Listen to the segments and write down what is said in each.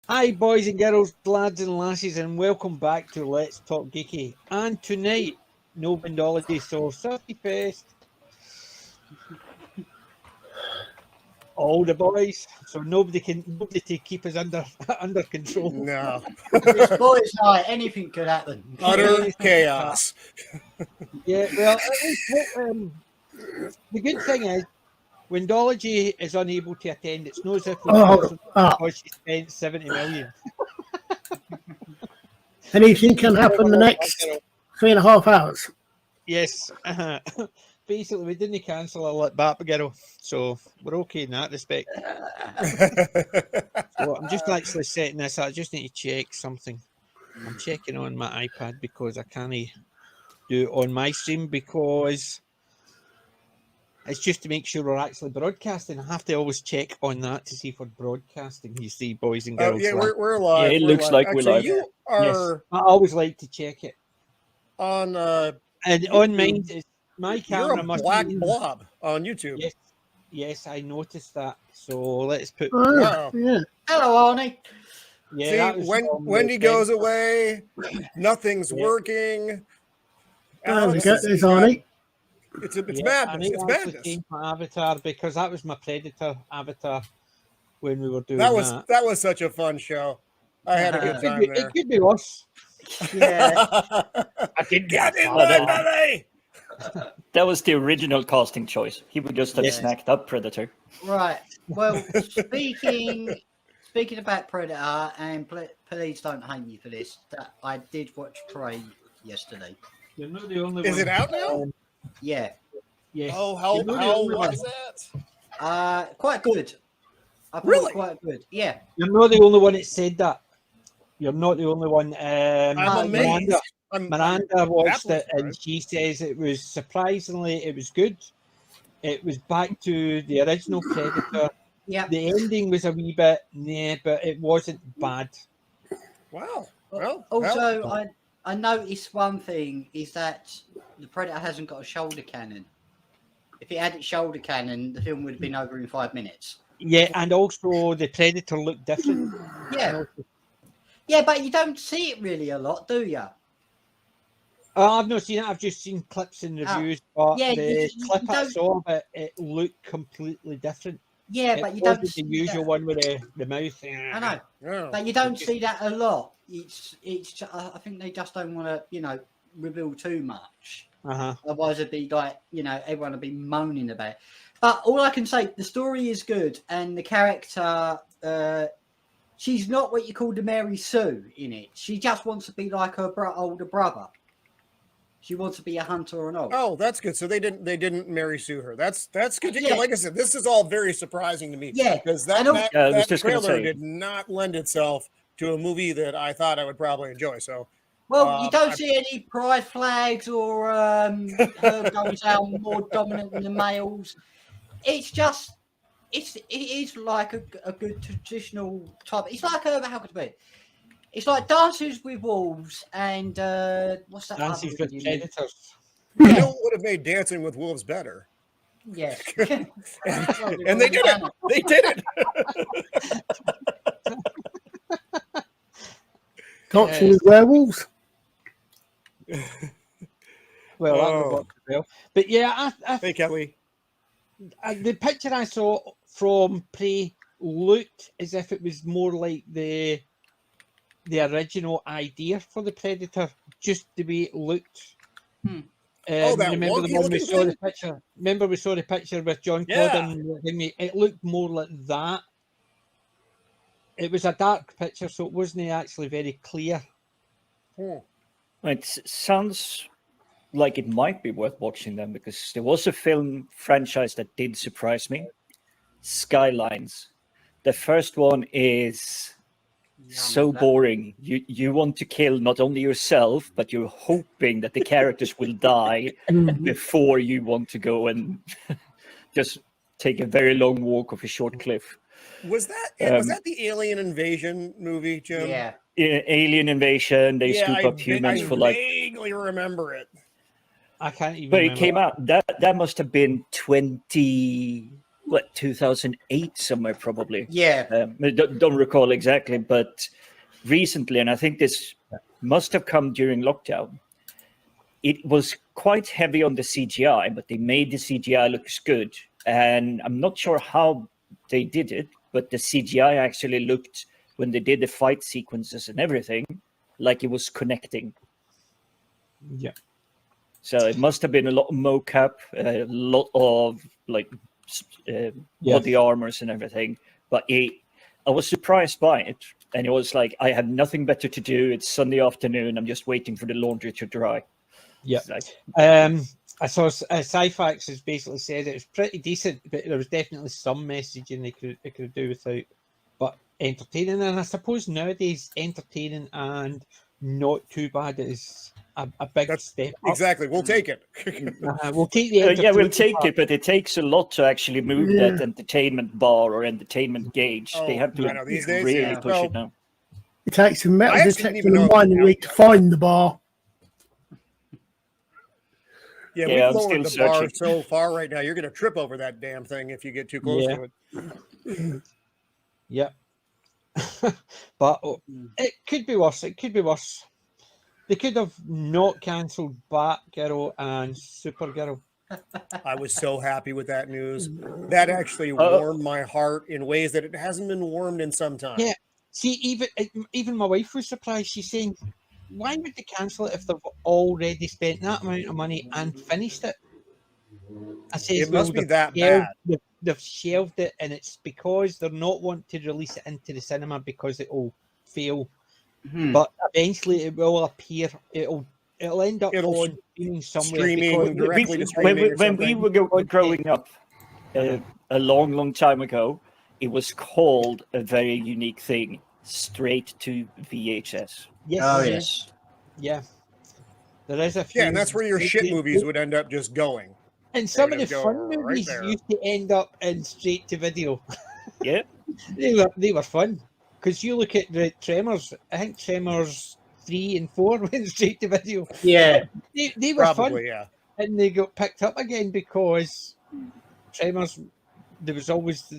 Hi, boys and girls, lads and lasses, and welcome back to Let's Talk Geeky. And tonight, no Bindology, so Surfy Fest. All the boys, so nobody to keep us under under control. No. It's boys' night. Anything could happen. Utter chaos. Yeah, well, the good thing is, when Dology is unable to attend, it's no as if we've lost because she spent 70 million. Anything can happen the next 3.5 hours. Yes. Basically, we didn't cancel our Batgirl, so we're okay in that respect. So I'm just actually setting this. I just need to check something. I'm checking on my iPad because I can't do it on my stream because it's just to make sure we're actually broadcasting. I have to always check on that to see if we're broadcasting. You see, boys and girls. Yeah, we're live. Yeah, it we're looks live. like Actually, we're live. You are yes, I always like to check it. on And on mine, my camera you're a must black be blob on YouTube. Yes, I noticed that. So let's put. Wow. Yeah. Hello, Arnie. Yeah, See, that was when from Wendy the goes away, nothing's Yeah. working. There's Alex, Arnie. It's I madness. need It's to actually madness. change my avatar because that was my Predator avatar when we were doing That was such a fun show. I had a good time there. It could be worse. Yeah. I can get in there, baby. That was the original casting choice. He would just have Yes. snacked up Predator. Right. Well, speaking about Predator, and please don't hate me for this. That I did watch Prey yesterday. You're not the only Is one. it out now? Yeah. Yes. Oh, how You're not the only was one. that? Quite good. I thought it Really? was quite good. Yeah. You're not the only one that said that. You're not the only one. I'm amazed. Miranda watched happily it and she says it was good. It was back to the original Predator. Yeah. The ending was a wee bit but it wasn't bad. Wow. Well, Also, I noticed one thing is that the Predator hasn't got a shoulder cannon. If it had its shoulder cannon, the film would have been over in 5 minutes. Yeah, and also the Predator looked different. Yeah. Yeah, but you don't see it really a lot, do you? I've not seen it. I've just seen clips and reviews. But Yeah, the you clip I don't- saw of it looked completely different. Yeah, It but you wasn't don't see the usual that. one with the mouth. I know, yeah. but you don't see that a lot. It's. I think they just don't want to, reveal too much. Otherwise, it'd be like, everyone would be moaning about it. But all I can say, the story is good, and the character, she's not what you call the Mary Sue in it. She just wants to be like her older brother. She wants to be a hunter or an old. Oh, that's good. So they didn't Mary Sue her. That's good. Yeah. Like I said, this is all very surprising to me. Yeah, because I was that just gonna trailer say. did not lend itself to a movie that I thought I would probably enjoy. So, Well, you don't see any pride flags or her going down more dominant than the males. It's just, it is like a good traditional type. It's like how could it be? It's like Dances with Wolves and what's that? Dances other with one? Predators. I know it would have made Dancing with Wolves better. Yeah, and they did it. They did it. Dancing with werewolves. Well, that would work well. But yeah, Hey, Kelly. the picture I saw from Prey looked as if it was more like the original idea for the Predator, just the way it looked. That remember the wonky one we looking saw thing? the picture? Remember we saw the picture with John Yeah. Claude? It looked more like that. It was a dark picture, so it wasn't actually very clear. It sounds like it might be worth watching them because there was a film franchise that did surprise me. Skylines. The first one is so boring. You want to kill not only yourself, but you're hoping that the characters will die before you want to go and just take a very long walk off a short cliff. Was that the Alien Invasion movie, Jim? yeah. Alien invasion. They scoop up humans for like. I vaguely remember it. I can't even But it remember. came out. That must have been 20 2008 somewhere probably. Yeah. I don't recall exactly, but recently, and I think this must have come during lockdown. It was quite heavy on the CGI, but they made the CGI looks good, and I'm not sure how they did it, but the CGI actually looked, when they did the fight sequences and everything, like it was connecting. Yeah. So it must have been a lot of mocap, a lot of like body armors and everything. But I was surprised by it, and it was like, I have nothing better to do. It's Sunday afternoon. I'm just waiting for the laundry to dry. Yeah. Like, I saw Sci-Fax has basically said it was pretty decent, but there was definitely some messaging they could do without, but entertaining. And I suppose nowadays entertaining and not too bad is a big step up. Exactly. We'll take it. We'll take the yeah, we'll take part. it, but it takes a lot to actually move that entertainment bar or entertainment gauge. They have to these days, really push it now. It takes a metal I actually didn't detector even know and it was mining out rig to yet. find the bar. Yeah, Yeah, I'm we've lowered the still bar searching. so far right now. You're going to trip over that damn thing if you get too close to it. Yeah. But it could be worse. It could be worse. They could have not cancelled Batgirl and Supergirl. I was so happy with that news. That actually warmed my heart in ways that it hasn't been warmed in some time. Yeah. See, even my wife was surprised. She's saying, why would they cancel it if they've already spent that amount of money and finished it? I says, It must be they've that shelved- bad. They've shelved it, and it's because they're not wanting to release it into the cinema because it will fail. But eventually, it will appear. It'll end up on streaming somewhere. Streaming directly to streaming. When we were growing up a long time ago, it was called a very unique thing: straight to VHS. Yes. Oh yes. Yeah. There is a few. Yeah, and that's where your shit movies would end up just going. And some of They the would fun go right movies there. used to end up in straight to video. Yeah. They were fun. Because you look at the Tremors, I think Tremors 3 and 4 went straight to video. Yeah. They were Probably, fun. yeah. And they got picked up again because Tremors, they were always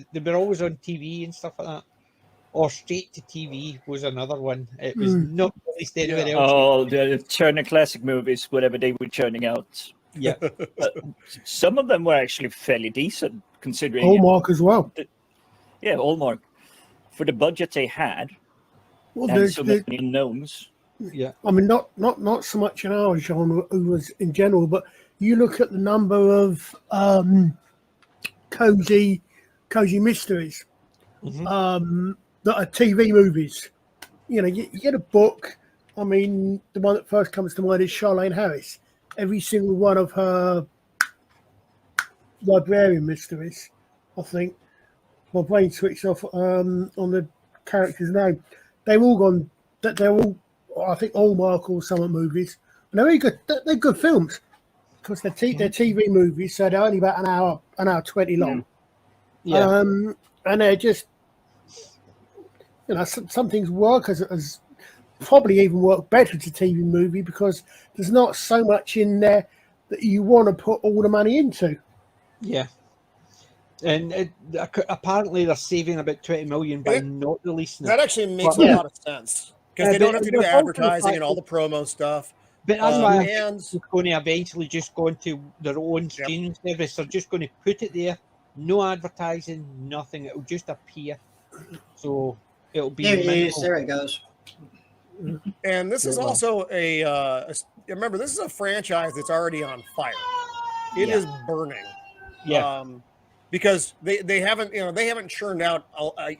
on TV and stuff like that. Or straight to TV was another one. It was not released anywhere else. Oh, the Turner Classic movies, whatever they were churning out. Yeah. Some of them were actually fairly decent, considering. Hallmark as well. Yeah, Hallmark. For the budget they had, Well, and so many unknowns. Yeah. I mean, not so much in our genre, it was in general, but you look at the number of cozy mysteries that are TV movies. You know, you get a book. I mean, the one that first comes to mind is Charlene Harris. Every single one of her librarian mysteries, I think. My brain switched off on the character's name. They've all gone. They're all, I think, Hallmark or summer movies. And they're very good. They're good films because they're TV movies, so they're only about an hour 20 long. Yeah. And they're just, you know, some things work as probably even work better as a TV movie because there's not so much in there that you want to put all the money into. Yeah. And apparently they're saving about 20 million by not releasing it. That actually makes a lot of sense because they don't have to do but advertising and all the promo stuff. But that's why I think and it's going to eventually just go into their own streaming service. They're just going to put it there, no advertising, nothing. It'll just appear. So it'll be. There it is. There it goes. And this is also remember, this is a franchise that's already on fire. It is burning. Yeah. Because they haven't churned out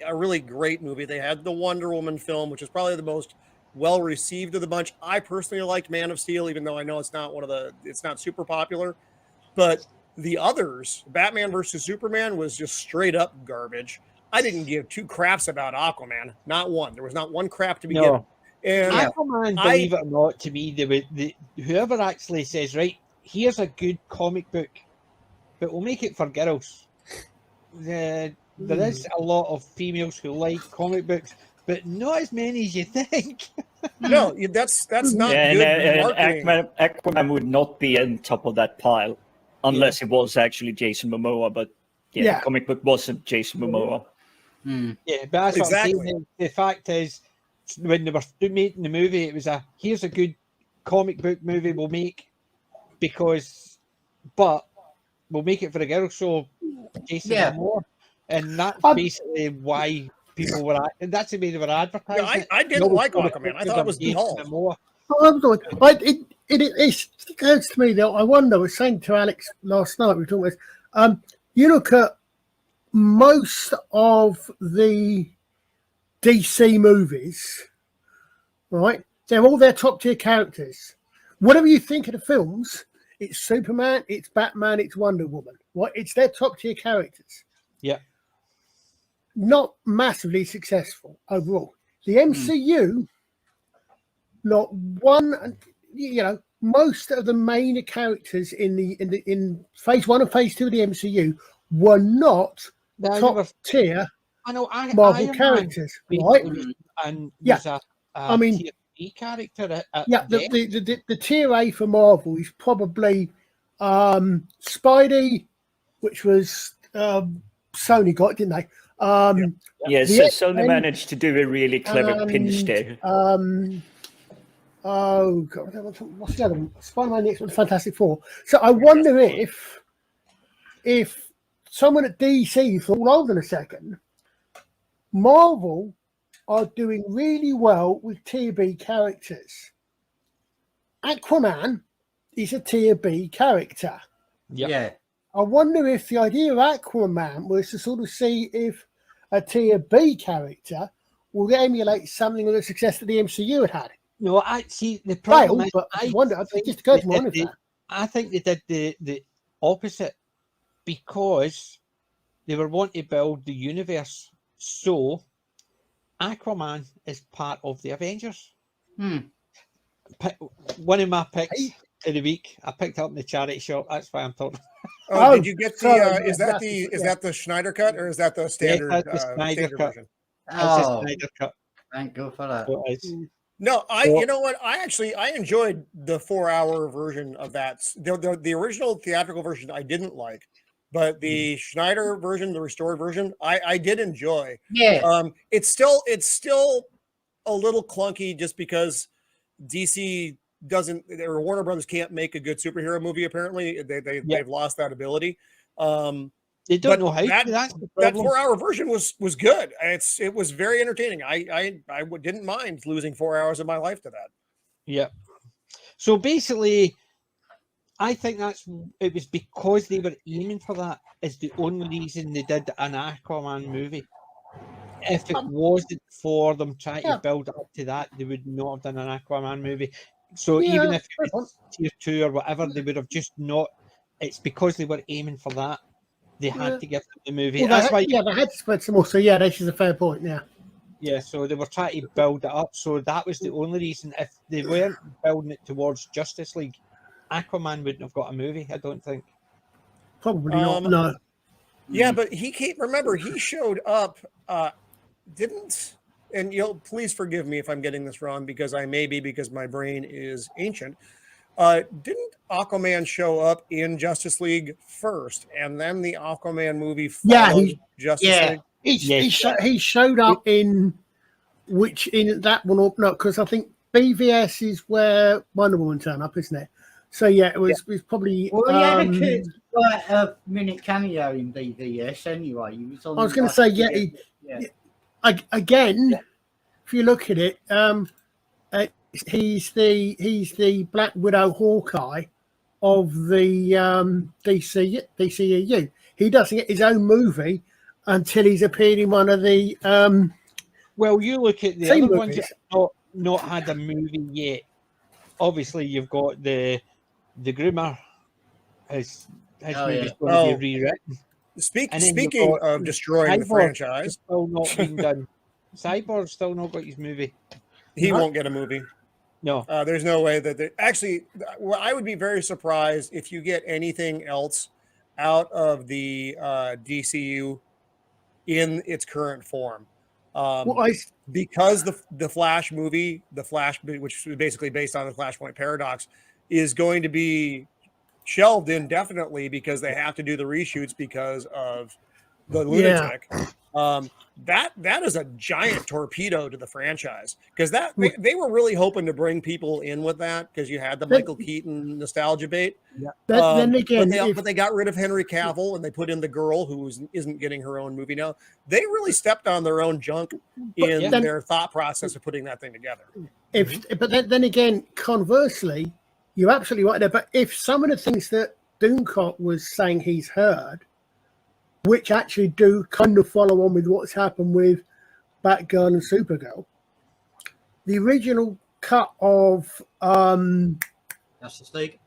a really great movie. They had the Wonder Woman film, which is probably the most well received of the bunch. I personally liked Man of Steel, even though I know it's not super popular. But the others, Batman versus Superman, was just straight up garbage. I didn't give two craps about Aquaman, not one. There was not one crap to be given. And Aquaman, believe it or not, to me, whoever actually says, right, here's a good comic book, but we'll make it for girls. There is a lot of females who like comic books, but not as many as you think. No, that's not good marketing. Aquaman would not be on top of that pile unless it was actually Jason Momoa, but the comic book wasn't Jason Momoa. Yeah, but that's what I'm saying. The fact is, when they were making the movie, it was here's a good comic book movie we'll make but we'll make it for a girl show, Jason Momoa. And that's basically why people were and that's the way they were advertising. I didn't like Aquaman. I thought it was dull. It occurs to me that I wonder, I was saying to Alex last night, we were talking about this, you look at most of the DC movies, right? They're all their top tier characters. Whatever you think of the films, it's Superman, it's Batman, it's Wonder Woman, right? It's their top tier characters. Yeah. Not massively successful overall. The MCU, not one, most of the main characters in phase 1 and phase 2 of the MCU were not top tier Marvel characters, right? And I mean, tier B character. The tier A for Marvel is probably Spidey, which was Sony got, didn't they? So Sony managed to do a really clever pinch there. Oh God, what's the other one? Spider-Man, the X-Men, Fantastic Four. So I wonder if someone at DC thought, hold on a second, Marvel are doing really well with tier B characters. Aquaman is a tier B character. Yeah. I wonder if the idea of Aquaman was to sort of see if a tier B character will emulate something of the success that the MCU had had. No, I see the problem. I wonder. It just occurred to me. I think they did the opposite because they were wanting to build the universe. So Aquaman is part of the Avengers. One of my picks of the week, I picked up in the charity shop. That's why I'm talking. Oh, did you get the? Is that the Schneider cut or is that the standard? Yeah, the Snyder cut. Version? Oh, Snyder cut. thank God for that. No, you know what? I enjoyed the 4-hour version of that. The original theatrical version I didn't like, but the Schneider version, the restored version, I did enjoy. Yeah. It's still a little clunky just because DC doesn't, or Warner Brothers can't make a good superhero movie. Apparently, they've lost that ability. They don't know how to. That 4-hour version was good. It was very entertaining. I didn't mind losing 4 hours of my life to that. Yeah. So basically, I think it was because they were aiming for that is the only reason they did an Aquaman movie. If it wasn't for them trying to build up to that, they would not have done an Aquaman movie. So even if it was tier 2 or whatever, they would have just not. It's because they were aiming for that. They had to give them the movie. Well, That's they had to spread some more. So this is a fair point. Yeah. So they were trying to build it up. So that was the only reason. If they weren't building it towards Justice League, Aquaman wouldn't have got a movie. I don't think. Probably not. No. Yeah, but he showed up. And you'll please forgive me if I'm getting this wrong because my brain is ancient. Didn't Aquaman show up in Justice League first, and then the Aquaman movie followed Justice League? He showed up in that one or not? Because I think BVS is where Wonder Woman turned up, isn't it? So it was probably. Well, he had a minute cameo in BVS anyway. He was on. I was going to say again. If you look at it, he's the Black Widow Hawkeye of the DCEU. He doesn't get his own movie until he's appeared in one of the. Well, you look at the other ones that not had a movie yet. Obviously, you've got the Groomer. His movie's going to be rewritten. Speaking of destroying the franchise, still not been done. Cyborg's still not got his movie. He won't get a movie. No. There's no way that actually. Well, I would be very surprised if you get anything else out of the DCU in its current form. Because the Flash movie, which is basically based on the Flashpoint paradox, is going to be shelved indefinitely because they have to do the reshoots because of the lunatic. That is a giant torpedo to the franchise, because they were really hoping to bring people in with that, because you had the Michael Keaton nostalgia bait. Yeah. Then again, but they got rid of Henry Cavill and they put in the girl who isn't getting her own movie now. They really stepped on their own junk in their thought process of putting that thing together. But then again, conversely, you're absolutely right there. But if some of the things that Doomcock was saying he's heard, which actually do kind of follow on with what's happened with Batgirl and Supergirl, the original cut of Justice League.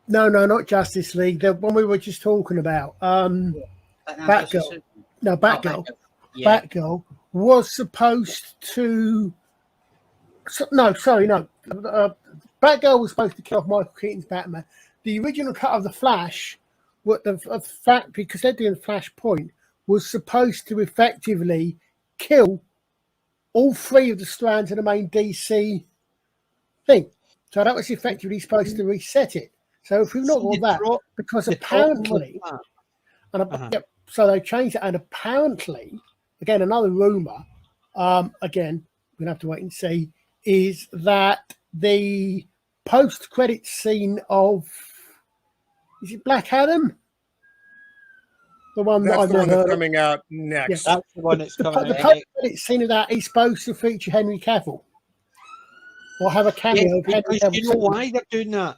No, not Justice League. The one we were just talking about. Batgirl. No, Batgirl. Yeah. Batgirl was supposed to. No. Batgirl was supposed to kill off Michael Keaton's Batman. The original cut of the Flash, because they're doing Flashpoint, was supposed to effectively kill all three of the strands of the main DC thing. So that was effectively supposed to reset it. So if we've not got that, because apparently, so they changed it, and apparently, again, another rumor, again, we're gonna have to wait and see, is that the post-credit scene of, is it Black Adam? The one that's that I've the one never that's heard coming out next. Yes, that's the one that's coming The out. post-credit scene of that is supposed to feature Henry Cavill, or have a cameo of Henry Because Cavill. you know why they're doing that?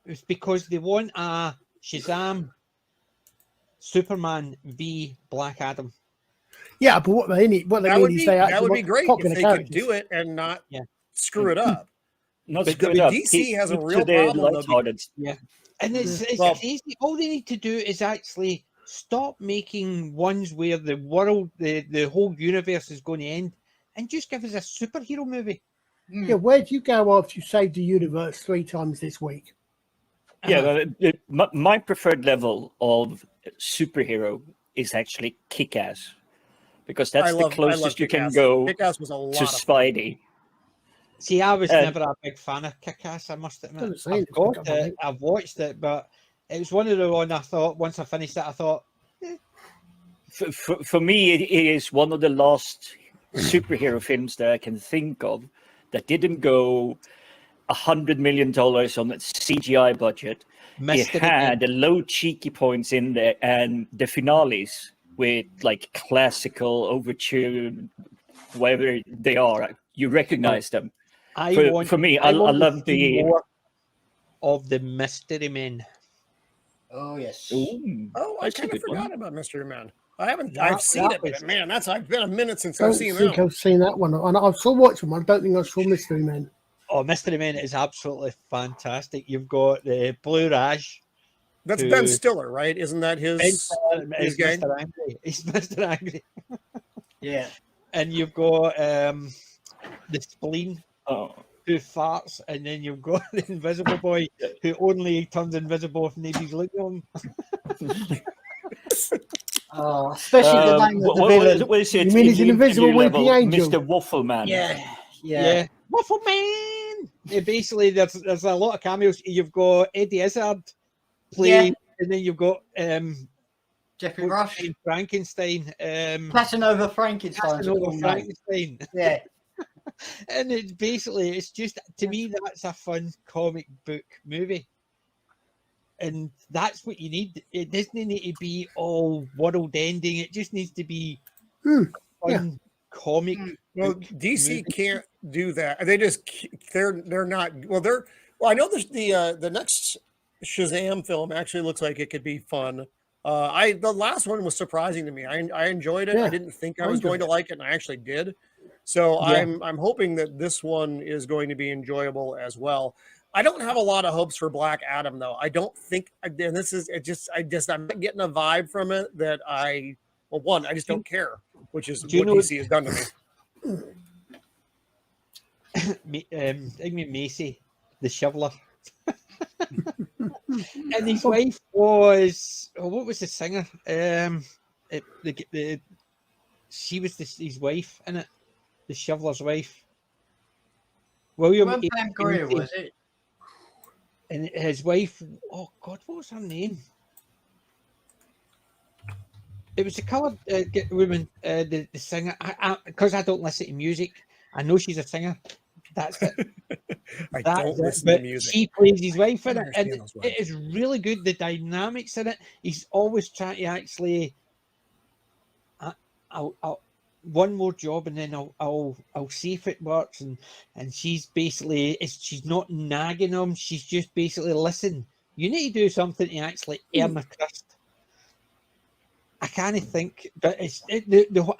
It's because they want a Shazam Superman v Black Adam. Yeah, but what they mean is they actually that would be want great popular if they characters. could do it and not screw it up. Not But screw it up. DC has a Keep real to the problem, though, lighthearted. Yeah. And it's Well- crazy. All they need to do is actually stop making ones where the world, the whole universe is going to end, and just give us a superhero movie. Yeah, where do you go after you saved the universe 3 times this week? Yeah, my preferred level of superhero is actually Kick-Ass, because that's the closest you can Kick-Ass. go Kick-Ass was a lot to of fun. Spidey. See, I was never a big fan of Kick-Ass, I must admit. Doesn't say I've it's got got it, I've watched it, but it was one of the ones I thought, once I finished it, I thought, For me, it is one of the last superhero films that I can think of that didn't go $100 million on its CGI budget. missed It it had again. the low cheeky points in there, and the finales with like classical overture, wherever they are, you recognize them. For me, I want to love see the. more of the Mystery Men. Oh yes. Ooh, Oh, I that's a kind of good one. forgot about Mystery Man. I've That seen it, was- but man, it's been a minute since I I've don't seen think that. I've seen that one. And I saw watching one. I don't think I saw Mystery Men. Oh, Mystery Men is absolutely fantastic. You've got the Blue Raj. That's who- Ben Stiller, right? Isn't that his Is gang? Mr. Angry. He's Mr. Angry. Yeah. And you've got the Spleen, Oh, who farts, and then you've got the Invisible Boy, who only turns invisible if nobody's looking at him. Oh, especially the name of the villain. what is it? You mean he's an in invisible interview weeping level, angel? Mr. Waffleman. Yeah. Waffle Man. Yeah, basically, there's a lot of cameos. You've got Eddie Izzard playing, and then you've got Jeffrey Rush. Frankenstein. Casanova Frankenstein. Casanova Frankenstein. Yeah. And it's basically, it's just, to me, that's a fun comic book movie. And that's what you need. It doesn't need to be all world ending. It just needs to be fun comic. Well, book DC movie. can't do that. They're not. Well, I know the next Shazam film actually looks like it could be fun. The last one was surprising to me. I enjoyed it. Yeah, I didn't think I I was going enjoyed to like it, and I actually did. So Yeah. I'm hoping that this one is going to be enjoyable as well. I don't have a lot of hopes for Black Adam, though. I don't think, and this is I'm not getting a vibe from it that I just don't care, which is Do you what know- DC has done to me. I mean Macy, the shoveler. And his wife was, what was the singer? She was his wife in it, the shoveler's wife. William When A. Pam Grier Macy. was it? And his wife, oh God, what was her name? It was the coloured woman, the singer. Because I don't listen to music, I know she's a singer. That's it. I don't listen to music. She plays his wife in it, and it is really good. The dynamics in it. He's always trying to actually. I'll one more job, and then I'll see if it works. And she's basically, she's not nagging him. She's just basically, listen, you need to do something to actually earn a crust. I can't think, but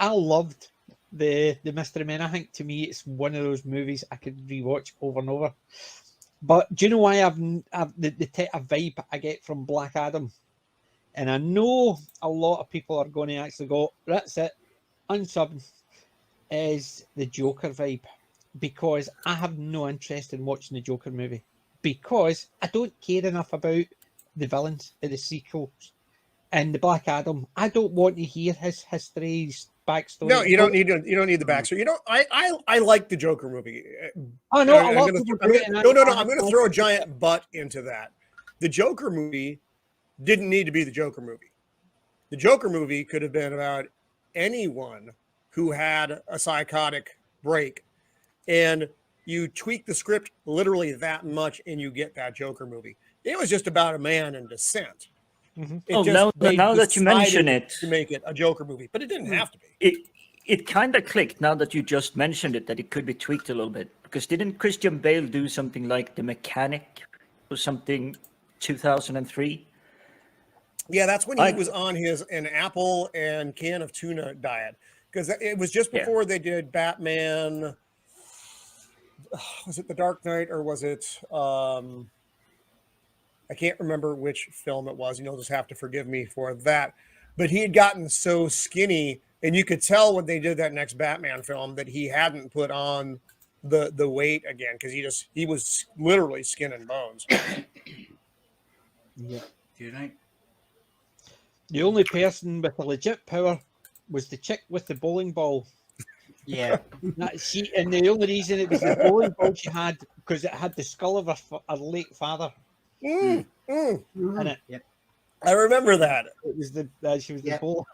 I loved the Mystery Men. I think to me it's one of those movies I could rewatch over and over. But do you know why I've the type of vibe I get from Black Adam? And I know a lot of people are going to actually go, that's it, unsubbed, is the Joker vibe. Because I have no interest in watching the Joker movie. Because I don't care enough about the villains in the sequels. And the Black Adam, I don't want to hear his history, his backstory. No, you don't need the backstory. You know, I like the Joker movie. Oh no, I'm going to throw a giant butt into that. The Joker movie didn't need to be the Joker movie. The Joker movie could have been about anyone who had a psychotic break, and you tweak the script literally that much, and you get that Joker movie. It was just about a man in descent. Now that you mention it, to make it a Joker movie, but it didn't have to be. It kind of clicked now that you just mentioned it, that it could be tweaked a little bit. Because didn't Christian Bale do something like The Mechanic or something 2003? Yeah, that's when he was on an apple and can of tuna diet. Because it was just before they did Batman. Was it The Dark Knight or was it... I can't remember which film it was. You'll just have to forgive me for that. But he had gotten so skinny, and you could tell when they did that next Batman film that he hadn't put on the weight again, because he was literally skin and bones. Yeah. You know? The only person with a legit power was the chick with the bowling ball. Yeah. And the only reason it was the bowling ball she had, because it had the skull of her late father. In it. Yep. I remember that. It was she was the ball.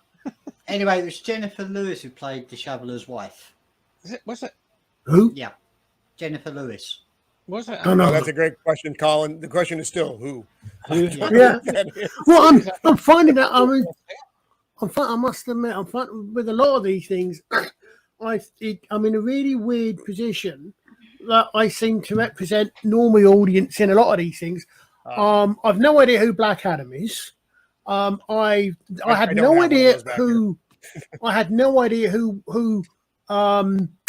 Anyway, it was Jennifer Lewis who played the Shoveler's wife. Was it? Who? Yeah, Jennifer Lewis. Was it? Oh, no. That's a great question, Colin. The question is still who? Yeah. Well, I'm finding out. I mean, I must admit, I'm finding with a lot of these things. I'm in a really weird position that I seem to represent normal audience in a lot of these things. I've no idea who Black Adam is. I had no idea who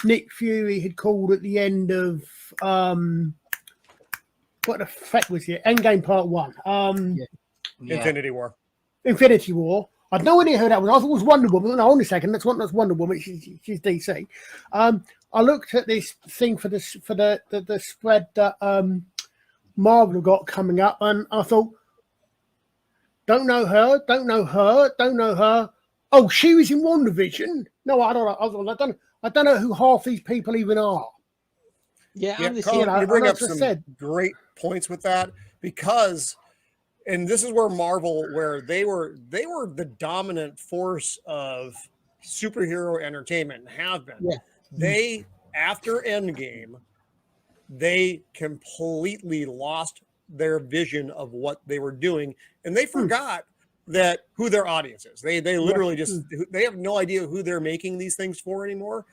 Nick Fury had called at the end of what the fuck was it? Endgame Part 1. Infinity War. Infinity War. I had no idea who that was. I thought it was Wonder Woman. No, hold on a second. That's Wonder Woman. She's DC. I looked at this thing for the spread that Marvel got coming up, and I thought, don't know her. Oh, she was in WandaVision. No, I don't know. I don't know who half these people even are. Yeah, Colin, you bring up some great points with that, because, and this is where Marvel, where they were the dominant force of superhero entertainment and have been. Yeah. They, after Endgame, they completely lost their vision of what they were doing, and they forgot that who their audience is. They literally they have no idea who they're making these things for anymore.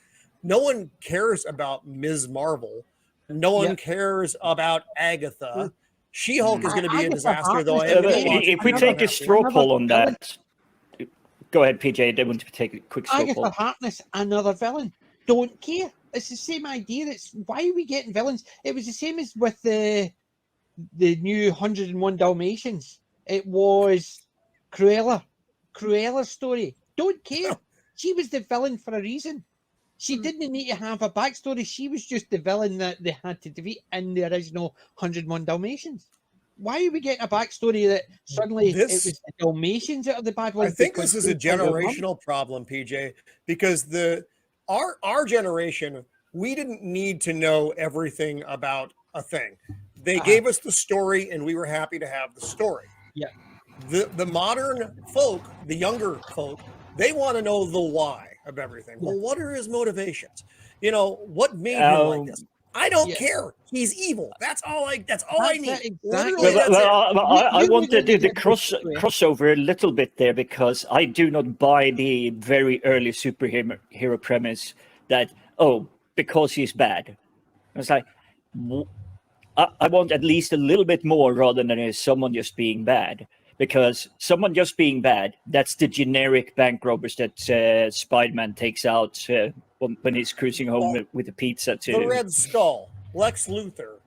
No one cares about Ms. Marvel. No one cares about Agatha. She-Hulk is going to be a disaster, though. If we take a straw poll on that, go ahead, PJ. I want to take a quick straw poll. Agatha Harkness, another villain. Don't care. It's the same idea. It's why are we getting villains? It was the same as with the new 101 Dalmatians. It was Cruella's story. Don't care. She was the villain for a reason. She didn't need to have a backstory. She was just the villain that they had to defeat in the original 101 Dalmatians. Why are we getting a backstory that suddenly it was the Dalmatians that are the bad ones? I think this is a generational problem, PJ, because our generation, we didn't need to know everything about a thing. They gave us the story, and we were happy to have the story. Yeah. The modern folk, the younger folk, They want to know the why of everything. Well, what are his motivations? You know, what made him like this? I don't care. He's evil. That's all I need. Exactly. Literally, that's it. I want to do the crossover a little bit there, because I do not buy the very early superhero premise that, because he's bad. It's like, I want at least a little bit more rather than someone just being bad. Because someone just being bad, that's the generic bank robbers that Spider-Man takes out when he's cruising home with the pizza too. The Red Skull, Lex Luthor,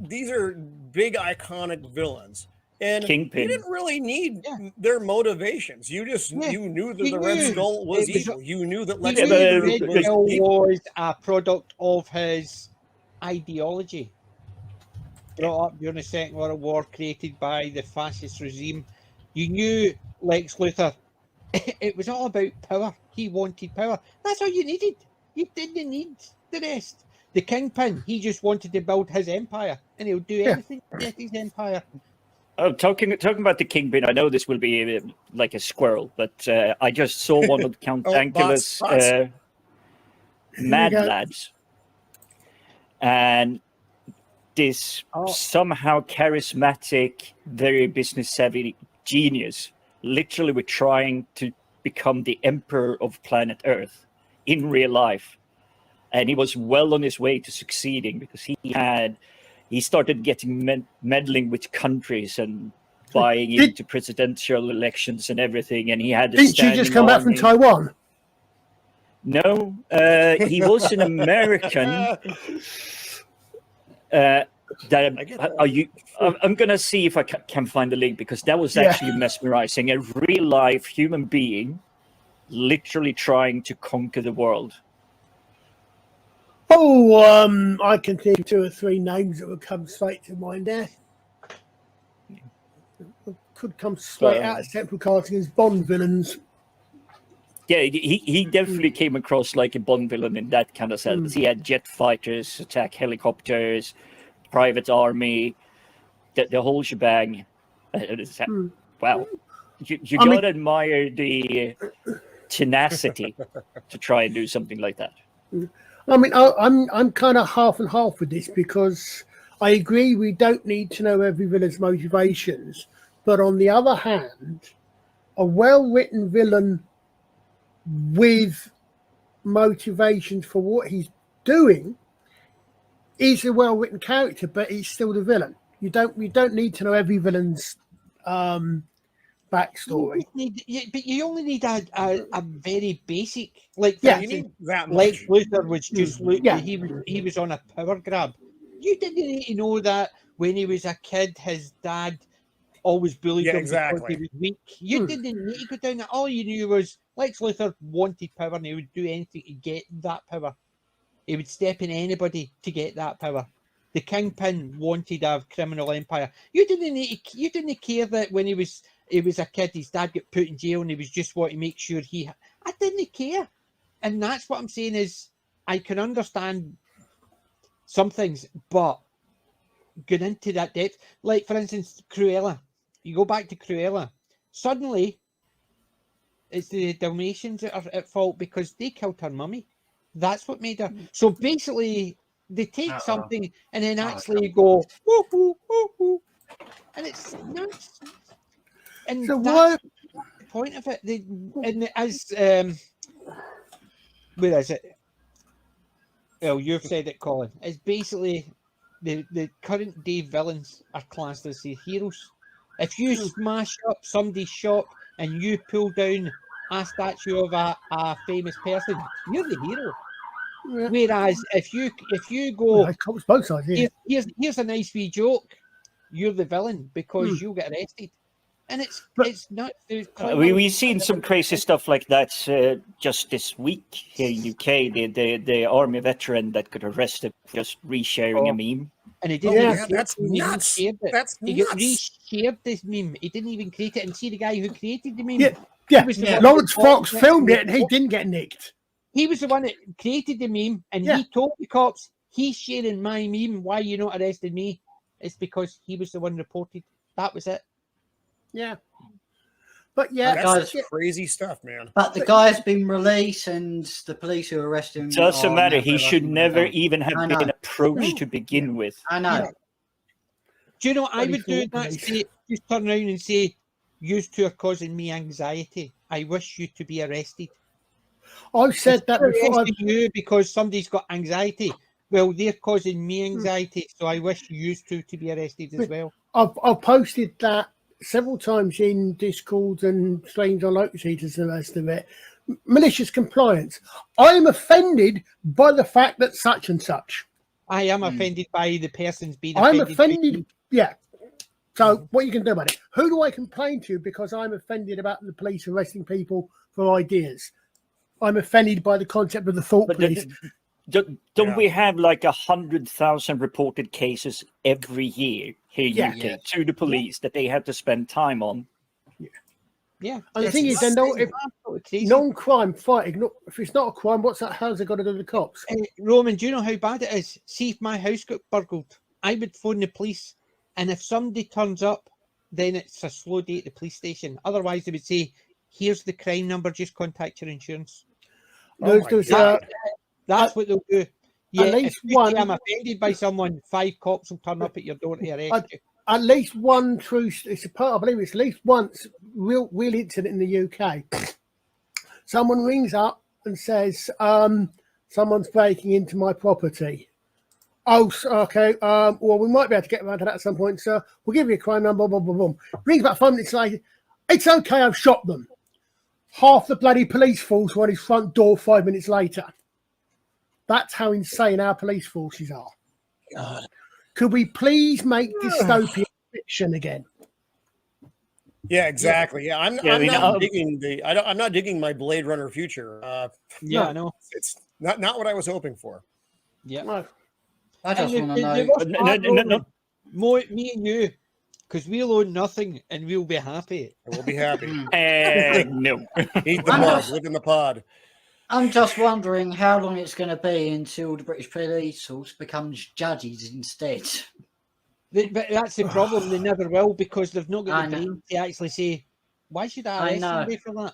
these are big iconic villains. And Kingpin. You didn't really need their motivations. You just you knew that the Red Skull was evil. You knew that Lex Luthor was a product of his ideology. Brought up during the Second World War, created by the fascist regime. You knew Lex Luthor. It was all about power. He wanted power. That's all you needed. You didn't need the rest. The Kingpin, he just wanted to build his empire, and he'll do anything to get his empire. Oh, talking about the Kingpin, I know this will be like a squirrel, but I just saw one of Count Dankula's Mad Lads. And this somehow charismatic, very business-savvy genius literally were trying to become the emperor of planet Earth in real life. And he was well on his way to succeeding, because he started getting meddling with countries and buying into presidential elections and everything. And he had a Didn't you just come back from Taiwan? No, he was an American. I'm gonna see if I can find the link, because that was actually mesmerizing. A real life human being literally trying to conquer the world. I can think of 2 or 3 names that would come straight to mind there. Could come straight out of Temple Carting's Bond villains. Yeah, he definitely came across like a Bond villain in that kind of sense. He had jet fighters, attack helicopters, private army, the whole shebang. Wow. You gotta admire the tenacity to try and do something like that. I mean, I'm kind of half and half with this, because I agree we don't need to know every villain's motivations, but on the other hand, a well-written villain with motivations for what he's doing is a well-written character, but he's still the villain. We don't need to know every villain's backstory. But you only need a very basic, like for instance, Lex Luthor was just he was on a power grab. You didn't need to know that when he was a kid, his dad always bullied him because he was weak. You didn't need to go down that. All you knew was Lex Luthor wanted power, and he would do anything to get that power. He would step in anybody to get that power. The Kingpin wanted a criminal empire. You didn't care that when he was a kid, his dad got put in jail, and he was just wanting to make sure I didn't care. And that's what I'm saying is, I can understand some things, but going into that depth, like for instance, Cruella. You go back to Cruella. Suddenly, it's the Dalmatians that are at fault because they killed her mummy. That's what made her. So basically, they take something and then actually go, woo, woo, woo, woo. And it's nuts. And so that's the point of it. Where is it? Well, you've said it, Colin. It's basically the current day villains are classed as the heroes. If you smash up somebody's shop and you pull down a statue of a famous person, you're the hero. Yeah. Whereas if you go, both sides, here's a nice wee joke, you're the villain because you'll get arrested. And it's not. We've seen some crazy stuff like that just this week here in UK. The army veteran that got arrested for just resharing a meme. And he didn't. That's nuts. That's he reshared this meme. He didn't even create it. And see the guy who created the meme. Yeah. Lawrence Fox filmed it, and he didn't get nicked. He was the one that created the meme, and he told the cops, "He's sharing my meme. Why you not arrested me?" It's because he was the one reported. That was it. Yeah. But yeah, that's crazy stuff, man. But the guy's been released, and the police who arrested him. Doesn't matter. He should never done. even have been approached to begin with. I know. Yeah. Do you know what I would do in that state? Just turn around and say, "You two are causing me anxiety. I wish you to be arrested." I've said that before. You because somebody's got anxiety. Well, they're causing me anxiety, so I wish you two to be arrested as well. I've posted that several times in Discord and streams on Lotus Eaters and the rest of it. Malicious compliance. I am offended by the fact that such and such. I am offended by the person's being I'm offended. offended. Yeah. So what you can do about it? Who do I complain to because I'm offended about the police arresting people for ideas? I'm offended by the concept of the thought police. Don't we have like 100,000 reported cases every year here in UK to the police that they have to spend time on? Yeah. And the thing is, non-crime fighting. If it's not a crime, what's that? How's it got to do with the cops? Roman, do you know how bad it is? See, if my house got burgled, I would phone the police, and if somebody turns up, then it's a slow day at the police station. Otherwise, they would say, "Here's the crime number. Just contact your insurance." That's what they'll do. Yeah, at least one. I'm offended by someone. 5 cops will turn up at your door to arrest you. At least one true. It's a part. I believe it's at least once real incident in the UK. Someone rings up and says, "Someone's breaking into my property." Oh, okay. Well, we might be able to get around to that at some point, sir. We'll give you a crime number. Blah, blah, blah. Rings back 5 minutes later. It's okay. I've shot them. Half the bloody police force were on his front door 5 minutes later. That's how insane our police forces are. God. Could we please make dystopian fiction again? Yeah, exactly. Yeah, I'm not digging my Blade Runner future. I know it's not what I was hoping for. Yeah, no. I just want to know. Me and you, because we'll own nothing and we'll be happy. We'll be happy. No, eat the mug, live in the pod. I'm just wondering how long it's going to be until the British police force becomes judges instead. But that's the problem. They never will because they've not got the brain to actually say, "Why should I arrest somebody for that?"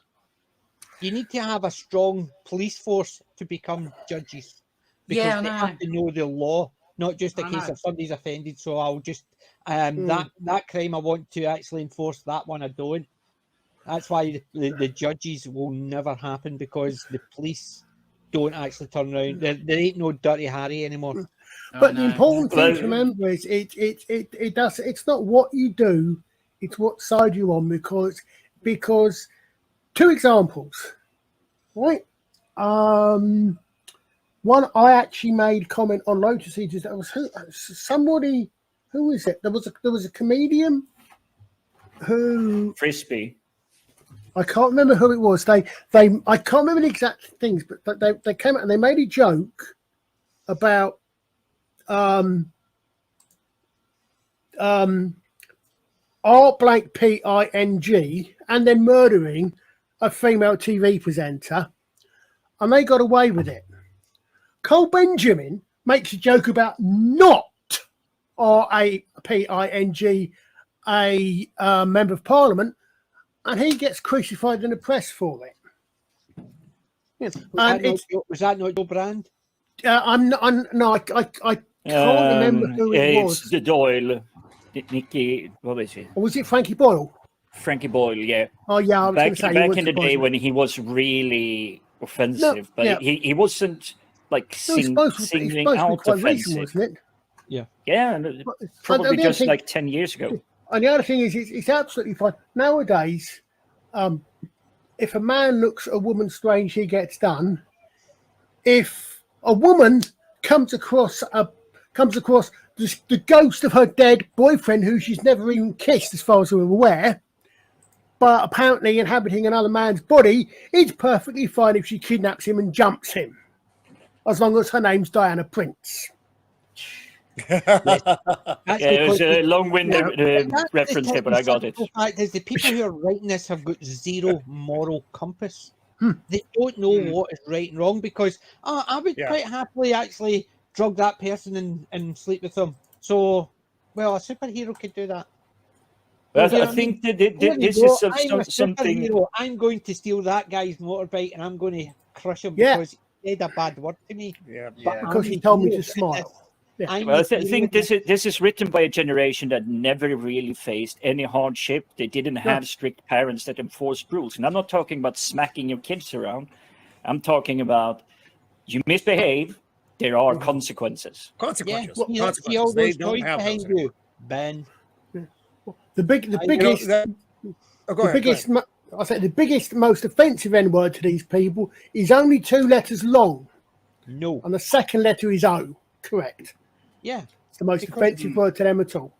You need to have a strong police force to become judges because they have to know the law, not just a case of somebody's offended. So I'll just that crime I want to actually enforce, that one I don't. That's why the judges will never happen because the police don't actually turn around. There ain't no Dirty Harry anymore. But the important thing to remember is it's not what you do, it's what side you're on because 2 examples, right? One, I actually made comment on Lotus Eaters. That was somebody. Who is it? There was a comedian who Frisbee. I can't remember who it was. I can't remember the exact things, but they came out and they made a joke about R blank PING and then murdering a female TV presenter, and they got away with it. Cole Benjamin makes a joke about not RAPING, a member of parliament, and he gets crucified in the press for it. Was that not your brand? I can't remember who it was. It's the Doyle. Nicky, what was it? Or was it Frankie Boyle? Frankie Boyle, yeah. Oh, yeah. I was back say in the day when he was really offensive, he wasn't like singling out offensive. Recent, wasn't it? Yeah, probably just like 10 years ago. And the other thing is, it's absolutely fine. Nowadays, if a man looks at a woman strange, he gets done. If a woman comes across the ghost of her dead boyfriend, who she's never even kissed, as far as we're aware, but apparently inhabiting another man's body, it's perfectly fine if she kidnaps him and jumps him, as long as her name's Diana Prince. It was a long-winded reference here, but I got it. The fact is, the people who are writing this have got zero moral compass. They don't know what is right and wrong because I would quite happily actually drug that person and sleep with them. So, well, a superhero could do that. But I think that this is something. I'm going to steal that guy's motorbike and I'm going to crush him Yeah. because he said a bad word to me. Yeah. Because he told me to smile. Yeah. Well, I think this is written by a generation that never really faced any hardship. They didn't have strict parents that enforced rules. And I'm not talking about smacking your kids around. I'm talking about you misbehave, there are consequences. Consequences. Yeah, Consequences. They don't have those anymore. Ben. The biggest, go ahead. I say the biggest, most offensive N-word to these people is only 2 letters long. No. And the second letter is O. Correct. Yeah. It's the most offensive word to them at all.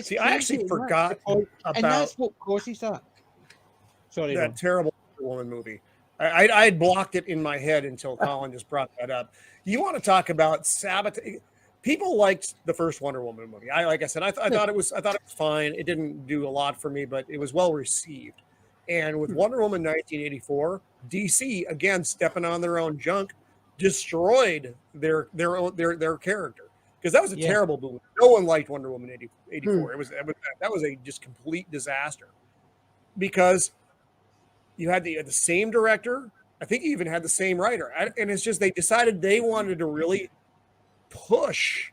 See, I actually forgot about... And that's what causes that. Sorry, that terrible Woman movie. I had blocked it in my head until Colin just brought that up. You want to talk about sabotage? People liked the first Wonder Woman movie. Like I said, I thought it was fine. It didn't do a lot for me, but it was well received. And with Wonder Woman 1984, DC again stepping on their own junk, destroyed their character, because that was a terrible movie. No one liked Wonder Woman 84. That was a just complete disaster, because you had the same director. I think you even had the same writer. And it's just they decided they wanted to really push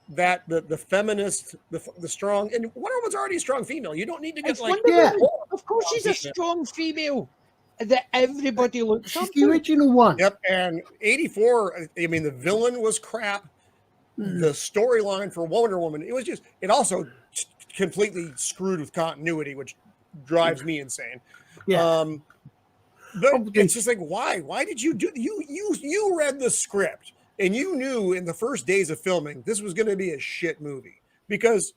that the feminist, the strong, and Wonder Woman's already a strong female. You don't need to get of course she's a strong female that everybody looks up to. She's the original one. Yep. And 84, I mean, the villain was crap. The storyline for Wonder Woman, it also completely screwed with continuity, which drives me insane. Yeah. But it's just like, why did you do you read the script and you knew in the first days of filming this was going to be a shit movie, because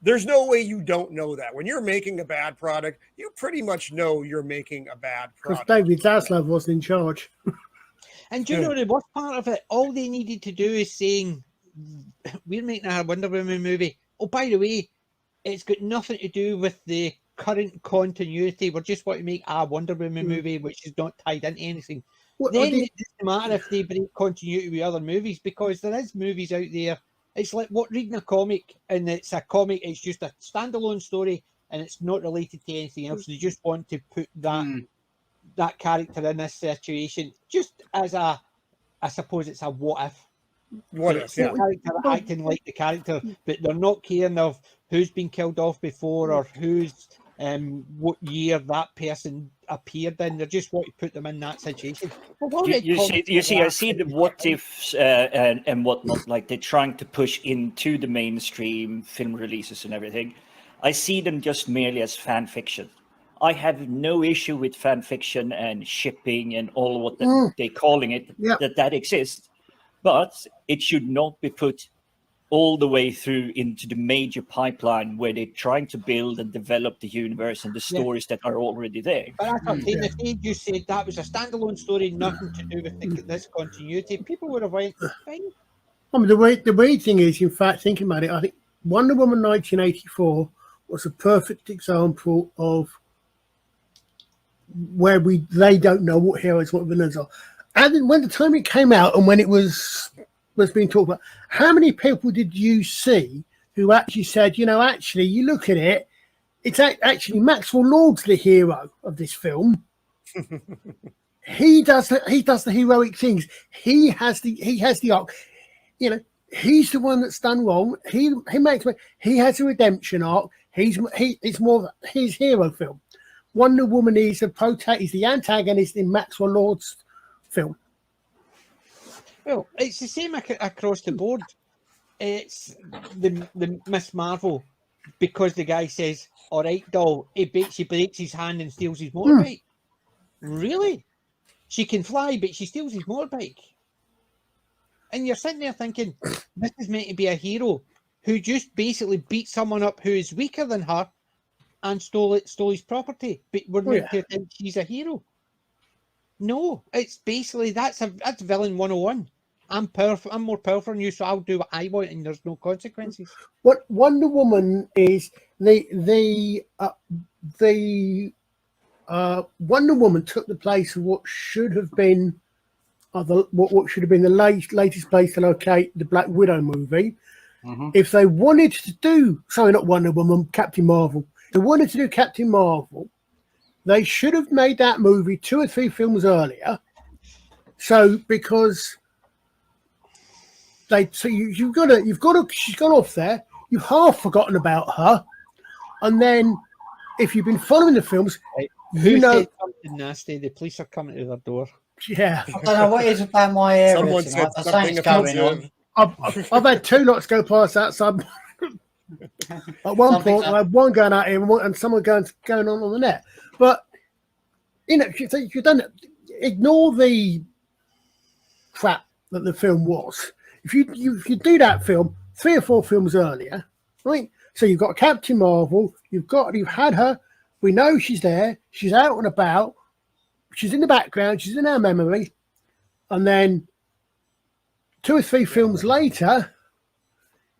there's no way you don't know that when you're making a bad product. You pretty much know you're making a bad product, because David Zaslav wasn't in charge. And do you know the worst part of it? All they needed to do is saying, we're making a Wonder Woman movie. Oh, by the way, it's got nothing to do with the current continuity. We just want to make a Wonder Woman movie which is not tied into anything. Then it doesn't matter if they break continuity with other movies, because there is movies out there. It's like reading a comic, and it's a comic, it's just a standalone story and it's not related to anything else. They just want to put that character in this situation just as I suppose it's a what if. Character acting like the character, but they're not caring of who's been killed off before or who's what year that person appeared in. They just want to put them in that situation. You see, I see the what ifs and whatnot, like they're trying to push into the mainstream film releases and everything. I see them just merely as fan fiction. I have no issue with fan fiction and shipping and all what they're calling it, that exists. But it should not be put all the way through into the major pipeline where they're trying to build and develop the universe and the stories that are already there. But I thought if they just said that was a standalone story, nothing to do with this continuity, people would have went, fine. I mean, the weird thing is, in fact, thinking about it, I think Wonder Woman 1984 was a perfect example of where they don't know what heroes, what villains are. And when the time it came out and when it was being talked about, how many people did you see who actually said, actually, you look at it, it's actually Maxwell Lord's the hero of this film. He does the heroic things. He has the arc. He's the one that's done wrong. He has a redemption arc. It's more of his hero film. Wonder Woman is the antagonist in Maxwell Lord's film. Well, it's the same across the board. It's the Miss Marvel, because the guy says, "All right, doll," she breaks his hand and steals his motorbike. Really? She can fly, but she steals his motorbike. And you're sitting there thinking, this is meant to be a hero who just basically beat someone up who is weaker than her and stole his property, but we're meant to think she's a hero. No, it's basically that's villain 101. I'm more powerful than you, so I'll do what I want, and there's no consequences. What Wonder Woman is the Wonder Woman took the place of what should have been the latest place to locate the Black Widow movie, if they wanted to do, sorry, not Wonder Woman, Captain Marvel, if they wanted to do Captain Marvel, they should have made that movie 2 or 3 films earlier. So because you've got to, she's gone off there. You've half forgotten about her, and then if you've been following the films, Who said something nasty? The police are coming to their door. Yeah, I don't know what it is about my area. Someone tonight, said but something something's going on. offensive. I've had 2 lots go past outside. At one point, I had one going out here and someone going on the net. But if you don't ignore the crap that the film was. If you do that film 3 or 4 films earlier, right? So you've got Captain Marvel, you've had her. We know she's there. She's out and about. She's in the background. She's in our memory. And then 2 or 3 films later,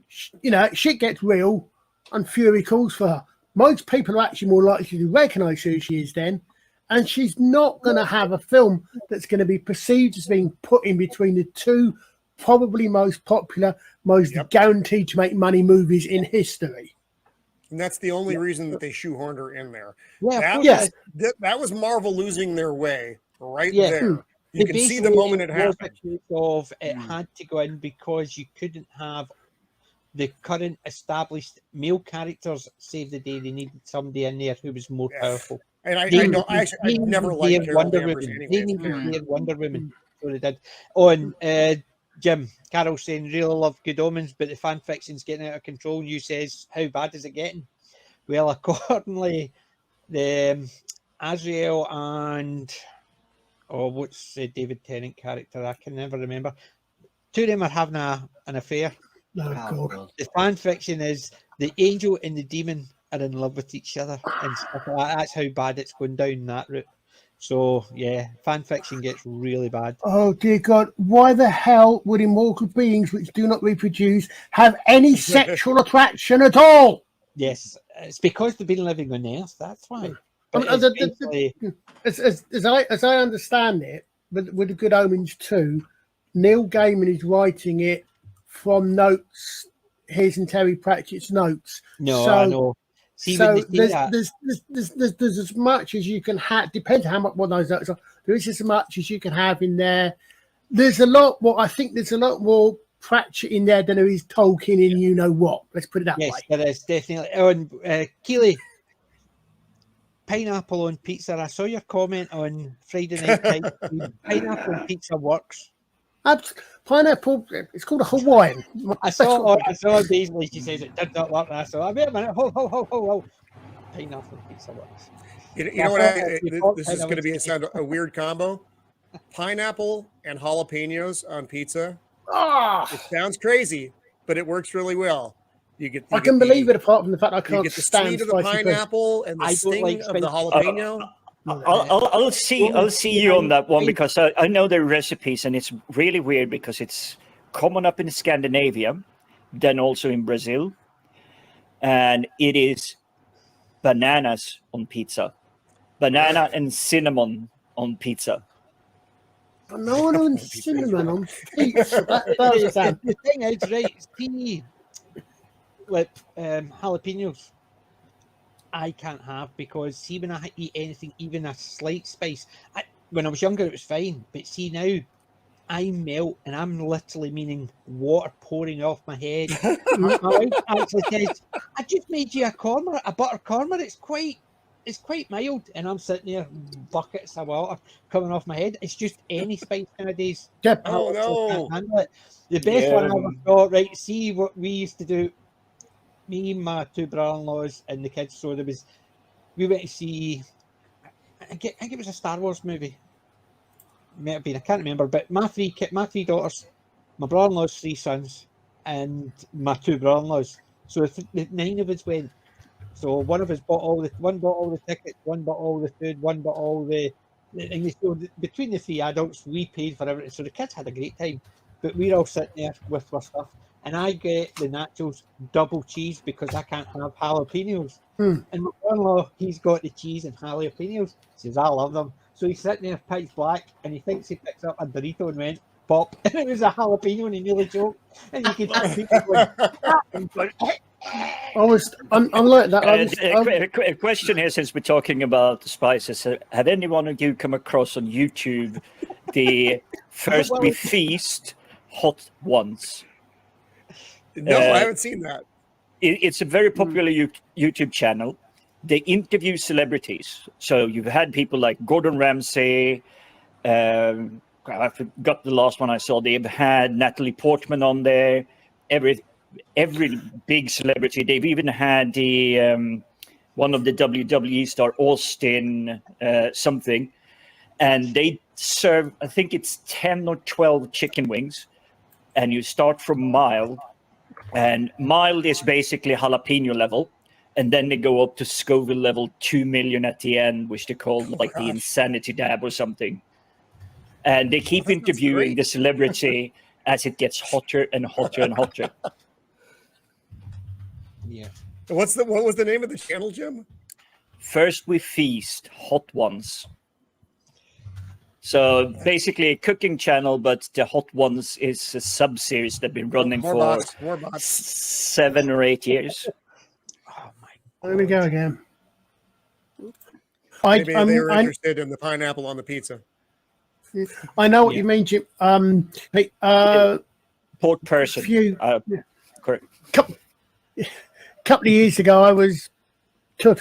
shit gets real and Fury calls for her. Most people are actually more likely to recognise who she is then. And she's not going to have a film that's going to be perceived as being put in between the 2 probably most popular, most guaranteed to make money movies in history. And that's the only reason that they shoehorned her in there. Yeah, that was Marvel losing their way right Yeah. there. You can see the moment it happened. It had to go in because you couldn't have the current established male characters save the day. They needed somebody in there who was more powerful. And I never liked Carol Danvers anyway. They needed their Wonder Woman. So they did. On Jim, Carol saying, really love Good Omens, but the fan fiction's getting out of control. You says, how bad is it getting? Well, accordingly, the Azrael and what's the David Tennant character? I can never remember. 2 of them are having an affair. Oh, God. The fan fiction is the angel and the demon are in love with each other and stuff like that. That's how bad it's going down that route. So yeah, fan fiction gets really bad. Oh dear God! Why the hell would immortal beings which do not reproduce have any sexual attraction at all? Yes, it's because they've been living on Earth. That's why. As I understand it, with the Good Omens 2, Neil Gaiman is writing it from notes, his and Terry Pratchett's notes. No, so, I know. See, so there's as much as you can have. Depends how much what those notes are. There is as much as you can have in there. There's a lot. I think there's a lot more Pratchett in there than there is Tolkien in you know what. Let's put it that way. Yes, there is definitely. On Keely, pineapple on pizza. I saw your comment on Friday night. Pineapple on pizza works. Pineapple. It's called a Hawaiian. I saw Daisy. She says it did not work. I saw. Wait a minute. Ho. Pineapple on pizza works. You know what? This is going to sound a weird combo. Pineapple and jalapenos on pizza. It sounds crazy, but it works really well. I can believe it. Apart from the fact I can't get the stand sweet of the pineapple and the sting of the jalapeno. I'll see you on that one because I know the recipes and it's really weird because it's common up in Scandinavia, then also in Brazil, and it is bananas on pizza, banana and cinnamon on pizza. No one on cinnamon on pizza. The thing is, right? See, like jalapenos. I can't have because see when I eat anything, even a slight spice. When I was younger, it was fine, but see now, I melt and I'm literally meaning water pouring off my head. My wife actually says, "I just made you a butter korma. It's quite mild," and I'm sitting there, buckets of water coming off my head. It's just any spice nowadays. Yep. Oh no! Can't handle it. The best one I ever got. Right, see what we used to do. Me, my 2 brother-in-laws, and the kids. So we went to see. I think it was a Star Wars movie. Might have been. I can't remember. But my 3 daughters, my brother-in-law's 3 sons, and my 2 brother-in-laws. So the 9 of us went. So one of us bought one bought all the tickets, one bought all the food, one bought all the things. So between the 3 adults, we paid for everything. So the kids had a great time. But we're all sitting there with our stuff. And I get the nachos double cheese because I can't have jalapenos. And my brother-in-law, he's got the cheese and jalapenos. He says, I love them. So he's sitting there, pitch black, and he thinks he picks up a burrito and went, pop, and it was a jalapeno, and he nearly choked, and you could hear people going, I'm like that. A question here, since we're talking about spices, have any one of you come across on YouTube the First We Feast Hot Ones? No, I haven't seen that. It's a very popular YouTube channel. They interview celebrities. So you've had people like Gordon Ramsay. I forgot the last one I saw. They've had Natalie Portman on there. Every big celebrity. They've even had the one of the WWE star, Austin something. And they serve, I think it's 10 or 12 chicken wings. And you start from mild. And mild is basically jalapeno level. And then they go up to Scoville level 2 million at the end, which they call like the insanity dab or something. And they keep interviewing the celebrity as it gets hotter and hotter and hotter. Yeah. What was the name of the channel, Jim? First We Feast Hot Ones. So basically a cooking channel, but the Hot Ones is a sub-series that's been running More for bots. 7 or 8 years. Oh my God. There we go again. Maybe they were interested in the pineapple on the pizza. I know what you mean, Jim. Hey, Port person. Correct. Couple of years ago, I was 3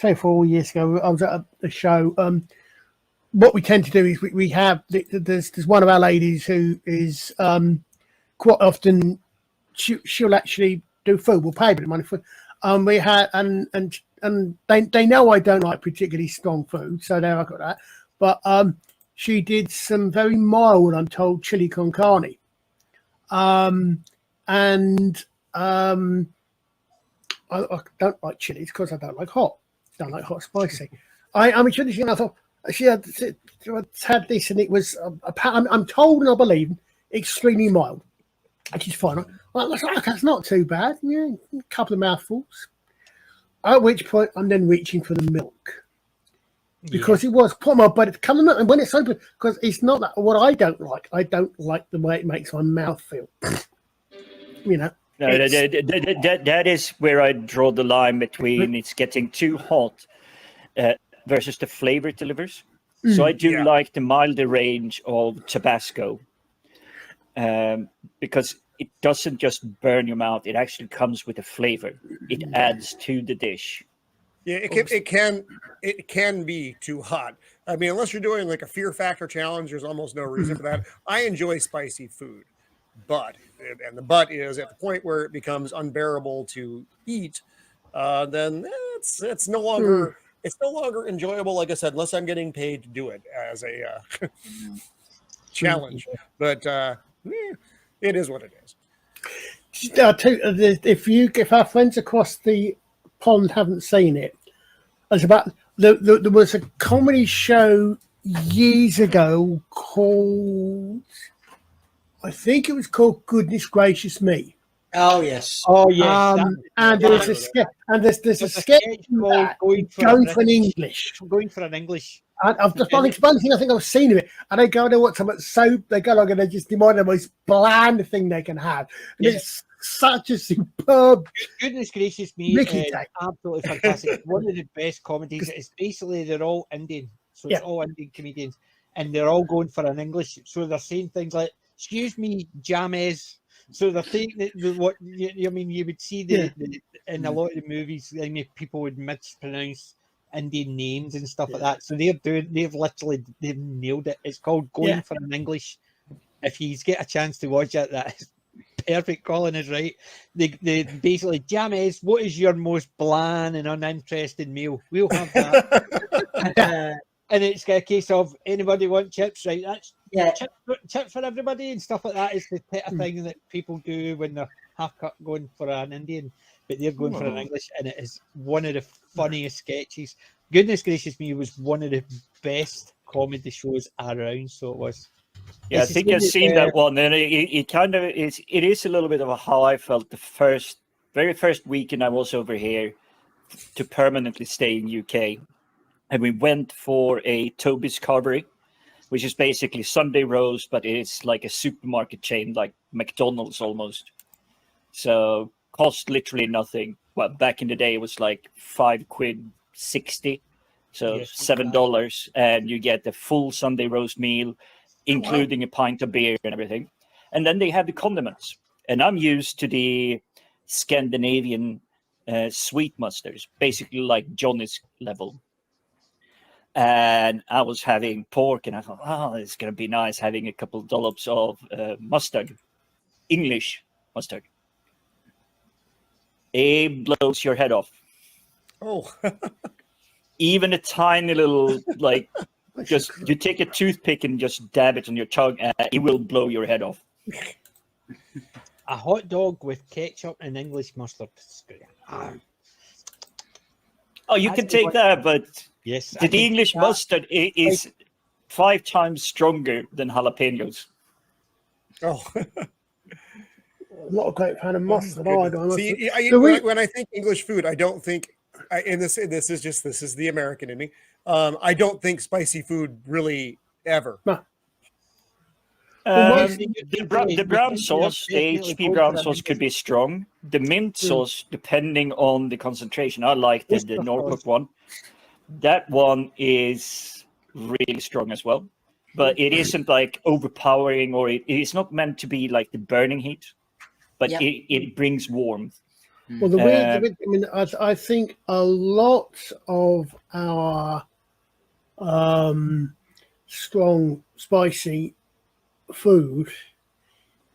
or 4 years ago. I was at a show. What we tend to do is we have there's one of our ladies who is quite often she'll actually do food. We'll pay a bit of money for. We had and they know I don't like particularly strong food, so there I got that. But she did some very mild, I'm told, chili con carne. I don't like chilies because I don't like hot. Don't like hot spicy. I'm interested. I thought she had this, and it was I'm told and I believe extremely mild, which is fine. That's not too bad. Yeah, a couple of mouthfuls. At which point I'm then reaching for the milk. Because it was put my butt coming up, and when it's open, because it's not that what I don't like. I don't like the way it makes my mouth feel. You know. No, that is where I draw the line between it's getting too hot versus the flavor it delivers. So I do like the milder range of Tabasco because it doesn't just burn your mouth; it actually comes with a flavor. It adds to the dish. Yeah, it can be too hot. I mean, unless you're doing like a fear factor challenge, there's almost no reason for that. I enjoy spicy food, but the but is at the point where it becomes unbearable to eat, then it's no longer enjoyable. Like I said, unless I'm getting paid to do it as a challenge. But it is what it is. If our friends across the pond haven't seen it, it's about there was a comedy show years ago called, I think it was called Goodness Gracious Me. Oh yes. Oh yes. And there's a sketch. And there's a sketch going for an English. Going for an English. And I've just one thing I think I've seen of it, and they go to what something so they go like and they just demand the most bland thing they can have. And it's such a superb. Goodness gracious me, absolutely fantastic. One of the best comedies. It's basically they're all Indian, so it's all Indian comedians, and they're all going for an English. So they're saying things like, "Excuse me, jammies." So they're saying that what I mean, you would see in a lot of the movies, I mean, people would mispronounce Indian names and stuff like that. So they've nailed it. It's called Going for an English. If you get a chance to watch it, that is perfect. Colin is right. They basically, jammies, what is your most bland and uninteresting meal? We'll have that. And it's got a case of anybody want chips, right? That's chips for everybody and stuff like that. It's the type of thing that people do when they're half cut going for an Indian, but they're going for an English, and it is one of the funniest sketches. Goodness gracious me, was one of the best comedy shows around. So it was. Yeah, I think I've seen that one, and it kind of is. It is a little bit of how I felt the very first weekend I was over here to permanently stay in UK. And we went for a Toby's Carvery. which is basically Sunday roast, but it's like a supermarket chain, like McDonald's almost. So cost literally nothing. Well, back in the day, it was like £5.60, so $7, and you get the full Sunday roast meal, including a pint of beer and everything. And then they have the condiments, and I'm used to the Scandinavian sweet mustards, basically like Johnny's level. And I was having pork, and I thought, oh, it's going to be nice having a couple of dollops of mustard, English mustard. It blows your head off. Oh. Even a tiny little, like, just you take a toothpick and just dab it on your tongue, and it will blow your head off. A hot dog with ketchup and English mustard. Oh, you can take that, but yes, the English mustard is 5 times stronger than jalapenos. Oh. I'm not a great fan of mustard either. See, when I think English food, I don't think, and this is the American in me. I don't think spicy food really ever. No. The brown sauce, the HP brown sauce could be strong. The mint sauce, depending on the concentration. I like the Norfolk one. That one is really strong as well. But it isn't like overpowering, or it's not meant to be like the burning heat. But it brings warmth. Well, I think a lot of our strong, spicy food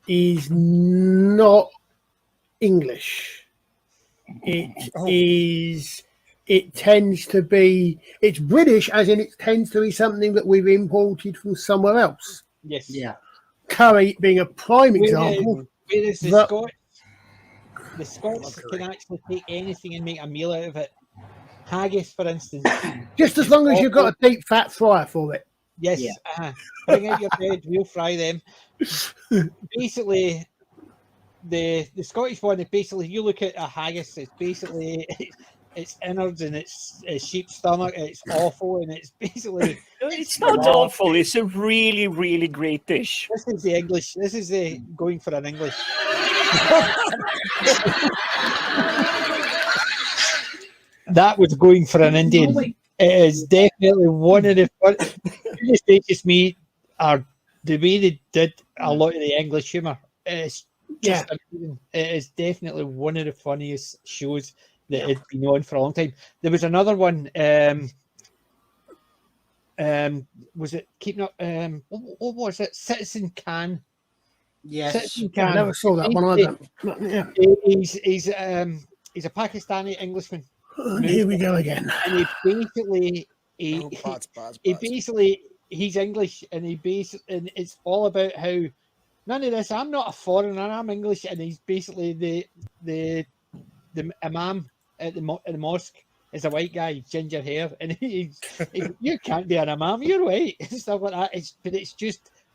is not English. It tends to be, it's British, as in it tends to be something that we've imported from somewhere else. Yes. Yeah. Curry being a prime example. Whereas the Scots can actually take anything and make a meal out of it. Haggis, for instance. Just as long as you've got a deep fat fryer for it. Yes. Yeah. Bring out your bread, we'll fry them. Basically, the Scottish one, basically, you look at a haggis, it's basically it's innards and it's sheep's stomach. It's awful, and it's basically it's not awful. It's a really, really great dish. This is the English. This is the going for an English. That was going for an Indian. It is definitely one of the just me are the way they did a lot of the English humour. It's just amazing. It is definitely one of the funniest shows that had been on for a long time. There was another one. Was it keeping up? What was it? Citizen Khan. Yes, Citizen Khan. I never saw that one either. Yeah. He's a Pakistani Englishman. Here we go again. And he basically he's English, and and it's all about how none of this. I'm not a foreigner. I'm English, and he's basically the imam at the mosque is a white guy, ginger hair, and he's you can't be an imam. You're white and stuff like that.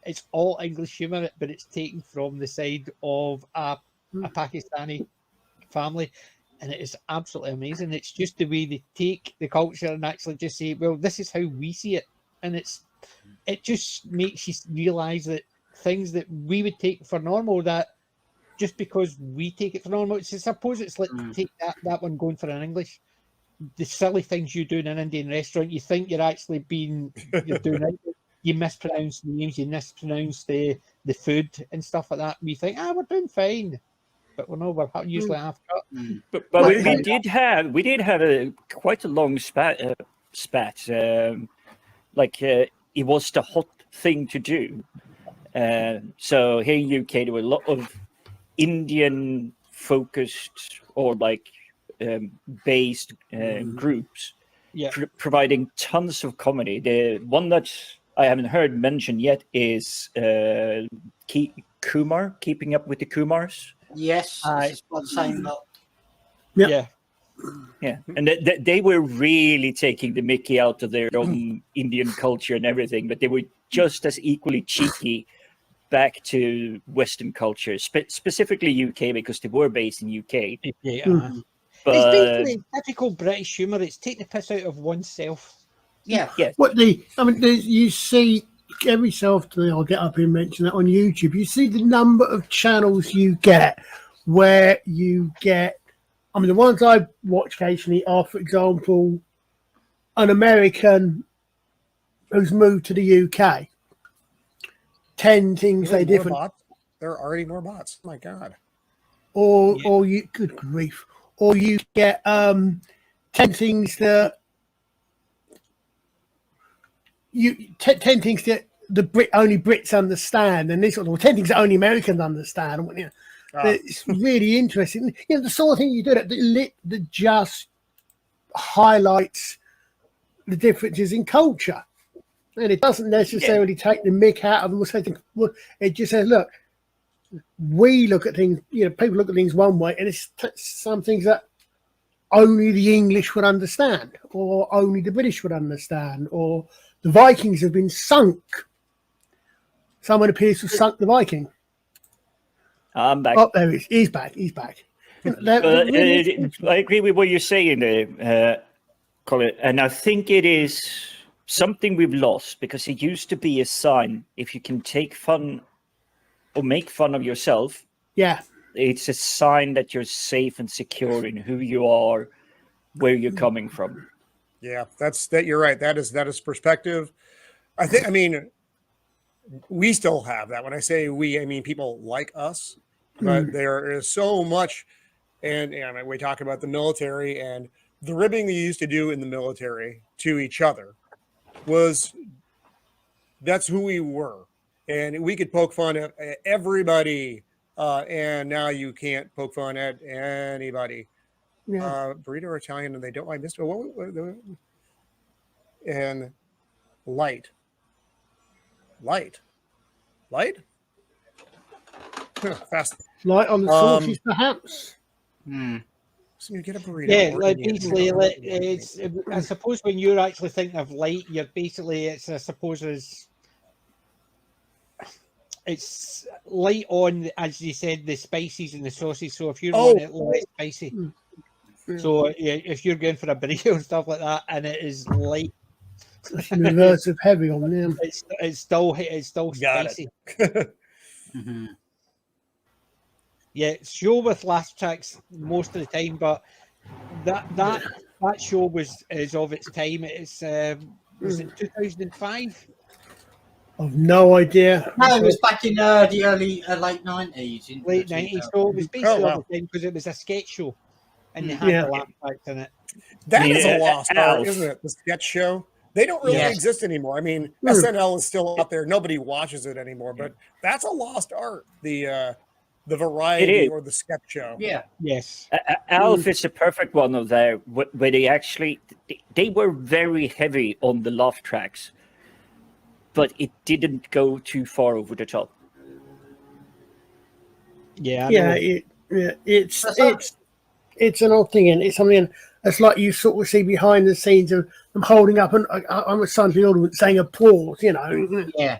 It's all English humour, but it's taken from the side of a Pakistani family. And it is absolutely amazing. It's just the way they take the culture and actually just say, well, this is how we see it. And it just makes you realise that things that we would take for normal, that just because we take it for normal, suppose it's like take that one going for an English. The silly things you do in an Indian restaurant, you think you're actually you're doing it. You mispronounce names, you mispronounce the food and stuff like that. We think, we're doing fine. But we're usually half cut. But we did have quite a long spat. It was the hot thing to do. So here in UK, there were a lot of Indian focused or based groups providing tons of comedy. The one that I haven't heard mentioned yet is Kumar, Keeping Up with the Kumars. Yes, it's the same lot. Yeah, and they were really taking the mickey out of their own Indian culture and everything, but they were just as equally cheeky back to Western culture, specifically UK, because they were based in UK. But it's basically typical British humour. It's taking the piss out of oneself. Yeah. You see every so often I'll get up here and mention that on YouTube. You see the number of channels you get where you get. I mean, the ones I watch occasionally are, for example, an American who's moved to the UK. 10 things they different. Bots? There are already more bots. Oh my God. Or you, good grief. Or you get 10 things that 10 things that only Brits understand, and this sort of 10 things that only Americans understand. You know, it's really interesting. You know, the sort of thing you do that just highlights the differences in culture, and it doesn't necessarily take the mick out of them. It just says, look, we look at things. You know, people look at things one way, and it's some things that only the English would understand, or only the British would understand, or the Vikings have been sunk. Someone appears to have sunk the Viking. I'm back. Oh, there he is. He's back. He's back. I agree with what you're saying there, Colin. And I think it is something we've lost, because it used to be a sign. If you can take fun or make fun of yourself, yeah, it's a sign that you're safe and secure in who you are, where you're coming from. Yeah, you're right. That is perspective. I mean, we still have that. When I say we, I mean people like us, but there is so much. And we talk about the military, and the ribbing we used to do in the military to each other that's who we were. And we could poke fun at everybody. And now you can't poke fun at anybody. Yeah. Burrito or Italian, and they don't mind this. And light. Fast. Light on the sauces, perhaps. So you get a burrito. Yeah, like basically, I suppose when you're actually thinking of light, you're basically it's light on, as you said, the spices and the sauces. So if you're wanting it less spicy, so if you're going for a burrito and stuff like that, and it is light, the reverse of heavy on them. It's still spicy. Yeah, show with laugh tracks most of the time, but that show is of its time. It's was it 2005? I've no idea. No, it was back in the early late 90s. Late 90s. So it was basically all the time, because it was a sketch show, and they had the laugh tracks in it. That is a lost art, isn't it? The sketch show. They don't really exist anymore. I mean, SNL is still out there. Nobody watches it anymore, but that's a lost art. The variety or the sketch show. Yeah. Yes. Alf is a perfect one of there, where they were very heavy on the laugh tracks, but it didn't go too far over the top. Yeah. It's an odd thing, and it's something that's like you sort of see behind the scenes of them holding up, and I'm a son of the audience saying applause, you know. Yeah.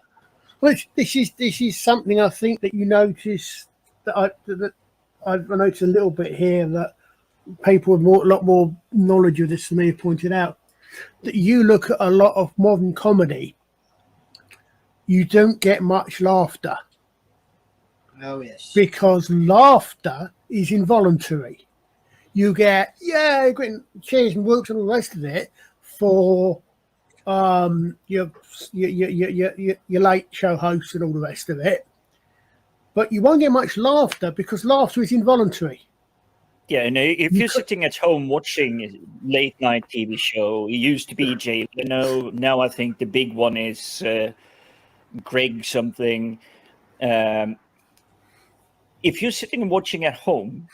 Which this is something I think that you notice that I've noticed a little bit here, that people with a lot more knowledge of this than me have pointed out, that you look at a lot of modern comedy, you don't get much laughter. Oh, yes. Because laughter is involuntary. You get, cheers and whoops and all the rest of it for your late show hosts and all the rest of it. But you won't get much laughter because laughter is involuntary. Yeah, and if you're sitting at home watching a late night TV show, it used to be Jay Leno. Now I think the big one is Greg something. If you're sitting and watching at home,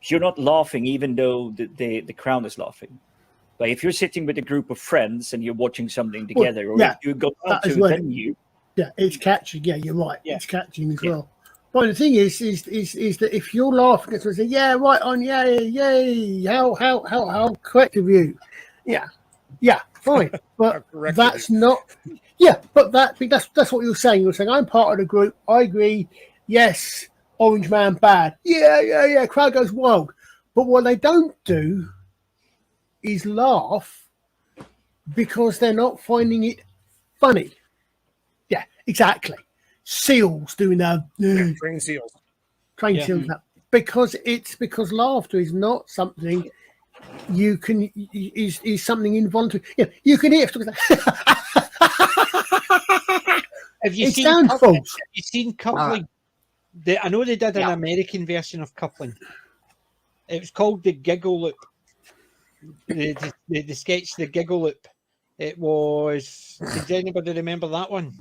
you're not laughing, even though the crowd is laughing. But if you're sitting with a group of friends and you're watching something together, or if you go out to a venue, it's catching. Yeah, you're right. Yeah. It's catching as well. But the thing is that if you're laughing at someone saying, "Yeah, right on, yay, how correct of you," yeah, fine, but that's not. Yeah, but that's what you're saying. You're saying I'm part of the group. I agree. Yes, Orange Man bad. Yeah. Crowd goes wild. But what they don't do is laugh because they're not finding it funny. Yeah, exactly. Seals doing their Train seals. train Yeah. seals up because laughter is not something you can is something involuntary. Yeah, you can hear. Have you It seen sounds coupling? false. Have you seen coupling? I know they did an American version of coupling. It was called the Giggle Loop. The sketch, the Giggle Loop. It was. Does anybody remember that one?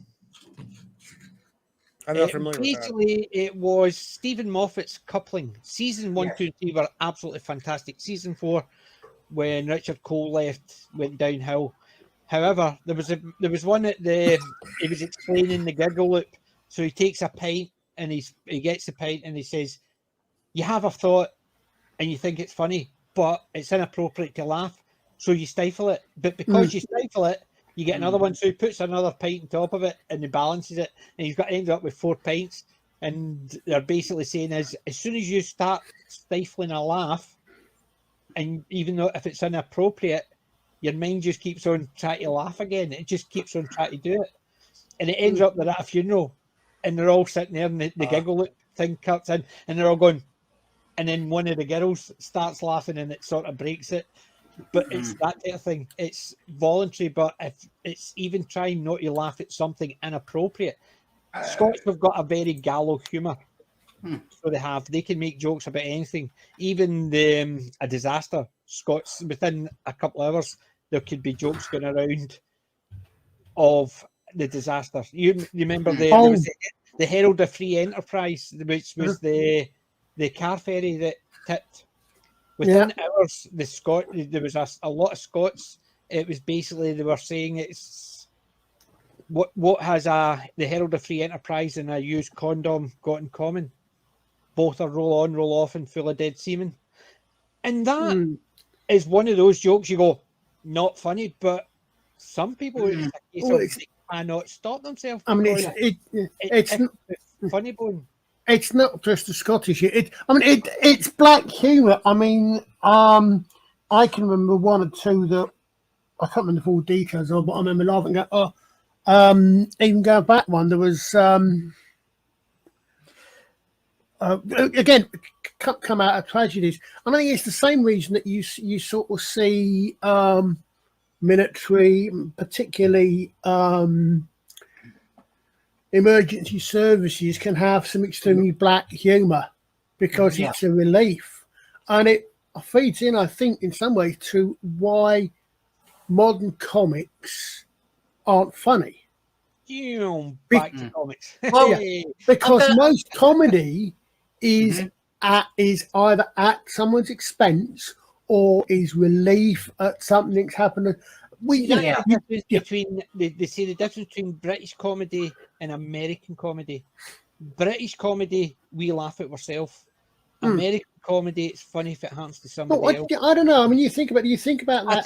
I'm not familiar with that. Basically, it was Stephen Moffat's coupling. Season 1, 2, and 3 were absolutely fantastic. Season 4, when Richard Cole left, went downhill. However, there was one at he was explaining the Giggle Loop. So he takes a pint and he gets the pint and he says, "You have a thought and you think it's funny, but it's inappropriate to laugh, so you stifle it. But because you stifle it, you get another one." So he puts another pint on top of it and he balances it, and he's got ended up with 4 pints. And they're basically saying is, as soon as you start stifling a laugh, and even though if it's inappropriate, your mind just keeps on trying to laugh again. It just keeps on trying to do it, and it ends up they're at a funeral, and they're all sitting there, and the Giggle Loop thing cuts in, and they're all going. And then one of the girls starts laughing and it sort of breaks it. But it's that type of thing. It's voluntary, but if it's even trying not to laugh at something inappropriate. Scots have got a very gallow humour. So they can make jokes about anything. Even a disaster. Scots, within a couple of hours, there could be jokes going around of the disaster. You remember there was the Herald of Free Enterprise, which was the car ferry that tipped. Within hours, there was a lot of Scots. It was basically they were saying it's what has the Herald of Free Enterprise and a used condom got in common? Both are roll on, roll off, and full of dead semen. And that is one of those jokes you go, not funny, but some people it's a case of they cannot stop themselves. I mean, it's funny bone. It's not just a Scottish. It's black humour. I mean, I can remember one or two that I can't remember the full details of, but I remember laughing at. Even going back one, there was again come out of tragedies. And I think it's the same reason that you sort of see military, particularly emergency services, can have some extremely black humour because it's a relief, and it feeds in, I think, in some ways to why modern comics aren't funny. Back to comics. Because most comedy is either at someone's expense or is relief at something's happened. They say the difference between British comedy and American comedy. British comedy, we laugh at ourselves. American comedy, it's funny if it happens to somebody else. I don't know. I mean, you think about that.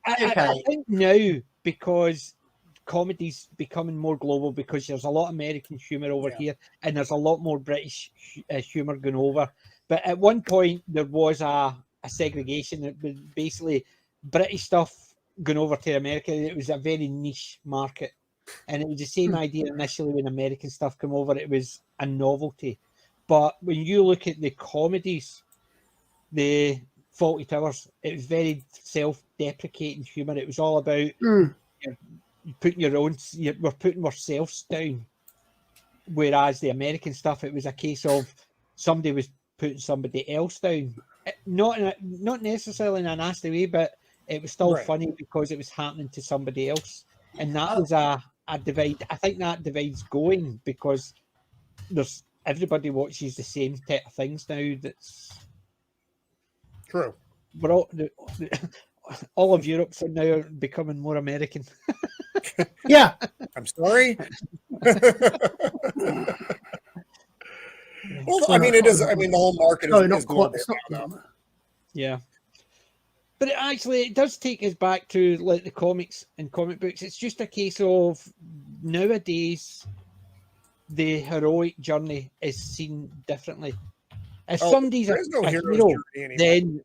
I think now, because comedy's becoming more global, because there's a lot of American humour over here and there's a lot more British humour going over. But at one point, there was a segregation. That was basically British stuff going over to America. It was a very niche market, and it was the same idea initially when American stuff came over. It was a novelty, but when you look at the comedies, the Fawlty Towers, it was very self-deprecating humor. It was all about we're putting ourselves down, whereas the American stuff, it was a case of somebody was putting somebody else down, not necessarily in a nasty way, but it was still funny because it was happening to somebody else. And that was a divide. I think that divide's going because everybody watches the same type of things now. That's true. We're all of Europe's now becoming more American. Yeah. I'm sorry. Well, I mean, it is. I mean, the whole market is global now. Yeah. But it does take us back to like the comics and comic books. It's just a case of nowadays the heroic journey is seen differently. If somebody's a hero, then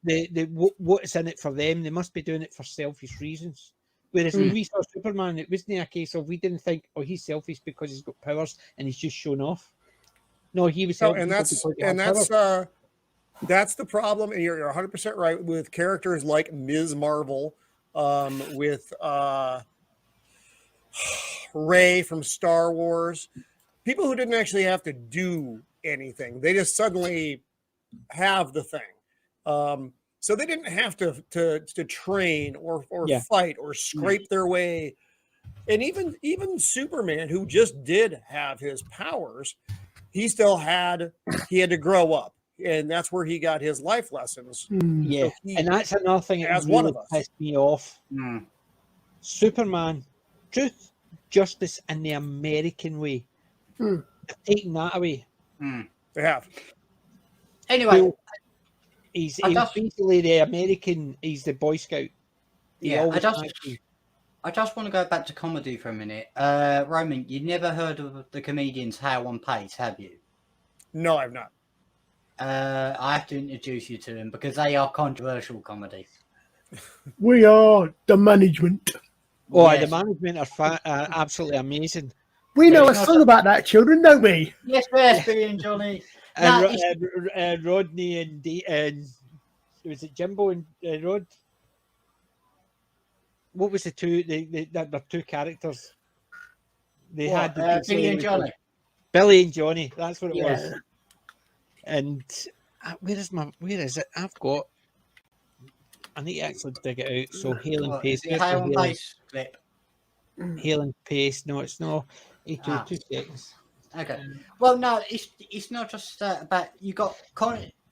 what's in it for them? They must be doing it for selfish reasons. Whereas when we saw Superman, it wasn't a case of we didn't think, oh, he's selfish because he's got powers and he's just shown off. No, he was selfish that's the problem, and you're 100% right with characters like Ms. Marvel, with Rey from Star Wars, people who didn't actually have to do anything. They just suddenly have the thing. So they didn't have to train or fight or scrape their way. And even Superman, who just did have his powers, he had to grow up. And that's where he got his life lessons. Yeah, so and that's another thing that really one of us pissed me off. Superman, truth, justice, and the American way. They're taking that away. They have. Anyway, so he's basically the American. He's the Boy Scout. I just want to go back to comedy for a minute. Roman, you never heard of the comedians Howe and Pace, have you? No, I've not. I have to introduce you to them because they are controversial comedy. We are the management. Oh, yes. The management are absolutely amazing. We know a song about that, children, don't we? Yes, Billy and Johnny. And Rodney and was it Jimbo and Rod? What was the two? The two characters. They had Billy and Johnny. Billy and Johnny. That's what it was. And where is it? I need to actually dig it out. So Hale Pace. Hale Pace. No, it's not. 2 seconds. Okay. Well, no, it's not just about you got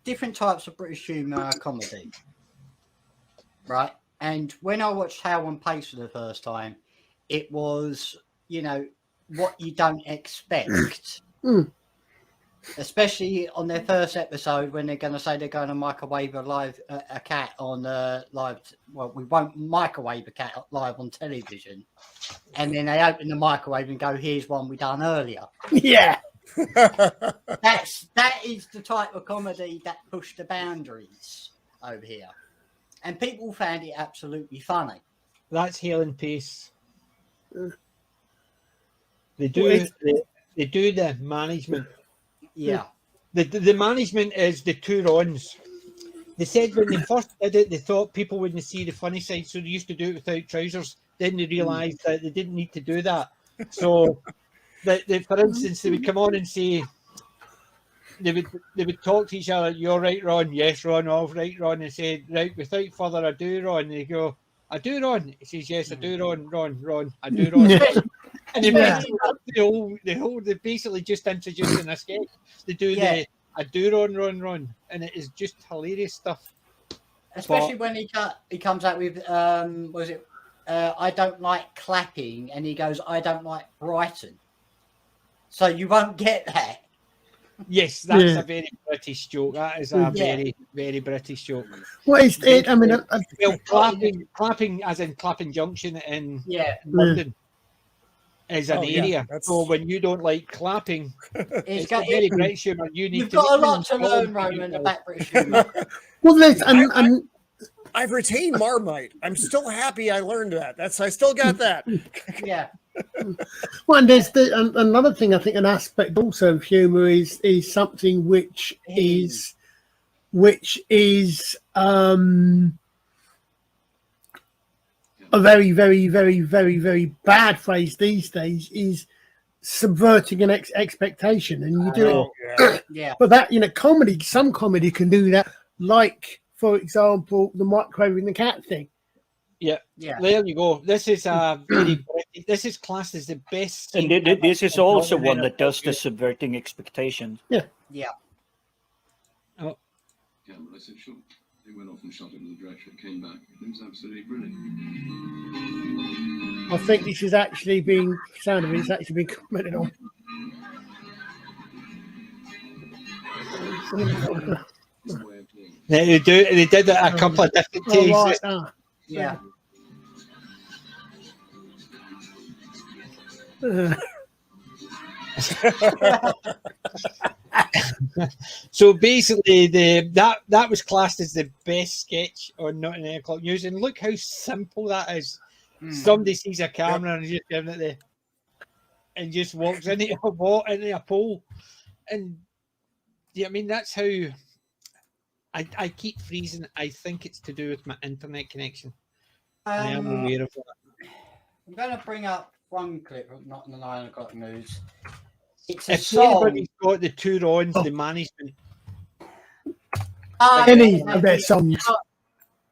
different types of British humour comedy, right? And when I watched Howe and Pace for the first time, it was what you don't expect. Especially on their first episode when they're going to say they're going to microwave a cat on live. Well, we won't microwave a cat live on television, and then they open the microwave and go, "Here's one we done earlier." Yeah, that is the type of comedy that pushed the boundaries over here, and people found it absolutely funny. That's Hale Pace. They do the management. Yeah. The management is the two Rons. They said when they first did it, they thought people wouldn't see the funny side, so they used to do it without trousers. Then they realised that they didn't need to do that. So, for instance, they would come on and say, they would talk to each other, "You're right, Ron." "Yes, Ron." "All right, Ron." And say, "Right, without further ado, Ron." And they go, "I do, Ron." He says, "Yes, I do, Ron. Ron. I do, Ron." And they basically just introducing a sketch. They do the "I do, Ron," and it is just hilarious stuff. Especially when he comes out with I don't like clapping, and he goes, "I don't like Brighton." So you won't get that. Yes, that's a very British joke. That is a very, very British joke. What is it? I mean, clapping as in Clapping Junction in London. Is an area. So when you don't like clapping, it's very British humour. You've got a lot to learn, Roman, about British humour. Well, I've retained Marmite. I'm still happy I learned that. I still got that. Yeah. Well, and there's another thing. I think an aspect also of humour is something which is a very, very, very, very, very bad phrase these days is subverting an expectation, and you do it. Yeah. But that some comedy can do that. Like, for example, the microwaving the cat thing. Yeah. There you go. This is this is classed as the best. And this is also one that does the subverting expectations. Yeah. Yeah, well, I said, sure. They went off and shot it with the director and came back. It was absolutely brilliant. I think this is actually being commented on. They did it a couple of different takes. Yeah. So basically, that was classed as the best sketch on Not an 8 O'Clock News, and look how simple that is. Somebody sees a camera and just giving it there, and just walks into a pole, and yeah, I mean that's how I keep freezing. I think it's to do with my internet connection. I am aware of that. I'm going to bring up one clip, not in the 9 o'clock news. It's a If song. anybody's got the two Rons, the management. Any of their songs.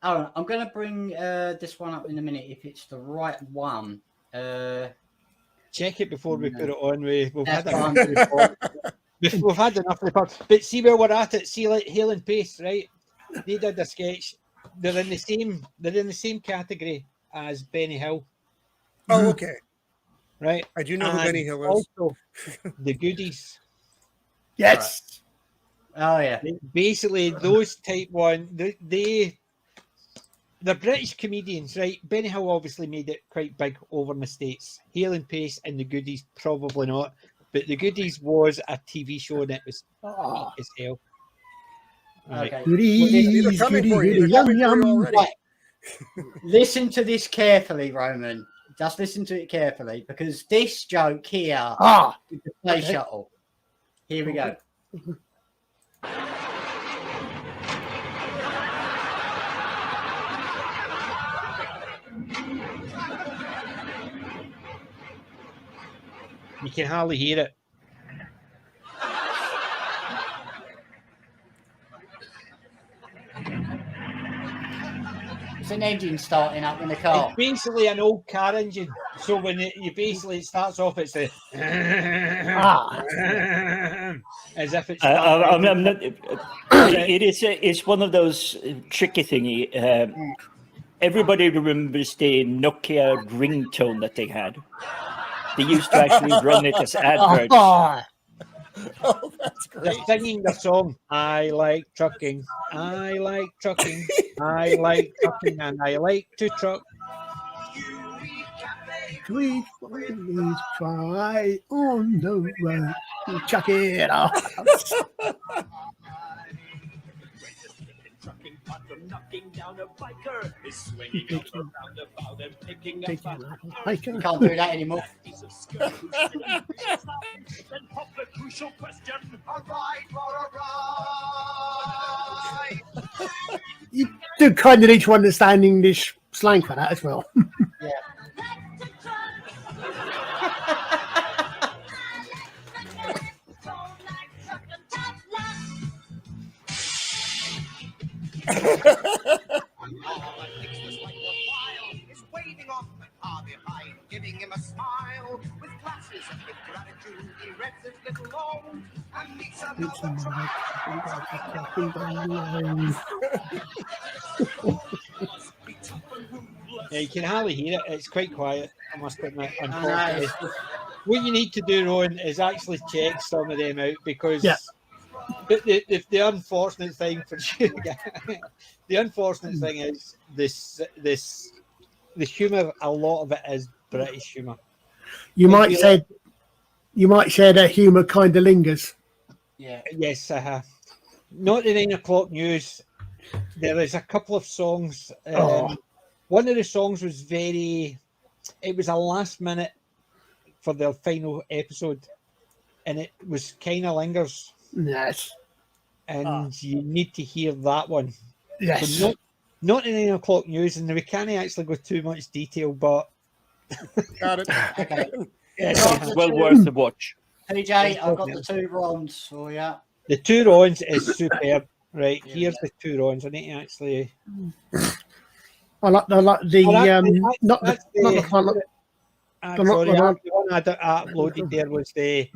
Oh, I'm going to bring this one up in a minute if it's the right one. Check it before we put it on. We've had That's enough. We've had enough of the. But see where we're at it. See, like Hale and Pace, right? They did a sketch. They're in the same category as Benny Hill. Oh, okay. Right. I do know who Benny Hill is. Also, the Goodies. Yes. Oh yeah. Basically, those type one. They're British comedians, right? Benny Hill obviously made it quite big over in the States. Hale and Pace and the Goodies probably not. But the Goodies was a TV show and it was hot as hell. Right. Okay. Goodies, goody, yum, yum. Right. Listen to this carefully, Roman. Just listen to it carefully because this joke here is the space shuttle. Here we go. You can hardly hear it. It's an engine starting up in the car. It's basically an old car engine. So when it starts off, it's a as if it's. I'm not, it's one of those tricky thingy. Everybody remembers the Nokia ringtone that they had. They used to actually run it as adverts. Oh, that's great. They're singing the song. I like trucking. I like trucking. I like trucking, and I like to truck. Please try on the road. Chuck it off. Knocking down a biker is swinging up a roundabout and picking up You can't do that anymore. Then pop the crucial question. All right for a ride. You do kind of need to understand English slang for that as well. Yeah. Giving him a smile with glasses of gratitude. He reads his little loan and meets Yeah, you can hardly hear it. It's quite quiet. I must admit. Unfortunately, what you need to do, Rowan, is actually check some of them out because the unfortunate thing for you, the unfortunate thing is the humour. A lot of it is British humour. You might say that humour kind of lingers. Yeah. Yes, not the 9 o'clock news. There is a couple of songs. One of the songs was it was a last minute for their final episode, and it was kind of lingers. Yes. And you need to hear that one. Yes. So not the 9 o'clock news, and we can't actually go too much detail, but. Got it. Okay. It's well worth the watch. PJ, I've got the two Rons for you. The two Rons is superb. Right, here's the two Rons. I need to actually. I like the the one I uploaded there was the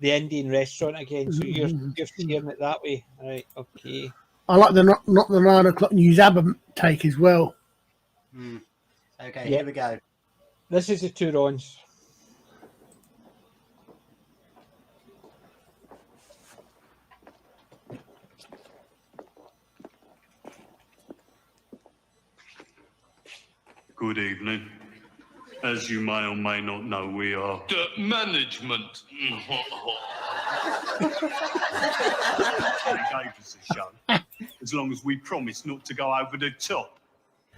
Indian restaurant again. So you're seeing it that way, right? Okay. I like the not the 9 o'clock news album take as well. Okay, here we go. This is the two Rons. Good evening. As you may or may not know, we are the management. They gave us a show. As long as we promised not to go over the top.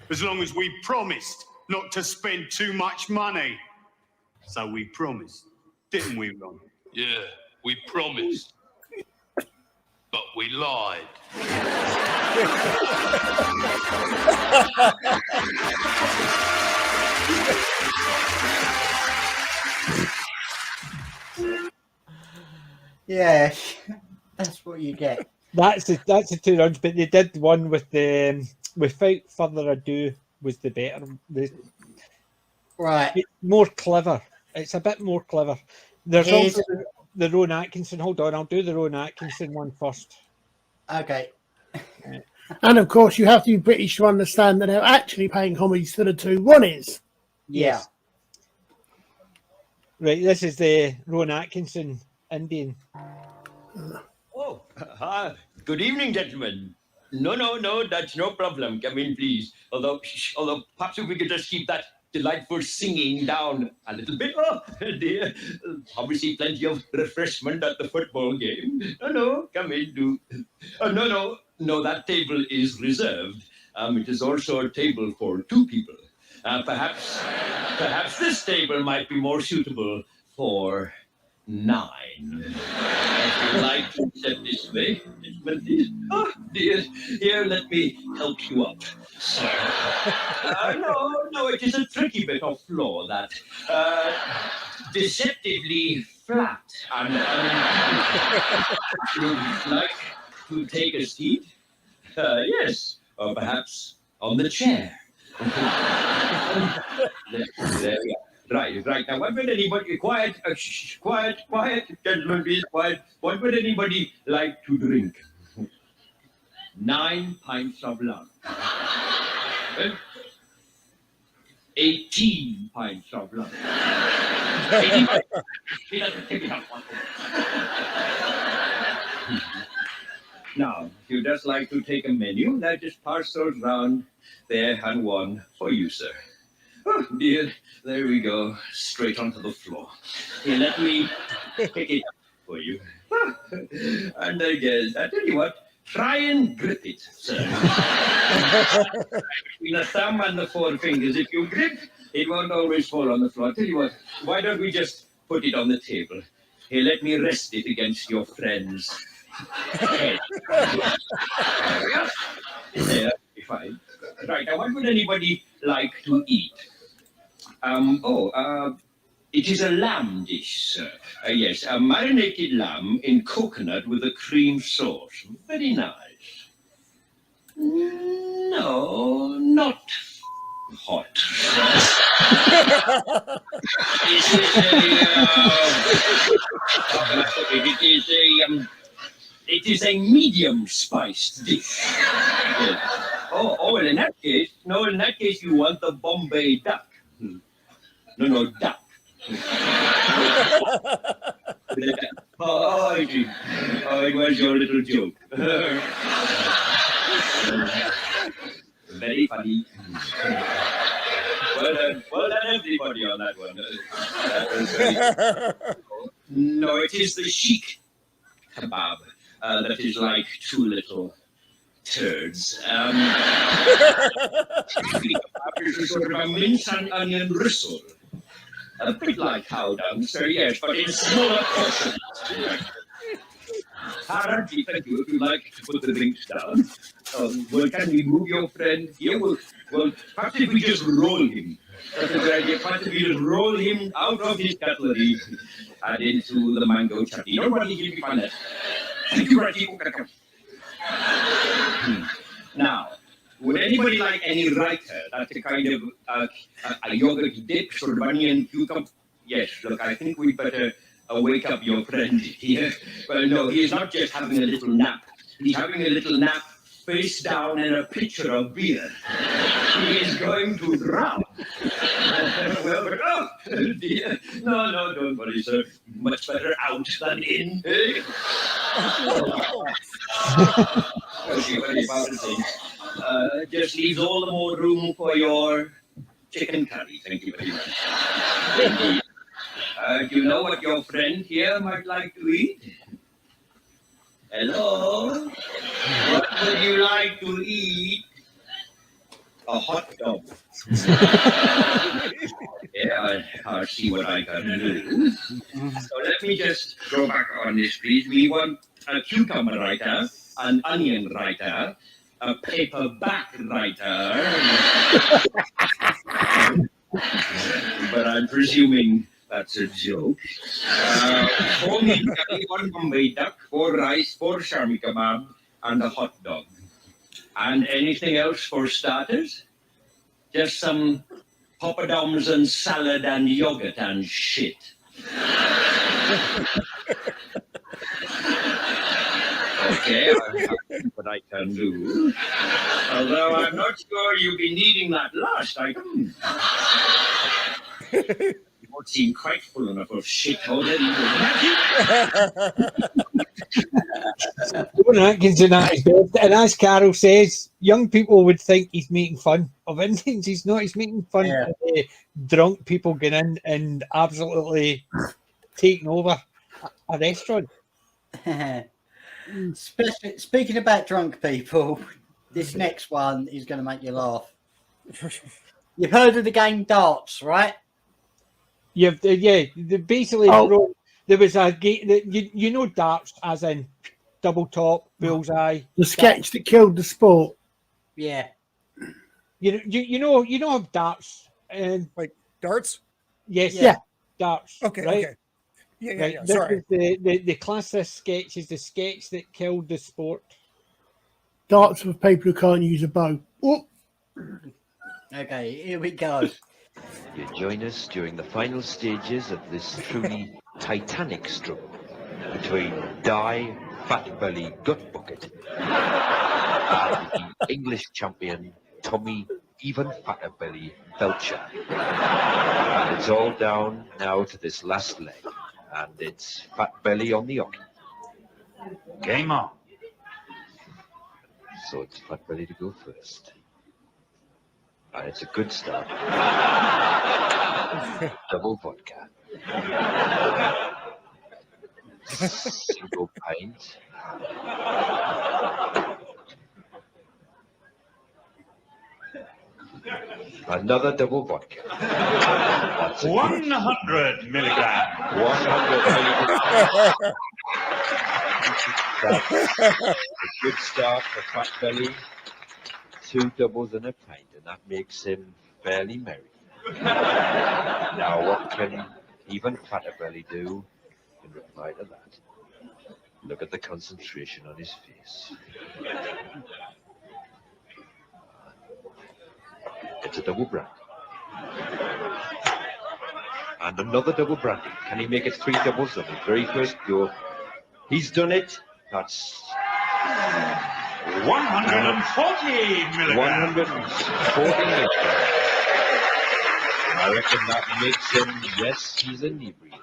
As long as we promised not to spend too much money. So we promised, didn't we, Ron? Yeah, we promised. But we lied. Yeah, that's what you get. That's the 2 runs, but they did one with the Without Further Ado was the better. Right. It's more clever. It's a bit more clever. There's also the Rowan Atkinson. Hold on, I'll do the Rowan Atkinson one first. Okay. And of course, you have to be British to understand that they're actually paying homage to the 2 Ronnies. Yeah. Right, this is the Rowan Atkinson Indian. Oh, good evening, gentlemen. No, that's no problem. Come in, please. Although perhaps if we could just keep that delightful singing down a little bit. Oh, dear. Obviously, plenty of refreshment at the football game. No, come in, do. No, that table is reserved. It is also a table for 2 people. Perhaps this table might be more suitable for 9. If you like to step this way, please. Oh, dear. Here, let me help you up, sir. No, it is a tricky bit of floor that deceptively flat. And would like to take a seat? Yes, or perhaps on the chair. There we are. Right. Now, what would anybody, quiet, gentlemen, please, quiet. What would anybody like to drink? 9 pints of lager. 18 pints of lager. 18 pints. Take it up. Now, if you just like to take a menu, that is parceled round there and one for you, sir. Oh, dear, there we go, straight onto the floor. Here, let me pick it up for you. And I guess, I tell you what, try and grip it, sir. Between the thumb and the 4 fingers, if you grip, it won't always fall on the floor. I tell you what, why don't we just put it on the table? Here, let me rest it against your friend's head. There, fine. Right, now what would anybody like to eat? It is a lamb dish, sir. Yes, a marinated lamb in coconut with a cream sauce. Very nice. No, not hot. It is a medium spiced dish. Yes. Oh, in that case, you want the Bombay duck. No, duck. Oh, it was your little joke. Very funny. Well done, everybody on that one. No, it is the sheikh kebab. That is like 2 little turds. Sort of a mince and onion ristle. A bit like cow dung, sir, yes, but in smaller portions. Haraji, thank you, if you like to put the drinks down. Well, can we move your friend here? Well, perhaps if we just roll him. That's a good idea. Perhaps if we just roll him out of his cutlery and into the mango chutney. Don't worry, he'll be fine. Thank you, Raji. Now, would anybody like any raita? That's a kind of a yogurt dip, sort of onion, cucumber. Yes, look, I think we'd better wake up your friend here. Well, no, he is not just having a little nap. He's having a little nap face down in a pitcher of beer. He is going to drown. Oh, dear. No, don't worry, sir. Much better out than in. Just leaves all the more room for your chicken curry. Thank you very much. Do you know what your friend here might like to eat? Hello? What would you like to eat? a hot dog. Yeah, I'll see what I can do. So let me just go back on this, please. We want a cucumber writer, an onion writer, a paperback writer. But I'm presuming that's a joke. 4 meat curry, 1 Bombay duck, 4 rice, 4 sharmi kebab, and a hot dog. And anything else for starters? Just some poppadoms and salad and yogurt and shit. Okay, I'll see what I can do. Although I'm not sure you'll be needing that last item. You won't seem quite full enough of shit already. Rowan Atkinson at his best, and as Carol says, young people would think he's making fun of Indians. He's not. He's making fun of drunk people getting in and absolutely taking over a restaurant. Speaking about drunk people, this next one is going to make you laugh. You've heard of the game darts, right? Basically, there was a game. You know darts, as in double top, bullseye. The sketch that killed the sport. Yeah. Mm. You know of darts and like darts. Yes. Yeah. Darts. Okay. Right? Okay. Yeah. Right. Yeah. This Sorry. is the classic sketch is the sketch that killed the sport. Darts for people who can't use a bow. Oh. Okay, here we go. You join us during the final stages of this truly titanic struggle between Di Fat Belly Gut Bucket and the English champion Tommy Even Fatter Belly Belcher. And it's all down now to this last leg, and it's Fat Belly on the hockey. Game on. So it's Fat Belly to go first. And it's a good start. Double vodka. Single pint. Another double vodka. That's 100 milligrams. 100 milligrams. That's a good start for Fat Belly. 2 doubles and a pint, and that makes him fairly merry. Now, what can even Fatter Belly do in reply to that? Look at the concentration on his face. It's a double brandy. And another double brandy. Can he make it 3 doubles on the very first go? He's done it. That's 140 milligrams. 140 milligrams. I reckon that makes him, yes, he's inebriated.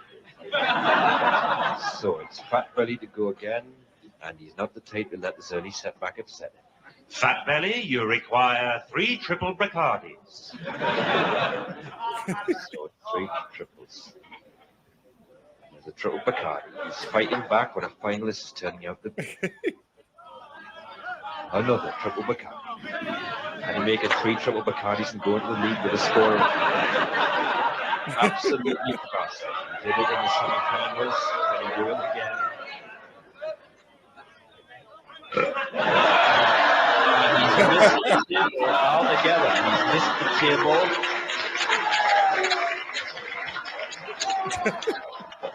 So it's Fat Belly to go again, and he's not the type to let this early setback upset him. Fat Belly, you require 3 triple Bacardis. So 3 triples. There's a triple Bacardi. He's fighting back when a finalist is turning out the be. Another triple Bacardi. Can he make it 3 triple Bacardis and go into the league with a score of absolutely fast? He did it in the semi-finals. Can he do it again? He's missed the table altogether. He's missed the table.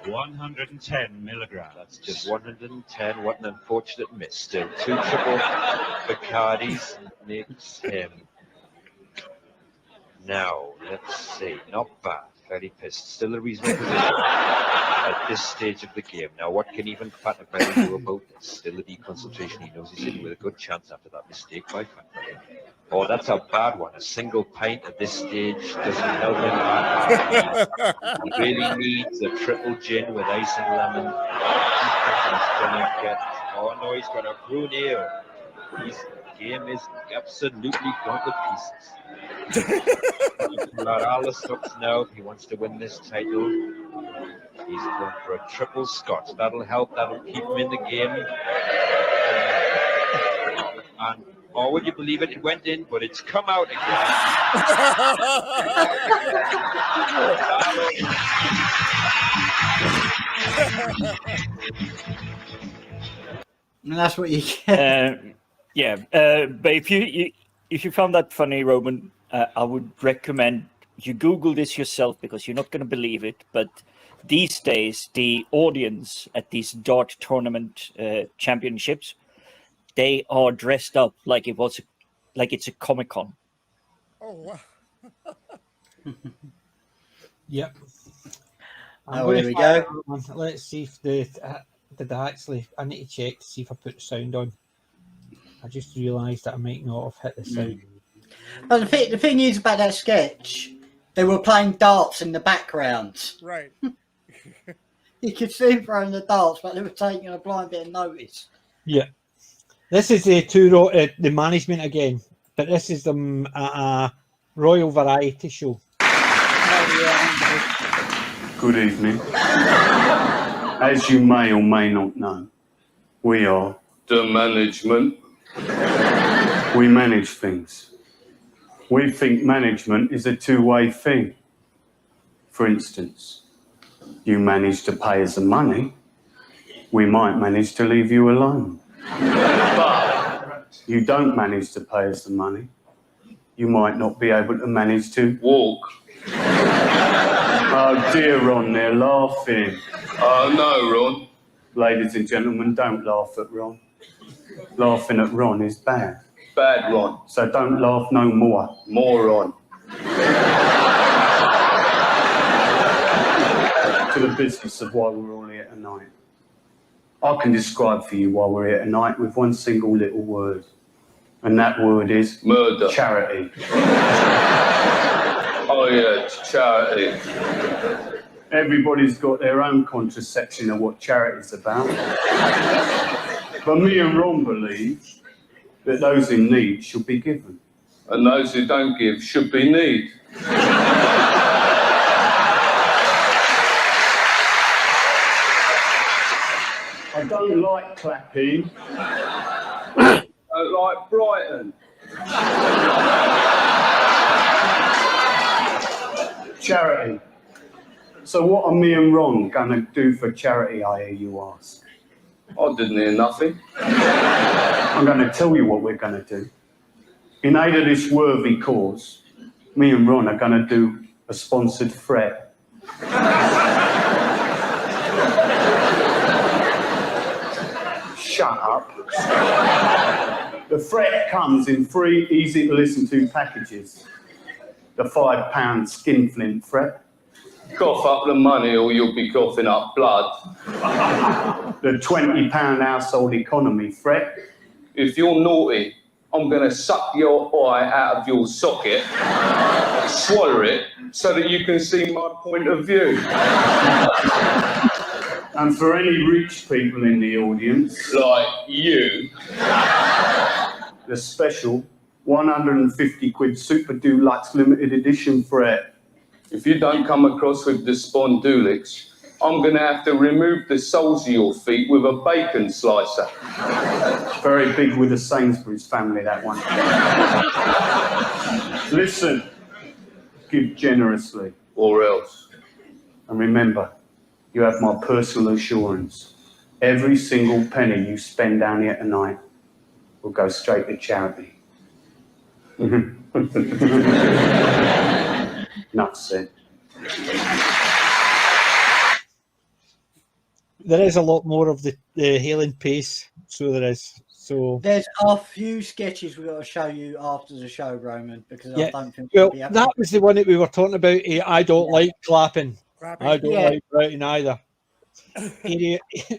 110 milligrams. That's just 110. What an unfortunate miss. Still 2 triple Bacardis makes him. Now, let's see. Not bad. Fairly pissed. Still a reasonable position at this stage of the game. Now, what can even Fatter Belly do about this? Still a deconcentration. He knows he's sitting with a good chance after that mistake by Fatter Belly. Oh, that's a bad one. A single pint at this stage doesn't help him out. He really needs a triple gin with ice and lemon. He's gonna get. Oh no, he's got a Brunel. His game is absolutely gone to pieces. Not all the stops now. If he wants to win this title, he's going for a triple Scotch. That'll help. That'll keep him in the game. And or would you believe it? It went in, but it's come out again. And that's what you get. But if you found that funny, Roman, I would recommend you Google this yourself because you're not going to believe it. But these days, the audience at these dart tournament championships, they are dressed up like it's a Comic-Con. Oh wow. Yep. Here we go. Let's see if did I actually. I need to check to see if I put the sound on. I just realised that I might not have hit the sound. But the thing is about that sketch, they were playing darts in the background. Right. You could see them throwing the darts, but they were taking a blind bit of notice. Yeah. This is the the management again, but this is them at a royal variety show. Good evening. As you may or may not know, we are The management. we manage things. We think management is a two-way thing. For instance, you manage to pay us the money, we might manage to leave you alone. But you don't manage to pay us the money, you might not be able to manage to Walk. Oh dear, Ron, they're laughing. Oh no, Ron. Ladies and gentlemen, don't laugh at Ron. Laughing at Ron is bad. Bad Ron. So don't laugh no more. Moron. To the business of why we're all here tonight. I can describe for you why we're here tonight with one single little word. And that word is murder. Charity. Oh yeah, it's charity. Everybody's got their own contraception of what charity's about. But me and Ron believe that those in need should be given. And those who don't give should be need. I don't like clapping. Like Brighton. Charity. So what are me and Ron going to do for charity, I hear you ask? I didn't hear nothing. I'm going to tell you what we're going to do. In aid of this worthy cause, me and Ron are going to do a sponsored threat. Shut up. The threat comes in 3 easy to listen to packages. The £5 skinflint threat. Cough up the money or you'll be coughing up blood. The £20 household economy threat. If you're naughty, I'm going to suck your eye out of your socket, swallow it, so that you can see my point of view. And for any rich people in the audience, like you, the special 150 quid Super Deluxe limited edition threat. If you don't come across with the Spondulix, I'm going to have to remove the soles of your feet with a bacon slicer. Very big with the Sainsbury's family, that one. Listen, give generously. Or else. And remember, you have my personal assurance. Every single penny you spend down here tonight will go straight to charity. Enough said. There is a lot more of the hailing pace, so there is. So there's a few sketches we've got to show you after the show, Roman, because I don't think well, that was the one that we were talking about. I don't like clapping. I don't like writing either.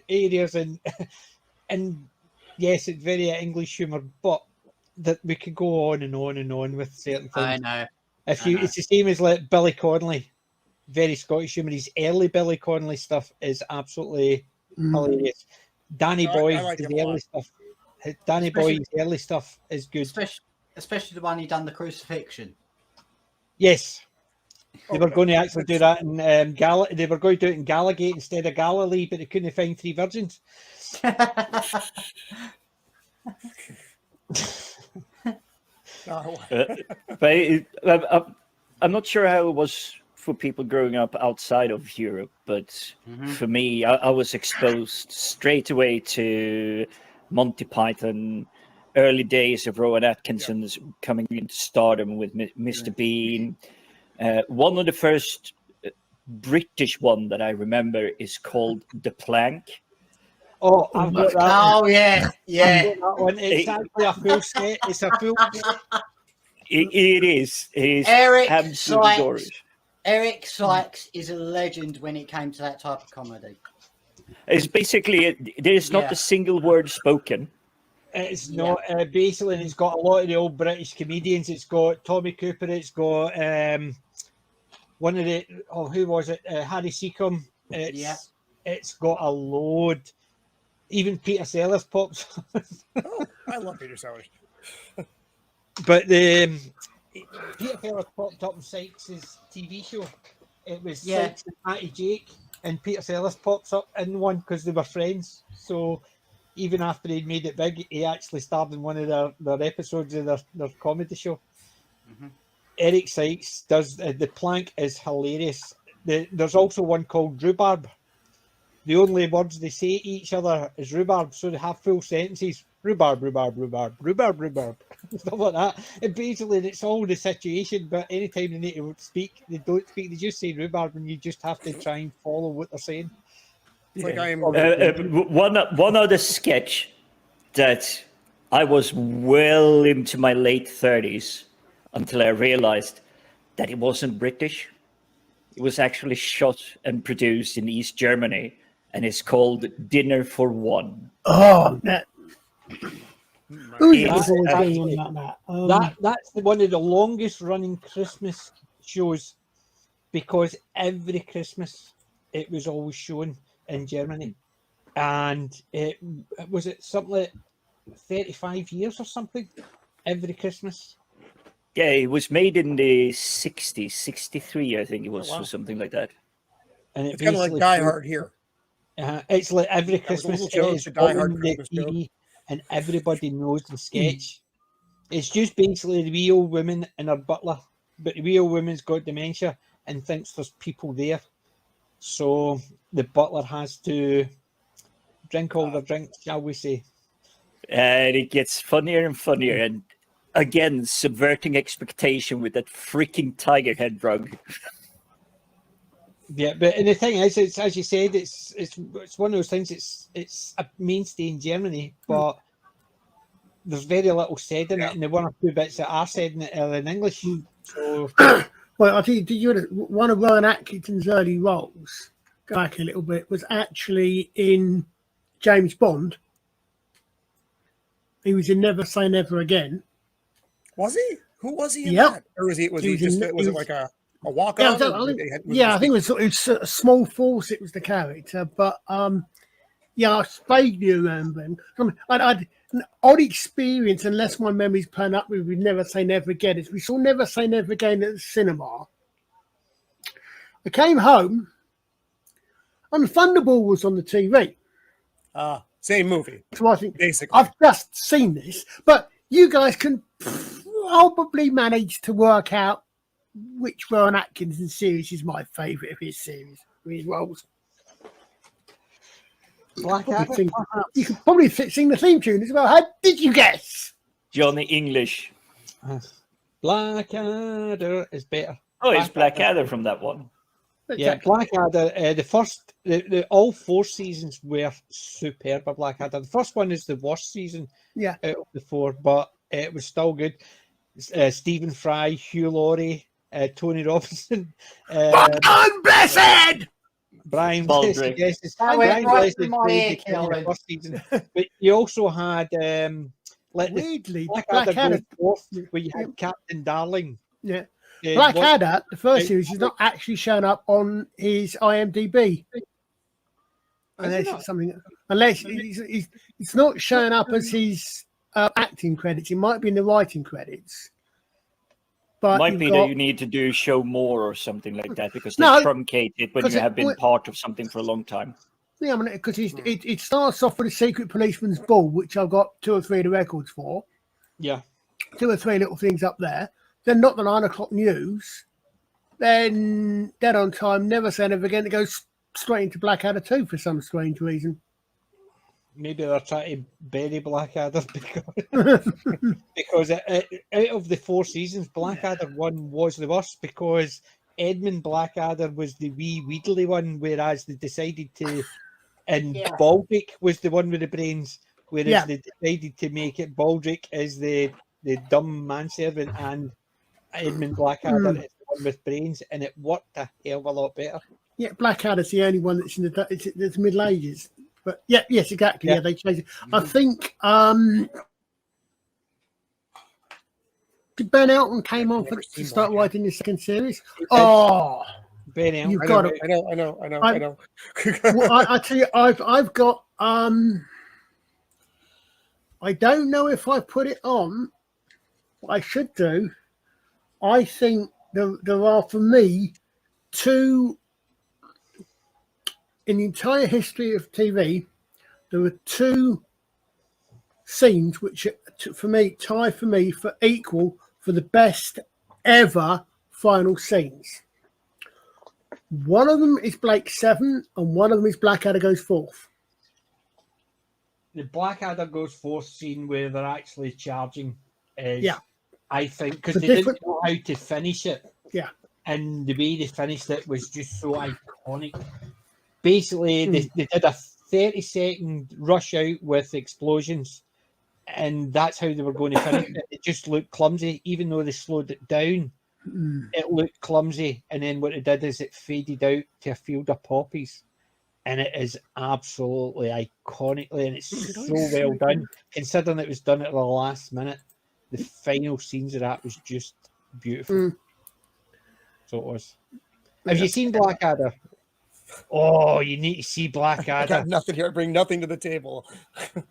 Areas and yes, it's very English humour, but that we could go on and on and on with certain things. I know. It's the same as like Billy Connolly, very Scottish humour. His early Billy Connolly stuff is absolutely hilarious. Danny Boy, like the early stuff. Danny Boy's early stuff is good, especially the one he done the crucifixion. Yes, they were going to actually do that in They were going to do it in Gallagate instead of Galilee, but they couldn't find 3 virgins. I'm not sure how it was for people growing up outside of Europe, but for me, I was exposed straight away to Monty Python, early days of Rowan Atkinson's coming into stardom with Mr. Bean. One of the first British one that I remember is called The Plank. Oh, I've got that. Oh yeah. I've got that one. It's actually a full set. It's a full set. It is. It is Eric absolutely Sykes. gorgeous. Eric Sykes is a legend when it came to that type of comedy. It's basically there's not a single word spoken. It's not basically. It's got a lot of the old British comedians. It's got Tommy Cooper. It's got one of the who was it? Harry Seacombe. It's got a load. Even Peter Sellers pops. Oh, I love Peter Sellers. But the Peter Sellers popped up in Sykes' TV show. It was Sykes and Matty Jake, and Peter Sellers pops up in one because they were friends. So even after he'd made it big, he actually starred in one of their episodes of their comedy show. Eric Sykes does The Plank is hilarious. There's also one called Rhubarb. The only words they say to each other is rhubarb, so they have full sentences. Rhubarb, rhubarb, rhubarb, rhubarb, rhubarb, stuff like that. And basically, it's all the situation, but anytime they need to speak, they don't speak. They just say rhubarb, and you just have to try and follow what they're saying. It's like I am. One other sketch that I was well into my late 30s until I realized that it wasn't British. It was actually shot and produced in East Germany, and it's called Dinner for One. Oh, that. That's one of the longest running Christmas shows because every Christmas it was always shown in Germany, and it was something like 35 years or something every Christmas. Yeah, it was made in the 60s, 63, I think it was, or something like that. And it's kind of like Die Hard here. It's like every Christmas it is Die Hard on the TV, and everybody knows the sketch. It's just basically the wee old woman and her butler, but the wee old woman's got dementia and thinks there's people there. So the butler has to drink all the drinks, shall we say. And it gets funnier and funnier, and again, subverting expectation with that freaking tiger head rug. Yeah, but and the thing is, it's as you said, it's one of those things. It's a mainstay in Germany, but there's very little said in it, and the one or two bits that are said in it are in English. So, well, I think one of Rowan Atkinson's early roles, go back a little bit, was actually in James Bond. He was in Never Say Never Again. Was he? Who was he in Yep. that? Or was it like a walk-on? I think it was a Small Force. It was the character, but I vaguely remember him. I'd an odd experience, unless my memory's playing up with Never Say Never Again. Is we saw Never Say Never Again at the cinema. I came home, and Thunderball was on the TV. Same movie. So I think basically I've just seen this, but you guys can probably manage to work out which Rowan Atkinson series is my favourite of his series, of his roles. Blackadder. You could probably sing the theme tune as well. How did you guess? Johnny English. Blackadder is better. Oh, it's Blackadder from that one. Yeah, Blackadder. The all 4 seasons were superb by Blackadder. The first one is the worst season out of the 4, but it was still good. Stephen Fry, Hugh Laurie, Tony Robinson, Unblessed! Brian Baldrick. Blessed. That Brian went right Blessed through my played ear, the king in the Kelvin. first season. But you also had Weirdly, Blackadder Blackadder. go forth, where you had Captain Darling. Yeah. Blackadder, the first series, is not actually shown up on his IMDb. Unless it's something, unless it's not showing up as his acting credits. It might be in the writing credits. But Might be that you need to do show more or something like that, because they No, truncate it when you have been part of something for a long time. Yeah, I mean, because it starts off with a Secret Policeman's Ball, which I've got 2 or 3 of the records for. Yeah. 2 or 3 little things up there. Then not the 9 o'clock news. Then Dead on Time, Never Say Never Again. It goes straight into Blackadder 2 for some strange reason. Maybe they're trying to bury Blackadder because out of the 4 seasons, Blackadder 1 was the worst because Edmund Blackadder was the wee Weedly one, whereas they decided to, and Baldric was the one with the brains, whereas they decided to make it Baldric as the dumb manservant and Edmund Blackadder is the one with brains, and it worked a hell of a lot better. Yeah, Blackadder's the only one that's in the Middle Ages. But yes, exactly. Yeah, they changed it. I think Ben Elton came on to start writing the second series. Oh, Ben Elton. You've got it. I know. Well, I tell you, I've got. I don't know if I put it on. What I should do. I think there are, for me, 2 in the entire history of TV. There were 2 scenes which, for me, tie for me for equal for the best ever final scenes. One of them is Blake 7, and one of them is Blackadder Goes Forth. The Blackadder Goes Forth scene where they're actually charging is, I think, because they didn't know how to finish it. Yeah. And the way they finished it was just so iconic. Basically, they did a 30-second rush out with explosions, and that's how they were going to finish it. It just looked clumsy, even though they slowed it down. It looked clumsy, and then what it did is it faded out to a field of poppies, and it is absolutely iconically, and it's so well done, considering it was done at the last minute. The final scenes of that was just beautiful. So it was. Have you seen Blackadder? Oh, you need to see Blackadder. I got nothing here. I bring nothing to the table.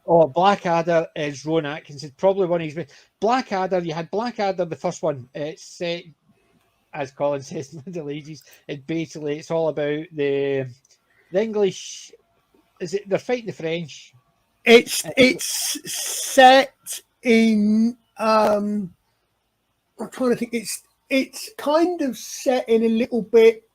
Oh, Blackadder is Rowan Atkinson. Probably one of his. Blackadder, you had Blackadder, the first one. It's set, as Colin says, Middle Ages. It's all about the English. Is it they're fighting the French? It's set in. I'm trying to think. It's kind of set in a little bit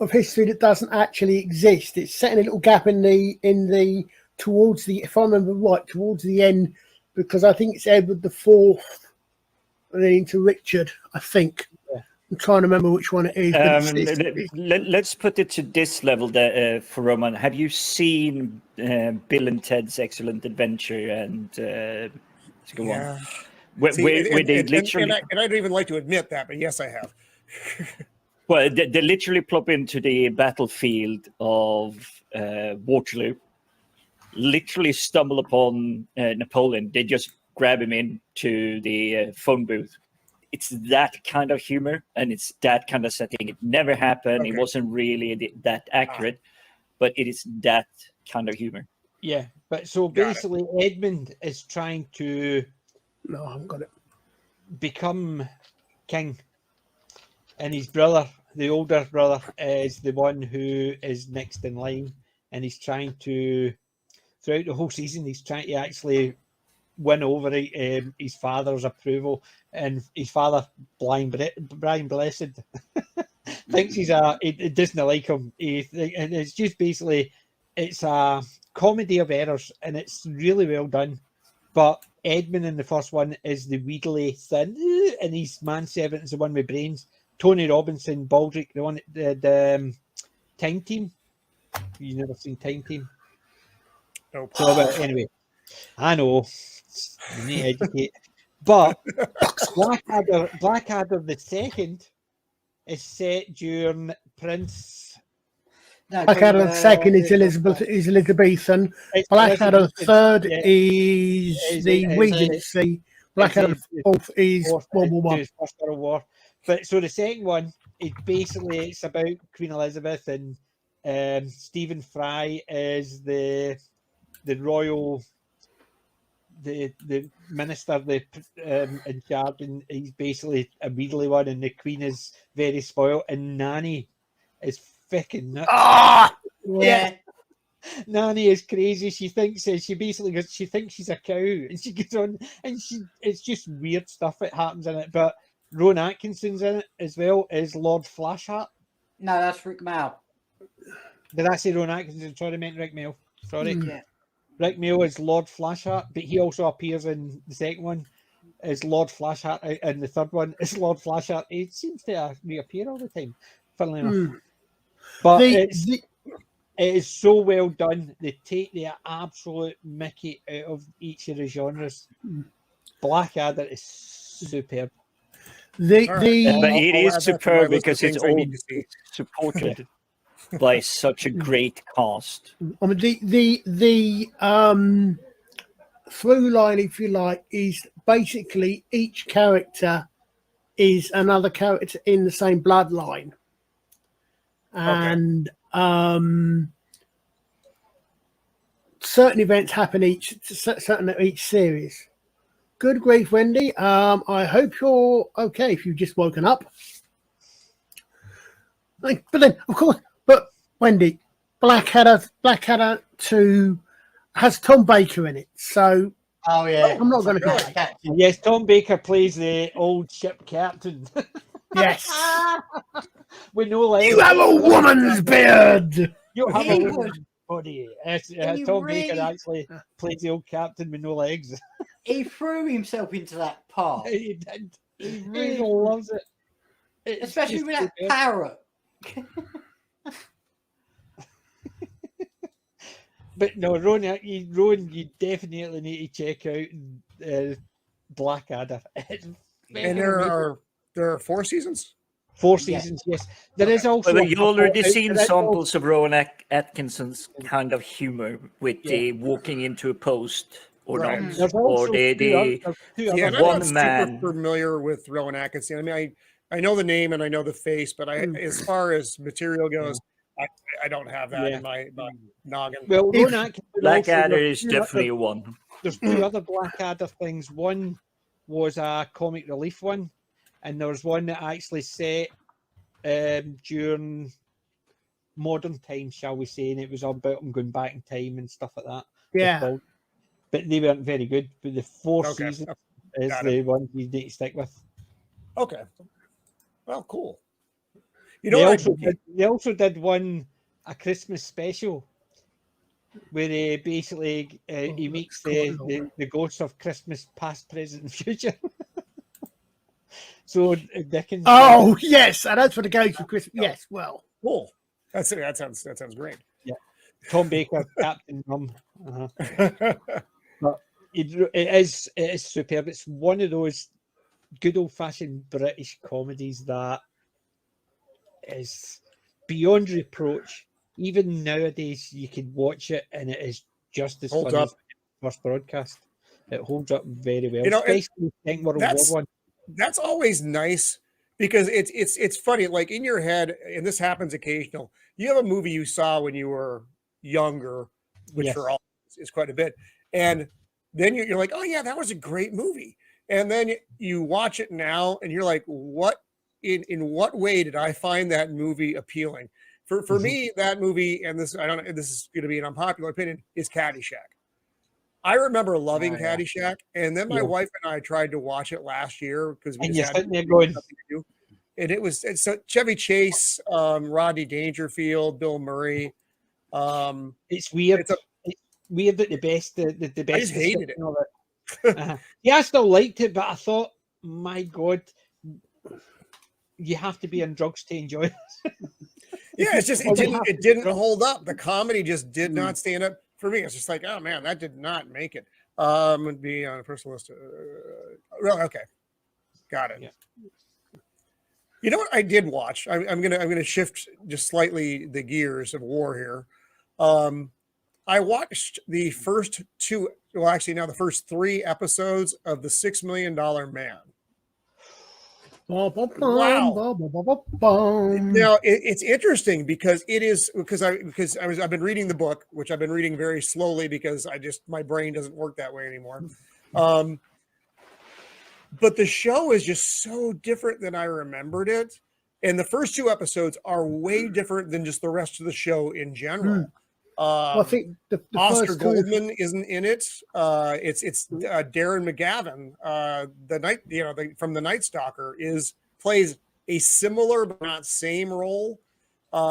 of history that doesn't actually exist. It's set in a little gap in the towards the, if I remember right, towards the end, because I think it's Edward IV and then into Richard, I think. I'm trying to remember which one it is. Let's put it to this level for Roman. Have you seen Bill and Ted's Excellent Adventure and go on? Where they literally... And I don't even like to admit that, but yes, I have. Well, they literally plop into the battlefield of Waterloo, literally stumble upon Napoleon. They just grab him into the phone booth. It's that kind of humor, and it's that kind of setting. It never happened. Okay. It wasn't really that accurate, but it is that kind of humor. Yeah, but so basically Edmund is trying to... No, I haven't got it. Become king. And his brother, the older brother, is the one who is next in line. And he's trying to, throughout the whole season, he's trying to actually win over his father's approval. And his father, Brian Blessed, thinks he doesn't like him. And it's just basically, it's a comedy of errors, and it's really well done. But Edmund in the first one is the wheedly thin, and his manservant is the one with brains. Tony Robinson, Baldric, the one the Time Team. You never seen Time Team? Nope. So, but anyway, I know you need to educate. But Blackadder the second is set during Prince. Blackadder the second is Elizabethan. Blackadder the third is the Regency. Blackadder the fourth is World War. But so the second one is basically it's about Queen Elizabeth, and Stephen Fry is the royal, the minister, in charge, and he's basically a wheedly one, and the Queen is very spoiled, and Nanny is fucking nuts. Yeah. Nanny is crazy. She thinks she basically goes. She thinks she's a cow, and she gets on, and it's just weird stuff that happens in it. But Rowan Atkinson's in it as well as Lord Flashheart. No, that's Rick Mal. Did I say Rowan Atkinson? Sorry, I meant Rick Mail. Sorry. Yeah. Rick Mail is Lord Flashheart, but he also appears in the second one as Lord Flashheart, and the third one is Lord Flashheart. He seems to reappear all the time, funnily enough. But it is so well done. They take the absolute mickey out of each of the genres. Blackadder is superb. But it is superb because it's all supported by such a great cast. I mean, the through line, if you like, is basically each character is another character in the same bloodline, and certain events happen each series. Good grief, Wendy. I hope you're okay if you've just woken up. But then, of course, Wendy, Blackadder 2 has Tom Baker in it, so I'm not going to. Yes, Tom Baker plays the old ship captain. Yes, we know. Like, you have a woman's beard. You have a woman's body. Tom Baker actually plays the old captain with no legs. He threw himself into that part. He did. He really loves it. Especially with that parrot. But no, Rowan, you definitely need to check out Blackadder. And there are 4 seasons? 4 seasons, yes. There is also. Well, you've already seen samples of Rowan Atkinson's kind of humor with the walking into a post or not, or the one man. Super familiar with Rowan Atkinson. I mean, I know the name and I know the face, but as far as material goes, I don't have that in my noggin. Well, Blackadder is definitely one. There's 2 other Blackadder things. One was a comic relief one, and there was one that actually set during modern times, shall we say, and it was about them going back in time and stuff like that. Yeah. But they weren't very good. But the 4th season is the one you need to stick with. Okay. Well, cool. You know, know, they also did a Christmas special where he basically he meets the ghosts of Christmas past, present, and future. So Dickens. Oh yes, and that's for the ghosts of Christmas. Yes, well, cool. That sounds great. Yeah, Tom Baker, Captain Rum. But it is superb. It's one of those good old fashioned British comedies that is beyond reproach. Even nowadays, you can watch it and it is just as funny as the first broadcast. It holds up very well. You know, especially Second World War One. That's always nice because it's funny. Like in your head, and this happens occasional. You have a movie you saw when you were younger, which for all is quite a bit, and then you're like, oh yeah, that was a great movie. And then you watch it now, and you're like, what? In what way did I find that movie appealing? For me, that movie, and this, I don't know, this is going to be an unpopular opinion, is Caddyshack. I remember loving Caddyshack, and then my wife and I tried to watch it last year because we just had nothing to do. And it's Chevy Chase, Rodney Dangerfield, Bill Murray. It's weird. It's weird that the best. I just hated it. Yeah, I still liked it, but I thought, my God, you have to be on drugs to enjoy it. Yeah, it's just it didn't hold up. The comedy just did not stand up for me. It's just like, oh man, that did not make it. Would be on a personal list. Really, okay, got it. Yeah. You know what I did watch? I'm gonna shift just slightly the gears of war here. I watched the first 2, well, actually now the first 3 episodes of the $6 Million Man. Wow. Now it's interesting because I've been reading the book, which I've been reading very slowly because my brain doesn't work that way anymore. But the show is just so different than I remembered it. And the first 2 episodes are way different than just the rest of the show in general. I think the Oscar first Goldman isn't in it. It's Darren McGavin, from the Night Stalker, plays a similar but not same role.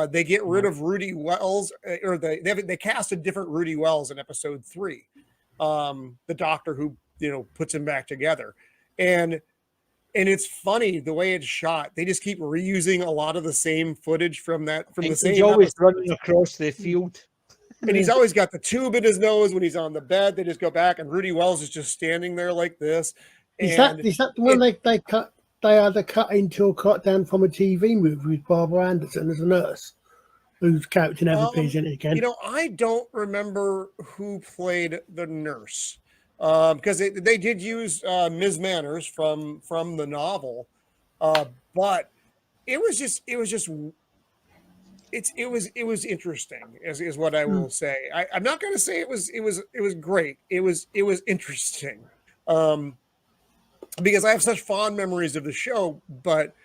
They get rid of Rudy Wells, or they cast a different Rudy Wells in episode 3. The doctor who puts him back together, and it's funny the way it's shot. They just keep reusing a lot of the same footage from the same. He's always episode. running across the field. And he's always got the tube in his nose when he's on the bed. They just go back, and Rudy Wells is just standing there like this. Is that the one they cut? They either cut into or cut down from a TV movie with Barbara Anderson as a nurse, whose character never appears in it again. I don't remember who played the nurse, because they did use Ms. Manners from the novel, but it was interesting, is what I will say. I'm not going to say it was great. It was interesting, because I have such fond memories of the show, but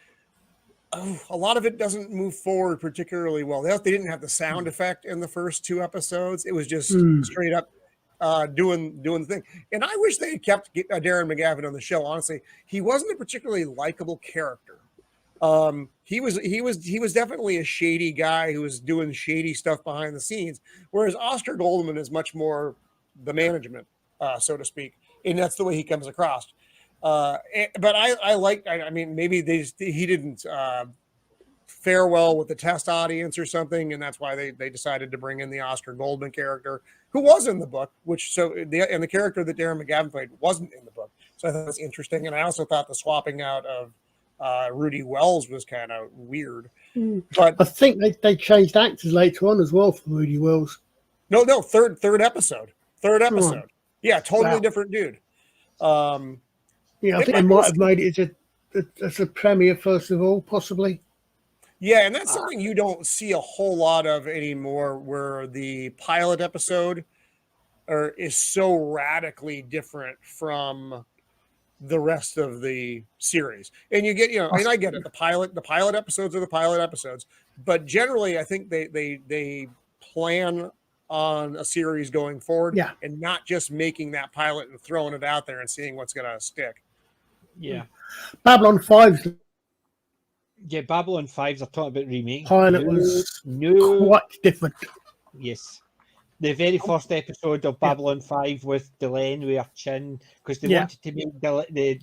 a lot of it doesn't move forward particularly well. They didn't have the sound effect in the first 2 episodes. It was just straight up doing the thing. And I wish they had kept Darren McGavin on the show. Honestly, he wasn't a particularly likable character. He was definitely a shady guy who was doing shady stuff behind the scenes, whereas Oscar Goldman is much more the management, so to speak, and that's the way he comes across. But I mean, maybe he didn't fare well with the test audience or something, and that's why they decided to bring in the Oscar Goldman character, who was in the book, and the character that Darren McGavin played wasn't in the book. So I thought it was interesting, and I also thought the swapping out of Rudy Wells was kind of weird. But I think they changed actors later on as well for Rudy Wells. No, third episode. Right. Yeah, totally different dude. Yeah, I think they might have made it as a premiere first of all, possibly. Yeah, and that's something you don't see a whole lot of anymore, where the pilot episode is so radically different from the rest of the series. And you get, and I get it. The pilot episodes are the pilot episodes, but generally I think they plan on a series going forward, and not just making that pilot and throwing it out there and seeing what's going to stick. Yeah. Babylon 5. Yeah, Babylon 5's are talking about remake. Pilot was quite different. Yes. The very first episode of Babylon 5 with Delenn with her chin, because they wanted to make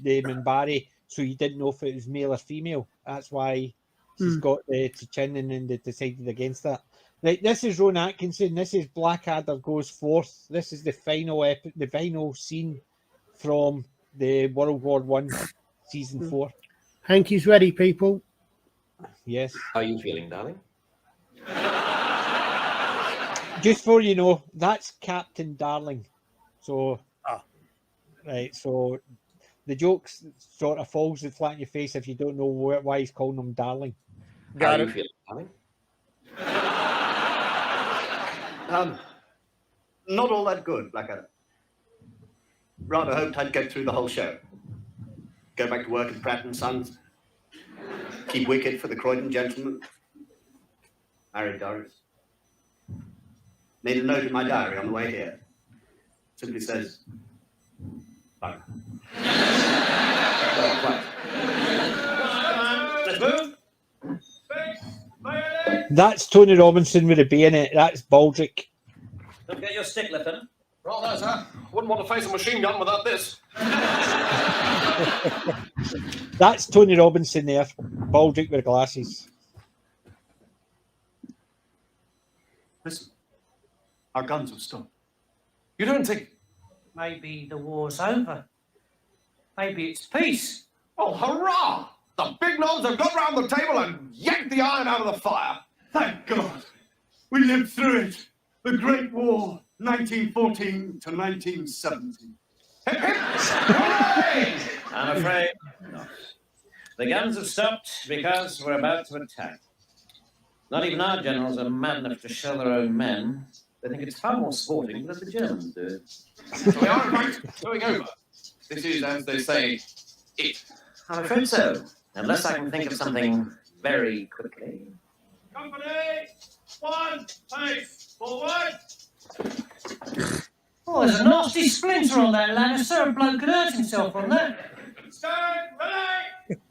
the Minbari so you didn't know if it was male or female. That's why she's got the chin, and then they decided against that. Right, this is Rowan Atkinson. This is Blackadder Goes Forth. This is the final scene from the World War I season 4. Hanky's ready, people. Yes. How are you feeling, darling? Just so you know, that's Captain Darling. So, right. So the joke sort of falls flat in your face if you don't know why he's calling him Darling. How are you feeling, darling? Not all that good, Blackadder. Rather hoped I'd get through the whole show. Go back to work at Pratt & Sons. Keep wicket for the Croydon gentleman. Married Doris. Made a note in my diary on the way here. Simply says, bye. Let's move. That's Tony Robinson with a B in it. That's Baldrick. Don't forget your stick, Lieutenant. Right, sir. Wouldn't want to face a machine gun without this. That's Tony Robinson there. Baldrick with glasses. Listen, our guns have stopped. You don't think... Maybe the war's over. Maybe it's peace. Oh, hurrah! The big knobs have got round the table and yanked the iron out of the fire. Thank God. We lived through it. The Great War, 1914 to 1970. Hip, hip! Hooray! I'm afraid not. The guns have stopped because we're about to attack. Not even our generals are mad enough to shell their own men. They think it's far more sporting than the Germans do. We are, in fact, going over. This is, as they say, it. I'm afraid so. Unless I can think of something very quickly. Company, one, face. Forward! Oh, there's a nasty splinter on that ladder, sir. A bloke could hurt himself on that. Stand ready!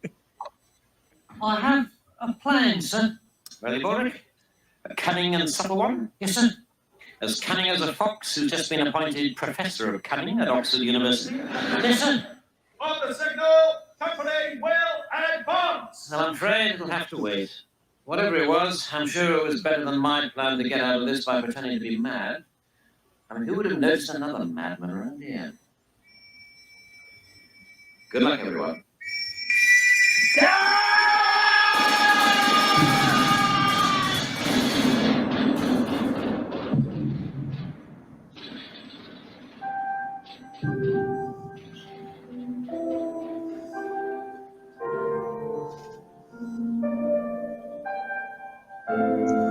I have a plan, sir. Ready, Boric? A cunning and subtle one? Yes, sir. As cunning as a fox who's just been appointed Professor of Cunning at Oxford University. Yes, sir. On the signal, company will advance! Well, I'm afraid it'll have to wait. Whatever it was, I'm sure it was better than my plan to get out of this by pretending to be mad. I mean, who would have noticed another madman around here? Good luck, everyone.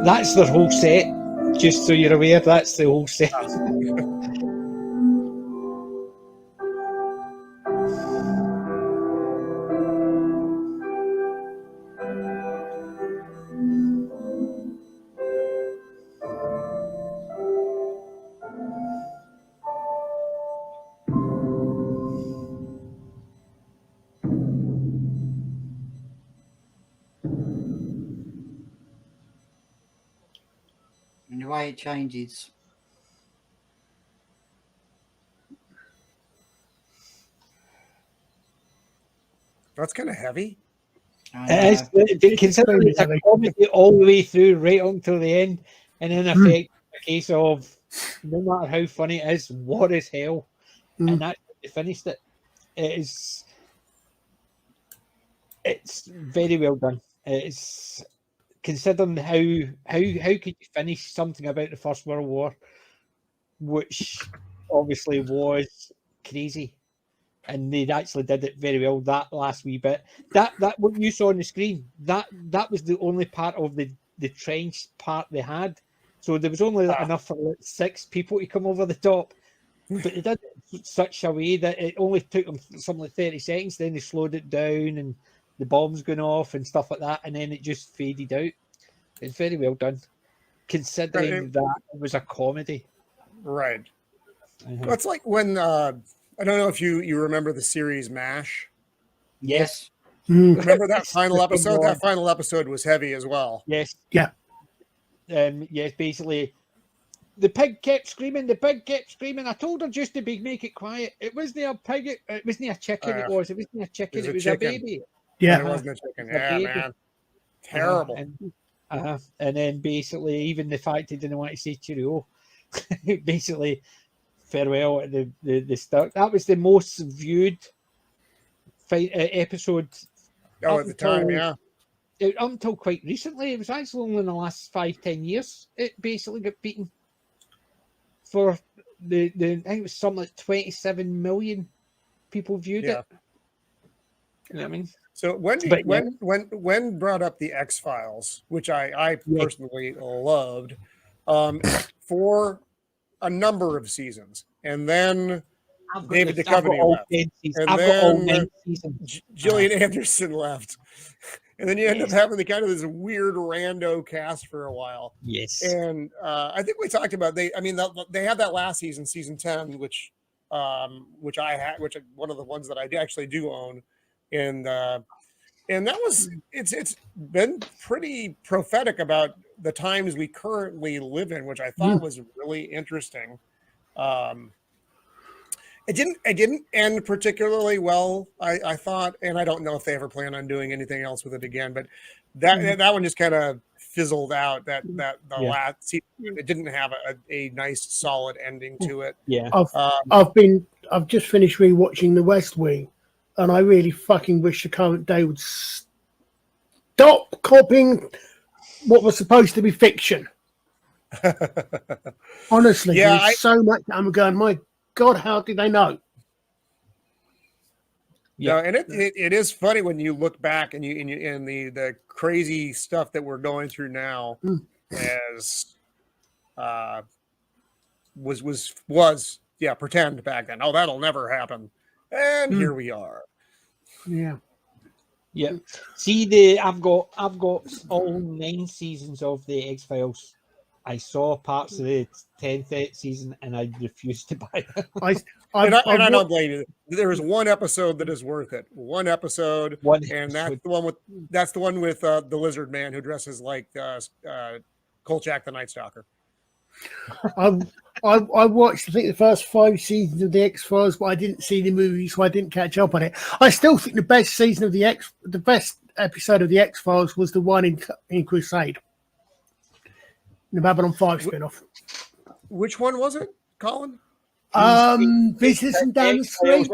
That's their whole set. Just so you're aware, that's the whole set. And the way it changes. That's kind of heavy. Considering it's a comedy all the way through, right until the end, and in effect, a case of no matter how funny it is, what is hell? And that's how they finished it. It's very well done. It's considering how could you finish something about the First World War, which obviously was crazy. And they actually did it very well. That last wee bit, that what you saw on the screen, that was the only part of the trench part they had. So there was only enough for like 6 people to come over the top. But they did it in such a way that it only took them something like 30 seconds. Then they slowed it down, and the bombs going off and stuff like that, and then it just faded out. It's very well done, considering that it was a comedy. Right. Well, it's like when I don't know if you remember the series MASH. Yes. Remember that final episode? That final episode was heavy as well. Yes. Yeah. Yes, basically, the pig kept screaming. The pig kept screaming. I told her just to make it quiet. It wasn't a pig. It wasn't a chicken. It wasn't a chicken. It was a baby. Yeah, it wasn't a chicken. A Yeah, baby. man. Terrible. And then basically, even the fact he didn't want to say cheerio, basically farewell at the start. That was the most viewed episode. Oh, at the time, yeah. Up until quite recently, it was actually only in the last 5-10 years. It basically got beaten for the I think it was something like 27 million people viewed it. You know what I mean? So when brought up the X-Files, which I personally loved, for a number of seasons, and then David Duchovny left, and then Gillian Anderson left, and then you end up having the kind of this weird rando cast for a while. Yes, and I think we talked about they had that last season, season 10, which I had, which one of the ones that I actually do own, and that was it's been pretty prophetic about the times we currently live in, which I thought was really interesting. It didn't end particularly well, I thought, and I don't know if they ever plan on doing anything else with it again, but that one just kind of fizzled out. Last season, it didn't have a nice solid ending to it. Yeah. I've just finished rewatching The West Wing, and I really fucking wish the current day would stop copying what was supposed to be fiction. Honestly, there's so much I'm going, my God, how did they know? Yeah, and it is funny when you look back and the crazy stuff that we're going through now as was pretend back then. Oh, that'll never happen. And here we are. Yeah. See, I've got all 9 seasons of the X-Files I saw parts of the 10th season and I refused to buy it. I don't blame you. There is one episode that is worth it. One episode, and that's the one with the lizard man who dresses like Kolchak the Night Stalker. I watched, I think, the first 5 seasons of the X-Files, but I didn't see the movie, so I didn't catch up on it. I still think the best season of the best episode of the X-Files was the one in Crusade, the Babylon 5 spin-off. Which one was it, Colin? Visiting down the street.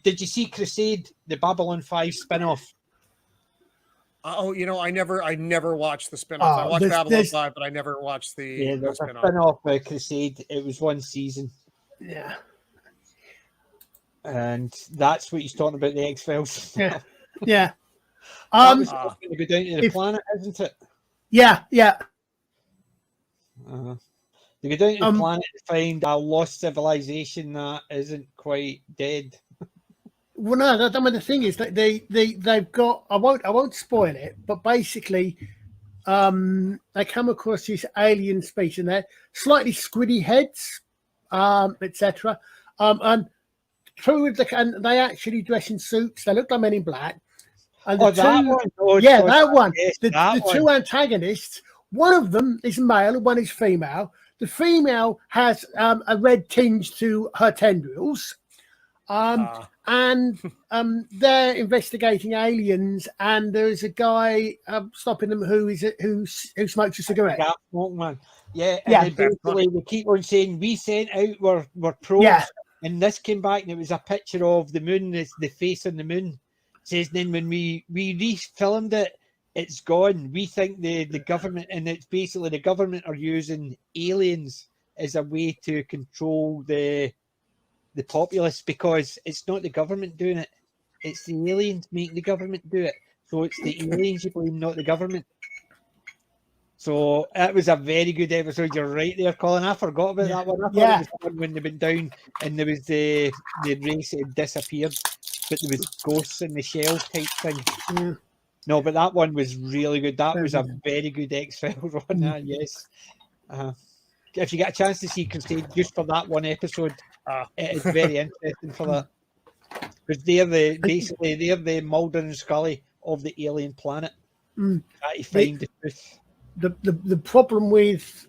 Did you see Crusade, the Babylon 5 spin-off? Oh, I never watched the spin-off. I watched Babylon 5, but I never watched the spin-off. Spin-off Crusade. It was one season. Yeah. And that's what he's talking about, the X-Files. Yeah. Yeah. Going to go down to the planet, isn't it? Yeah, yeah. They go down to the planet to find a lost civilization that isn't quite dead. Well, no, the thing is that they've got. I won't spoil it, but basically, they come across this alien species, and they're slightly squiddy heads, etc. And and they actually dress in suits. They look like Men in Black. And that one. That one. Yes, the two antagonists. One of them is male, and one is female. The female has a red tinge to her tendrils. And they're investigating aliens, and there's a guy stopping them who smokes a cigarette. That smoke man. Yeah, and basically they keep on saying we sent out were probes, and this came back and it was a picture of the moon, the face on the moon. It says then when we refilmed it, it's gone. We think the government, and it's basically the government are using aliens as a way to control the populace, because it's not the government doing it, it's the aliens making the government do it. So it's the aliens you blame, not the government. So that was a very good episode. You're right there, Colin. I forgot about that one. I thought it was the one when they went down and there was the race had disappeared, but there was ghosts in the shell type thing. No, but that one was really good. That was a very good X-Files one. Yes. If you get a chance to see Crusade just for that one episode, it is very interesting for that, because they're the Mulder and Scully of the alien planet. Try to find the truth. The problem with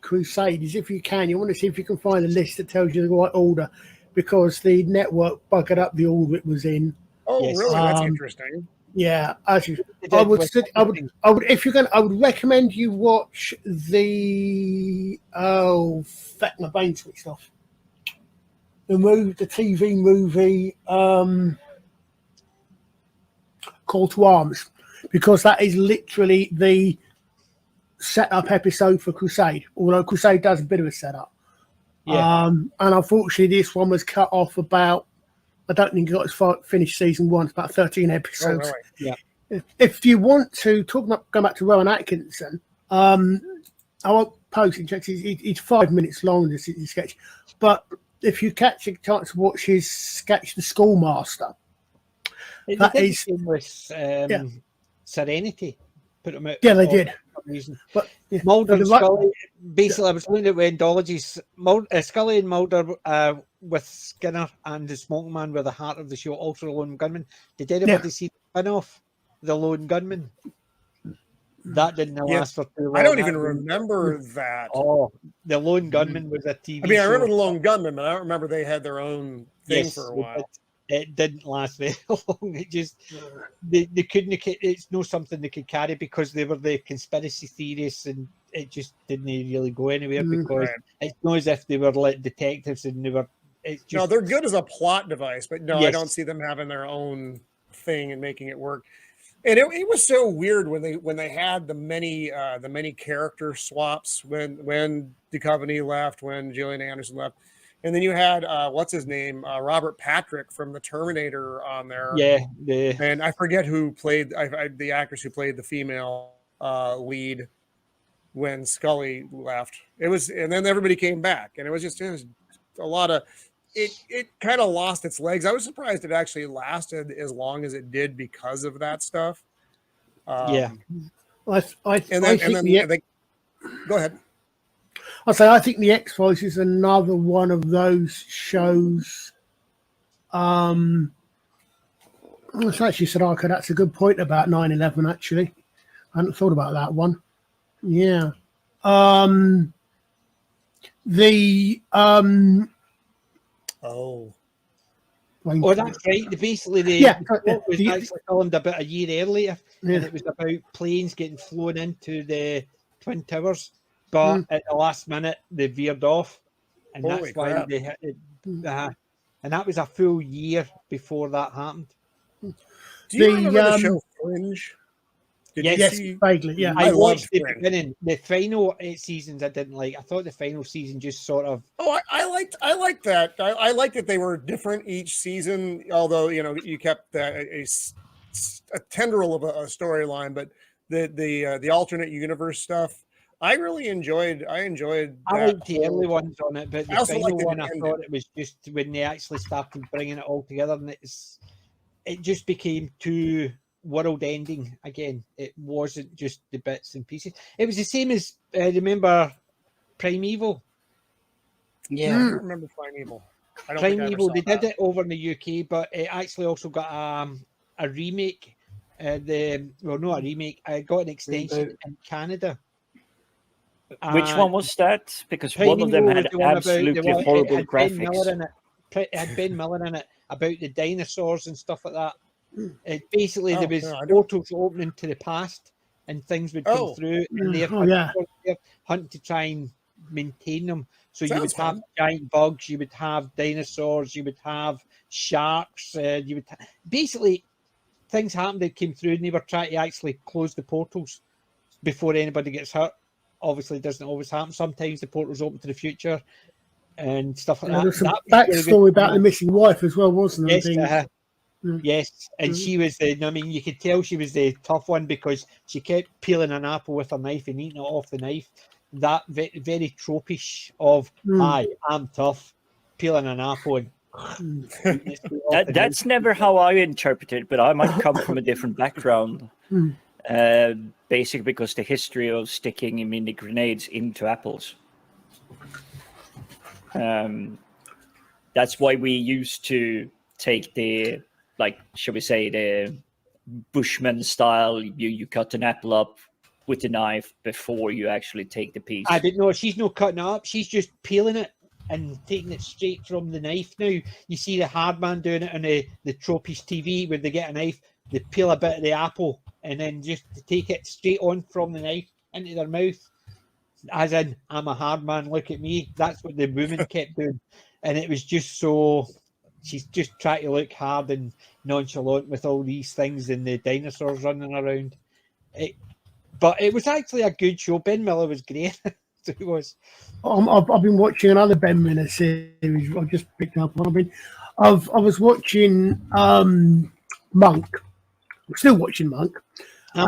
Crusade is, if you want to see if you can find a list that tells you the right order, because the network buggered up the order it was in. Oh, really? That's interesting. Yeah, actually, I would if you're going, I would recommend you watch the my brain switched off. The TV movie Call to Arms, because that is literally the setup episode for Crusade. Although Crusade does a bit of a setup, and unfortunately, this one was cut off about. I don't think it got as far finished season 1. It's about 13 episodes. Oh, really? Yeah. If you want to go back to Rowan Atkinson, I won't post it. It's 5 minutes long, this sketch. But if you catch a chance to watch his sketch, The Schoolmaster, that is with Serenity. Put them out. Yeah, they did. But Mulder and Scully, basically, I was looking at the anthologies. Scully and Mulder with Skinner and the Smoking Man were the heart of the show, also the Lone Gunman. Did anybody see the spin-off, The Lone Gunman? That didn't last for too long. I don't even remember that. Oh, The Lone Gunman was a TV show. I remember The Lone Gunman, but I don't remember they had their own thing for a while. It didn't last very long. It just they couldn't. It's not something they could carry, because they were the conspiracy theorists, and it just didn't really go anywhere, because it's not as if they were like detectives and they were. No, they're good as a plot device, but no, Yes. I don't see them having their own thing and making it work. And it was so weird when they had the many character swaps when Duchovny left, when Gillian Anderson left. And then you had what's his name, Robert Patrick from the Terminator on there. Yeah, and I forget who played the actress who played the female lead when Scully left. And then everybody came back, and it was a lot of it kind of lost its legs. I was surprised it actually lasted as long as it did because of that stuff. I Go ahead. I'll say I think the X-Files is another one of those shows. I actually said, okay, that's a good point about 9/11, actually. I hadn't thought about that one. Yeah. Oh, that's right. Basically, the report was actually filmed about a year earlier, and it was about planes getting flown into the Twin Towers, but at the last minute they veered off, and Holy that's why crap. they hit it. And that was a full year before that happened. Do you remember the show Fringe? Yes, vaguely. Yeah, I watched loved the Fringe. beginning. The final 8 seasons I didn't like. I thought the final season just sort of. Oh, I liked that. I liked that they were different each season. Although you kept a tendril of a storyline, but the alternate universe stuff, I really enjoyed. I liked the early ones on it, but I the also final liked the one I ending. thought it was just when they actually started bringing it all together, and it just became too world ending again. It wasn't just the bits and pieces. It was the same as remember Primeval. I don't remember Primeval. I don't think I ever Primeval. saw They that. did it over in the UK, but it actually also got a remake. Not a remake. I got an extension in Canada. Which one was that? Because one of Primeval them was had the one absolutely it horrible had Ben graphics. Miller in it. It had Ben Miller in it about the dinosaurs and stuff like that. Basically, there was portals opening to the past, and things would come through, and they're hunting to try and maintain them. So you would have giant bugs, you would have dinosaurs, you would have sharks. You would basically things happened that came through, and they were trying to actually close the portals before anybody gets hurt. Obviously, it doesn't always happen. Sometimes the portals open to the future and stuff like that. There's some That was backstory really good. about the missing wife as well, wasn't there? Yes, yes, and she was the. I mean, you could tell she was the tough one because she kept peeling an apple with a knife and eating it off the knife. That very tropish of "Hi, I'm tough," peeling an apple and. That's never how I interpret it, but I might come from a different background. Basically, because the history of sticking mini grenades into apples. That's why we used to take the, shall we say, the Bushman style. You cut an apple up with a knife before you actually take the piece. I didn't know. She's not cutting it up. She's just peeling it and taking it straight from the knife. Now you see the hard man doing it on the Tropish TV where they get a knife, they peel a bit of the apple and then just take it straight on from the knife into their mouth. As in, I'm a hard man, look at me. That's what the woman kept doing. And it was just so, she's just trying to look hard and nonchalant with all these things and the dinosaurs running around. But it was actually a good show. Ben Miller was great. So it was. I've been watching another Ben Miller series. I've just picked up one. I was watching Monk. I'm still watching Monk. I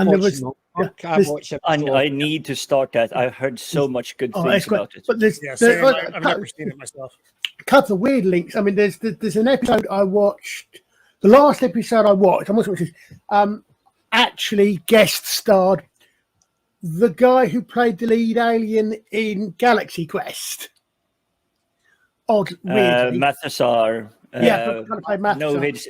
need to start that. I've heard so much good things about it. But I've never seen it myself. A couple of weird links. I mean, there's an episode I watched. The last episode I watched, I'm also watching, actually guest starred the guy who played the lead alien in Galaxy Quest. Odd, weirdly. Mathesar. Kind of played Mathesar. No, it's.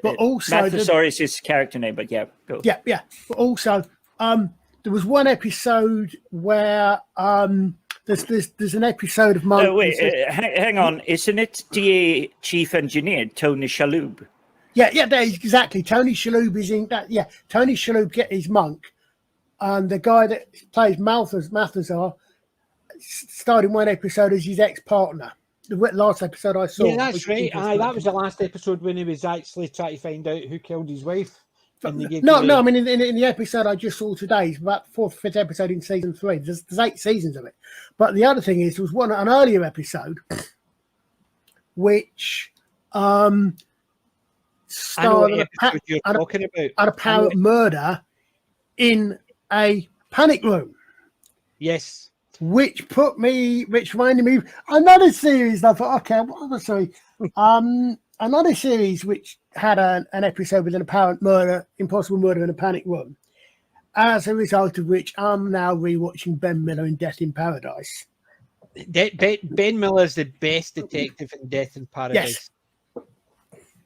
But also, Mathesar is his character name, but yeah, go. Yeah. But also, there was one episode where there's an episode of Monk. Oh, wait, hang on. Isn't it the chief engineer, Tony Shalhoub? Yeah, exactly. Tony Shalhoub is in that. Yeah, Tony Shalhoub is Monk. And the guy that plays Mathesar starred in one episode as his ex-partner. The last episode I saw. Yeah, that's right. That was the last episode when he was actually trying to find out who killed his wife. I mean, in the episode I just saw today, it's about the fourth, fifth episode in season 3. There's 8 seasons of it. But the other thing is, there was an earlier episode which started an apparent murder in a panic room. Yes. Which reminded me of another series. I thought, okay, what was I sorry? Another series which had an episode with an apparent murder, impossible murder in a panic room. as a result of which I'm now rewatching Ben Miller in Death in Paradise. Ben Miller is the best detective in Death in Paradise. Yes.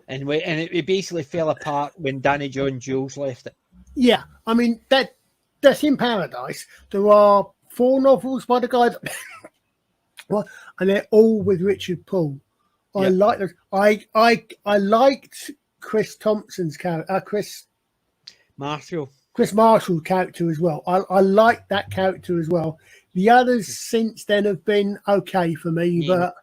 And it basically fell apart when Danny John Jules left it. Yeah, I mean, Death in Paradise, there are 4 novels by the guy that... well, and they're all with Richard Poole. I like those. I liked Chris Thompson's character, Chris Marshall's character as well. I like that character as well. The others since then have been okay for me, but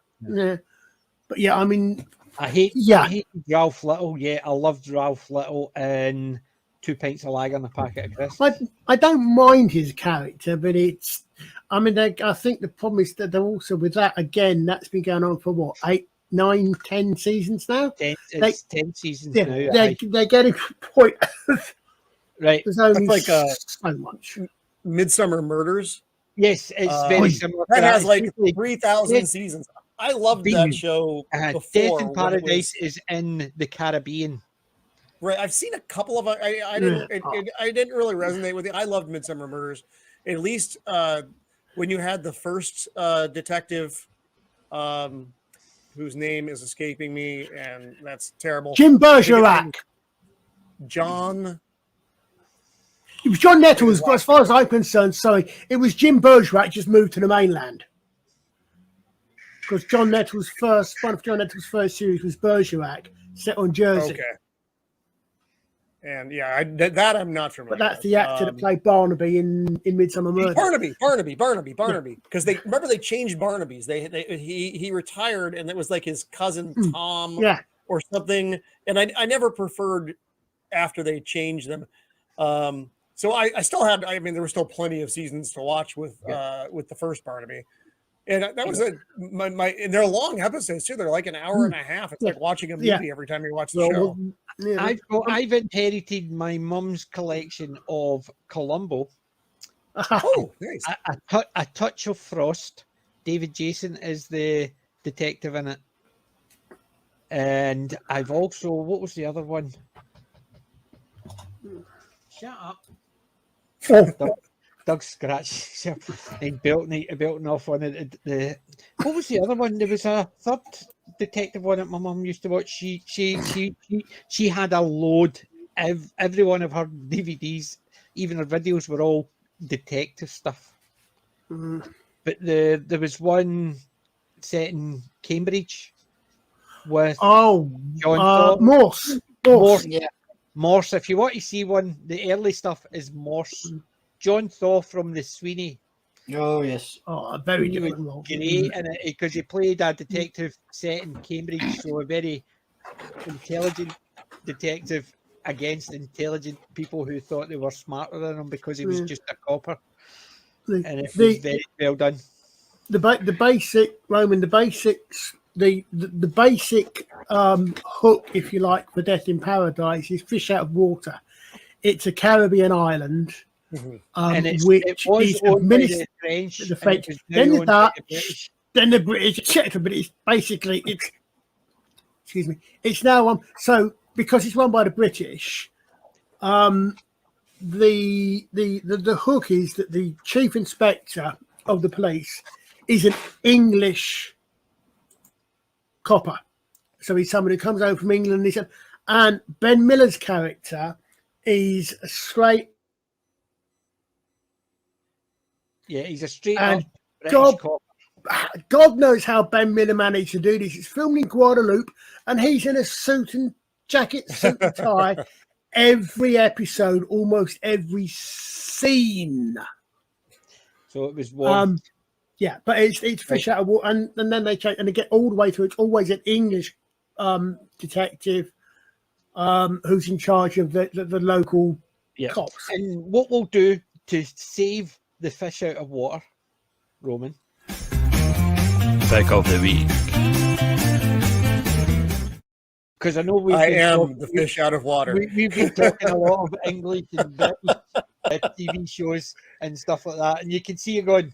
yeah, I mean, I hate Ralph Little. Yeah, I loved Ralph Little and 2 pints of lager and a packet of crisps. I don't mind his character, but it's. I mean, I think the problem is that they're also with that again. That's been going on for what 8, 9, 10 seasons now. 10 seasons now. They're getting to the point. Right, there's only like so much. Midsummer Murders. Yes, it's very similar. That has like 3,000 seasons. I loved that show before. Death in Paradise is in the Caribbean. Right, I've seen a couple of. I didn't really resonate with it. I loved Midsummer Murders, at least when you had the first detective, whose name is escaping me, and that's terrible. Jim Bergerac. John. It was John Nettles, but as far as I'm concerned, sorry, it was Jim Bergerac just moved to the mainland. Because one of John Nettles' first series was Bergerac, set on Jersey. Okay. And yeah, that I'm not familiar. But that's the actor that played Barnaby in Midsummer Murders. Barnaby. Because they changed Barnaby's. He retired, and it was like his cousin Tom, or something. And I never preferred after they changed them. So I still had. I mean, there were still plenty of seasons to watch with the first Barnaby. And that was and they're long episodes too. They're like an hour and a half. It's like watching a movie every time you watch the show. I've inherited my mum's collection of Columbo. Oh, nice. A Touch of Frost. David Jason is the detective in it. And I've also, what was the other one? Shut up. Doug Scratch and belting off one of the. What was the other one? There was a third detective one that my mum used to watch. She had a load. Every one of her DVDs, even her videos, were all detective stuff. But there was one set in Cambridge with John Morse. Yeah, Morse. If you want to see one, the early stuff is Morse. John Thaw from the Sweeney. Oh yes. Oh, very different role. Great in it because he played a detective set in Cambridge, so a very intelligent detective against intelligent people who thought they were smarter than him because he was just a copper. And it was very well done. The basic hook, if you like, for Death in Paradise is Fish Out of Water. It's a Caribbean island. Which is administered the French, then the Dutch, then the British, etc. But it's basically it's now so because it's run by the British. The hook is that the chief inspector of the police is an English copper, so he's somebody who comes over from England. And Ben Miller's character is a straight. Yeah, he's a straight and up cop. God knows how Ben Miller managed to do this. It's filmed in Guadeloupe, and he's in a suit and jacket, suit and tie, every episode, almost every scene. So it was one. Yeah, but it's Fish Out of Water, and then they change, and they get all the way through. It's always an English detective who's in charge of the local cops. And what we'll do to save the fish out of water, Roman. Pick of the week. Because I know I am the fish out of water. We've been talking a lot of English and British TV shows and stuff like that, and you can see it going.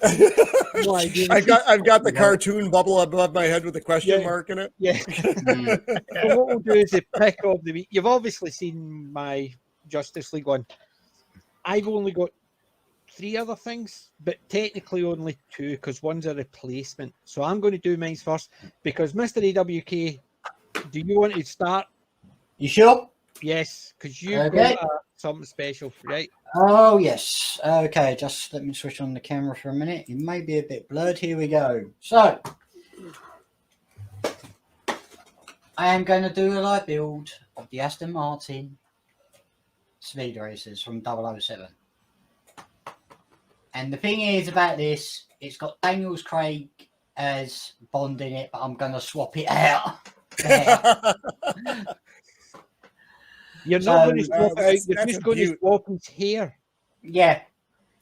I've got the cartoon bubble above my head with a question mark in it. Yeah. So what we'll do is the pick of the week. You've obviously seen my Justice League one. I've only got 3 other things, but technically only 2 because one's a replacement. So I'm going to do mine first because Mr. AWK, do you want to start? You sure? Yes, because you've Okay. got something special, right? Oh, yes. Okay, just let me switch on the camera for a minute. It may be a bit blurred. Here we go. So, I am going to do a light build of the Aston Martin Speed Racers from 007. And the thing is about this, it's got Daniel Craig as Bond in it, but I'm going to swap it out. You're not going to swap it out. You're just going to swap his hair. Yeah,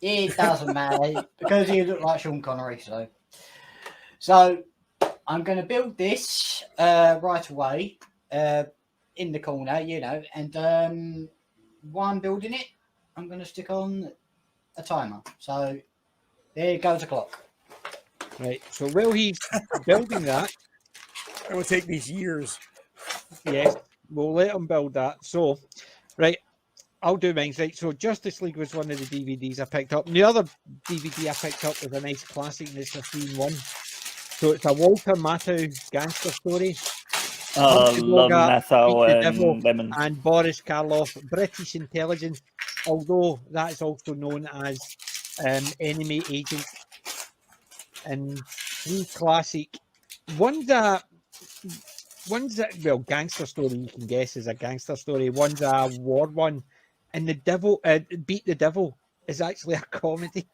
it doesn't matter because he looked like Sean Connery. So I'm going to build this right away in the corner, you know, and while I'm building it, I'm going to stick on a timer. So there goes the clock. Right. So while he's building that, it will take these years. Yes, we'll let him build that. So, right, I'll do mine. Right. So Justice League was one of the DVDs I picked up. And the other DVD I picked up was a nice classic, and it's a 3-in-1. So it's a Walter Matthau gangster story. Love Matthau and Lemon. And Boris Karloff, British intelligence, although that is also known as enemy agent. And 3 classic. One's a gangster story. You can guess is a gangster story. One's a war one, and the devil, Beat the Devil, is actually a comedy.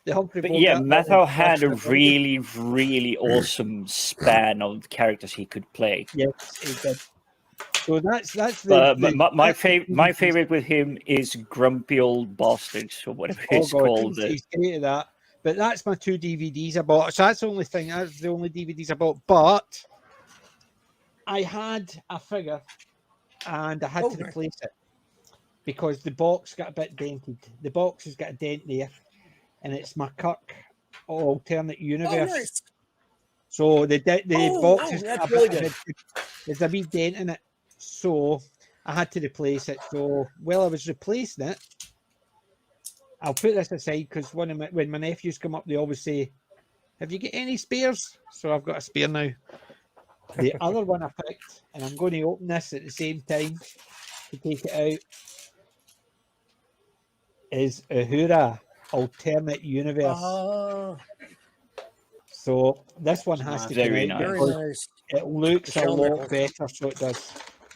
The Humphrey But Bogart yeah, Matthau had a comedy. really awesome span of characters he could play. Yes, he did. So that's my favorite with him is Grumpy Old Bastards or whatever it's called. He's great at that. But that's my 2 DVDs I bought. So that's the only thing. That's the only DVDs I bought. But I had a figure, and I had to replace it because the box got a bit dented. The box has got a dent there, and it's my Kirk alternate universe. Oh, nice. So the box has that's got really good. There's a wee dent in it, so I had to replace it. So while I was replacing it, I'll put this aside because when my nephews come up, they always say, "Have you got any spares?" So I've got a spare now. The other one I picked, and I'm going to open this at the same time to take it out, is Uhura Alternate Universe. So this one has to Very come out nice. because it looks a lot better, so it does.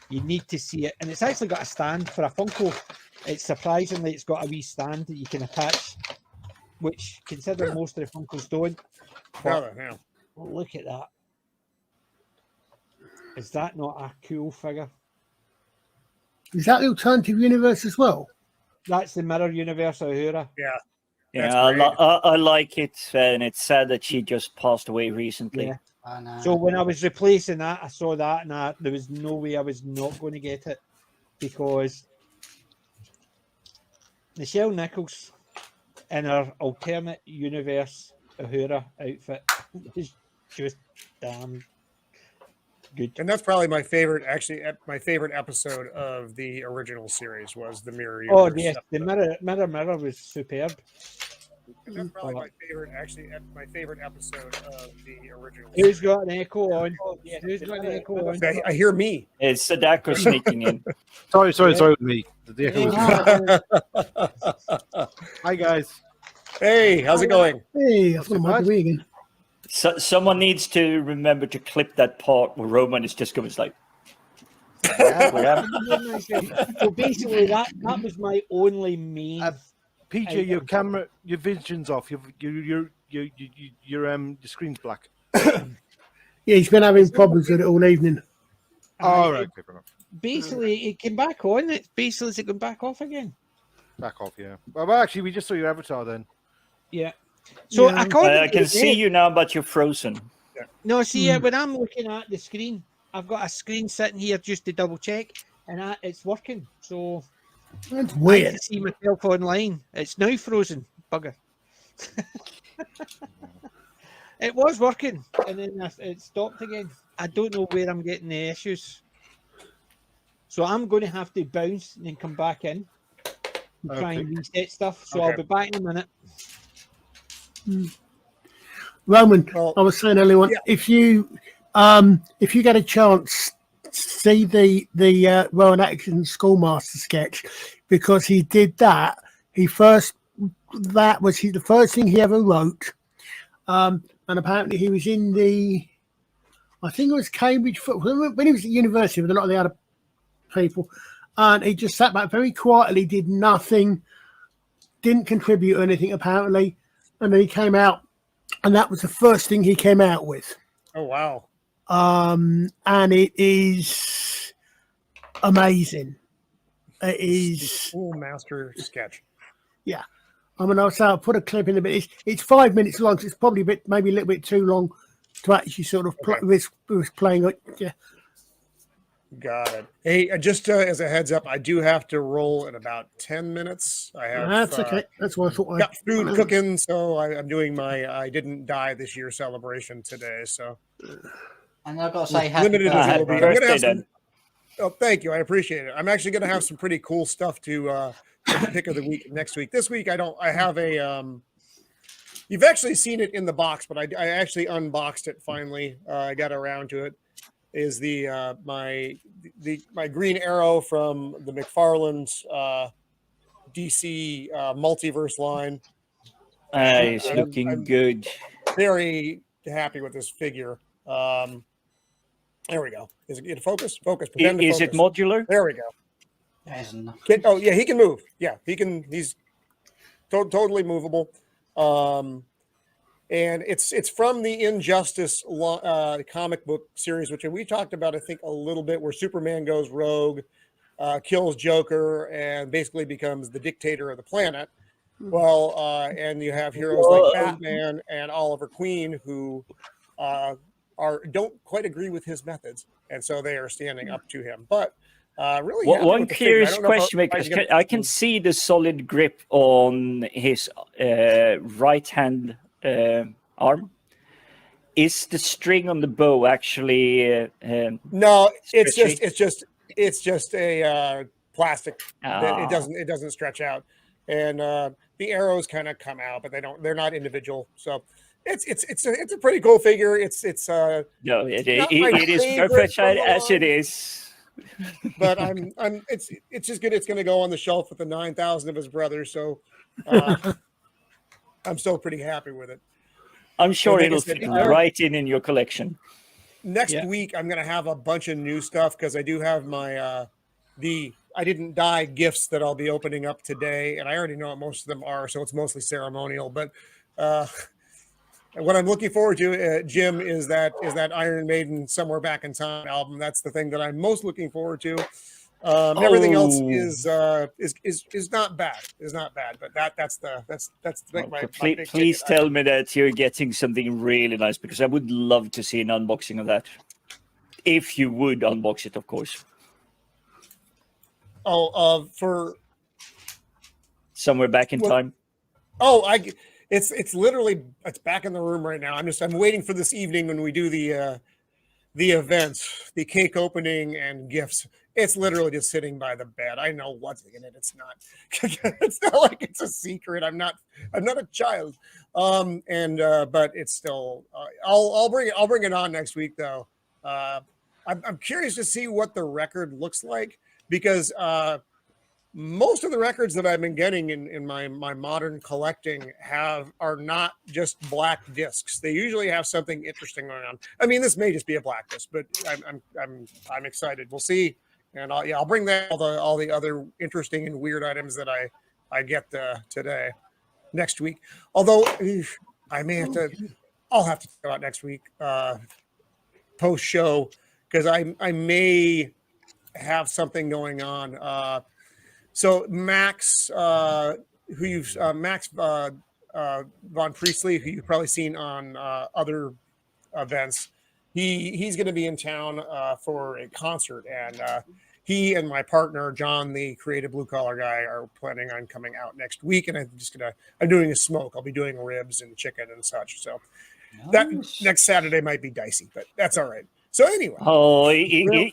You need to see it, and it's actually got a stand for a Funko. It's surprisingly, it's got a wee stand that you can attach, which considering most of the Funkos don't. But look at that. Is that not a cool figure? Is that the alternative universe as well? That's the mirror universe of Uhura. Yeah. Yeah, I like it, and it's sad that she just passed away recently. Yeah. So when I was replacing that, I saw that, and there was no way I was not going to get it because Nichelle Nichols in her alternate universe Uhura outfit is just damn good. And that's probably my favorite. Actually, my favorite episode of the original series was the Mirror Universe. Oh yes, the mirror was superb. And that's probably my favorite. Actually, my favorite episode of the original. Who's got an echo on? Who's got an echo on? I hear me. It's Sadako sneaking in. Sorry, with me. The echo was Hi guys. Hey, how's it going? Hey, I've got my way again. So, someone needs to remember to clip that part where Roman is just going like. So basically, that was my only main. PJ, your camera, your vision's off. Your screen's black. Yeah, he's been having problems with it all evening. All right, fair enough. Basically, it came back on. It's basically it's going back off again. Back off, yeah. Well, actually, we just saw your avatar then. Yeah. So I can see you now, but you're frozen. No, see, when I'm looking at the screen, I've got a screen sitting here just to double check, and it's working. So that's weird. I can see myself online. It's now frozen, bugger. It was working, and then it stopped again. I don't know where I'm getting the issues. So I'm going to have to bounce and then come back in and try and Okay. reset stuff. So I'll be back in a minute. Roman, Well, I was saying earlier on, yeah. if you get a chance, see the Rowan Atkinson Schoolmaster sketch, because he did that. That was the first thing he ever wrote, and apparently he was in I think it was Cambridge when he was at university with a lot of the other people, and he just sat back very quietly, did nothing, didn't contribute anything apparently, and then he came out. And that was the first thing he came out with. Oh, wow. And it is amazing. It is Cool master sketch. Yeah. I mean, I'll put a clip in a bit. It's 5 minutes long, so it's probably maybe a little bit too long to actually sort of play this playing. Yeah. Got it. Hey, just as a heads up, I do have to roll in about 10 minutes. I have. That's okay. That's what I thought. Got food cooking, so I'm doing my I didn't die this year celebration today. So, and I've got to say, happy limited as it will be. I'm gonna have then. oh, thank you. I appreciate it. I'm actually gonna have some pretty cool stuff to pick of the week next week. This week I don't. I have a You've actually seen it in the box, but I actually unboxed it finally. I got around to it. Is my Green Arrow from the McFarlane's DC multiverse line. It's looking good. Very happy with this figure. There we go. Is it focus? Focus. Is it modular? There we go. Oh yeah, he can move. Yeah, he can. He's totally movable. And it's from the Injustice comic book series, which we talked about, I think, a little bit, where Superman goes rogue, kills Joker, and basically becomes the dictator of the planet. Well, and you have heroes like Batman and Oliver Queen who don't quite agree with his methods, and so they are standing up to him. But really, one curious question, because I can see the solid grip on his right hand arm. Is the string on the bow actually no? Stretchy? It's just a plastic. Ah. It doesn't stretch out, and the arrows kind of come out, but they're not individual. So it's a pretty cool figure. It's no, it is perfect as it is. But it's just good. It's going to go on the shelf with the 9,000 of his brothers. So I'm still pretty happy with it. I'm sure it'll fit right in your collection. Next week, I'm going to have a bunch of new stuff because I do have my I Didn't Die gifts that I'll be opening up today, and I already know what most of them are, so it's mostly ceremonial. But what I'm looking forward to, Jim, is that Iron Maiden Somewhere Back in Time album. That's the thing that I'm most looking forward to. Everything else is not bad. Is not bad, but that's please tell me that you're getting something really nice, because I would love to see an unboxing of that. If you would unbox it, of course. For Somewhere Back in Time. It's literally back in the room right now. I'm waiting for this evening when we do the events, the cake opening and gifts. It's literally just sitting by the bed. I know what's in it. It's not like it's a secret. I'm not a child. But it's still I'll bring it on next week though. I'm curious to see what the record looks like, because most of the records that I've been getting in my modern collecting are not just black discs. They usually have something interesting going on. I mean, this may just be a black disc, but I'm excited. We'll see, and I'll bring that all the other interesting and weird items that I get today, next week. Although I may have to, I'll have to talk about next week post show, because I may have something going on. So Max, Max Von Priestley, who you've probably seen on other events, he's going to be in town for a concert, and he and my partner John, the creative blue collar guy, are planning on coming out next week. And I'm doing a smoke. I'll be doing ribs and chicken and such. So that next Saturday might be dicey, but that's all right. So anyway,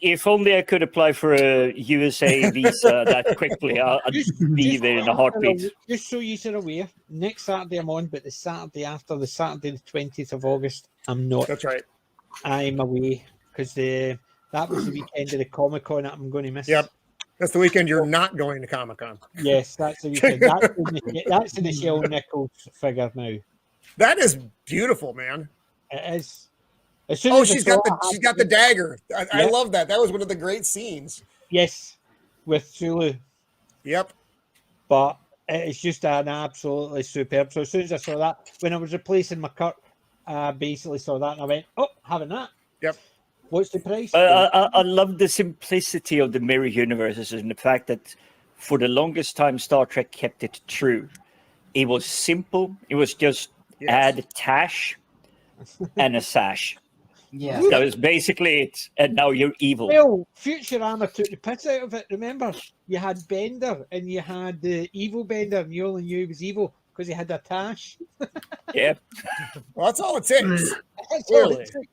if only I could apply for a USA visa that quickly, I'd be there in a heartbeat. Just so you're aware, next Saturday I'm on, but the Saturday after, the Saturday the 20th of August, I'm not. That's right. I'm away because that was the weekend of the Comic-Con that I'm going to miss. Yep. That's the weekend you're not going to Comic-Con. Yes, that's the weekend. That's in the Shell Nichols figure now. That is beautiful, man. It is. As soon Oh, as she's got the dagger. I Yep. love that. That was one of the great scenes. Yes, with Sulu. Yep. But it's just an absolutely superb. So as soon as I saw that, when I was replacing my Kirk, I basically saw that and I went, oh, having that. Yep. What's the price? I love the simplicity of the mirror universes and the fact that for the longest time Star Trek kept it true. It was simple. It was just add a tash and a sash. Yeah. That was basically it. And now you're evil. Well, Futurama took the piss out of it. Remember, you had Bender and you had the evil Bender, and you only knew he was evil because he had a tash. Yeah. Well, that's all it takes. That's all it takes.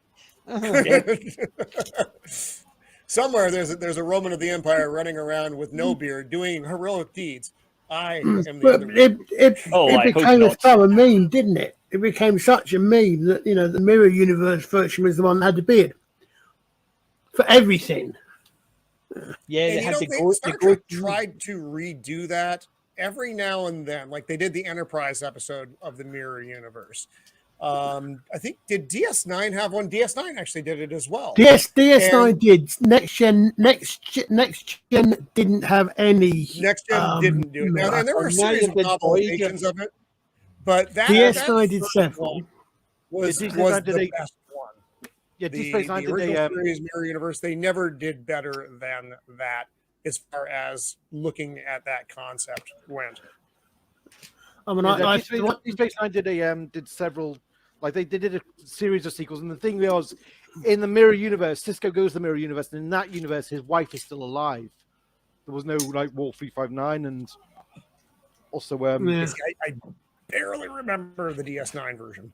Somewhere there's a Roman of the Empire running around with no beard doing heroic deeds. I am the But other. it became a thorough meme, didn't it? It became such a meme that, you know, the mirror universe version was the one that had the beard for everything. Yeah, And you know, Star Trek tried to redo that every now and then, like they did the Enterprise episode of the Mirror Universe. I think, did DS9 have one? DS9 actually did it as well. DS9 did. Next gen didn't have any. Next gen didn't do it. Now, and there were a series of novelizations of it, but that DS9 did several. Was Did the DS9 best one. Yeah, The Deep Space Nine did original a series Mirror Universe, they never did better than that as far as looking at that concept went. I mean, Deep Space Nine did several, like they did a series of sequels, and the thing was, in the Mirror Universe, Cisco goes to the Mirror Universe, and in that universe, his wife is still alive. There was no like War 359, and also I barely remember the DS9 version.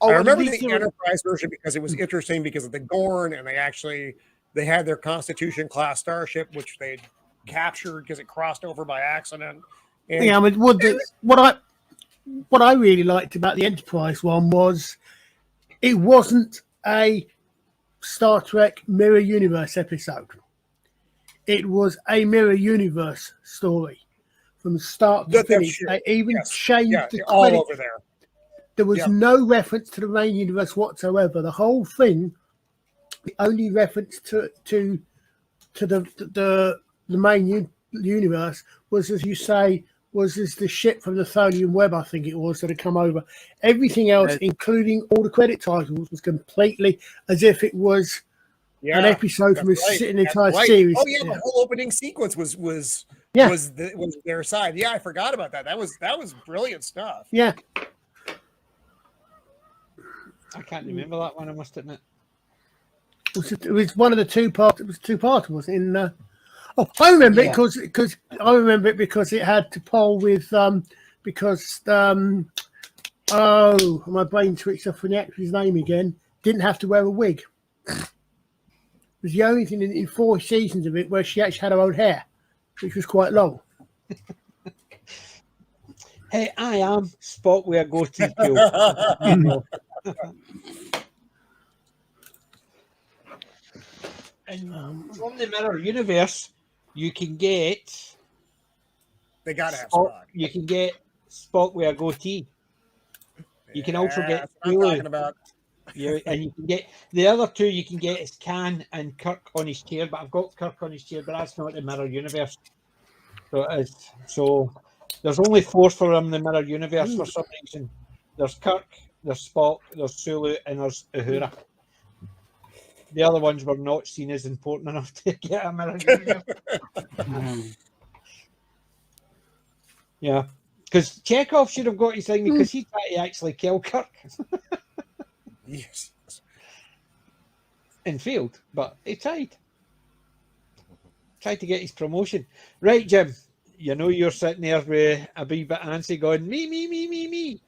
Oh, I remember at least the there was- Enterprise version because it was interesting because of the Gorn, and they had their Constitution class starship, which they'd captured because it crossed over by accident. And Yeah, I mean, what I really liked about the Enterprise one was it wasn't a Star Trek Mirror Universe episode. It was a Mirror Universe story from start to finish. They even changed the all credit. over there. There was no reference to the main universe whatsoever. The whole thing, the only reference to the main universe was, as you say, was the ship from the Tholian Web, I think it was, that had come over. Everything else, including all the credit titles, was completely as if it was an episode from an entire series. Oh yeah, the whole opening sequence was their side. Yeah, I forgot about that. That was brilliant stuff. Yeah. I can't remember that one, I must admit. It was one of the two parts. It was two-part, was it? I remember it because I remember it because it had to poll with my brain switched off from the actor's name again. Didn't have to wear a wig. It was the only thing in 4 seasons of it where she actually had her own hair, which was quite long. Hey, I am Spot where goatee kill. And from the Mirror Universe, you can get. They gotta have Spock. You can get Spock with a goatee. You can also get. That's what I'm talking about. And you can get the other two. You can get is Khan and Kirk on his chair, but I've got Kirk on his chair, but that's not the Mirror Universe. So there's only 4 for them in the Mirror Universe for some reason. There's Kirk, there's Spock, there's Sulu, and there's Uhura. The other ones were not seen as important enough to get a Mirror Universe. Yeah, because Chekhov should have got his thing because he tried to actually kill Kirk. Yes. And failed, but he tried. Tried to get his promotion. Right, Jim, you know you're sitting there with a wee bit antsy going, me.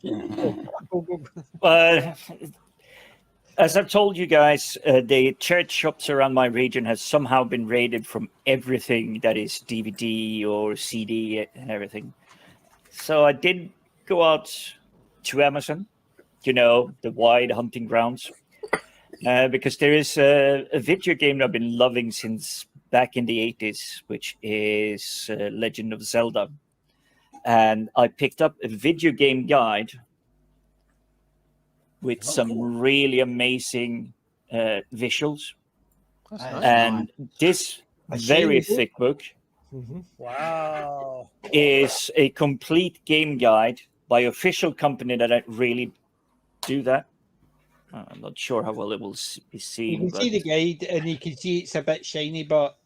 I As I've told you guys, the church shops around my region has somehow been raided from everything that is DVD or CD and everything. So I did go out to Amazon, the wide hunting grounds, because there is a video game that I've been loving since back in the 80s, which is Legend of Zelda. And I picked up a video game guide with some really amazing visuals. And this very thick book Wow. is a complete game guide by official company that I really do that. I'm not sure how well it will be seen. You can see the guide and you can see it's a bit shiny, but...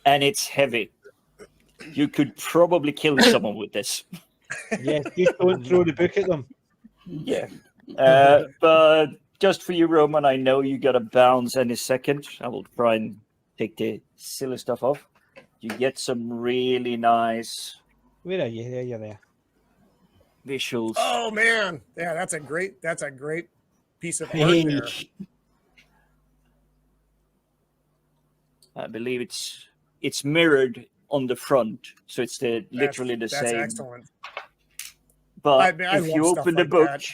And it's heavy. You could probably kill someone with this. Yeah, just don't throw the book at them. Yeah. But just for you, Roman, I know you got to bounce any second. I will try and take the silly stuff off. You get some really nice... Where are you? There you're there. Visuals. Oh man, yeah, that's a great piece of art there. I believe it's mirrored on the front, so it's literally the same. That's excellent. But I if you love stuff open the like book that.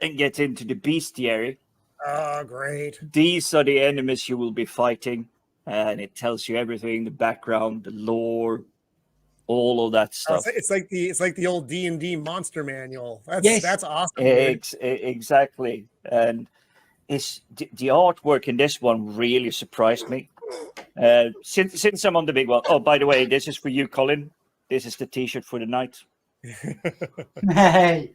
and get into the bestiary, oh great! These are the enemies you will be fighting, and it tells you everything: the background, the lore, all of that stuff. It's like the old D&D monster manual. That's awesome. Exactly, and the artwork in this one really surprised me. Since I'm on the big one. Oh, by the way, this is for you, Colin. This is the T-shirt for the night. Hey.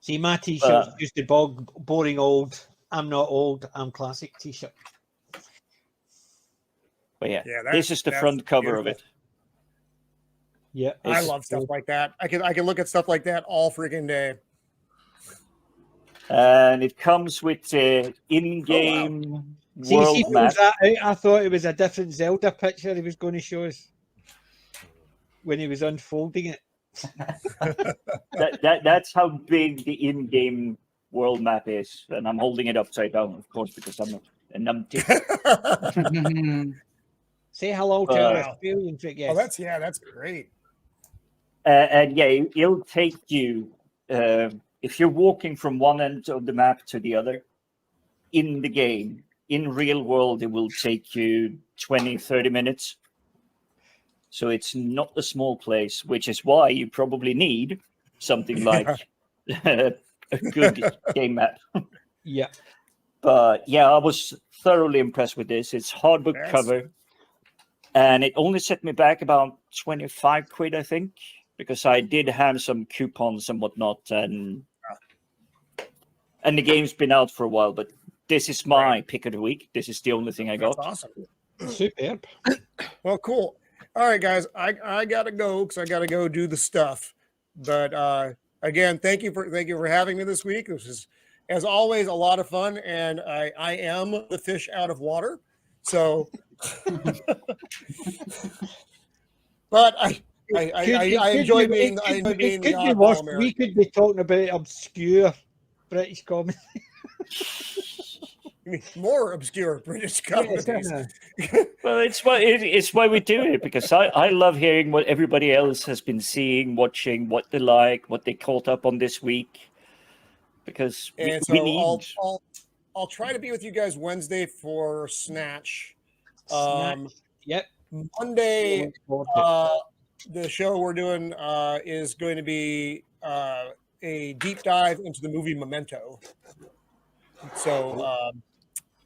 See, my T-shirt's just a boring old, I'm not old, I'm classic T-shirt. But yeah, this is the front cover of it. Yeah, I love stuff like that. I can look at stuff like that all freaking day. And it comes with in-game world map. I thought it was a different Zelda picture he was going to show us when he was unfolding it. That's how big the in-game world map is, and I'm holding it upside down, of course, because I'm not a numpty. Say hello to our Australian trick guest. Oh, that's great. And yeah, it'll take you if you're walking from one end of the map to the other in the game. In real world, it will take you 20-30 minutes. So it's not a small place, which is why you probably need something like a good game map. Yeah. But yeah, I was thoroughly impressed with this. It's hardbook cover. And it only set me back about 25 quid, I think, because I did have some coupons and whatnot. And the game's been out for a while, but this is my pick of the week. This is the only thing I got. That's awesome. Superb. Well, cool. All right, guys, I gotta go because I gotta go do the stuff. But again, thank you for having me this week. This is, as always, a lot of fun, and I am the fish out of water. So, but I enjoy being the oddball American. We could be talking about obscure British comedy. More obscure British comedies. Well, it's why we do it, because I love hearing what everybody else has been seeing, watching, what they like, what they caught up on this week. Because we need. I'll try to be with you guys Wednesday for Snatch. Yep. Monday, the show we're doing is going to be a deep dive into the movie Memento. So,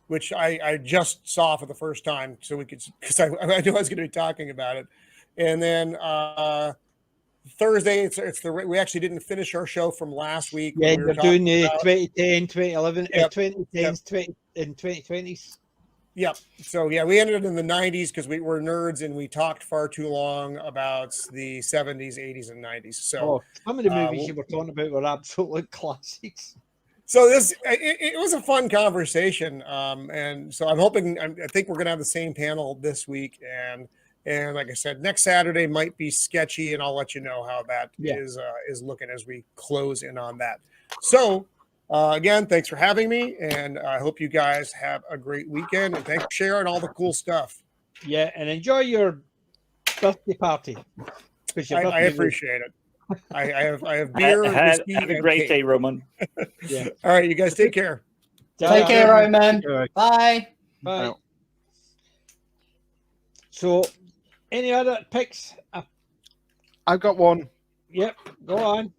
which I just saw for the first time, so we could, because I knew I was going to be talking about it. And then Thursday, we actually didn't finish our show from last week. Yeah, we we're doing the 2010, 2011, 2010s, and 2020s. Yep. So yeah, we ended in the 90s because we were nerds and we talked far too long about the 70s, 80s, and 90s. So some of the movies you were talking about were absolute classics. So it was a fun conversation, and so I think we're gonna have the same panel this week, and like I said, next Saturday might be sketchy, and I'll let you know how that is looking as we close in on that. So Again, thanks for having me, and I hope you guys have a great weekend. And thanks for sharing all the cool stuff. Yeah, and enjoy your birthday party. I appreciate it. I have beer, whiskey, have a and great cake. day, Roman. Yeah. All right, you guys take care. Take care, Roman. Bye. Bye. So, any other picks? I've got one. Yep, go on.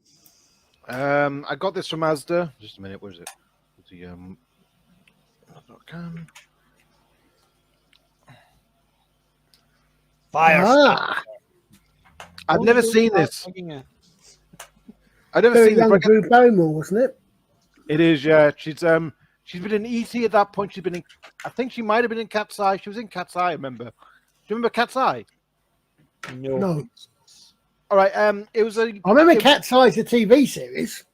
I got this from Asda. Just a minute, where is it? What's the Fire. I've never seen this. I've never Very seen this. young Drew Barrymore, wasn't it? It is, yeah. She's been in E.T. at that point. She's been in. I think she might have been in Cat's Eye. She was in Cat's Eye. I remember. Do you remember Cat's Eye? No. All right. It was a. I remember Cat's Eye, the TV series.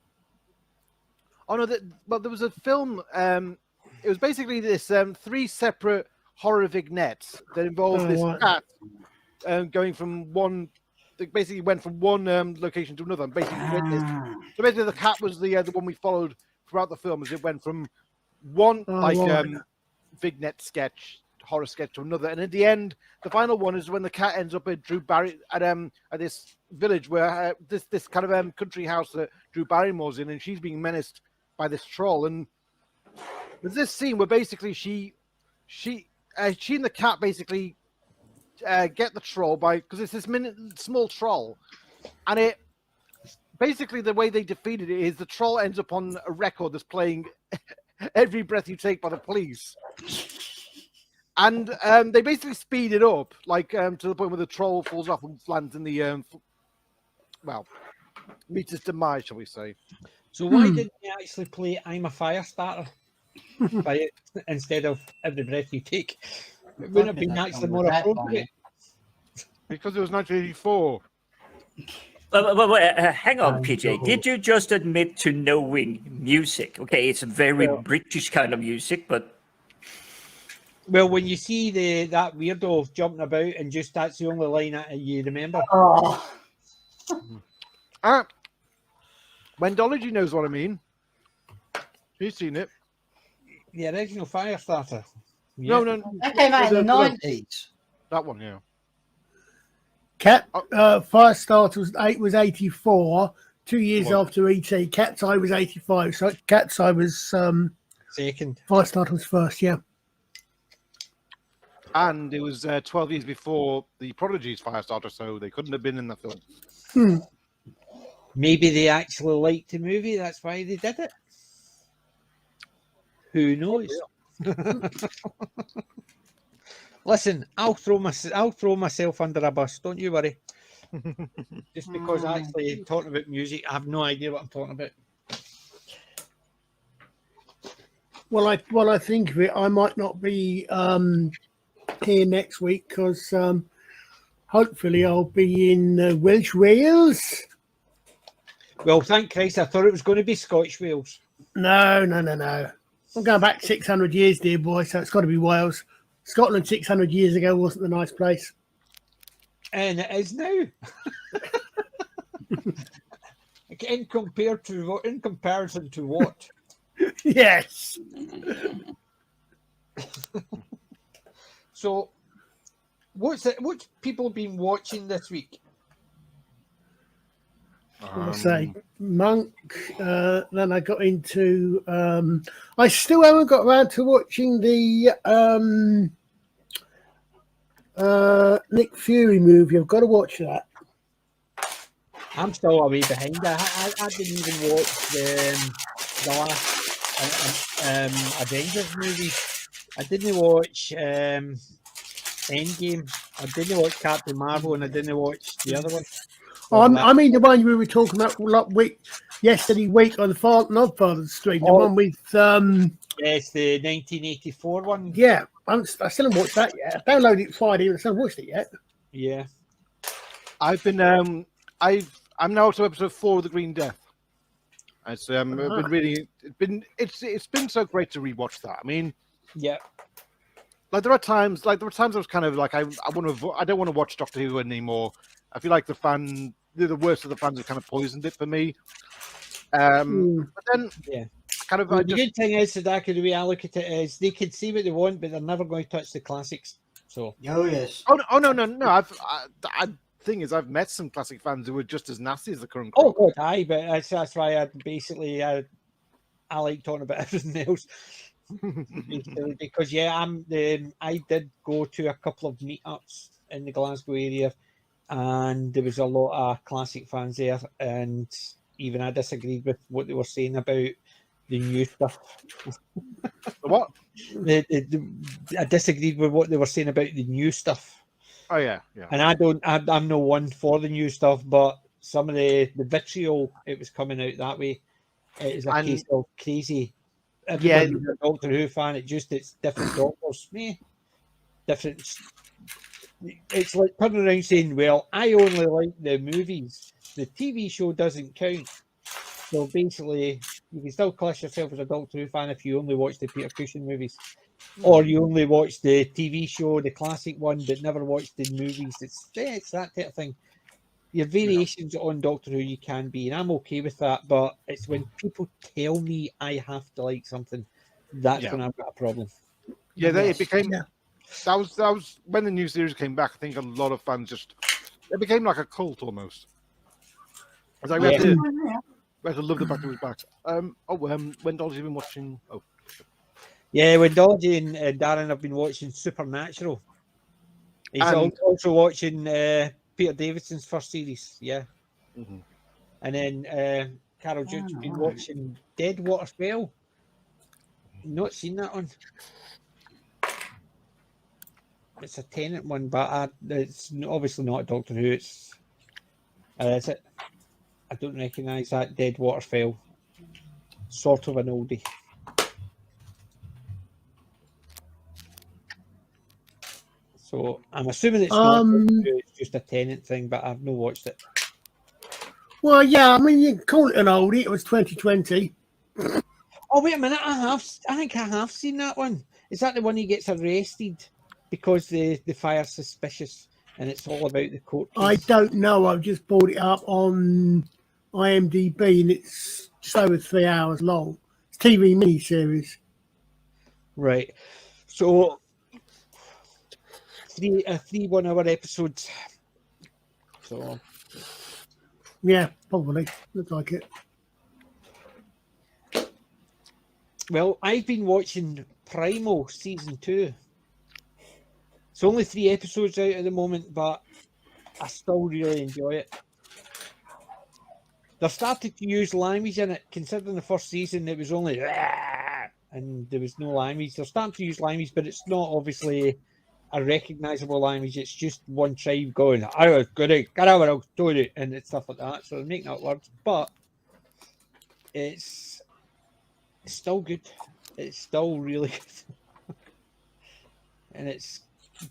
Oh no! Well, there was a film. It was basically this 3 separate horror vignettes that involved this cat going from one. They basically went from one location to another. And basically, witnessed. So basically, the cat was the one we followed throughout the film, as it went from one vignette sketch, horror sketch, to another. And at the end, the final one is when the cat ends up at Drew Barry at this village where this kind of country house that Drew Barrymore's in, and she's being menaced by this troll. And there's this scene where basically she and the cat basically get the troll because it's this small troll, and it basically the way they defeated it is the troll ends up on a record that's playing Every Breath You Take by the Police, and they basically speed it up to the point where the troll falls off and lands in the meets its demise, shall we say. So why didn't you actually play I'm a Fire Starter instead of Every Breath You Take? It wouldn't have been actually more appropriate. Because it was 1984. Hang on, PJ. Did you just admit to knowing music? Okay, it's a very British kind of music, but... Well, when you see that weirdo jumping about and just that's the only line that you remember. Wendology knows what I mean. She's seen it. The original Firestarter. Yeah. No. That came out in the 90s. That one, yeah. Firestarter was 84, 2 years after E.T. Cat's Eye was 85, so Cat's Eye was second. Firestarter was first, yeah. And it was 12 years before the Prodigy's Firestarter, so they couldn't have been in the film. Maybe they actually liked the movie, that's why they did it. Who knows? Listen, I'll throw myself under a bus. Don't you worry. Just because I actually talking about music, I have no idea what I'm talking about. Well, I think of it, I might not be here next week because hopefully I'll be in Welsh Wales. Well, thank Christ, I thought it was going to be Scotch Wales. No. I'm going back 600 years, dear boy, so it's got to be Wales. Scotland 600 years ago wasn't a nice place. And it is now. in comparison to what? Yes. So, what's people been watching this week? I'll say Monk. Then I got into. I still haven't got around to watching the Nick Fury movie. I've got to watch that. I'm still a way behind. I didn't even watch the last Avengers movie. I didn't watch Endgame. I didn't watch Captain Marvel, and I didn't watch the other one. I mean the one we were talking about yesterday week on the Father's Street, the one with yes, the 1984 one. Yeah, I still haven't watched that yet. I downloaded it Friday, but I still haven't watched it yet. Yeah, I've been I'm now to episode 4 of The Green Death. It's been really it's been so great to rewatch that. I mean, yeah. There were times I was kind of like I don't want to watch Doctor Who anymore. I feel like the worst of the fans have kind of poisoned it for me. But then kind of. The good thing is, Sadaka, the way I look at it is they can see what they want, but they're never going to touch the classics. So. Oh yes. Oh no. Thing is, I've met some classic fans who were just as nasty as the current. Oh God, aye, but that's why I like talking about everything else. Because I did go to a couple of meetups in the Glasgow area, and there was a lot of classic fans there, and even I disagreed with what they were saying about the new stuff. What? I disagreed with what they were saying about the new stuff. Oh yeah. And I'm no one for the new stuff, but some of the vitriol it was coming out that way. It is a case of crazy. Everybody's a Doctor Who fan. It's different doctors. Different. It's like turning around saying, "Well, I only like the movies. The TV show doesn't count." So basically, you can still class yourself as a Doctor Who fan if you only watch the Peter Cushing movies. Or you only watch the TV show, the classic one, but never watched the movies. It's that type of thing. Your variations on Doctor Who you can be, and I'm okay with that. But it's when people tell me I have to like something, that's when I've got a problem. Yeah, it became. Yeah. That was when the new series came back. I think a lot of fans it became like a cult almost. It's like we had to love the fact it was back. When Dolly's been watching. Oh. Yeah, when Dolly and Darren have been watching Supernatural. He's also watching Peter Davidson's first series, Mm-hmm. And then Carol Jude's been watching Dead Water Spell. Not seen that one. It's a Tennant one, but it's obviously not a Doctor Who. Is it? I don't recognise that. Dead Water Spell. Sort of an oldie. So I'm assuming it's not. It's just a Tennant thing, but I've not watched it. Well, yeah, I mean, you can call it an oldie. It was 2020. Oh wait a minute! I think I have seen that one. Is that the one he gets arrested because the fire's suspicious, and it's all about the court case? I don't know. I've just brought it up on IMDb, and it's just over 3 hours long. It's a TV miniseries. Right. So. 3 1 hour episodes. So yeah, probably looks like it. Well, I've been watching Primal season 2. It's only 3 episodes out at the moment, but I still really enjoy it. They're starting to use language in it, considering the first season it was only and there was no language. They're starting to use language, but it's not obviously a recognizable language. It's just one tribe going, I was good at it, and it's stuff like that. So they're making up words, but it's still good. It's still really good. And it's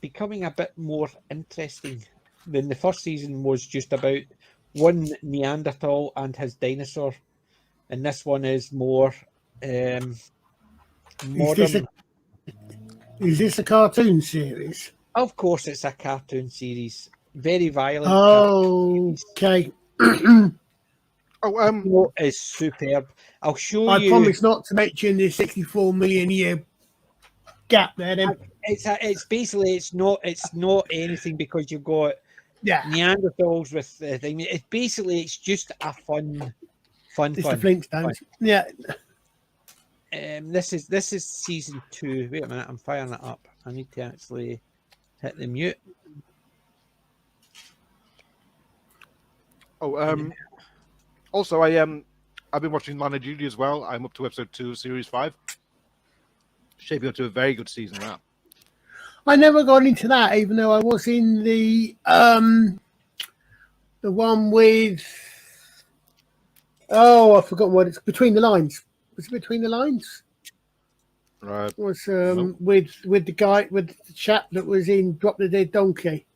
becoming a bit more interesting than the first season was just about one Neanderthal and his dinosaur. And this one is more modern. Is this a cartoon series? Of course, it's a cartoon series. Very violent. Oh, okay. It's superb. I'll show you. I promise not to mention the 64 million year gap there. Then it's basically it's not anything because you've got Neanderthals with the thing. It's just a fun. It's the Flintstones. Yeah. This is season 2. Wait a minute, I'm firing it up. I need to actually hit the mute. Also, I've been watching Line of Duty as well. I'm up to episode 2 of series 5. Shaping up to a very good season now. I never got into that, even though I was in the one with I've forgotten what it's Between the Lines. Was it Between the Lines? Right. It was with the guy, with the chap that was in Drop the Dead Donkey.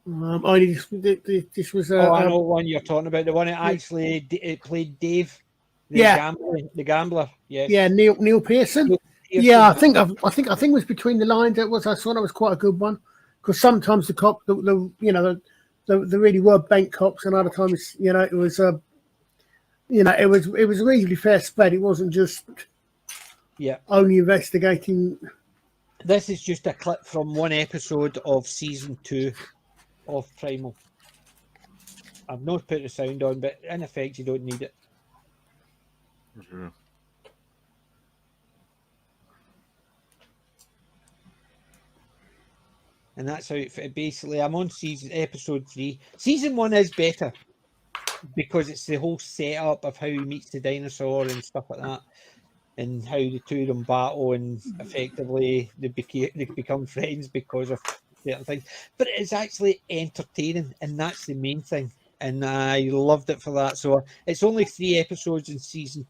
This was I know one you're talking about. The one that actually it played Dave, the gambler. Yes. Yeah, Neil Pearson. Yeah, I think it was Between the Lines. I thought it was quite a good one because sometimes the cop, the really were bank cops, and other times it was you know, it was a reasonably fair spread. It wasn't just only investigating. This is just a clip from one episode of season 2 of Primal. I've not put the sound on, but in effect, you don't need it. Mm-hmm. And that's how it basically. I'm on episode 3. Season 1 is better because it's the whole setup of how he meets the dinosaur and stuff like that, and how the two of them battle, and effectively they become friends because of certain things. But it's actually entertaining, and that's the main thing. And I loved it for that. So it's only 3 episodes in season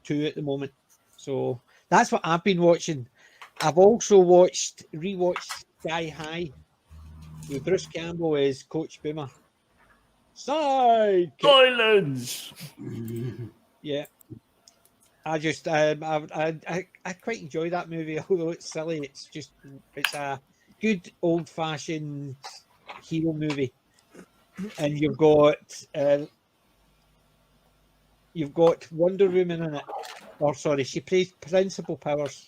2 at the moment. So that's what I've been watching. I've also rewatched Sky High with Bruce Campbell as Coach Boomer. Silence. Yeah, I quite enjoy that movie, although it's silly. It's a good old fashioned hero movie, and you've got Wonder Woman in it. Or sorry, she plays Principal Powers.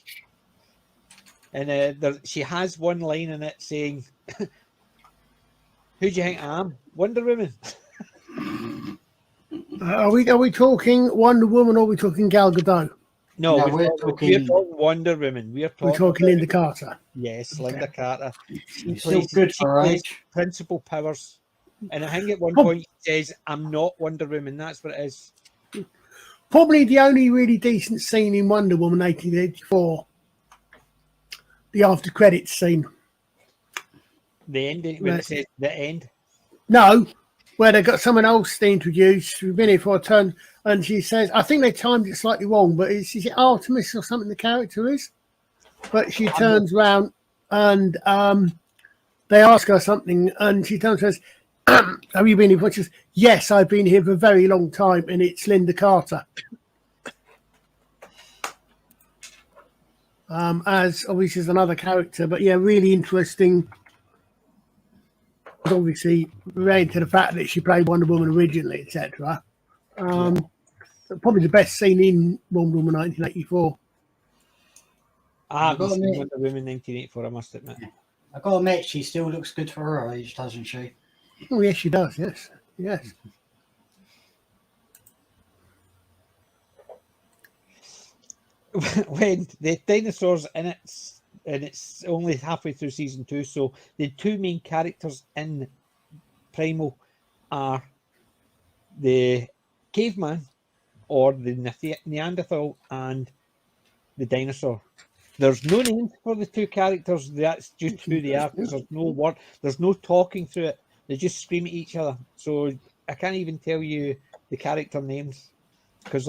And she has one line in it saying, "Who do you think I am? Wonder Woman." Are we talking Wonder Woman or are we talking Gal Gadot? No, we're talking Wonder Woman. We're talking Linda Carter. Yes, Linda Carter. She still good for her plays age. Principal Powers. And I think at one point she says, "I'm not Wonder Woman." That's what it is. Probably the only really decent scene in Wonder Woman 1984. The after credits scene. The ending, when it says the end. No, where they got someone else to introduce. We've been here for a turn, and she says, I think they timed it slightly wrong, but is it Artemis or something the character is? But she turns around and they ask her something, and she turns and says, have you been here? She says, yes, I've been here for a very long time, and it's Linda Carter. As obviously as another character, but yeah, really interesting. Obviously, related to the fact that she played Wonder Woman originally, etc. Probably the best scene in Wonder Woman 1984. I've seen Wonder Woman 1984, I must admit. I've got to admit, she still looks good for her age, doesn't she? Oh, yes, she does. Yes. When the dinosaurs in it, and it's only halfway through season 2, so the 2 main characters in Primal are the caveman or the Neanderthal and the dinosaur. There's no name for the 2 characters. That's just who they are. There's no word. There's no talking through it. They just scream at each other. So I can't even tell you the character names because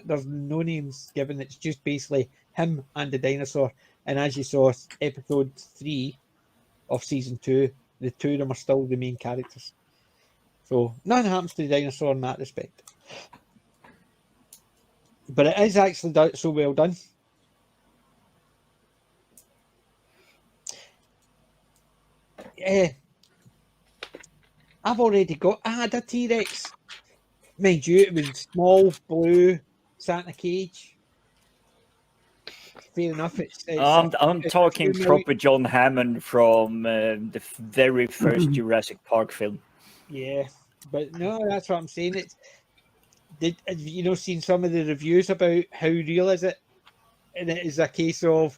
there's no names given. It's just basically him and the dinosaur. And as you saw, episode 3 of season 2, the 2 of them are still the main characters. So nothing happens to the dinosaur in that respect. But it is actually so well done. I've already got. I had a T-Rex. Mind you, it was small, blue, sat in a cage. Fair enough. I'm talking proper John Hammond from the very first Jurassic Park film. Yeah, but no, that's what I'm saying. Have you seen some of the reviews about how real is it? And it is a case of,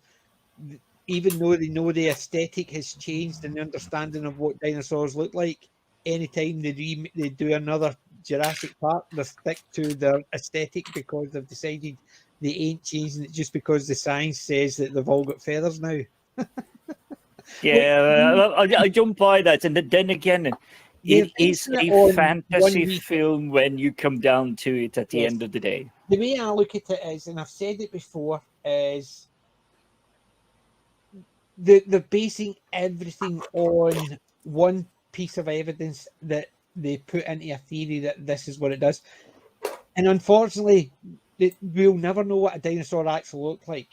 even though they know the aesthetic has changed and the understanding of what dinosaurs look like, anytime they do another Jurassic Park, they stick to their aesthetic because they've decided they ain't changing it just because the science says that they've all got feathers now. Yeah, I don't buy that. And then again, it is a fantasy film when you come down to it at the end of the day. The way I look at it is, and I've said it before, is they're basing everything on one piece of evidence that they put into a theory that this is what it does. And unfortunately, we'll never know what a dinosaur actually looked like.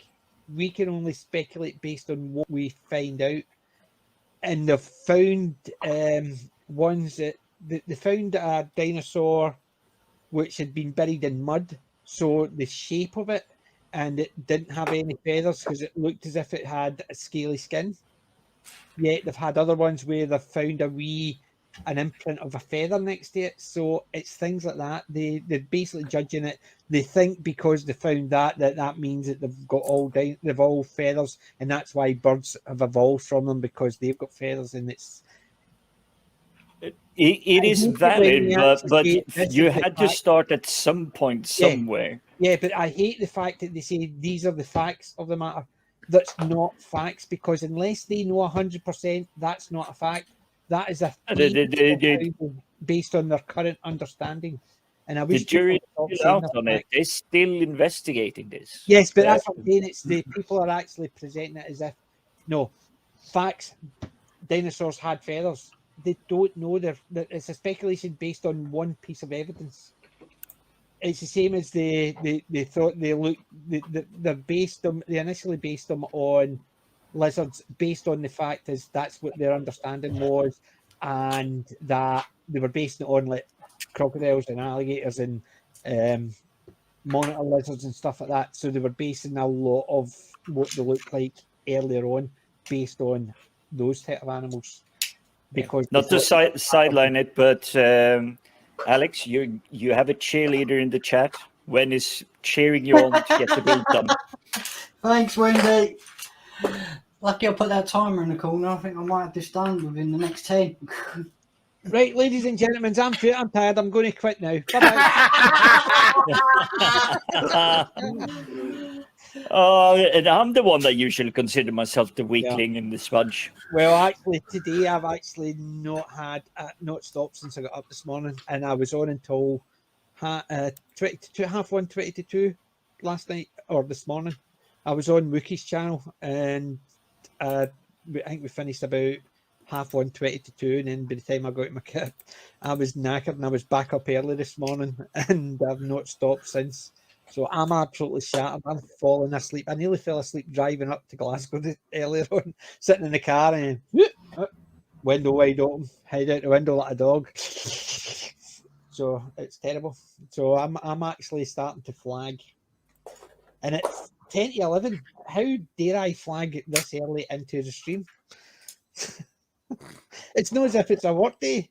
We can only speculate based on what we find out. And they've found ones that they found a dinosaur which had been buried in mud. So the shape of it, and it didn't have any feathers because it looked as if it had a scaly skin. Yet they've had other ones where they've found an imprint of a feather next to it. So it's things like that. They're basically judging it. They think because they found that means that they've all feathers, and that's why birds have evolved from them, because they've got feathers, and it's. It is valid, but you had to start at some point somewhere. Yeah, but I hate the fact that they say these are the facts of the matter. That's not facts, because unless they know 100%, that's not a fact. That is a based on their current understanding. And I wish the jury is out on it. They're still investigating this. Yes, but that's what I'm saying. It's the people are actually presenting it as if no facts. Dinosaurs had feathers. They don't know. It's a speculation based on one piece of evidence. It's the same as they thought they initially based them on lizards, based on the fact is that's what their understanding was, and that they were basing it on like crocodiles and alligators and monitor lizards and stuff like that. So they were basing a lot of what they look like earlier on based on those type of animals. Because not to sideline it, but Alex, you have a cheerleader in the chat. When is cheering you on to get the build done? Thanks, Wendy. Lucky I put that timer in the corner. I think I might have this done within the next 10. Right, ladies and gentlemen, I'm tired. I'm going to quit now. Bye-bye. And I'm the one that usually consider myself the weakling in this bunch. Well, actually, today I've actually not stopped since I got up this morning, and I was on until 22 last night or this morning. I was on Wookie's channel, and I think we finished about 22, and then by the time I got to my kit, I was knackered, and I was back up early this morning, and I've not stopped since. So I'm absolutely shattered. I'm falling asleep. I nearly fell asleep driving up to Glasgow earlier on, sitting in the car and window wide open, head out the window like a dog. So it's terrible. So I'm actually starting to flag, and it's 10 to 11. How dare I flag this early into the stream? It's not as if it's a work day.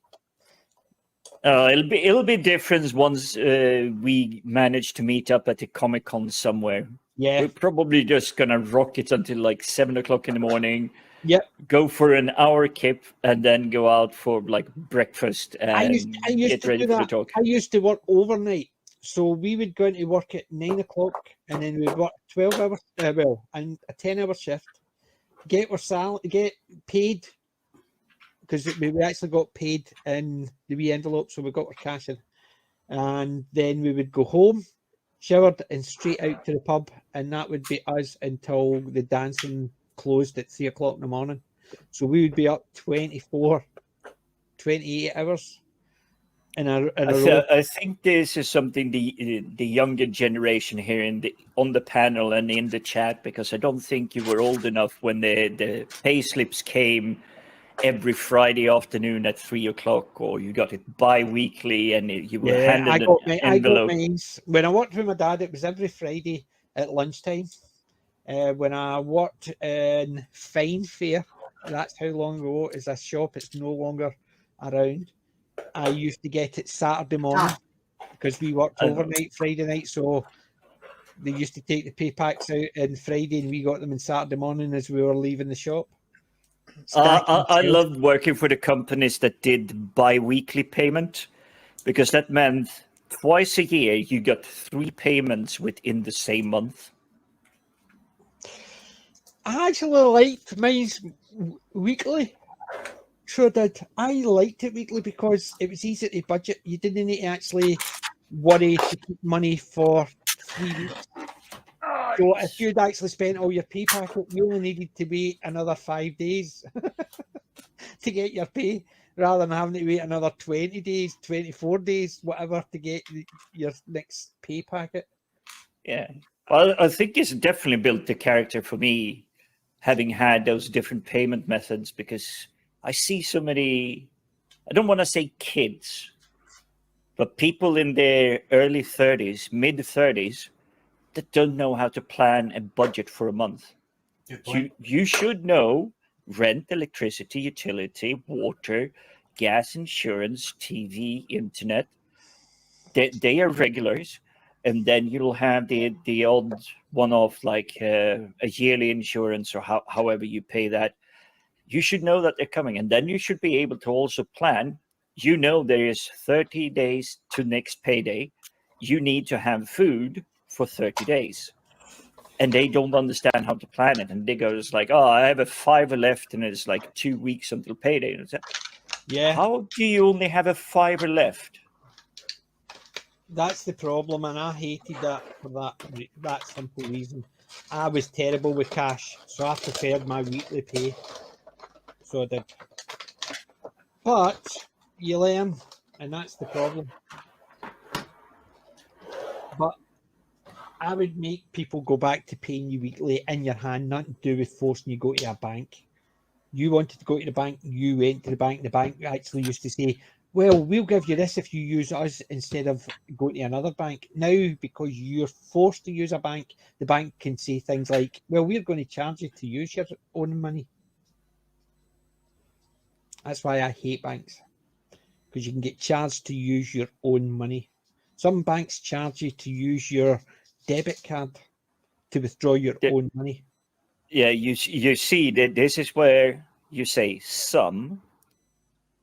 It'll be different once we manage to meet up at the Comic-Con somewhere. Yeah, we're probably just gonna rock it until like 7 o'clock in the morning. Yep. Go for an hour kip and then go out for like breakfast and I used get to ready do for the that. talk. I used to work overnight, so we would go into work at 9 o'clock, and then we'd work 12 hours, and a 10-hour shift. Get our salary, get paid, because we actually got paid in the wee envelope, so we got our cash in, and then we would go home, showered, and straight out to the pub, and that would be us until the dancing closed at 3 o'clock in the morning. So we would be up 28 hours in a row. I think this is something the younger generation here on the panel and in the chat, because I don't think you were old enough when the pay slips came every Friday afternoon at 3 o'clock, or you got it bi-weekly and you were handed an envelope. When I worked with my dad, it was every Friday at lunchtime. When I worked in Fine Fair, that's how long ago, is a shop, it's no longer around. I used to get it Saturday morning because we worked overnight Friday night, so they used to take the pay packs out on Friday and we got them on Saturday morning as we were leaving the shop. I loved working for the companies that did bi-weekly payment, because that meant twice a year you got 3 payments within the same month. I actually liked mine's weekly. Sure did. I liked it weekly because it was easy to budget. You didn't need to actually worry to keep money for 3 weeks. So if you'd actually spent all your pay packet, you only needed to wait another 5 days to get your pay, rather than having to wait another 20 days, 24 days, whatever, to get your next pay packet. Yeah. Well, I think it's definitely built the character for me, having had those different payment methods, because I see so many, I don't want to say kids, But people in their early 30s, mid 30s, that don't know how to plan a budget for a month. You should know rent, electricity, utility, water, gas, insurance, TV, internet. They are regulars. And then you'll have the odd one-off, like a yearly insurance or however you pay that. You should know that they're coming. And then you should be able to also plan. You know there is 30 days to next payday. You need to have food for 30 days. And they don't understand how to plan it. And they go, it's like, oh, I have a $5 left and it's like 2 weeks until payday. And it's like, yeah. How do you only have a $5 left? That's the problem, and I hated that for that simple reason. I was terrible with cash, so I preferred my weekly pay. So I did. But you learn, and that's the problem. But I would make people go back to paying you weekly in your hand, nothing to do with forcing you to go to a bank. You wanted to go to the bank, you went to the bank. The bank actually used to say, well, we'll give you this if you use us instead of going to another bank. Now, because you're forced to use a bank, the bank can say things like, well, we're going to charge you to use your own money. That's why I hate banks, because you can get charged to use your own money. Some banks charge you to use your debit card to withdraw your own money. Yeah, you see that this is where you say some.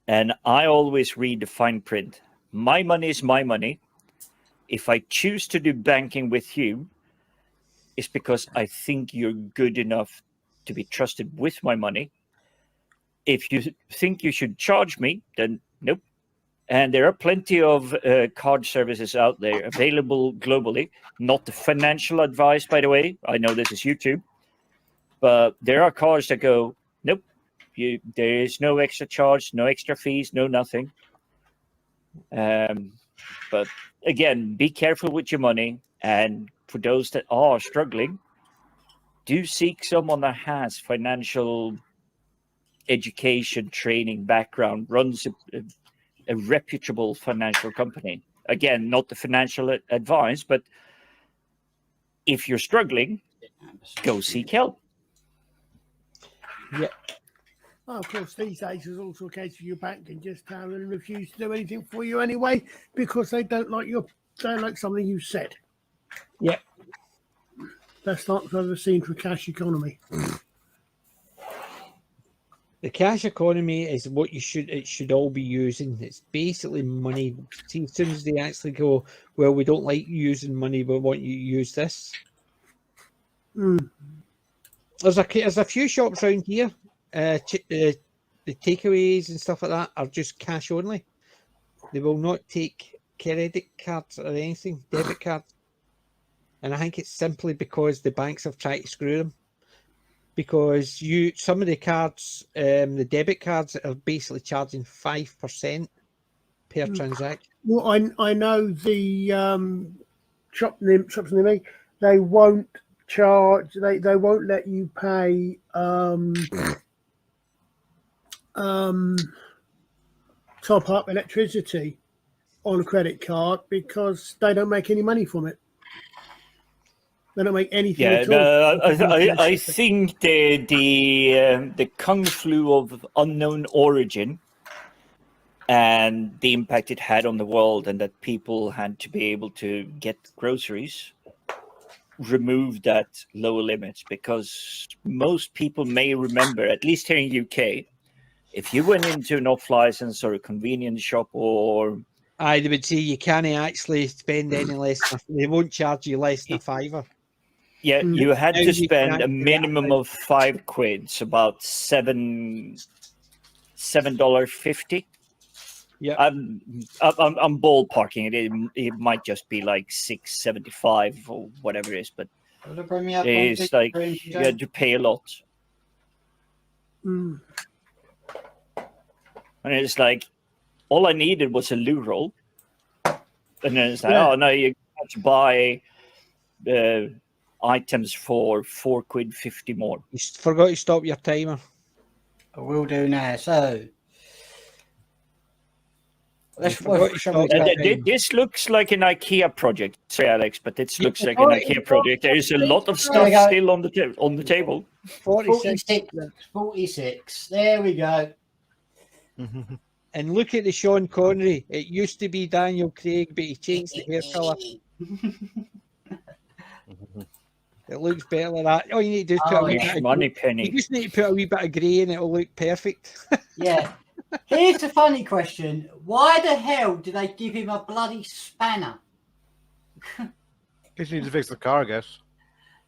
And I always read the fine print. My money is my money. If I choose to do banking with you, it's because I think you're good enough to be trusted with my money. If you think you should charge me, then nope. And there are plenty of card services out there available globally. Not the financial advice, by the way. I know this is YouTube. But there are cards that go, nope. There is no extra charge, no extra fees, no nothing. But again, be careful with your money. And for those that are struggling, do seek someone that has financial education, training, background, runs a reputable financial company. Again, not the financial advice, but if you're struggling, go seek help. Yeah. Oh, of course, these days there's also a case of your bank can just tell and refuse to do anything for you anyway because they don't like something you said. Yeah. That's not what I've seen for cash economy. The cash economy is what it should all be using. It's basically money. See, as soon as they actually go, well, we don't like using money, we want you to use this. There's a few shops around here. The takeaways and stuff like that are just cash only. They will not take credit cards or anything, debit cards. And I think it's simply because the banks have tried to screw them. Because some of the cards, the debit cards are basically charging 5% per transaction. Well, I know the shops near me, they won't charge. They won't let you pay top up electricity on a credit card because they don't make any money from it. They don't make anything at all. I think the Kung flu of unknown origin and the impact it had on the world, and that people had to be able to get groceries, removed that lower limit, because most people may remember, at least here in UK, if you went into an off-license or a convenience shop or... they would say you can't actually spend any less. They won't charge you less than £5. Yeah, you had to spend a minimum of £5, so about $7.50. Yeah, I'm ballparking it. It might just be like $6.75 or whatever it is, but it's like you had to pay a lot. And it's like all I needed was a loo roll, and then it's like, oh no, you have to buy items for £4.50 more. You forgot to stop your timer. I will do now. So This looks like an IKEA project. Sorry, Alex, but this looks like an IKEA project. There is a lot of stuff still on the table. 46. There we go. And look at the Sean Connery. It used to be Daniel Craig, but he changed the hair colour. It looks better like that. All you need to do is put a wee bit of money penny. You just need to put a wee bit of grey and it'll look perfect. Yeah. Here's a funny question. Why the hell did they give him a bloody spanner? Just need to fix the car, I guess.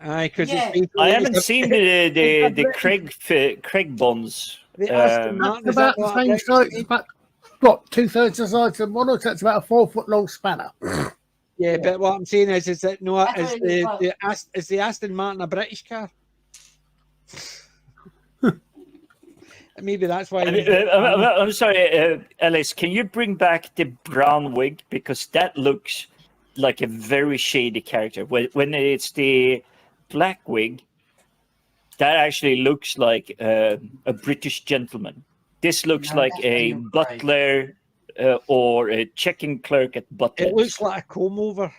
Aye, because I haven't seen the Craig Bonds. About the same size. About, what, 2/3 the size of one, or that's about a 4 foot long spanner. Yeah, but what I'm saying is that no, is the Aston Martin a British car? Maybe that's why. I'm sorry, Alice. Can you bring back the brown wig, because that looks like a very shady character. When it's the black wig, that actually looks like a British gentleman. This looks like a butler or a checking clerk at Butler. It looks like a comb over.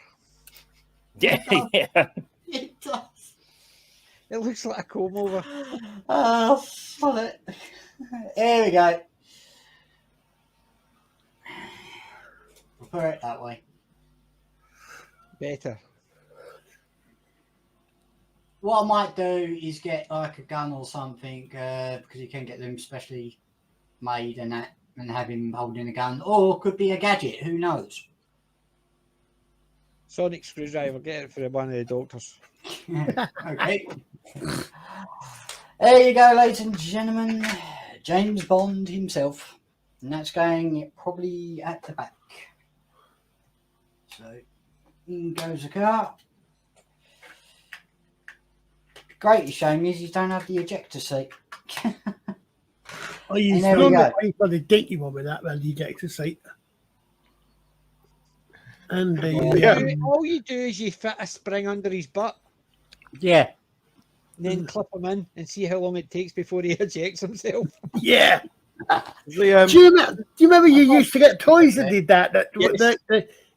Yeah, yeah. It does. It looks like a comb over. Oh, fuck it. Here we go. We'll put it that way. Better. What I might do is get like a gun or something, because you can get them specially made and that, and have him holding a gun, or could be a gadget. Who knows? Sonic screwdriver. Get it for one of the doctors. Okay. There you go, ladies and gentlemen. James Bond himself, and that's going probably at the back. So in goes the car. Greatest shame is you don't have the ejector seat. Oh, you got the dinky one with that, well, the ejector seat. And all you do is you fit a spring under his butt. Yeah. And then clip him in and see how long it takes before he ejects himself. Yeah. Do you remember you used to get toys that did that? Yes.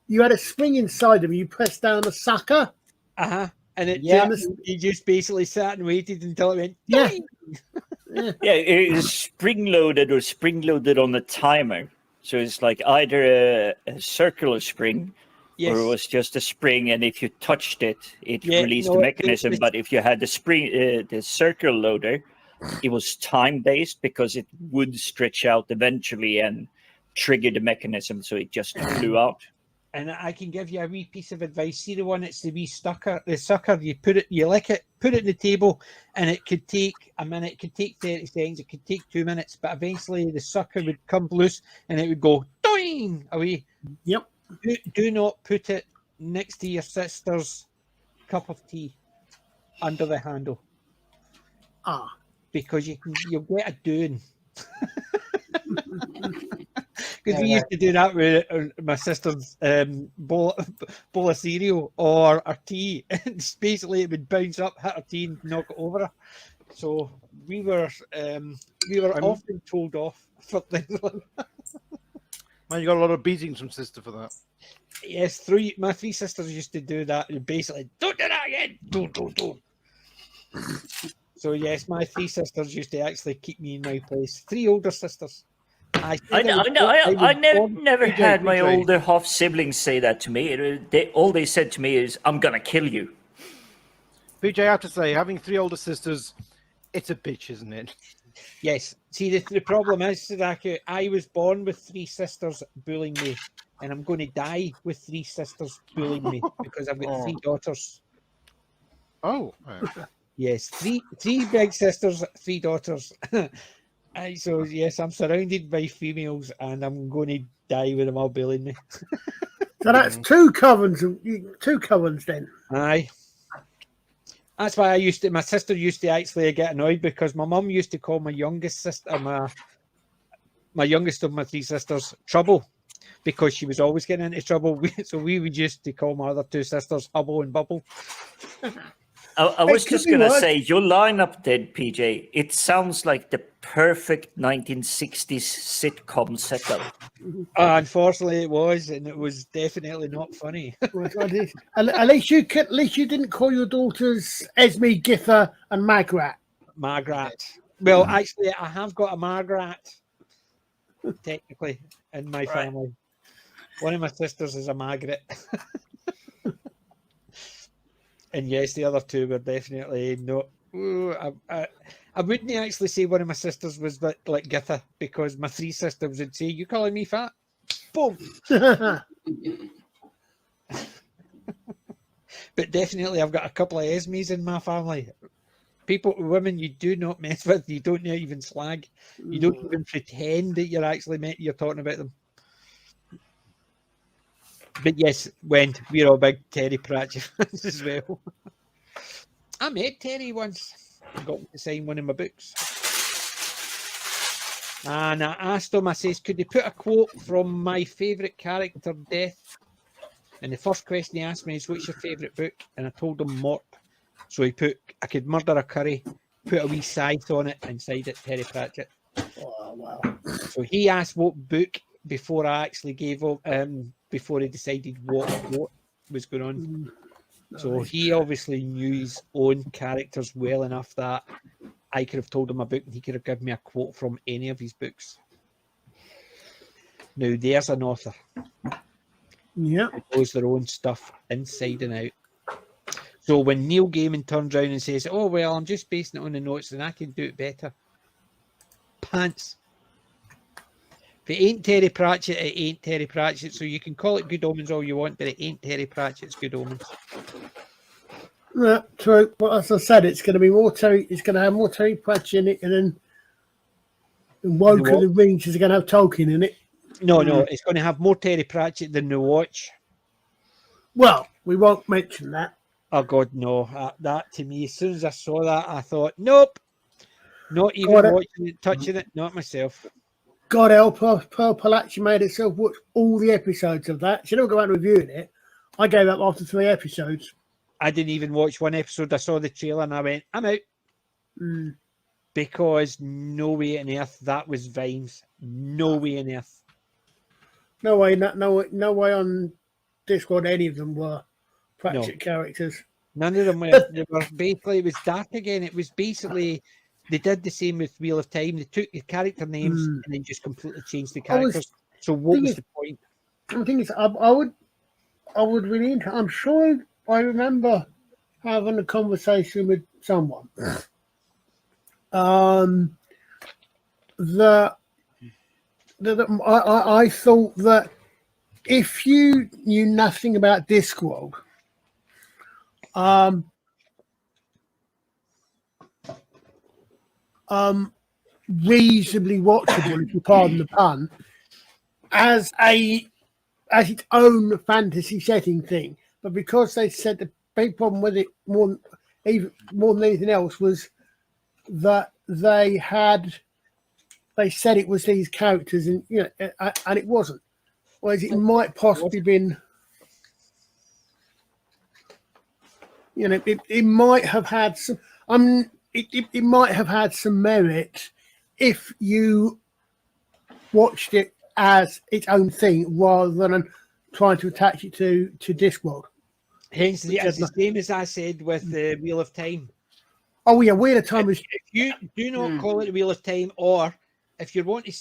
You had a spring inside them. You pressed down a sucker. And it you just basically sat and waited until it went. Yeah. Yeah, it was spring loaded on the timer. So it's like either a circular spring, or it was just a spring, and if you touched it, it released the mechanism. But if you had the spring, the circular loader, it was time based, because it would stretch out eventually and trigger the mechanism, so it just flew out. And I can give you a wee piece of advice. See the one that's the wee sucker. The sucker, you lick it, put it in the table, and it could take a minute, it could take 30 seconds, it could take 2 minutes, but eventually the sucker would come loose and it would go doing away. Yep. Do not put it next to your sister's cup of tea under the handle. Because you'll get a doing. Because we used to do that with my sister's bowl of cereal or her tea. And basically, it would bounce up, hit her tea, and knock it over her. So we were often told off for things like that. Man, you got a lot of beatings from sister for that. Yes, my three sisters used to do that. And basically, don't do that again. Don't. So yes, my three sisters used to actually keep me in my place. Three older sisters. I never had my older half siblings say that to me. All they said to me is, "I'm gonna kill you." PJ, I have to say, having three older sisters, it's a bitch, isn't it? Yes. See, the problem is, Sadaku, I was born with three sisters bullying me, and I'm going to die with three sisters bullying me because I've got three daughters. Oh. Yes, three big sisters, three daughters. So yes, I'm surrounded by females, and I'm going to die with them all bullying me. So that's two covens then. Aye. That's why my sister used to actually get annoyed, because my mum used to call my youngest sister, my youngest of my three sisters, Trouble, because she was always getting into trouble. So we would used to call my other two sisters Hubble and Bubble. I was just going to say, your lineup then, PJ, it sounds like the perfect 1960s sitcom setup. Unfortunately, it was, and it was definitely not funny. At least you didn't call your daughters Esme, Githa, and Magrat. Margaret. Well, actually, I have got a Margaret, technically, in my family. One of my sisters is a Margaret. And yes, the other two were definitely not. I wouldn't actually say one of my sisters was like Githa, because my three sisters would say, "You calling me fat?" Boom. But definitely, I've got a couple of Esmes in my family. Women you do not mess with. You don't even slag. You don't even pretend that you're talking about them. But yes, we're all big Terry Pratchett fans as well. I met Terry once. I got him to sign one of my books. And I asked him, I says, could he put a quote from my favourite character, Death? And the first question he asked me is, what's your favourite book? And I told him Morp. So he put, I could murder a curry, put a wee scythe on it, and signed it Terry Pratchett. Oh, wow. So he asked what book before I actually gave up, before he decided what was going on. So he obviously knew his own characters well enough that I could have told him a book and he could have given me a quote from any of his books. Now, there's an author. Yeah. Who knows their own stuff inside and out. So when Neil Gaiman turns around and says, oh, well, I'm just basing it on the notes and I can do it better. Pants. If it ain't Terry Pratchett, it ain't Terry Pratchett. So you can call it Good Omens all you want, but it ain't Terry Pratchett's Good Omens. Yeah, true. But as I said, it's going to be more Terry. It's going to have more Terry Pratchett in it, and then Woke of the Rings is going to have Tolkien in it. No, it's going to have more Terry Pratchett than The Watch. Well, we won't mention that. Oh God, no! That to me, as soon as I saw that, I thought, nope, not even watching it, touching it, not myself. God help her, Purple actually made itself watch all the episodes of that. She never go out reviewing it. I gave up after 3 episodes. I didn't even watch one episode. I saw the trailer and I went, I'm out. Because no way on earth that was Vimes. No way on earth. No way on Discord any of them were Pratchett characters. None of them were. They were basically, it was dark again. It was basically, they did the same with Wheel of Time. They took the character names and then just completely changed the characters. So what was the point? The thing is, I would really, I'm sure I remember having a conversation with someone that I thought that if you knew nothing about Discworld, reasonably watchable, if you pardon the pun, as its own fantasy setting thing. But because they said the big problem with it more than anything else was that they said it was these characters, and and it wasn't. Whereas it might possibly been, it might have had some. It might have had some merit if you watched it as its own thing rather than trying to attach it to Discworld. Hence, it's the same as I said with the Wheel of Time. Oh yeah, Wheel of Time is. If you do not call it the Wheel of Time, or if you want to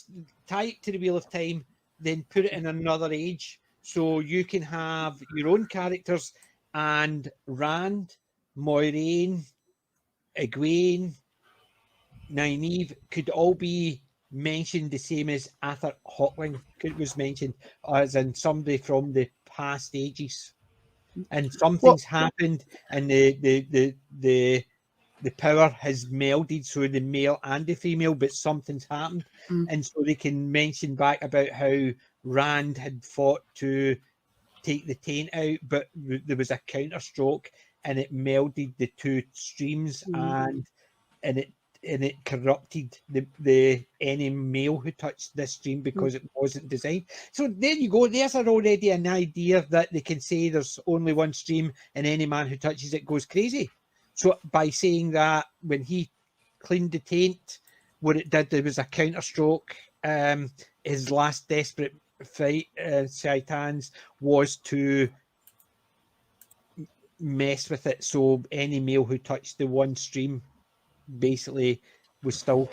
tie it to the Wheel of Time, then put it in another age, so you can have your own characters, and Rand, Moiraine, Egwene, Nynaeve could all be mentioned the same as Arthur Hawkling was mentioned, as in somebody from the past ages. And something's happened, and the power has melded, so the male and the female, but something's happened. And so they can mention back about how Rand had fought to take the taint out, but there was a counter stroke and it melded the two streams, and it corrupted any male who touched this stream because it wasn't designed. So there you go. There's already an idea that they can say there's only one stream and any man who touches it goes crazy. So by saying that, when he cleaned the taint, what it did, there was a counterstroke. His last desperate fight, Saitans, was to mess with it. So any male who touched the one stream basically was still.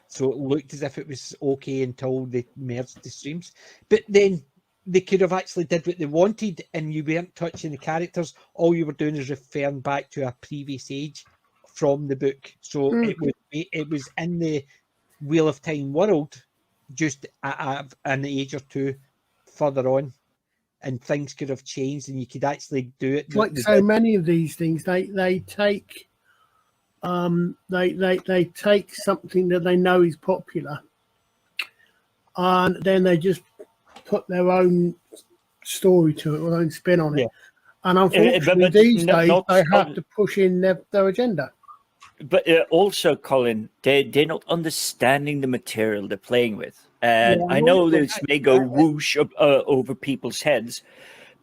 So it looked as if it was okay until they merged the streams. But then they could have actually did what they wanted, and you weren't touching the characters. All you were doing is referring back to a previous age from the book. So it was in the Wheel of Time world, just an age or two further on, and things could have changed, and you could actually do it. Like so many of these things, they take they take something that they know is popular, and then they just put their own story to it, or their own spin on it. And unfortunately, these days they have to push in their agenda. But also, Colin, they're not understanding the material they're playing with. And I know this may go whoosh over people's heads,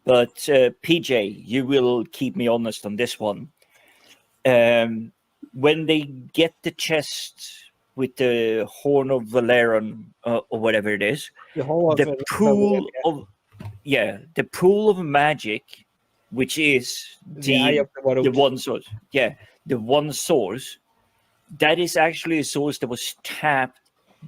but PJ, you will keep me honest on this one. When they get the chest with the Horn of Valeron or whatever it is, the pool of magic, which is the one source. Yeah, the one source. That is actually a source that was tapped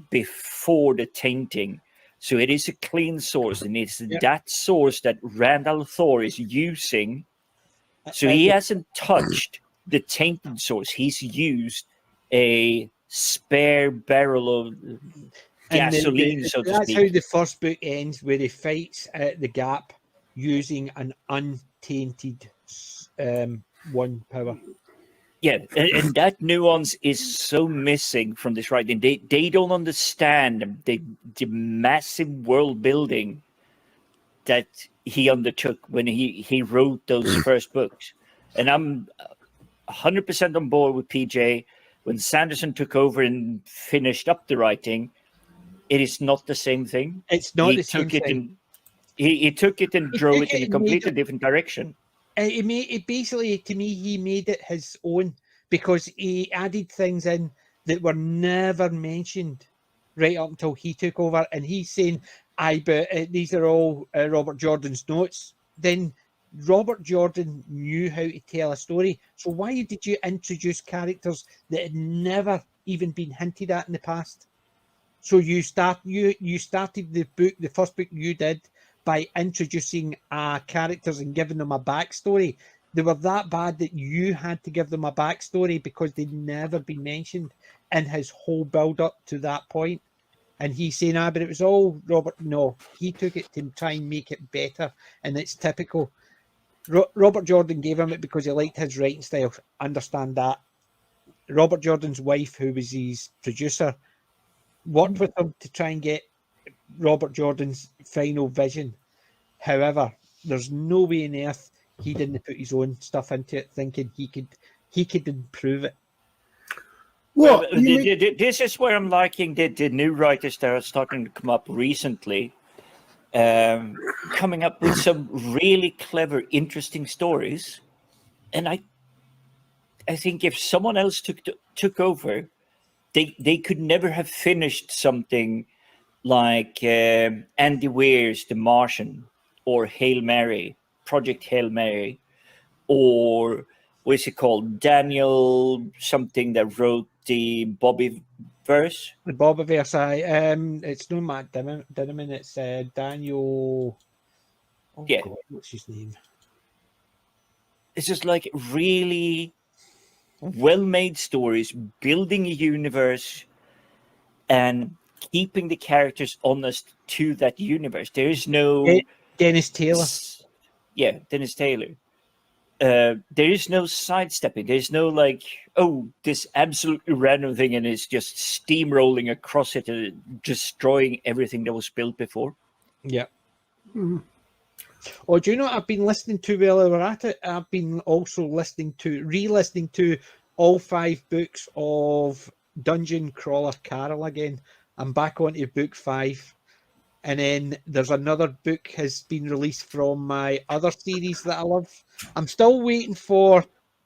before the tainting. So it is a clean source, and it's that source that Randall Thor is using. So he hasn't touched the tainted source. He's used a spare barrel of gasoline, so to speak. That's how the first book ends, where he fights at the gap using an untainted one power. Yeah, and that nuance is so missing from this writing. They don't understand the massive world building that he undertook when he wrote those first books. And I'm 100% on board with PJ. When Sanderson took over and finished up the writing, it is not the same thing. It's not the same thing. He took it and drove it in a completely different direction. It basically, to me, he made it his own, because he added things in that were never mentioned right up until he took over. And he's saying, but these are all Robert Jordan's notes. Then Robert Jordan knew how to tell a story. So why did you introduce characters that had never even been hinted at in the past? So you started the book, the first book you did, by introducing characters and giving them a backstory. They were that bad that you had to give them a backstory because they'd never been mentioned in his whole build-up to that point. And he's saying, but it was all Robert. No, he took it to try and make it better, and it's typical. Robert Jordan gave him it because he liked his writing style. Understand that. Robert Jordan's wife, who was his producer, worked with him to try and get Robert Jordan's final vision. However, there's no way on earth he didn't put his own stuff into it, thinking he could improve it. Well, this is where I'm liking the new writers that are starting to come up recently, coming up with some really clever, interesting stories. And I think if someone else took over, they could never have finished something like Andy Weir's The Martian, or Hail Mary, Project Hail Mary, or what is it called? Daniel something that wrote the Bobby verse. The Bobby verse, it's no Matt Dinnerman, it's Daniel. Oh, yeah, God, what's his name? It's just like really well-made stories, building a universe, and keeping the characters honest to that universe. There is no Dennis Taylor. Yeah, Dennis Taylor. There is no sidestepping. There's no like, this absolutely random thing, and it's just steamrolling across it and destroying everything that was built before. Yeah. Mm-hmm. Oh, do you know what I've been listening to while we're at it? I've been also re-listening to all 5 books of Dungeon Crawler Carol again. I'm back onto book 5. And then there's another book has been released from my other series that I love. I'm still waiting for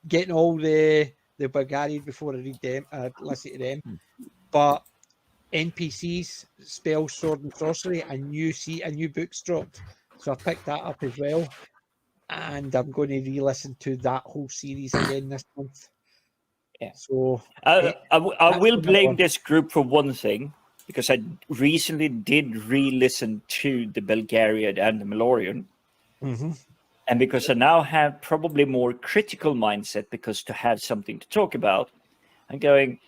getting all the Bulgarian before I read them, listen to them. But NPCs, spell, sword and sorcery, a new book's dropped, so I picked that up as well, and I'm going to re-listen to that whole series again this month. Yeah. So I that's will what I blame want. this group for one thing, because I recently did re-listen to the Bulgarian and the Malorian, and because I now have probably more critical mindset, because to have something to talk about, I'm going,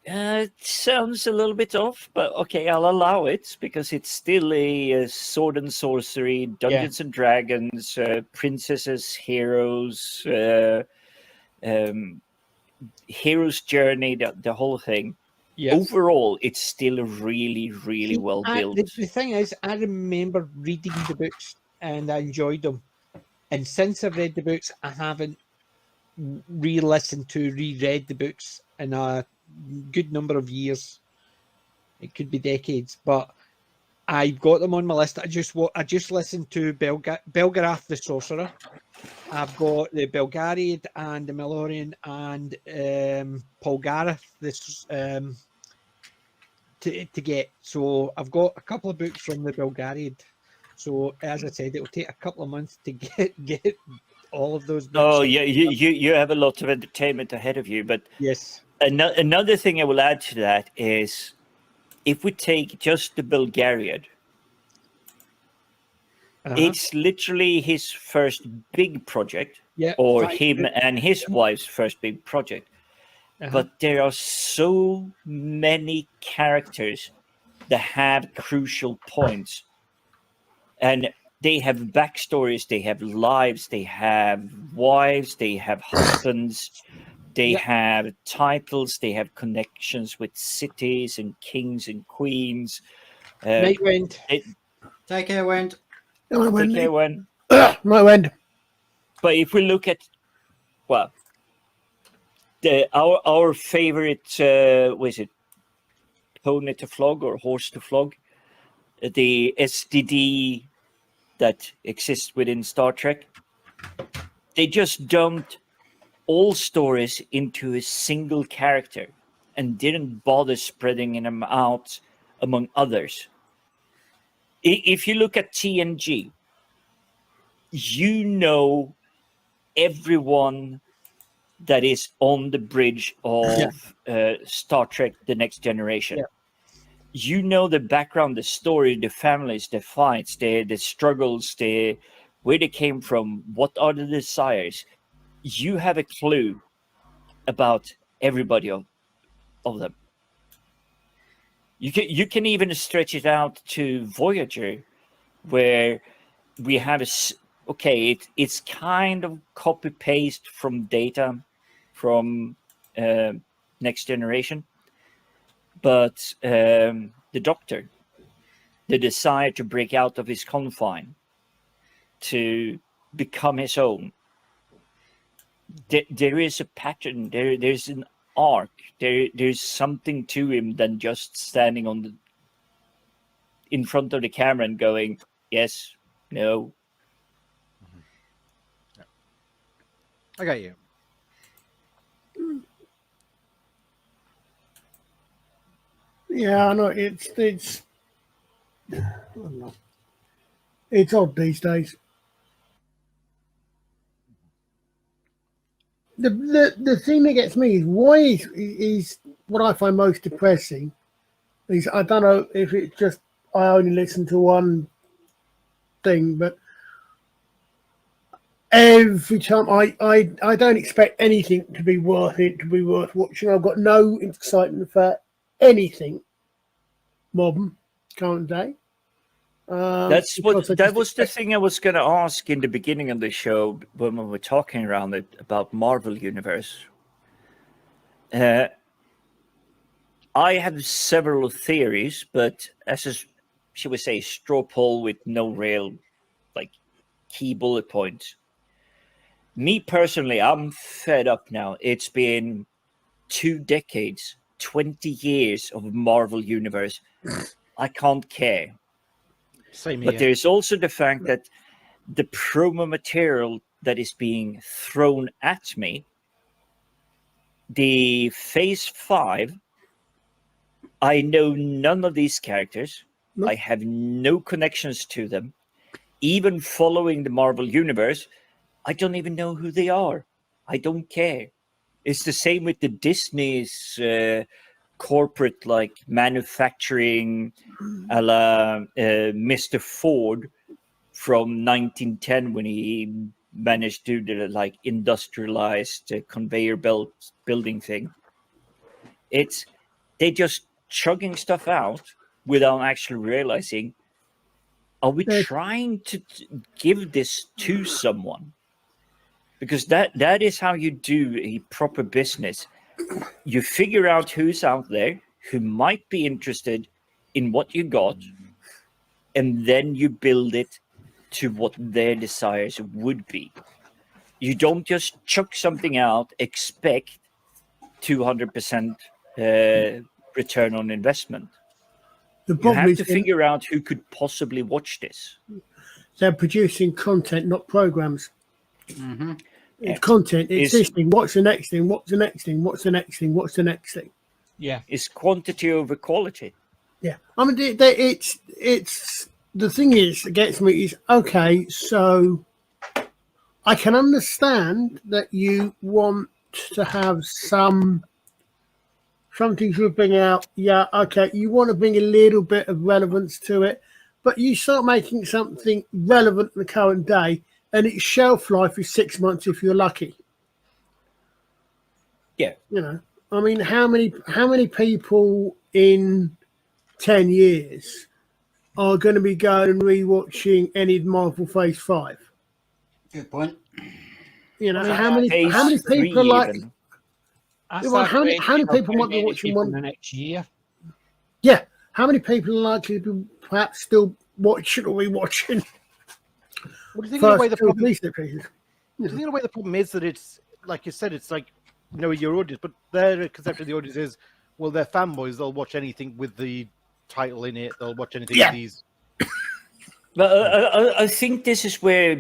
it sounds a little bit off, but okay, I'll allow it, because it's still a sword and sorcery, Dungeons and Dragons, princesses, heroes, hero's journey, the whole thing. Yeah. Overall, it's still really, really well built. The thing is, I remember reading the books and I enjoyed them. And since I've read the books, I haven't reread the books in a good number of years. It could be decades, but I've got them on my list. I just listened to Belgarath the Sorcerer. I've got the Belgariad and the Malorian and Polgarath this to get. So I've got a couple of books from the Belgariad. So as I said, it'll take a couple of months to get all of those books. Oh, yeah, you have a lot of entertainment ahead of you. But yes, another thing I will add to that is, if we take just the Bulgarian, it's literally his first big project, or him and his wife's first big project. But there are so many characters that have crucial points, and they have backstories, they have lives, they have wives, they have husbands, they have titles, they have connections with cities and kings and queens. Nightwind. Take care, Wind. Take care, Wind. Nightwind. But if we look at, well, our favorite, was it pony to flog or horse to flog? The SDD that exists within Star Trek. They just dumped all stories into a single character and didn't bother spreading them out among others. If you look at TNG, you know everyone that is on the bridge of Star Trek The Next Generation. Yeah. You know the background, the story, the families, the fights, the struggles, where they came from, what are the desires. You have a clue about everybody of them. You can even stretch it out to Voyager, where we have it's kind of copy paste from data from Next Generation, but the Doctor, the desire to break out of his confine, to become his own. There is a pattern. There's an arc. There's something to him than just standing in front of the camera and going, yes, no. I got you. Yeah, I know it's odd these days. The thing that gets me is why is what I find most depressing is, I don't know if it's just I only listen to one thing, but every time I don't expect anything to be worth watching. I've got no excitement for anything modern current day. That was the thing I was going to ask in the beginning of the show when we were talking around it about Marvel Universe. I have several theories, but as a, should we say, straw poll with no real key bullet points. Me personally, I'm fed up now. It's been 2 decades, 20 years of Marvel Universe. I can't care. Same here. But there's also the fact that the promo material that is being thrown at me the Phase 5, I know none of these characters. Nope. I have no connections to them. Even following the Marvel Universe, I don't even know who they are. I don't care. It's the same with the Disney's corporate like manufacturing a la Mr. Ford from 1910 when he managed to do the like industrialized conveyor belt building thing. They're just chugging stuff out without actually realizing, are we trying to give this to someone? Because that is how you do a proper business. You figure out who's out there who might be interested in what you got, and then you build it to what their desires would be. You don't just chuck something out, expect 200% return on investment. You have to figure out who could possibly watch this. They're producing content, not programs. Mm-hmm. It's content. It's this thing. What's the next thing? What's the next thing? What's the next thing? What's the next thing? Yeah, it's quantity over quality. Yeah, I mean, it's the thing is that gets me is okay. So I can understand that you want to have something to bring out. Yeah, okay, you want to bring a little bit of relevance to it, but you start making something relevant in the current day, and its shelf life is 6 months if you're lucky. Yeah, you know, I mean, how many people in 10 years are going to be going and rewatching any Marvel Phase 5? Good point. You know, how many people are like? Well, how many people might be watching one in the next year? Yeah, how many people are likely to be perhaps still watching or rewatching? What do you think of the way the problem? Pieces? Do you think the way the problem is that it's like you said, it's like know your audience, but their conception of the audience is, well, they're fanboys. They'll watch anything with the title in it. They'll watch anything with these. But I think this is where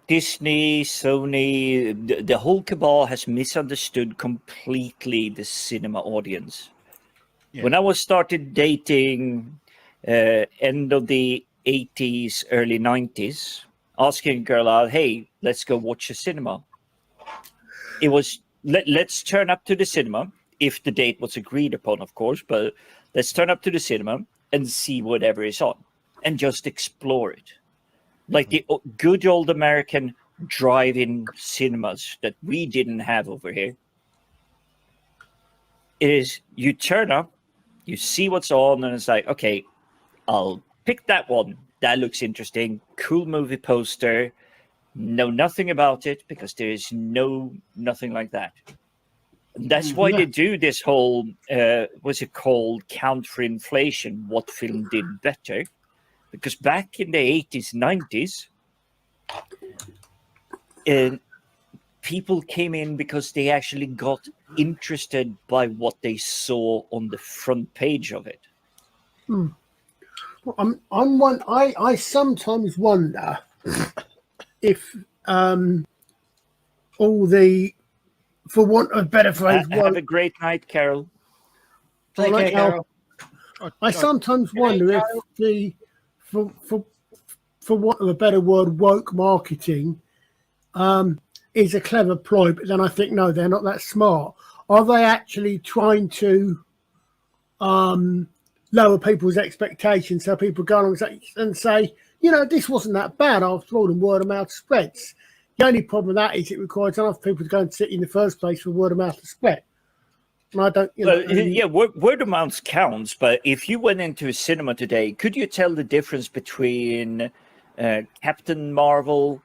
Disney, Sony, the whole cabal has misunderstood completely the cinema audience. Yeah. When I was started dating end of the 80s, early 90s, asking a girl out, hey, let's go watch a cinema. It was, let's turn up to the cinema, if the date was agreed upon, of course, but let's turn up to the cinema and see whatever is on. And just explore it. Like the good old American drive-in cinemas that we didn't have over here. Is you turn up, you see what's on, and it's like, okay, I'll pick that one. That looks interesting. Cool movie poster. Know nothing about it because there is nothing like that. That's why they do this whole, what's it called, counter-inflation, what film did better. Because back in the 80s, 90s, people came in because they actually got interested by what they saw on the front page of it. Well, I sometimes wonder if all the, for want of a better phrase, have a great night, Carol. Take care, Carol. I sometimes wonder if the for want of a better word, woke marketing is a clever ploy, but then I think, no, they're not that smart. Are they actually trying to lower people's expectations so people go along and say, you know, this wasn't that bad after all, and word of mouth spreads? The only problem with that is it requires enough people to go and sit in the first place for word of mouth to spread. And I don't, word of mouth counts, but if you went into a cinema today, could you tell the difference between Captain Marvel,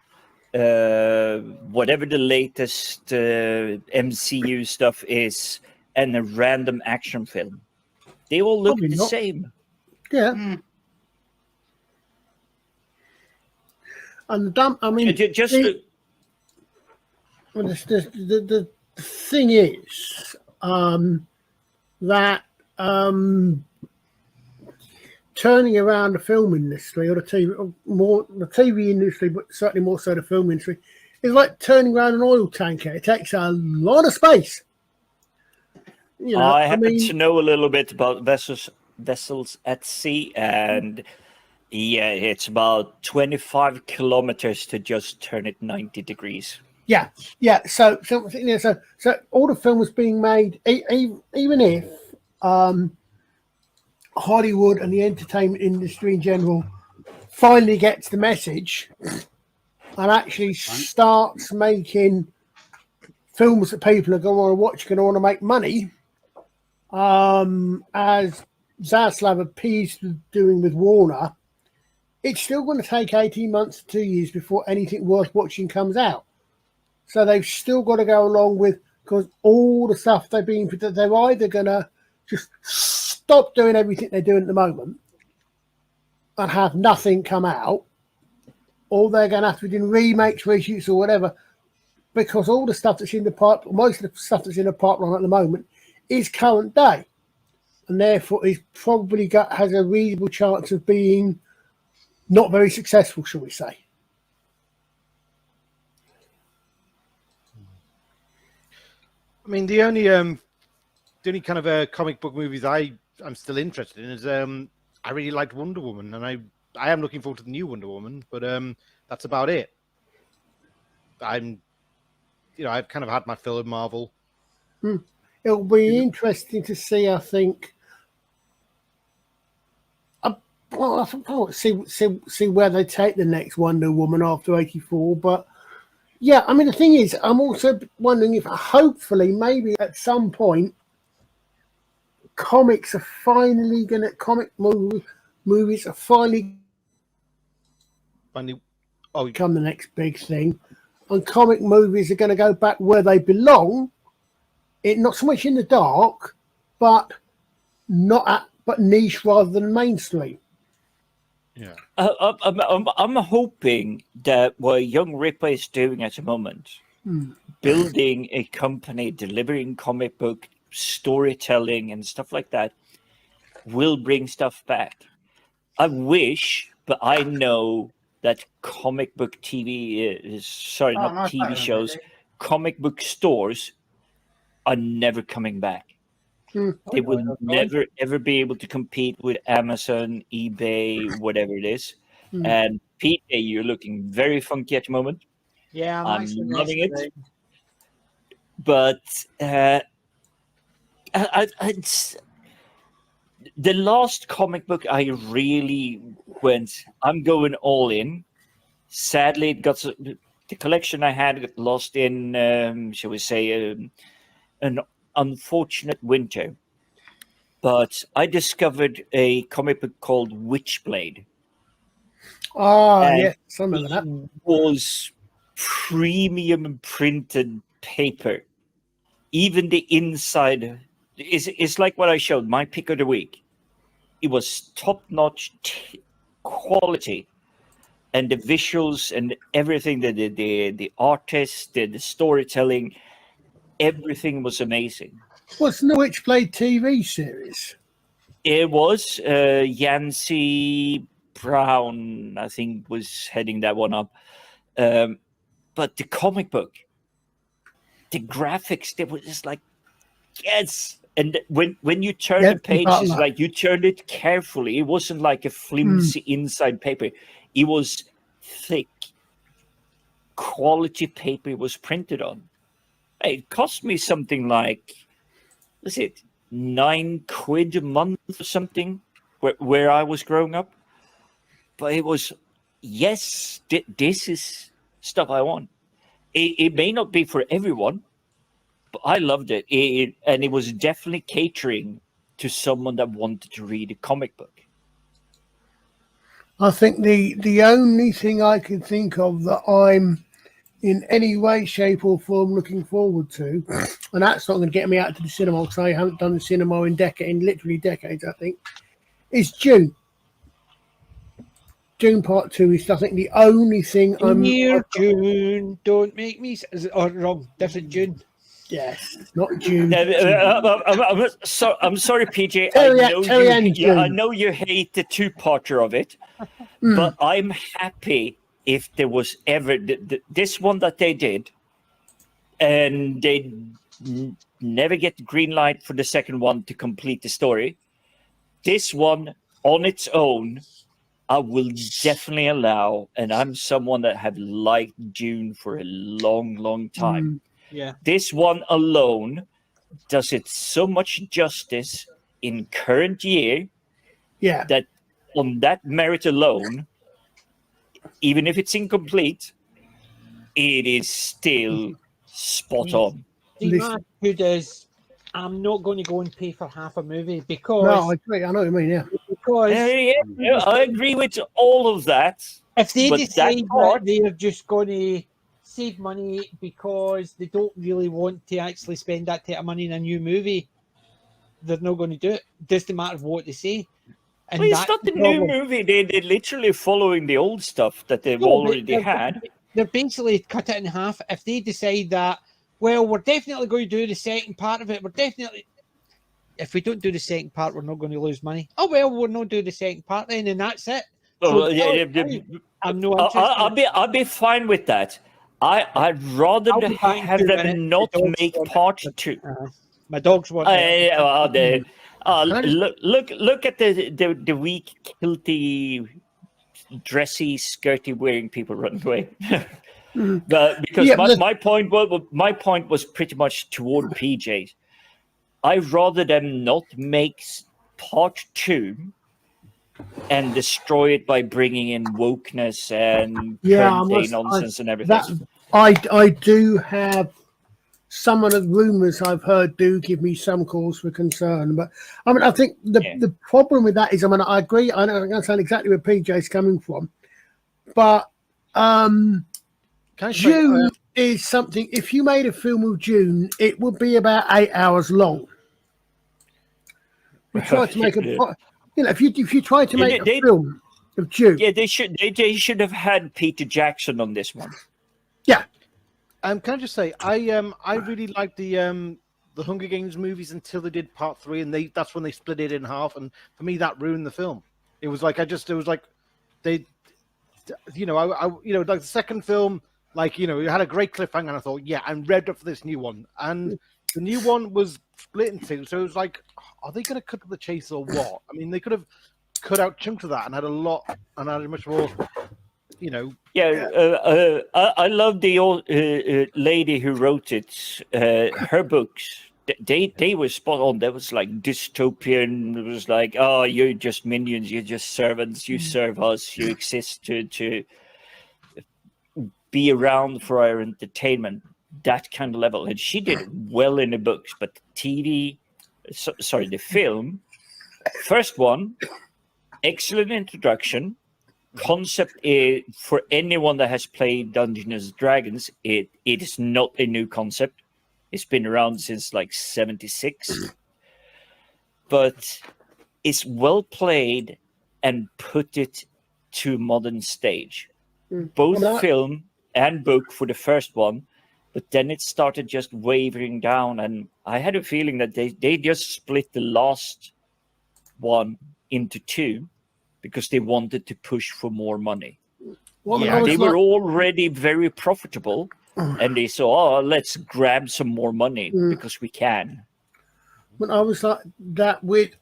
whatever the latest MCU stuff is, and a random action film? They all look the same. Yeah. And I mean, the thing is that turning around the film industry or the TV industry, but certainly more so the film industry, is like turning around an oil tanker. It takes a lot of space. You know, I happen to know a little bit about vessels at sea, and yeah, it's about 25 kilometers to just turn it 90 degrees. Yeah. So you know, so all the film was being made, even if Hollywood and the entertainment industry in general finally gets the message and actually starts making films that people are going to want to watch, going to want to make money, as Zaslav appears to doing with Warner, it's still going to take 18 months to 2 years before anything worth watching comes out. So they've still got to go along with, because all the stuff they're either going to just stop doing everything they're doing at the moment and have nothing come out, or they're going to have to be doing remakes, reshoots, or whatever, because all the stuff that's in the pipe, most of the stuff that's in the pipeline at the moment is current day, and therefore is probably has a reasonable chance of being not very successful, shall we say. I mean, the only kind of comic book movies I'm still interested in is I really liked Wonder Woman, and I am looking forward to the new Wonder Woman, but that's about it. I've kind of had my fill of Marvel. It'll be interesting to see, I think. See where they take the next Wonder Woman after 84, but yeah, I mean, the thing is, I'm also wondering if hopefully maybe at some point comics are finally going to, movies are finally become the next big thing, and comic movies are going to go back where they belong. It not so much in the dark, but niche rather than mainstream. Yeah, I'm hoping that what Young Ripper is doing at the moment, building a company, delivering comic book storytelling and stuff like that, will bring stuff back. I wish, but I know that comic book TV TV shows, comic book stores are never coming back. They will never ever be able to compete with Amazon, eBay, whatever it is. And PJ, you're looking very funky at the moment. Yeah, I'm loving it. But the last comic book I really went, I'm going all in. Sadly, it got the collection I had got lost in, shall we say, an unfortunate winter. But I discovered a comic book called Witchblade. Yeah, some of that was premium printed paper. Even the inside is like what I showed, my pick of the week. It was top-notch quality, and the visuals and everything, the artists, the storytelling, everything was amazing. What's the Witchblade TV series? It was Yancey Brown, I think, was heading that one up. But the comic book, the graphics, they were just like, yes. And when you turn the page, it's like you turned it carefully. It wasn't like a flimsy inside paper. It was thick, quality paper it was printed on. It cost me something like, what's it, £9 a month or something, where I was growing up. But it was, yes, this is stuff I want. It may not be for everyone, but I loved it. And it was definitely catering to someone that wanted to read a comic book. I think the only thing I can think of that I'm in any way, shape or form looking forward to, and that's not going to get me out to the cinema because I haven't done the cinema in literally decades, I think, is June. June Part 2 is, I think, the only thing June, don't make me... wrong, different June. Yes, not June. I'm sorry, PJ. I know you hate the two-parter of it, but I'm happy if there was ever this one that they did, and they never get the green light for the second one to complete the story. This one on its own, I will definitely allow, and I'm someone that have liked Dune for a long, long time. Yeah. This one alone does it so much justice in current year that on that merit alone, even if it's incomplete, it is still spot on. See, my attitude is, I'm not going to go and pay for half a movie because. No, I agree. I know what you mean. Yeah. Because I agree with all of that. If they but decide that part, that they're just going to save money because they don't really want to actually spend that type of money in a new movie, they're not going to do it. It doesn't matter what they say. And well, it's that's not the new problem. movie. They're literally following the old stuff that they've already had. They're basically cut it in half. If they decide that, well, we're definitely going to do the second part of it. If we don't do the second part, we're not going to lose money. Oh, well, we'll not do the second part then, and that's it. So, I'm no interested. I'll be fine with that. I'd rather have them not make part two. My dogs want look at the weak, kilty, dressy, skirty wearing people running away. But because my point was pretty much toward PJs. I'd rather them not make part two and destroy it by bringing in wokeness and current day nonsense and everything. I do have some of the rumours I've heard do give me some cause for concern, but I mean I think the problem with that is I agree. I understand exactly where PJ's coming from, but June is something. If you made a film with June, it would be about 8 hours long. We tried to make if you try to make a film of June, they should have had Peter Jackson on this one. Yeah. Can I just say I really liked the Hunger Games movies until they did part 3, and that's when they split it in half, and for me that ruined the film. It was like like the second film, it had a great cliffhanger, and I thought, yeah, I'm revved up for this new one, and the new one was split in two, so it was like, are they going to cut to the chase or what? I mean, they could have cut out chunks of that and had a much more, I love the old lady who wrote it. Her books, they were spot on. That was like dystopian. It was like, oh, you're just minions, you're just servants, you serve us, you exist to be around for our entertainment. That kind of level, and she did it well in the books, but the film, first one, excellent introduction. Concept is, for anyone that has played Dungeons and Dragons, it is not a new concept. It's been around since like 76, but it's well played and put it to modern stage. Both film and book for the first one. But then it started just wavering down, and I had a feeling that they just split the last one into two because they wanted to push for more money. They were already very profitable, and they saw, let's grab some more money because we can. But I was like that with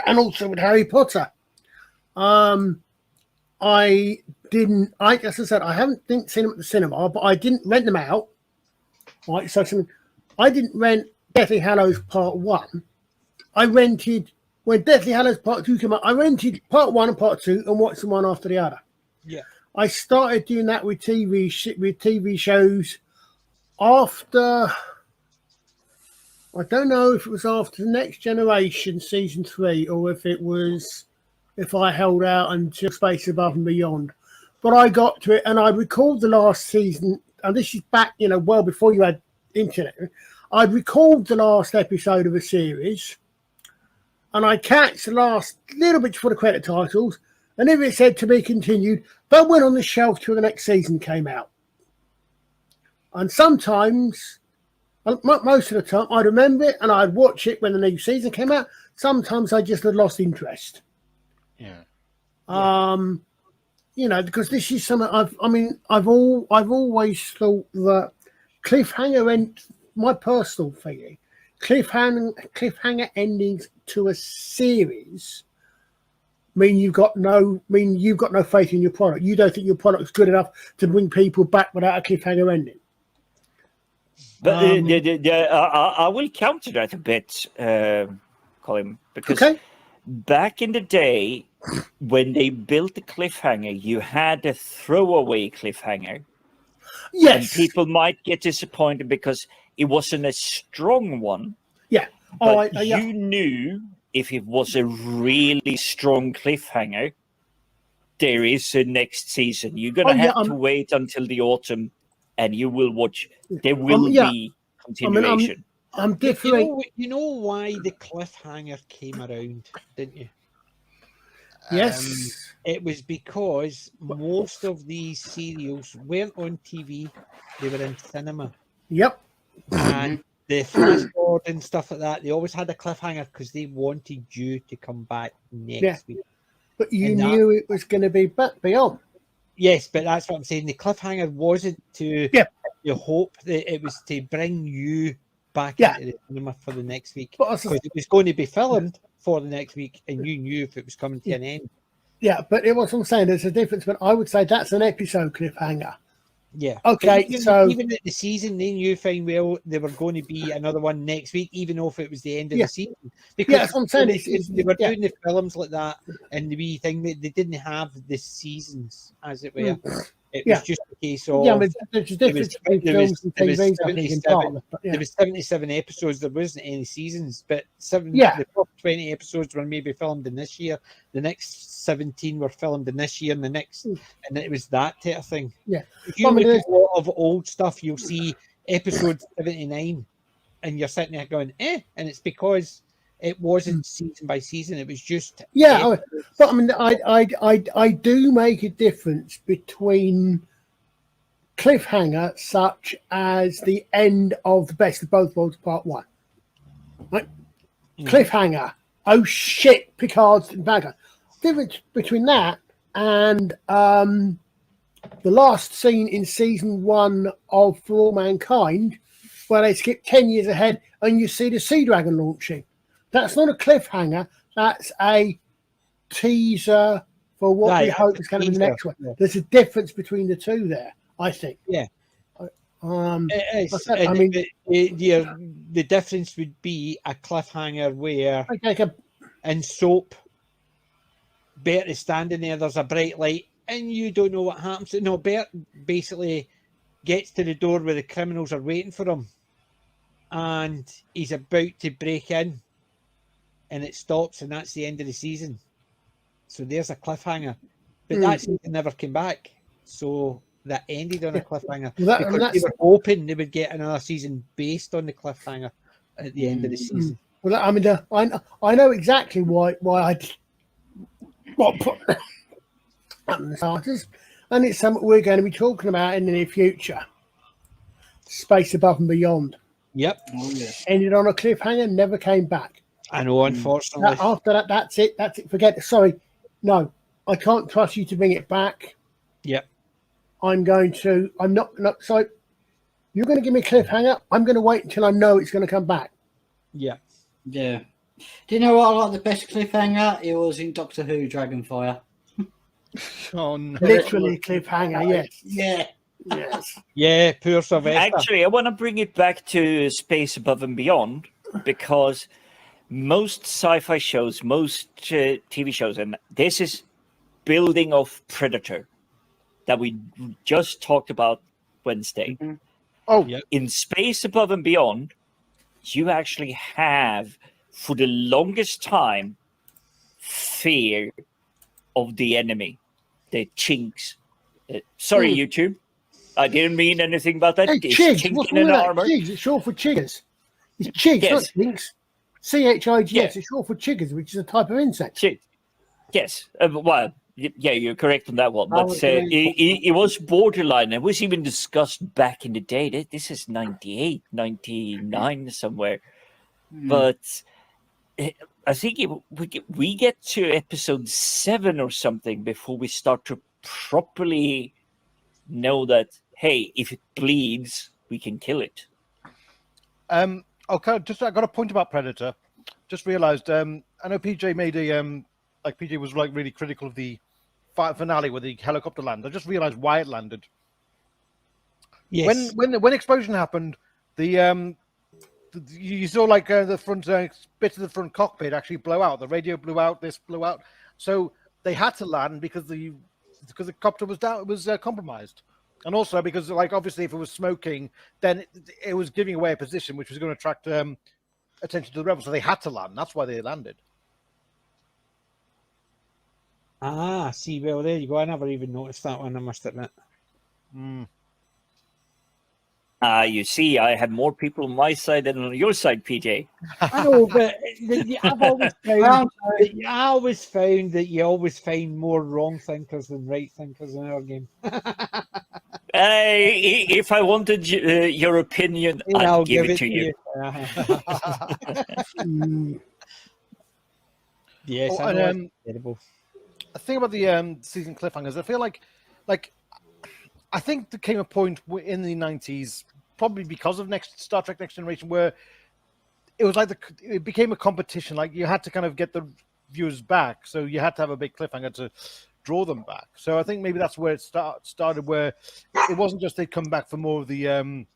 and also with Harry Potter. I as I said, I haven't seen them at the cinema, but I didn't rent them out. Right, so I didn't rent Deathly Hallows Part 1. I rented, when Deathly Hallows Part 2 came out, I rented Part 1 and Part 2 and watched them one after the other. Yeah. I started doing that with TV shows after, I don't know if it was after The Next Generation Season 3 or if I held out until Space Above and Beyond. But I got to it and I recalled the last season. And this is back, well before you had internet. I'd recalled the last episode of a series, and I catch the last little bit for the credit titles, and if it said to be continued, that went on the shelf till the next season came out. And sometimes, most of the time, I'd remember it, and I'd watch it when the new season came out. Sometimes I just had lost interest. Yeah. Because this is something I've always thought that cliffhanger my personal feeling, cliffhanger endings to a series mean you've got no faith in your product. You don't think your product's good enough to bring people back without a cliffhanger ending. But I will counter that a bit, Colin, because back in the day, when they built the cliffhanger, you had a throwaway cliffhanger. Yes. And people might get disappointed because it wasn't a strong one. Yeah. But you knew if it was a really strong cliffhanger, there is a next season. You're going to have to wait until the autumn and you will watch. There will be continuation. I'm different. You know why the cliffhanger came around, didn't you? Yes. It was because most of these serials weren't on TV; they were in cinema. Yep. And the fast forward and stuff like that, they always had a cliffhanger because they wanted you to come back next week. But you knew it was going to be back beyond. Yes, but that's what I'm saying. The cliffhanger wasn't to you hope that it was to bring you back into the cinema for the next week. Because it was going to be filmed for the next week and you knew if it was coming to an end. Yeah, but it was what I'm saying. There's a difference, but I would say that's an episode cliffhanger. Yeah. Okay, even at the season, they knew fine well there were going to be another one next week, even if it was the end of the season. Because that's what I'm saying. They were doing the films like that, and the wee thing that they didn't have the seasons, as it were. It was just a case of there's a difference between films and TV. There was 77 episodes. There wasn't any seasons, but the top 20 episodes were maybe filmed in this year. The next 17 were filmed in this year, and the next, and it was that type of thing. Yeah, if you look at a lot of old stuff, you'll see episode 79, and you're sitting there going, and it's because it wasn't season by season. It was just but I mean, I do make a difference between cliffhanger, such as the end of The Best of Both Worlds Part 1. Right? Cliffhanger. Oh shit, Picard's back. Difference between that and the last scene in season 1 of For All Mankind, where they skip 10 years ahead and you see the Sea Dragon launching. That's not a cliffhanger. That's a teaser for what we hope is going to be the next one. There's a difference between the two there, I think. Yeah. It is. I mean, the difference would be a cliffhanger where in soap, Bert is standing there, there's a bright light, and you don't know what happens. No, Bert basically gets to the door where the criminals are waiting for him, and he's about to break in, and it stops, and that's the end of the season. So there's a cliffhanger. But that season never came back. So that ended on a cliffhanger. Because they were hoping they would get another season based on the cliffhanger at the end of the season. Well, I mean, I know exactly why I put on the starters, and it's something we're going to be talking about in the near future. Space Above and Beyond. Yep. Ended on a cliffhanger, never came back. I know, unfortunately. After that, that's it. Forget it. Sorry. No, I can't trust you to bring it back. Yep. I'm not. So you're going to give me a cliffhanger. I'm going to wait until I know it's going to come back. Yeah. Yeah. Do you know what I like the best cliffhanger? It was in Doctor Who Dragonfire. Oh, no. Literally cliffhanger, yes. Yeah. Yes. Yeah, poor Sylvester. Actually, I want to bring it back to Space Above and Beyond, because most sci-fi shows, most TV shows, and this is building of Predator that we just talked about Wednesday. Mm-hmm. Oh, yeah. In Space Above and Beyond, you actually have, for the longest time, fear of the enemy, the chinks. Sorry, YouTube. I didn't mean anything about that. Hey, It's chigs. What's chink wrong in with an that? armor. Chigs. It's short for chiggers. It's chigs, Yes. not chinks. CHIGS. Yeah. It's short for chiggers, which is a type of insect. Chink. Yes. Well, yeah, you're correct on that one. I But was it was borderline. It was even discussed back in the day. This is 98, 99 somewhere. But I think we get to episode 7 or something before we start to properly know that, hey, if it bleeds, we can kill it. Okay, I got a point about Predator. Just realised. I know PJ made a PJ was like really critical of the finale with the helicopter land. I just realised why it landed. Yes. When explosion happened, you saw like the front bit of the front cockpit actually blow out. The radio blew out. This blew out. So they had to land because the copter was down. It was compromised, and also because like obviously if it was smoking, then it was giving away a position which was going to attract attention to the rebels. So they had to land. That's why they landed. Ah, see, well, there you go. I never even noticed that one, I must admit. You see, I have more people on my side than on your side, PJ. I know, but I've always found I always found that you always find more wrong thinkers than right thinkers in our game. If I wanted your opinion, I'd give it to you. Yes, Oh, I know. and, It's terrible. The thing about the season cliffhangers, I feel like I think there came a point in the 90s, probably because of Star Trek Next Generation, where it was like it became a competition. Like you had to kind of get the viewers back, so you had to have a big cliffhanger to draw them back. So I think maybe that's where it started, where it wasn't just they'd come back for more of the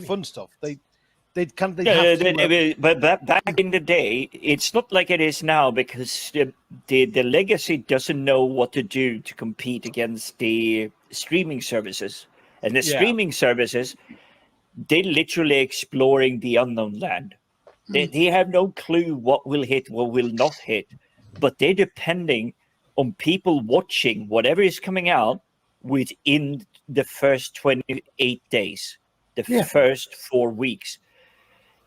fun stuff. But back in the day, it's not like it is now, because the legacy doesn't know what to do to compete against the streaming services, and the streaming services, they're literally exploring the unknown land. They have no clue what will hit, what will not hit, but they're depending on people watching whatever is coming out within the first 28 days, the first 4 weeks.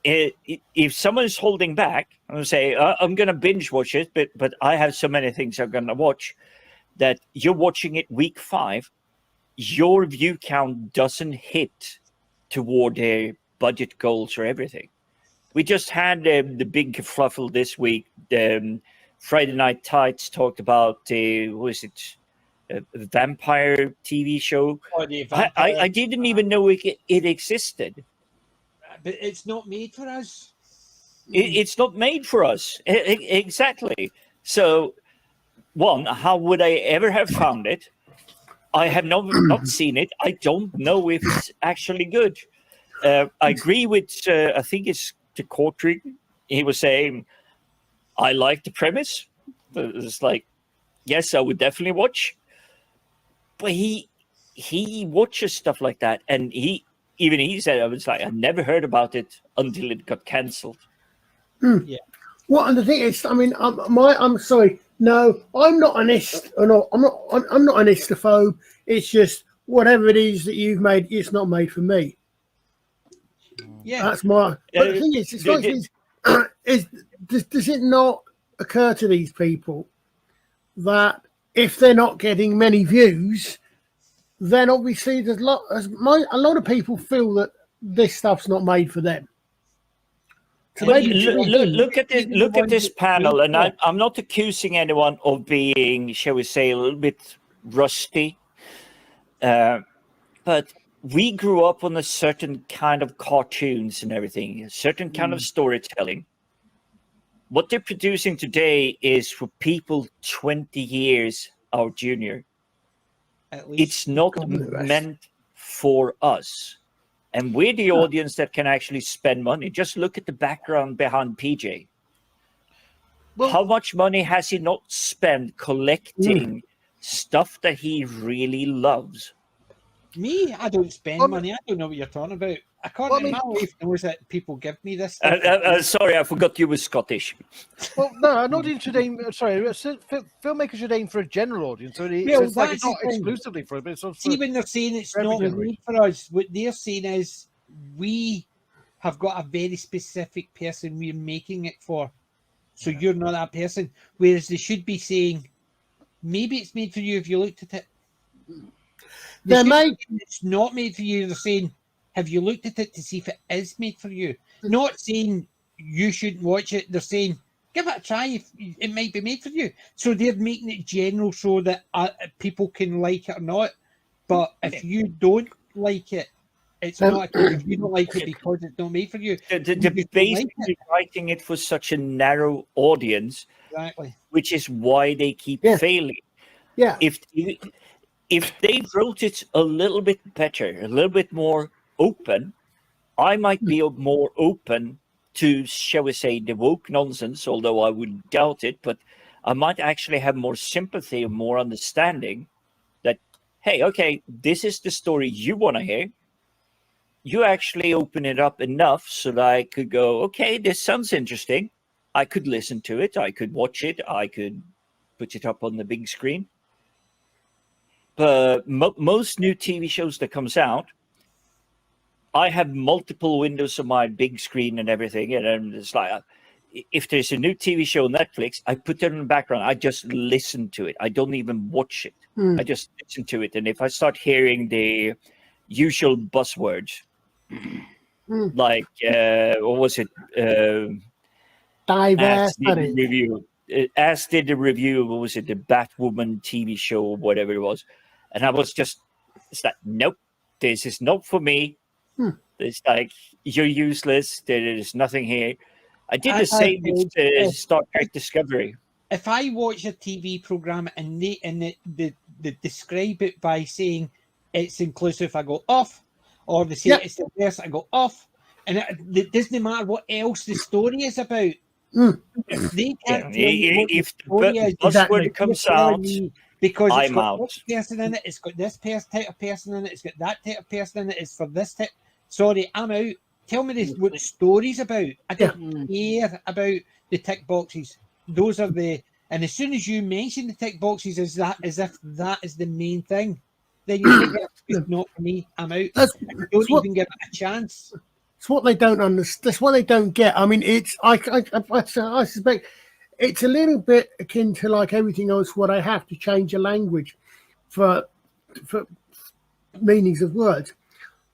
If someone is holding back and say, I'm going to binge watch it, but I have so many things I'm going to watch, that you're watching it week 5, your view count doesn't hit toward their budget goals or everything. We just had the big fluffle this week. Friday Night Tights talked about, who is it? A vampire TV show. I didn't even know it existed. But it's not made for us. It's not made for us. Exactly. So, one, how would I ever have found it? I have not seen it. I don't know if it's actually good. I agree with, I think it's the Cortrick. He was saying, I like the premise. It's like, yes, I would definitely watch. But he watches stuff like that, and he said, I was like, I never heard about it until it got cancelled. Yeah. Well, and the thing is, I mean, I'm sorry. No, I'm not an I'm not an istophobe. It's just whatever it is that you've made, it's not made for me. Yeah, that's my. But the thing is, does it not occur to these people that if they're not getting many views, then obviously a lot of people feel that this stuff's not made for them. So look at this panel, and I'm not accusing anyone of being, shall we say, a little bit rusty, but we grew up on a certain kind of cartoons and everything, a certain kind of storytelling. What they're producing today is for people 20 years our junior. It's not meant for us. And we're the audience that can actually spend money. Just look at the background behind PJ. Well, how much money has he not spent collecting stuff that he really loves? Me, I don't spend money. I don't know what you're talking about. I can't. My wife knows that people give me this stuff. Sorry, I forgot you were Scottish. Well, no, an audience should aim. Sorry, filmmakers should aim for a general audience. So it's like it's not exclusively for it, but it's also see, when they're saying it's not made for us, what they're saying is we have got a very specific person we're making it for. So you're not that person. Whereas they should be saying, maybe it's made for you if you looked at it. It's not made for you. They're saying, have you looked at it to see if it is made for you? Not saying you shouldn't watch it. They're saying, give it a try. If it might be made for you. So they're making it general so that people can like it or not. But if you don't like it, It's not. If you don't like it because it's not made for you, They're you just don't basically like it. writing it for such a narrow audience, Exactly. which is why they keep failing. Yeah. If they wrote it a little bit better, a little bit more open, I might be more open to, shall we say, the woke nonsense, although I would doubt it, but I might actually have more sympathy and more understanding that, hey, okay, this is the story you want to hear. You actually open it up enough so that I could go, okay, this sounds interesting. I could listen to it. I could watch it. I could put it up on the big screen. But most new TV shows that comes out, I have multiple windows on my big screen and everything. And it's like, if there's a new TV show on Netflix, I put it in the background. I just listen to it. I don't even watch it. I just listen to it. And if I start hearing the usual buzzwords, like, what was it? As did the review. As did the review, what was it? The Batwoman TV show or whatever it was. And I was just, it's like, nope, this is not for me. It's like, you're useless. There is nothing here. I did the same with Star Trek Discovery. If I watch a TV program and they describe it by saying it's inclusive, I go off, or they say it's diverse, I go off, and it doesn't matter what else the story is about. If they can't tell you what the story is, buzzword comes out, because it's I'm got out. this person in it, it's got this type of person in it, it's got that type of person in it, it's for this type. Sorry, I'm out. Tell me this, what the story's about. I don't care about the tick boxes. Those are and as soon as you mention the tick boxes as if that is the main thing, then you say, it's not for me, I'm out. I don't even give it a chance. It's what they don't understand. That's what they don't get. I mean, I suspect it's a little bit akin to like everything else where they have to change a language for meanings of words.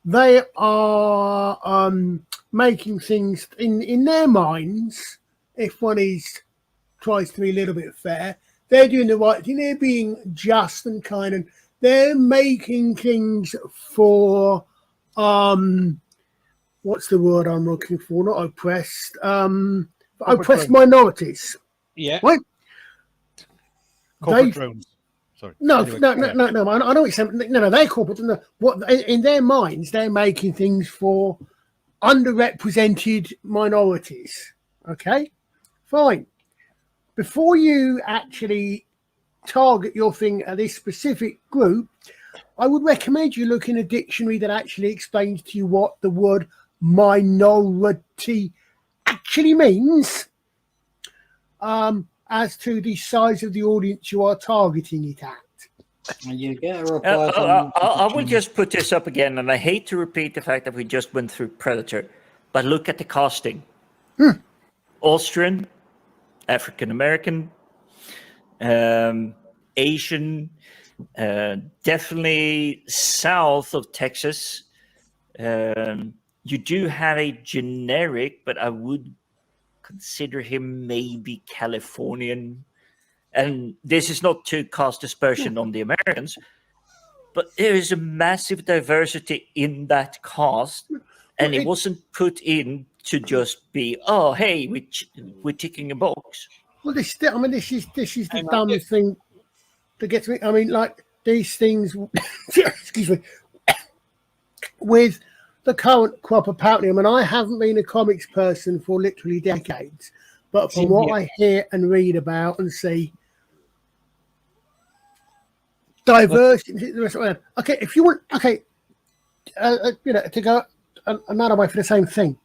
They are making things in their minds. If one tries to be a little bit fair, they're doing the right thing. They're being just and kind, and they're making things for what's the word I'm looking for? Not oppressed. Oppressed minorities. Yeah. Right. Corporate drones. Sorry. No, Anyway, no. I know what you're saying. No, they're corporate. No, what in their minds, they're making things for underrepresented minorities. Okay, fine. Before you actually target your thing at this specific group, I would recommend you look in a dictionary that actually explains to you what the word minority actually means, as to the size of the audience you are targeting it at. You get I will just put this up again, and I hate to repeat the fact that we just went through Predator, but look at the casting. Austrian, African American, Asian, definitely south of Texas. You do have a generic, but I would consider him maybe Californian. And this is not to cast aspersion on the Americans, but there is a massive diversity in that cast, and it wasn't put in to just be, oh, hey, we're ticking a box. Well, this is the dumbest thing that gets me. I mean, like these things. Excuse me. With the current crop, apparently, I mean, I haven't been a comics person for literally decades, but from what I hear and read about and see, diversity. Okay, if you want, okay, to go another way for the same thing.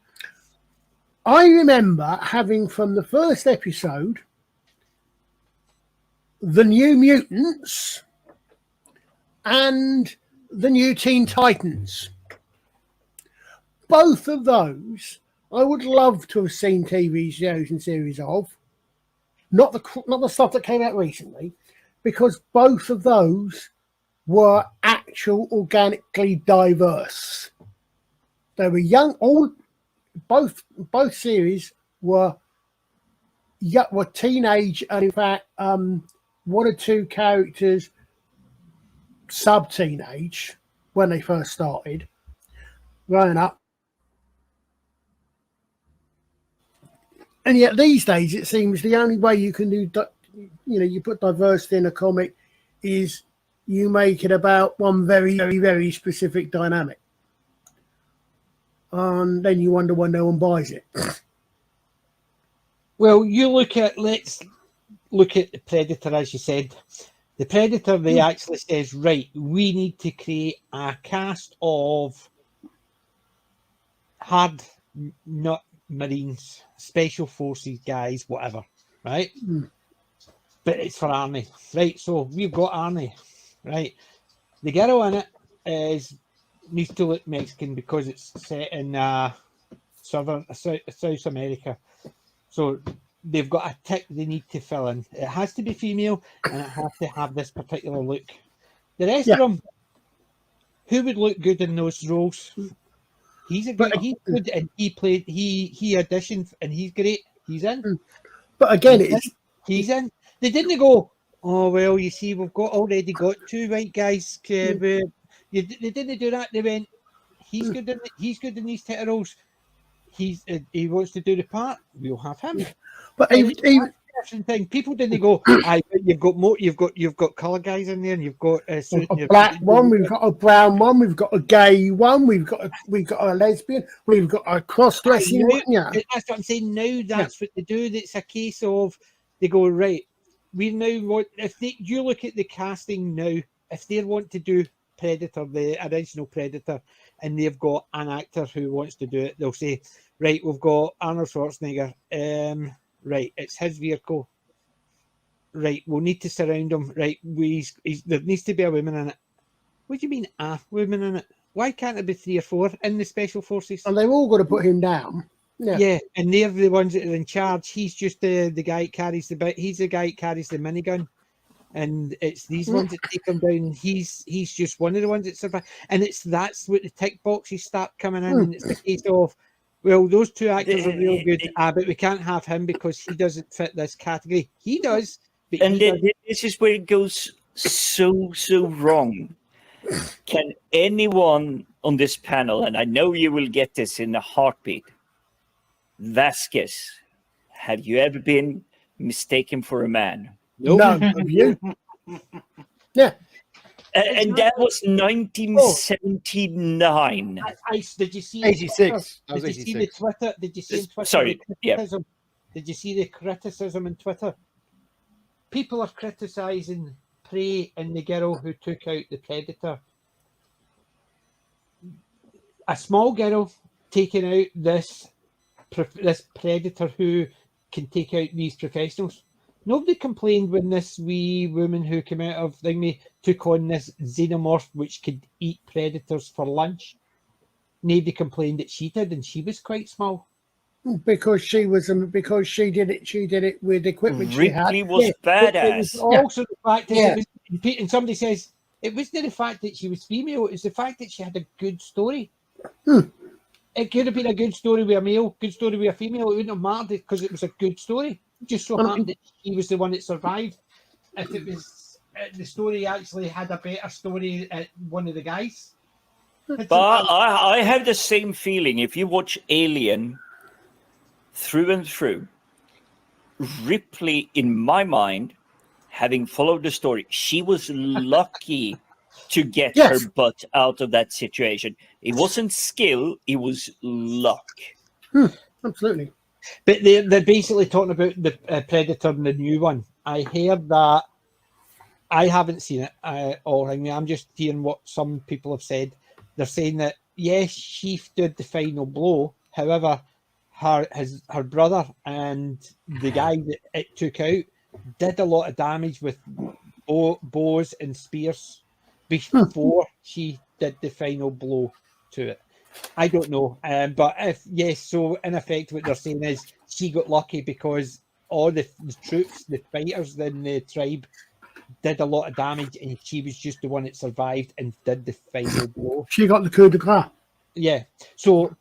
I remember having from the first episode, the New Mutants and the New Teen Titans. Both of those, I would love to have seen TV shows and series of. Not the stuff that came out recently, because both of those were actual organically diverse. They were young. Both series were teenage, and in fact, one or two characters sub-teenage when they first started. growing up. And yet these days, it seems the only way you can do, you put diversity in a comic is you make it about one very, very, very specific dynamic. And then you wonder why no one buys it. Well, let's look at the Predator, as you said. The Predator, they actually says, right, we need to create a cast of hard, not Marines, special forces guys, whatever, right? But it's for Arnie, right? So we've got Arnie, right? The girl in it needs to look Mexican because it's set in South America. So they've got a tick they need to fill in. It has to be female and it has to have this particular look. The rest of them, who would look good in those roles? He's good, and he auditioned, and he's great. He's in. But again, he's in. They didn't go, oh well, you see, we've already got 2 white guys. They didn't do that. They went, he's good in these type of roles. He wants to do the part. We'll have him. But even thing, people didn't go. You've got colour guys in there, and you've got a black one. We've got a brown one. We've got a gay one. We've got a lesbian. We've got a cross-dressing one. Yeah, that's what I'm saying. Now that's what they do. It's a case of they go right. We now want you look at the casting now. If they want to do Predator, the original Predator, and they've got an actor who wants to do it, they'll say, right, we've got Arnold Schwarzenegger. Right, it's his vehicle. Right, we'll need to surround him. Right, there needs to be a woman in it. What do you mean a woman in it? Why can't there be 3 or 4 in the special forces? And they've all got to put him down. Yeah, and they're the ones that are in charge. He's just the guy that carries he's the guy that carries the minigun. And it's these ones that take him down. He's just one of the ones that survive. And that's what the tick boxes start coming in. And it's the case of, well, those 2 actors are real good, but we can't have him because he doesn't fit this category. He does. But this is where it goes so wrong. Can anyone on this panel, and I know you will get this in a heartbeat, Vasquez, have you ever been mistaken for a man? No, have you? Yeah. And that was 1979. Did you see 86? Did you see the Twitter? Did you see Twitter? Sorry, Did you see the criticism on Twitter? People are criticising Prey and the girl who took out the Predator. A small girl taking out this Predator who can take out these professionals. Nobody complained when this wee woman who came out of Thingy took on this xenomorph which could eat predators for lunch. Nobody complained that she did, and she was quite small. Because she did it with equipment she had. Ripley was badass. It was also the fact that and somebody says it wasn't the fact that she was female, it's the fact that she had a good story. It could have been a good story with a male, good story with a female. It wouldn't have mattered because it was a good story. Just so happened that she was the one that survived. If it was the story actually had a better story at one of the guys. But I have the same feeling. If you watch Alien through and through, Ripley, in my mind, having followed the story, she was lucky to get her butt out of that situation. It wasn't skill, it was luck. Absolutely. But they're basically talking about the Predator and the new one. I heard that. I haven't seen it all. I mean, I'm just hearing what some people have said. They're saying that, yes, she did the final blow. However, her brother and the guy that it took out did a lot of damage with bows and spears before she did the final blow to it. I don't know, but so in effect, what they're saying is she got lucky because all the troops, the fighters in the tribe, did a lot of damage, and she was just the one that survived and did the final blow. She got the coup de grace. Yeah, so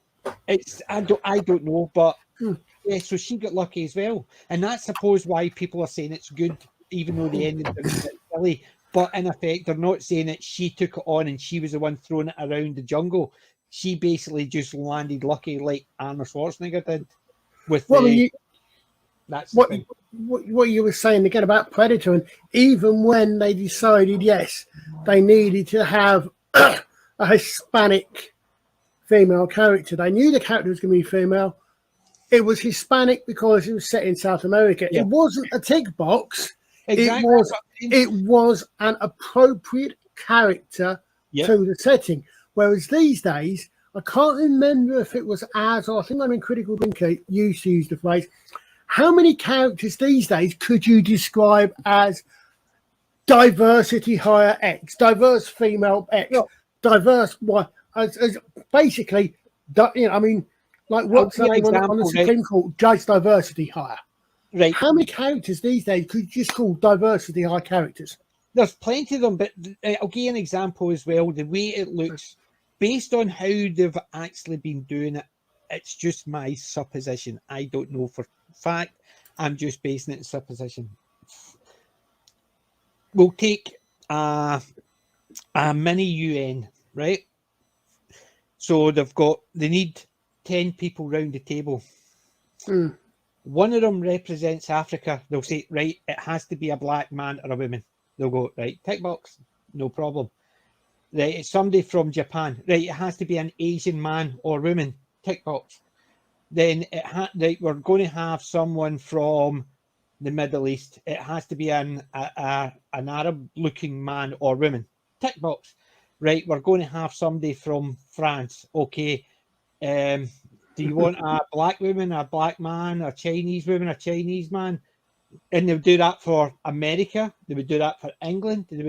it's I don't know, but so she got lucky as well, and that's suppose why people are saying it's good, even though the ending was a bit silly. But in effect, they're not saying that she took it on and she was the one throwing it around the jungle. she basically just landed lucky like Arnold Schwarzenegger did with Well, that's the thing. What you were saying again about Predator, and even when they decided, yes, they needed to have a Hispanic female character, they knew the character was going to be female. It was Hispanic because it was set in South America. Yeah. It wasn't a tick box. Exactly. It was an appropriate character to the setting. Whereas these days, I can't remember if it was Az, or I think I'm in Critical Thinker used to use the phrase, how many characters these days could you describe as diversity hire X, diverse female X, diverse Y, as basically, I mean, like what's the name on the Supreme Court, Judge Diversity Hire. Right. How many characters these days could you just call diversity hire characters? There's plenty of them, but I'll give you an example as well. The way it looks, based on how they've actually been doing it, it's just my supposition. I don't know for fact. I'm just basing it in supposition. We'll take a mini UN, right? So they need 10 people round the table. One of them represents Africa. They'll say, right, it has to be a black man or a woman. They'll go, right, tick box, no problem. Right, it's somebody from Japan. Right, it has to be an Asian man or woman, tick box. Then we're going to have someone from the Middle East. It has to be an Arab-looking man or woman, tick box. Right, we're going to have somebody from France. Okay, do you want a black woman, a black man, a Chinese woman, a Chinese man? And they would do that for America. They would do that for England. And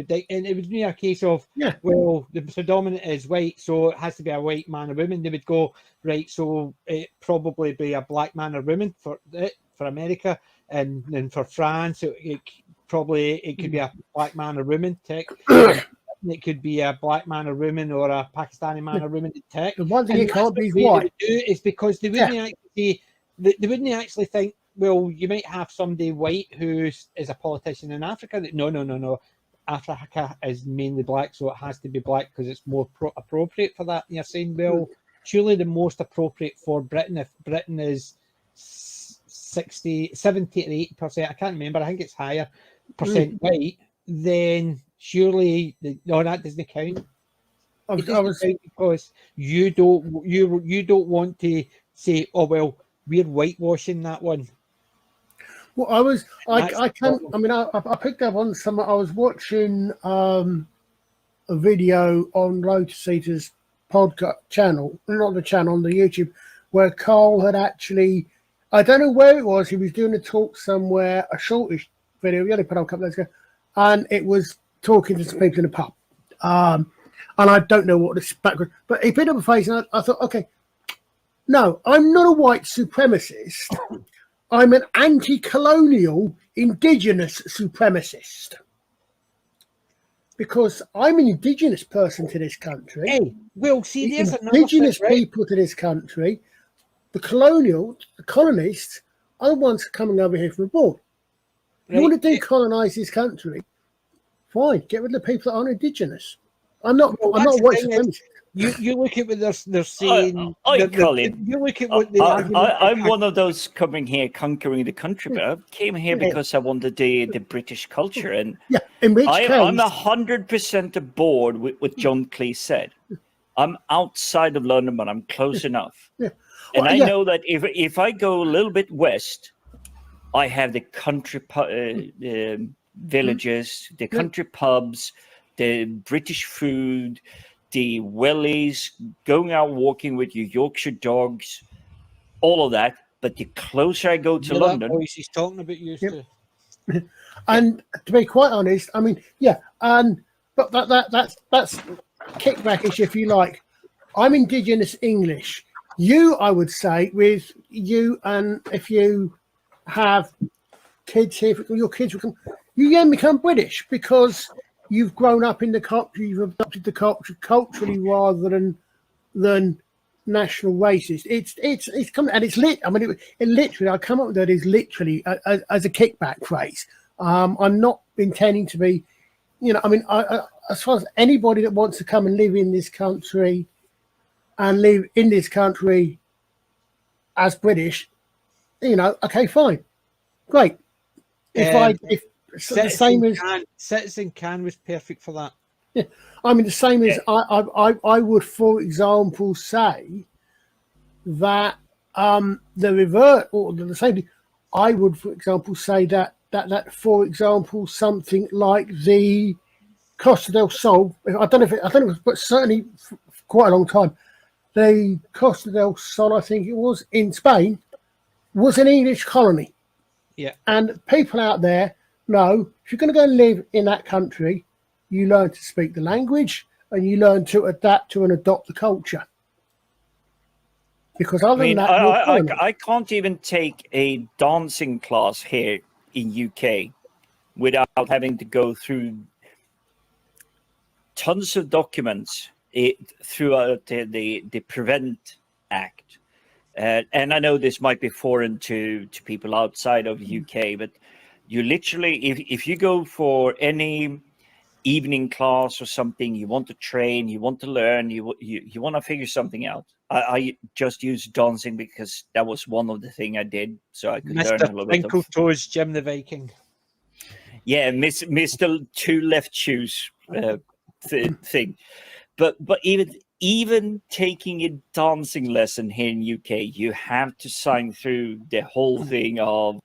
it would be a case of, well, the predominant is white, so it has to be a white man or woman. They would go, right, so it probably be a black man or woman for America, and then for France, it could be a black man or woman. Tech. It could be a black man or woman, or a Pakistani man or woman in tech. The one thing you can't be white. Is because they wouldn't actually think, well, you might have somebody white who is a politician in Africa. No. Africa is mainly black, so it has to be black because it's more appropriate for that. And you're saying, well, surely the most appropriate for Britain, if Britain is 70 or 80%, I can't remember, I think it's higher, percent white, then surely that doesn't count. Because you don't want to say, oh well, we're whitewashing that one. Well, I picked up on some. I was watching a video on Lotus Eater's podcast channel, not the channel, on the YouTube, where Carl had actually, I don't know where it was, he was doing a talk somewhere, a shortish video, we only put on a couple of days ago, and it was talking to some people in a pub. And I don't know what this background, but he put up a face, and I thought, okay, no, I'm not a white supremacist. I'm an anti-colonial indigenous supremacist. Because I'm an indigenous person to this country. Hey, well, see, there's indigenous people to this country. The colonists are the ones coming over here from abroad. You want to decolonize this country? Fine, get rid of the people that aren't indigenous. I'm not a white supremacist. You look at what they're saying. Colin, you look at what I'm one of those coming here, conquering the country, but I came here because I wanted the British culture, and in which case, I'm 100% aboard with what John Cleese said. I'm outside of London, but I'm close enough, and I know that if I go a little bit west, I have the country villages, the country pubs, the British food, the wellies, going out walking with your Yorkshire dogs, all of that. But the closer I go to London, he's talking about you too. And to be quite honest, I mean, but that's kickbackish if you like. I'm indigenous English. I would say, with you, and if you have kids here, your kids will come, you then become British because you've grown up in the culture, you've adopted the culture culturally rather than national racist. It's coming, and it's lit. I mean, it literally, I come up with that is literally as a kickback phrase. I'm not intending to be, I mean, I, as far as anybody that wants to come and live in this country, and live in this country as British, okay, fine, great. If the same as Citizen Can was perfect for that. Yeah, I mean the same as I would, for example, say that the revert or the same thing. I would, for example, say that for example, something like the Costa del Sol. I don't know if it was, but certainly for quite a long time, the Costa del Sol, I think it was in Spain, was an English colony. Yeah. And people out there know if you're going to go and live in that country, you learn to speak the language and you learn to adapt to and adopt the culture. Because other than that, I can't even take a dancing class here in UK without having to go through tons of documents throughout the Prevent Act. And I know this might be foreign to people outside of UK, but you literally, if you go for any evening class or something, you want to train, you want to learn, you want to figure something out. I just used dancing because that was one of the things I did, so I could learn a little bit of Toes, Jim the Viking. Yeah, Mr. Two Left Shoes thing. But even taking a dancing lesson here in UK, you have to sign through the whole thing of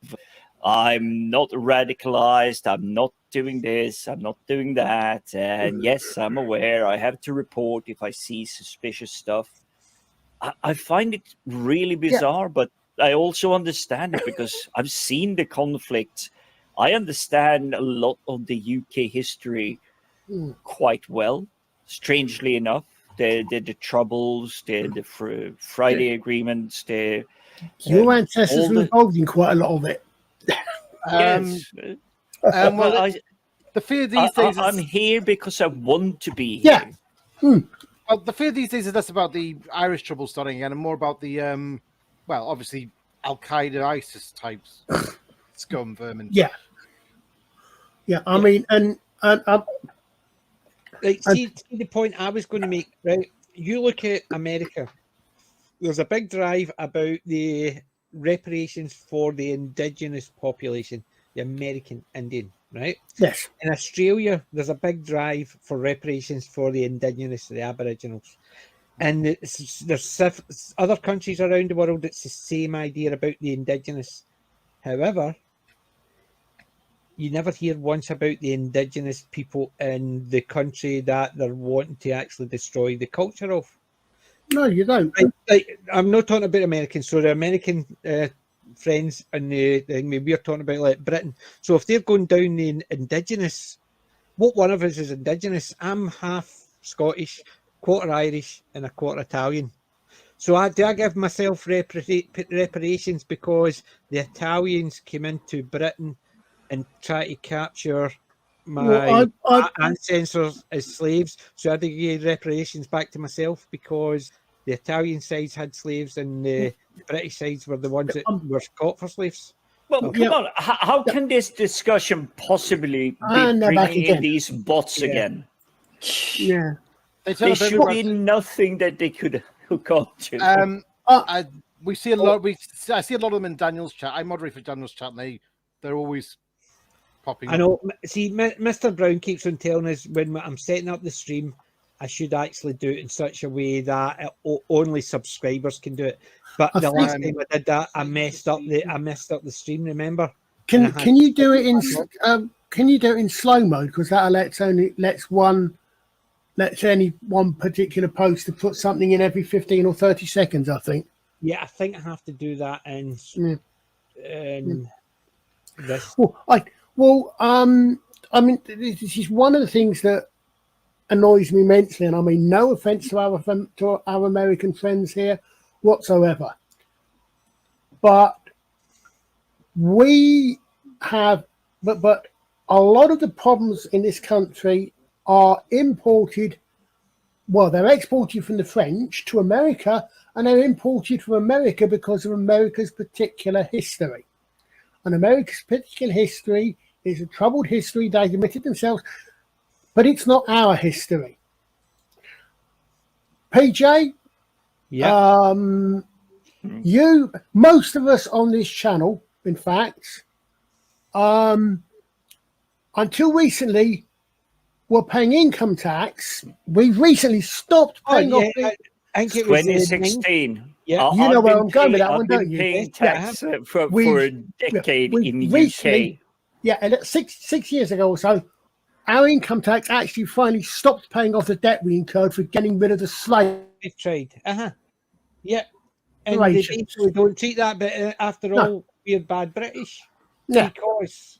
I'm not radicalized, I'm not doing this, I'm not doing that, and yes, I'm aware I have to report if I see suspicious stuff. I find it really bizarre, but I also understand it because I've seen the conflict. I understand a lot of the UK history quite well, strangely enough. The troubles, the Friday agreements, your ancestors were involved in quite a lot of it. Yes. Well, the fear these days I'm here because I want to be here. Yeah. Well, the fear these days is less about the Irish trouble starting again and more about the, obviously Al Qaeda, ISIS types, scum vermin. Yeah. I mean, and see the point I was going to make. Right, you look at America. There's a big drive about the reparations for the indigenous population, the American Indian, right? Yes. In Australia, there's a big drive for reparations for the indigenous, the Aboriginals. And there's other countries around the world that's the same idea about the indigenous. However, you never hear once about the indigenous people in the country that they're wanting to actually destroy the culture of. No, you don't. I'm not talking about Americans. So the American friends and we're talking about like Britain. So if they're going down the indigenous, what one of us is indigenous? I'm half Scottish, quarter Irish, and a quarter Italian. So I give myself reparations because the Italians came into Britain and tried to capture my ancestors as slaves. So I had to give reparations back to myself because the Italian sides had slaves and the British sides were the ones that were caught for slaves. Well, come on. How can this discussion possibly be bringing in these bots again? Yeah. There should be nothing that they could hook up to. We see a lot. I see a lot of them in Daniel's chat. I moderate for Daniel's chat, and they're always popping up. I know. See, Mr. Brown keeps on telling us when I'm setting up the stream, I should actually do it in such a way that only subscribers can do it. But the last time I did that, I messed up the stream. Remember? Can you do it in slow mode? Because that lets any one particular post to put something in every 15 or 30 seconds. I think. Yeah, I think I have to do that in this. I mean, this is one of the things that annoys me immensely, and I mean no offense to our American friends here whatsoever, but we have but a lot of the problems in this country are imported. Well, they're exported from the French to America, and they're imported from America because of America's particular history. And America's particular history is a troubled history. They admitted themselves, but it's not our history. PJ, Yeah. Most of us on this channel, in fact, until recently, were paying income tax. We've recently stopped paying off. I think it was 2016. Yeah, you know where I'm going with that I've one, been don't you? paying Yeah. tax for a decade in recently, UK. Yeah, and 6 years ago or so, our income tax actually finally stopped paying off the debt we incurred for getting rid of the slave trade. Yeah. And they Operations. basically don't treat that, but after all, we're bad British. Yeah. Because,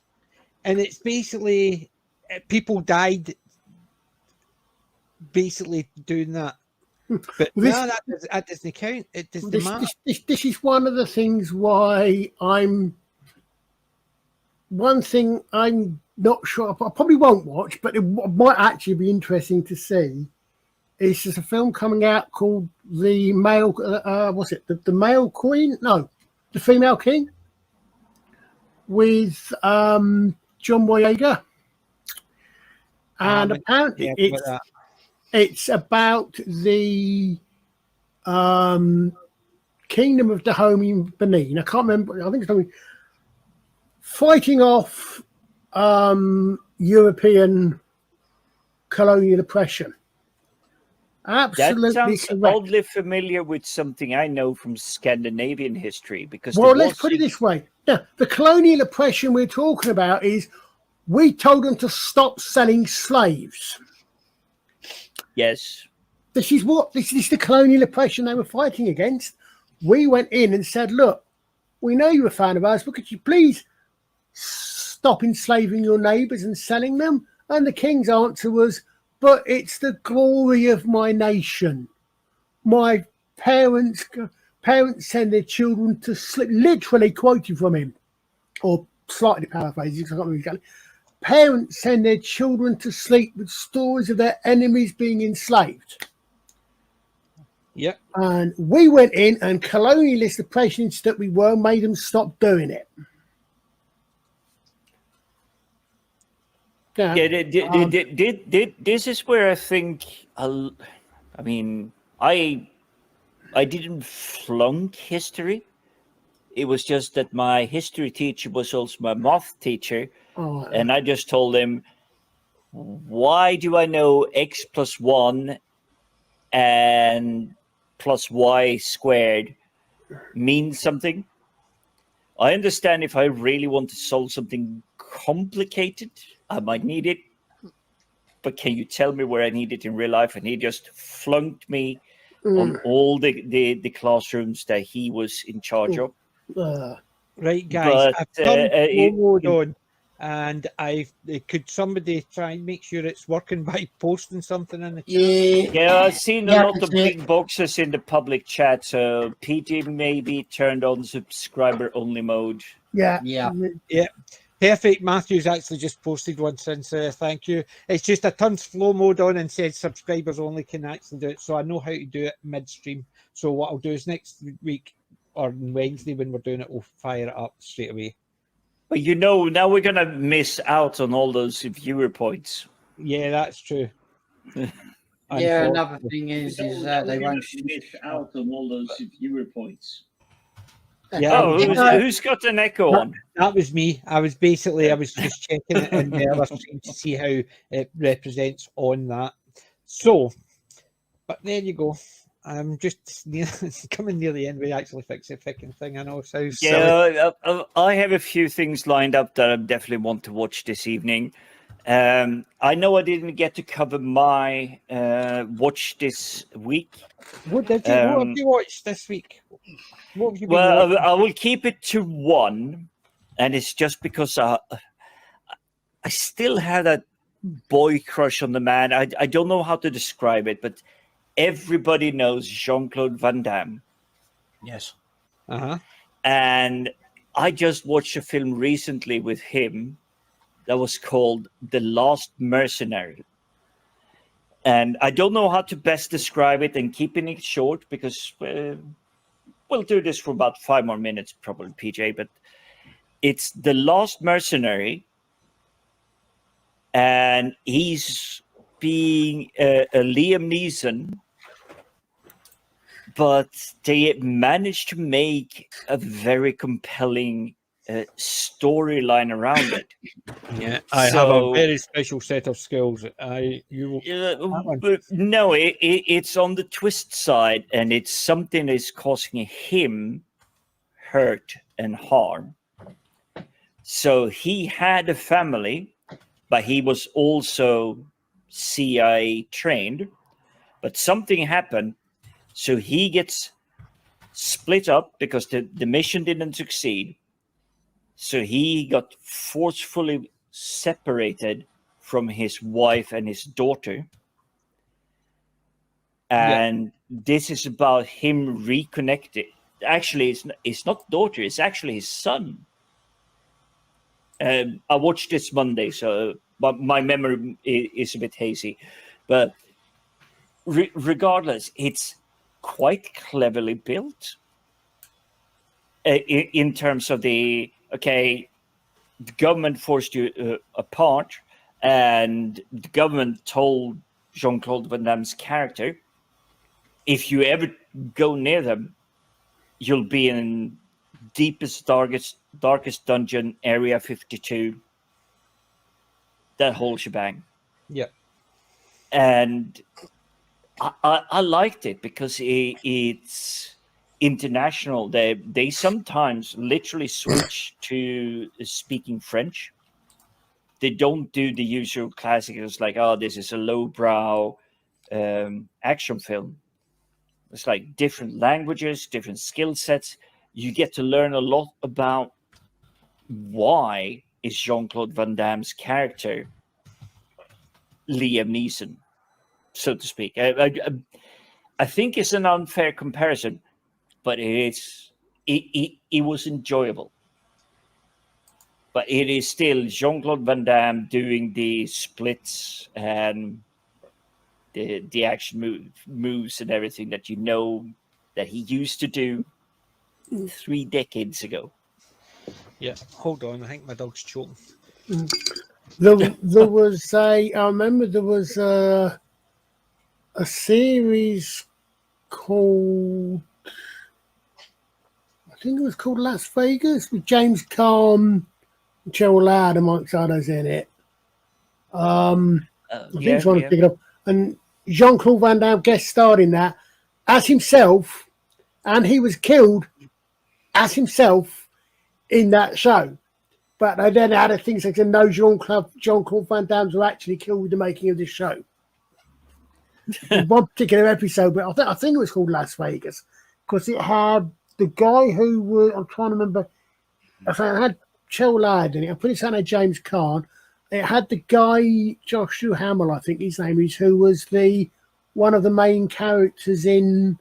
and it's basically, people died basically doing that. But Well, that doesn't count. It doesn't matter. This is one of the things why one thing I'm not sure, I probably won't watch, but it might actually be interesting to see. Is there's a film coming out called The Male, what's it? The Male Queen? No, The Female King, with John Boyega. And apparently it's about the Kingdom of Dahomey and Benin. I can't remember. I think it's something fighting off European colonial oppression. Absolutely That sounds correct. oddly familiar with something I know from Scandinavian history. Because Well, let's put it this way. Now, the colonial oppression we're talking about is we told them to stop selling slaves. Yes. This is the colonial oppression they were fighting against. We went in and said, look, we know you're a fan of ours, but could you please stop enslaving your neighbours and selling them? And the king's answer was, but it's the glory of my nation. My parents send their children to sleep, literally quoting from him, or slightly paraphrasing, because I can't remember exactly. Parents send their children to sleep with stories of their enemies being enslaved. Yep. And we went in and colonialist oppressions that we were made them stop doing it. This is where I think, I didn't flunk history. It was just that my history teacher was also my math teacher. Oh. And I just told him, why do I know x plus 1 and plus y squared means something? I understand if I really want to solve something complicated, I might need it. But can you tell me where I need it in real life? And he just flunked me on all the classrooms that he was in charge of. Right, guys, But, I've turned slow mode on, and could somebody try and make sure it's working by posting something in the chat? Yeah, I've seen a lot of big boxes in the public chat. So PT maybe turned on subscriber only mode. Yeah. Perfect. Matthew's actually just posted one since. Thank you. It's just I turned slow mode on and said subscribers only can actually do it. So I know how to do it midstream. So what I'll do is next week or Wednesday when we're doing it, we'll fire it up straight away. But now we're gonna miss out on all those viewer points. Yeah, that's true. Yeah, another thing is they won't miss out on all those viewer points. Yeah. Who's got an echo on? That was me. I was just checking it in the other stream to see how it represents on that. So, but there you go. I'm just coming near the end. We actually fix the fucking thing. I know. So I have a few things lined up that I definitely want to watch this evening. I know I didn't get to cover my watch this week. What have you watched this week? What have you been watching? I will keep it to one, and it's just because I still have that boy crush on the man. I don't know how to describe it, but everybody knows Jean-Claude Van Damme. Yes. And I just watched a film recently with him that was called The Last Mercenary. And I don't know how to best describe it and keeping it short because we'll do this for about 5 more minutes, probably, PJ. But it's The Last Mercenary. And he's being a Liam Neeson but they managed to make a very compelling storyline around it. Yeah, I have a very special set of skills. No, it's on the twist side, and it's something that's causing him hurt and harm. So he had a family, but he was also CIA trained. But something happened, so he gets split up because the mission didn't succeed. So he got forcefully separated from his wife and his daughter. And this is about him reconnecting. Actually, it's not daughter, it's actually his son. I watched this Monday, so but my memory is a bit hazy. But regardless, it's quite cleverly built in terms of the government forced you apart, and the government told Jean-Claude Van Damme's character, if you ever go near them, you'll be in deepest, darkest dungeon, Area 52. That whole shebang. Yeah. And I liked it because it's international. They sometimes literally switch to speaking French. They don't do the usual classics like, oh, this is a lowbrow action film. It's like different languages, different skill sets. You get to learn a lot about why is Jean-Claude Van Damme's character Liam Neeson, so to speak. I think it's an unfair comparison, but it was enjoyable. But it is still Jean-Claude Van Damme doing the splits and the action moves and everything that you know that he used to do 3 decades ago. Yeah, hold on. I think my dog's choking. There was I remember there was a series called, I think it was called Las Vegas, with James Caan, Cheryl Ladd, amongst others in it. I think it's one to pick it up. And Jean-Claude Van Damme guest starred in that as himself, and he was killed as himself in that show. But they then added things like, no, Jean-Claude Van Damme's were actually killed with the making of this show. One particular episode, but I think it was called Las Vegas, because it had the guy who was, I'm trying to remember, I think it had Cheryl Ladd in it. I put his name James Caan. It had the guy, Josh Duhamel, I think his name is, who was one of the main characters in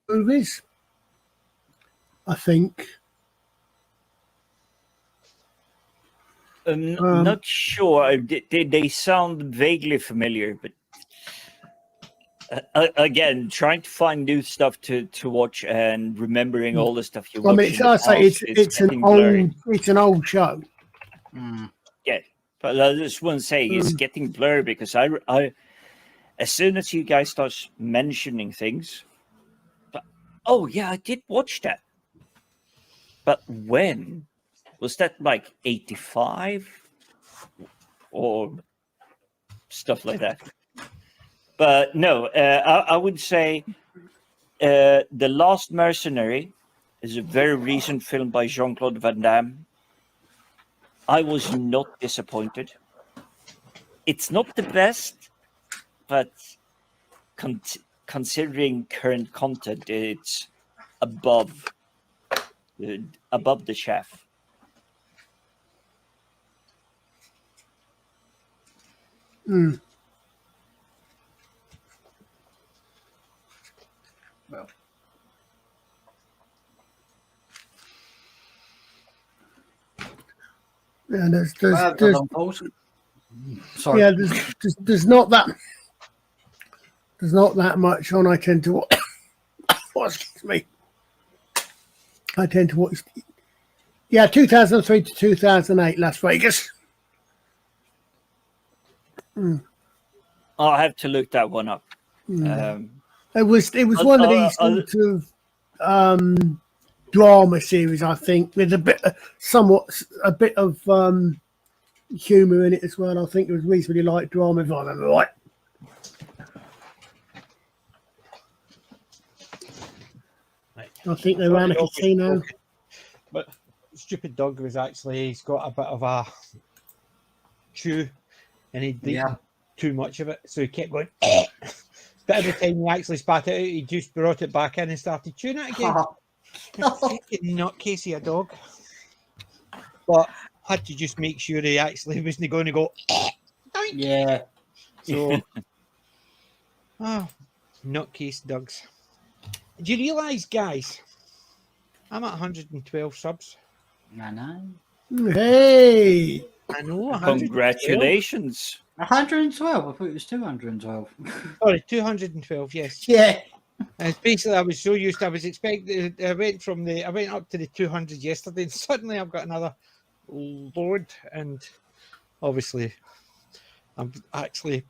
movies, I think. I'm not sure. They sound vaguely familiar, but again, trying to find new stuff to watch and remembering all the stuff you watched. I mean, it's an old show. Yeah, but I just want to say it's getting blurry because I as soon as you guys start mentioning things, oh yeah, I did watch that. But when? Was that like 85 or stuff like that? But no, I would say The Last Mercenary is a very recent film by Jean-Claude Van Damme. I was not disappointed. It's not the best, but considering current content, it's above the chef. Well, yeah, there's sorry. Yeah, there's not that much on. I tend to watch. Excuse me. I tend to watch. Yeah, 2003 to 2008, Las Vegas. I'll have to look that one up. It was one of these sort of drama series, I think, with a bit of humour in it as well. I think it was reasonably light drama, if I remember right. I think they ran a casino. But Stupid Dog was actually, he's got a bit of a chew, and he'd eaten too much of it, so he kept going. But every time he actually spat it out, he just brought it back in and started chewing it again. Freaking nutcasey, a dog. But had to just make sure he actually wasn't going to go. Yeah. So, nutcase dogs. Do you realise, guys, I'm at 112 subs. I know. Hey! I know. Congratulations. 112. I thought it was 212. Sorry, 212. Yes. Yeah. It's basically, I was so used to. I was expecting. I went up to the 200 yesterday, and suddenly I've got another load, and obviously, I'm actually.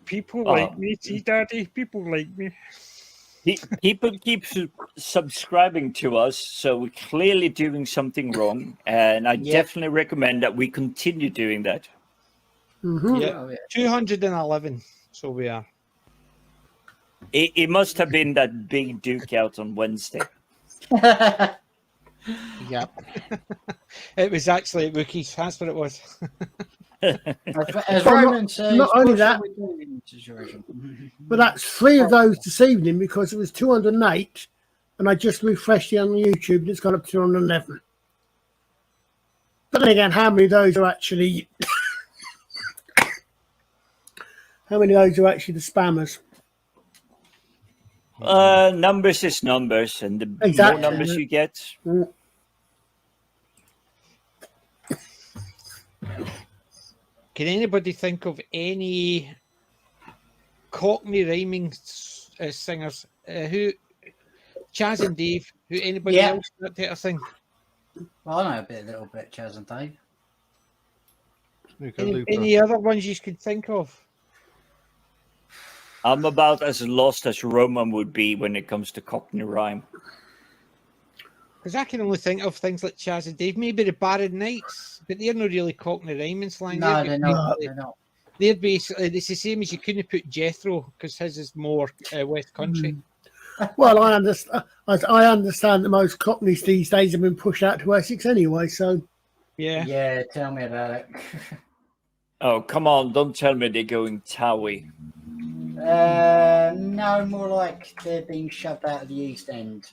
People like me, see, Daddy. People like me. People keep subscribing to us, so we're clearly doing something wrong, and I definitely recommend that we continue doing that. Yeah, 211. So we are. It must have been that big Duke out on Wednesday. Yep. It was actually Wookiees. That's what it was. As Roman says, not only that, but that's 3 of those this evening because it was 208, and I just refreshed it on YouTube and it's gone up to 211. But then again, how many of those are actually the spammers? Numbers is numbers, and the Exactly. more numbers you get. Can anybody think of any Cockney rhyming singers? Who? Chaz and Dave. Who? Anybody else that type of thing? Well, I know a little bit, Chaz and Dave. Any other ones you could think of? I'm about as lost as Roman would be when it comes to Cockney rhyme. Because I can only think of things like Chaz and Dave, maybe the Barron Knights, but they're not really Cockney rhyming slang. No, they're not. They're basically, it's the same as you couldn't put Jethro because his is more West Country. Well, I understand. I understand that most Cockneys these days have been pushed out to Essex anyway. So yeah, tell me about it. Oh, come on! Don't tell me they're going Towie. No, more like they're being shoved out of the East End.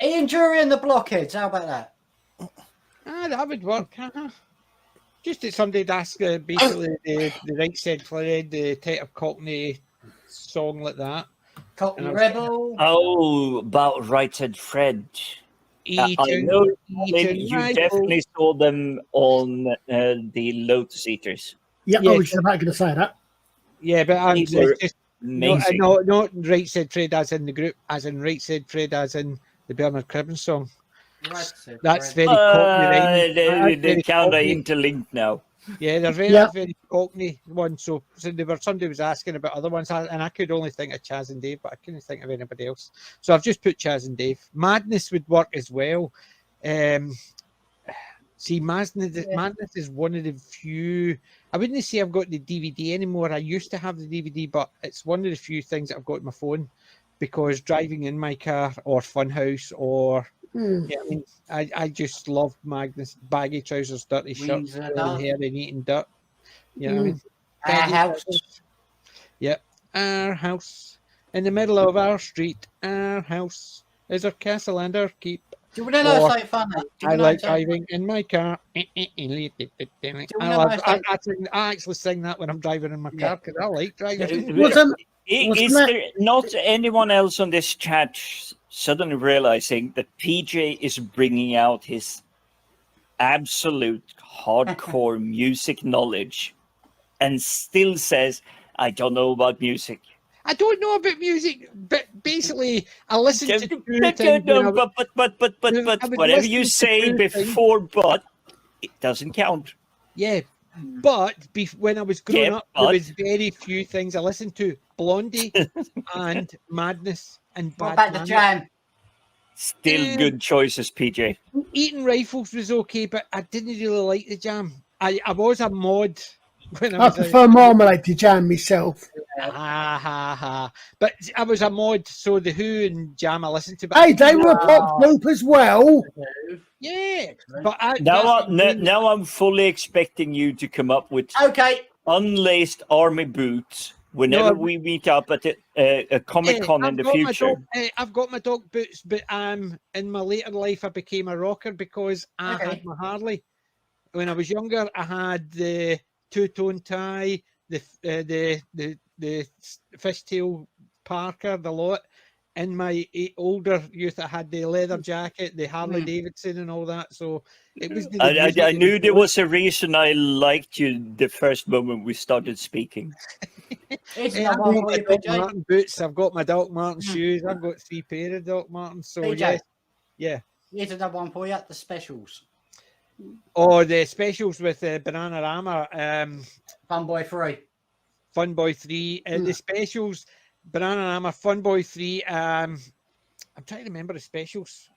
Ian Drury and the Blockheads. How about that? That would work. Just that somebody'd ask basically the right said Fred, the type of Cockney song like that. Cockney Rebel. Oh, about Right Said Fred. I know you definitely saw them on the Lotus Eaters. Yeah, I was about to say that. Yeah, but I'm just amazing. not Right Said Fred as in the group, as in Right Said Fred as in the Bernard Cribbins song. That's very Cockney. They kind of interlinked now. Yeah, they're very Cockney ones. So somebody was asking about other ones, and I could only think of Chaz and Dave, but I couldn't think of anybody else. So I've just put Chaz and Dave. Madness would work as well. See, Madness is one of the few. I wouldn't say I've got the DVD anymore. I used to have the DVD, but it's one of the few things that I've got on my phone because driving in my car or Funhouse or. Yeah, I mean, I just love Magnus, baggy trousers, dirty shirts, hair and eating dirt. You know what I mean? Our house. Yep, our house in the middle of our street. Our house is our castle and our keep. Do you know something funny? I like driving in my car. I actually sing that when I'm driving in my car because I like driving. Is there not anyone else on this chat suddenly realizing that PJ is bringing out his absolute hardcore music knowledge and still says, I don't know about music? I don't know about music, but basically, I listen to but whatever you say before but, it doesn't count. Yeah, But when I was growing Yeah, up, there but- was very few things I listened to. Blondie and Madness and What Bad about the Manners. Jam? Still good choices, PJ. Eating Rifles was okay, but I didn't really like the Jam. I was a mod when I I was prefer Marmalade to Jam myself. But I was a mod, so the Who and Jam I listened to. But Hey, they were a pop group as well. Yeah, but Now I'm fully expecting you to come up with unlaced army boots whenever we meet up at a Comic Con in the future. I've got my dog boots, but in my later life I became a rocker because I had my Harley. When I was younger, I had the two-tone tie, the fishtail Parker, the lot. In my older youth, I had the leather jacket, the Harley Davidson, and all that. So it was. I knew there was a reason I liked you the first moment we started speaking. I've got my Doc Martin boots. I've got my Doc Martin shoes. I've got 3 pair of Doc Martens. So PJ, yeah. Here's another one for you. The specials. Oh, the specials with Bananarama. Funboy 3. Funboy 3. The specials, Bananarama, Funboy 3. I'm trying to remember the specials.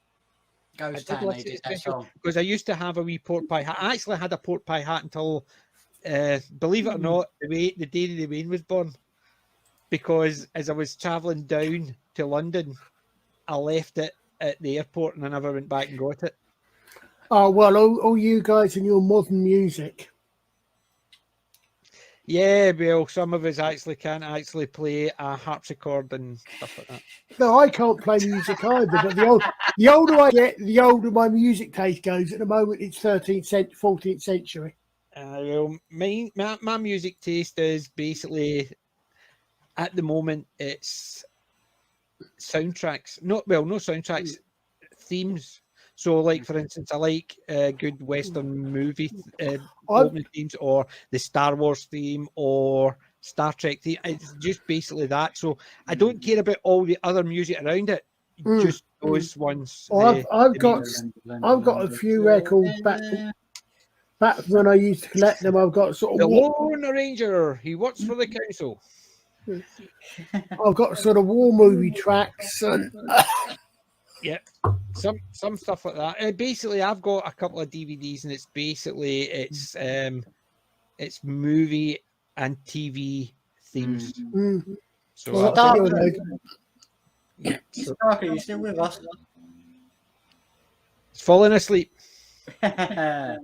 Ghost Town, they did that song. Because I used to have a wee pork pie hat. I actually had a pork pie hat until, believe it or not, the day the Wayne was born. Because as I was travelling down to London, I left it at the airport and I never went back and got it. Oh, well, all you guys and your modern music. Yeah, well, some of us actually can't actually play a harpsichord and stuff like that. No, I can't play music either, but the older I get, the older my music taste goes. At the moment, it's 13th century, 14th century. Well, my music taste is basically, at the moment, it's soundtracks. No soundtracks, themes. So, like, for instance, I like good Western movie opening themes, or the Star Wars theme, or Star Trek theme. It's just basically that. So I don't care about all the other music around it, just those ones. Well, I've got a few records back when I used to collect them. I've got sort of the Lone Ranger. He works for the council. I've got sort of war movie tracks and. Yeah, some stuff like that. Basically, I've got a couple of DVDs, and it's movie and TV themes. So, Starker, you still with us? It's falling asleep. But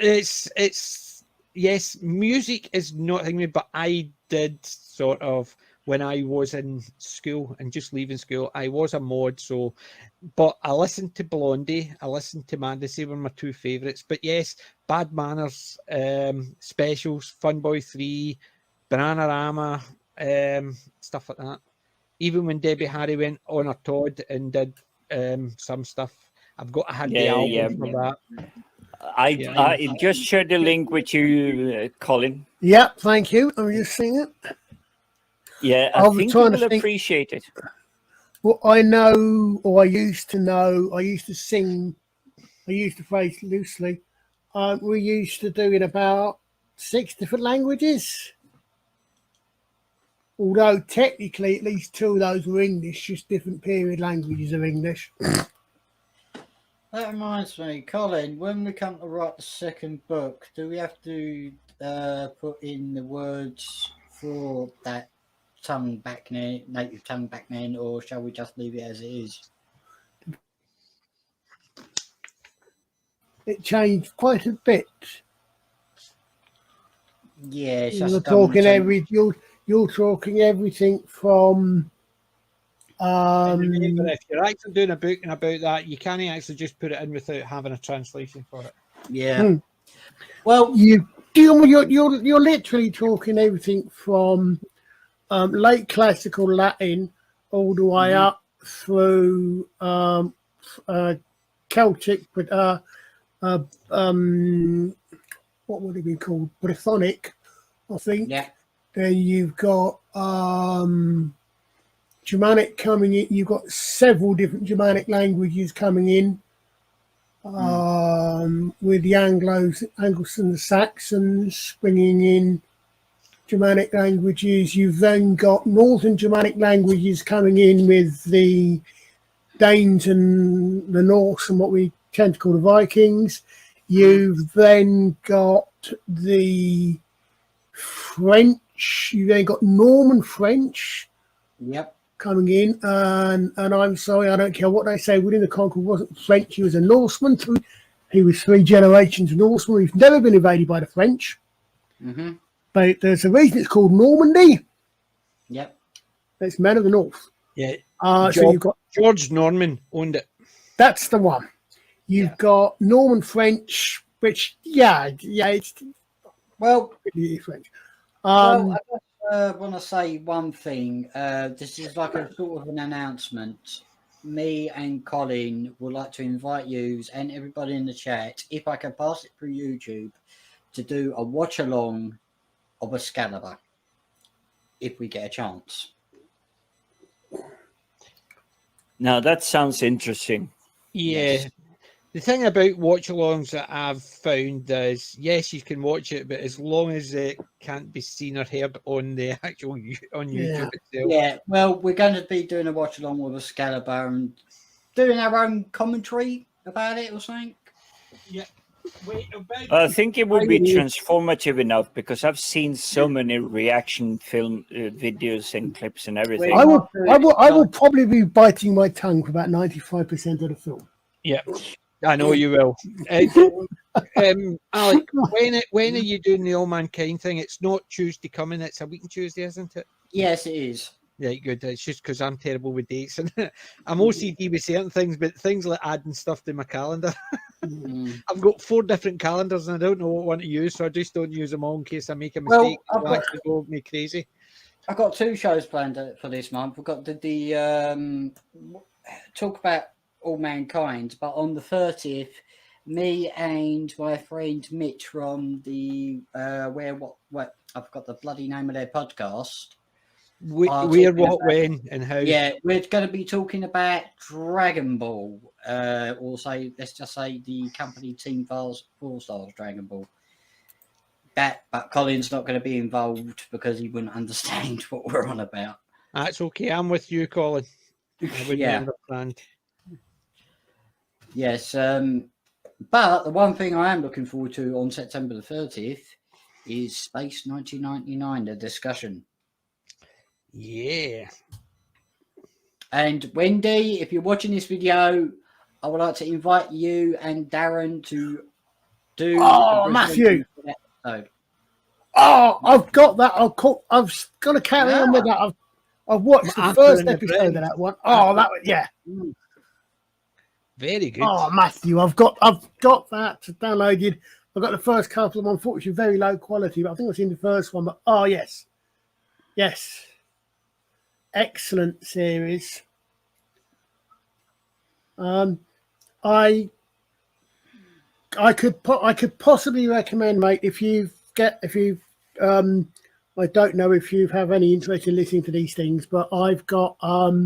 it's yes, music is not me, but I did sort of. When I was in school and just leaving school, I was a mod. But I listened to Blondie, I listened to Madness. They were my 2 favourites. But yes, Bad Manners, specials, Funboy 3, Bananarama, stuff like that. Even when Debbie Harry went on a Todd and did some stuff, I had the album for that. I just shared the link with you, Colin. Yeah, thank you. I'm just seeing it. Yeah, I think you will appreciate it. Well, I know, or I used to know, I used to sing, I used to phrase loosely. We used to do in about 6 different languages. Although technically at least 2 of those were English, just different period languages of English. That reminds me, Colin, when we come to write the second book, do we have to put in the words for that tongue back then, native tongue back then, or shall we just leave it as it is? It changed quite a bit. Yeah, it's you're just talking you're talking everything from. Remember, if you're actually doing a book and about that, you can't actually just put it in without having a translation for it. Yeah. Well, you're literally talking everything from late classical Latin all the way up through Celtic, but what would it be called? Brythonic, I think. Yeah. Then you've got Germanic coming in. You've got several different Germanic languages coming in. with the Anglos and the Saxons bringing in Germanic languages. You've then got Northern Germanic languages coming in with the Danes and the Norse and what we tend to call the Vikings. You've then got the French. You've then got Norman French. Yep. Coming in, and I'm sorry, I don't care what they say. William the Conqueror wasn't French; he was a Norseman. He was 3 generations Norseman. He's never been invaded by the French. Mm-hmm. But there's a reason it's called Normandy. Yep. It's Men of the North. Yeah. So you've got George Norman owned it. That's the one. You've got Norman French, which it's well French. I just want to say one thing. This is like a sort of an announcement. Me and Colin would like to invite you and everybody in the chat, if I can pass it through YouTube, to do a watch along of Excalibur, if we get a chance. Now that sounds interesting. Yeah. Yes. The thing about watch-alongs that I've found is, yes, you can watch it, but as long as it can't be seen or heard on the actual on YouTube itself. Yeah, well, we're going to be doing a watch along with Excalibur and doing our own commentary about it or something. Yeah. I think it would be transformative enough because I've seen so many reaction film videos and clips and everything. I will probably be biting my tongue for about 95% of the film. Yeah, I know you will. Alec, when are you doing the All Mankind thing? It's not Tuesday coming; it's a week on Tuesday, isn't it? Yes, it is. Right, good. It's just because I'm terrible with dates and I'm OCD with certain things, but things like adding stuff to my calendar. I've got 4 different calendars and I don't know what one to use, so I just don't use them all in case I make a mistake. It'll actually go me crazy. I've got 2 shows planned for this month. We've got the talk about All Mankind, but on the 30th, me and my friend Mitch from the what I've got the bloody name of their podcast. Where, what, when, and how? Yeah, we're going to be talking about Dragon Ball. Also, let's just say the company Team 4 Stars Dragon Ball. But Colin's not going to be involved because he wouldn't understand what we're on about. That's okay. I'm with you, Colin. I wouldn't understand. Yes, but the one thing I am looking forward to on September the 30th is Space 1999, the discussion. Yeah. And Wendy, if you're watching this video, I would like to invite you and Darren to do. Oh, Matthew! Oh, I've got that. I've got to carry on with that. I've watched the first episode of that one. Oh, that was, yeah. Very good. Oh, Matthew, I've got that downloaded. I've got the first couple of them, unfortunately, very low quality, but I think I've seen the first one. But yes. Excellent series. I could possibly recommend, mate, if you I don't know if you have any interest in listening to these things, but I've got a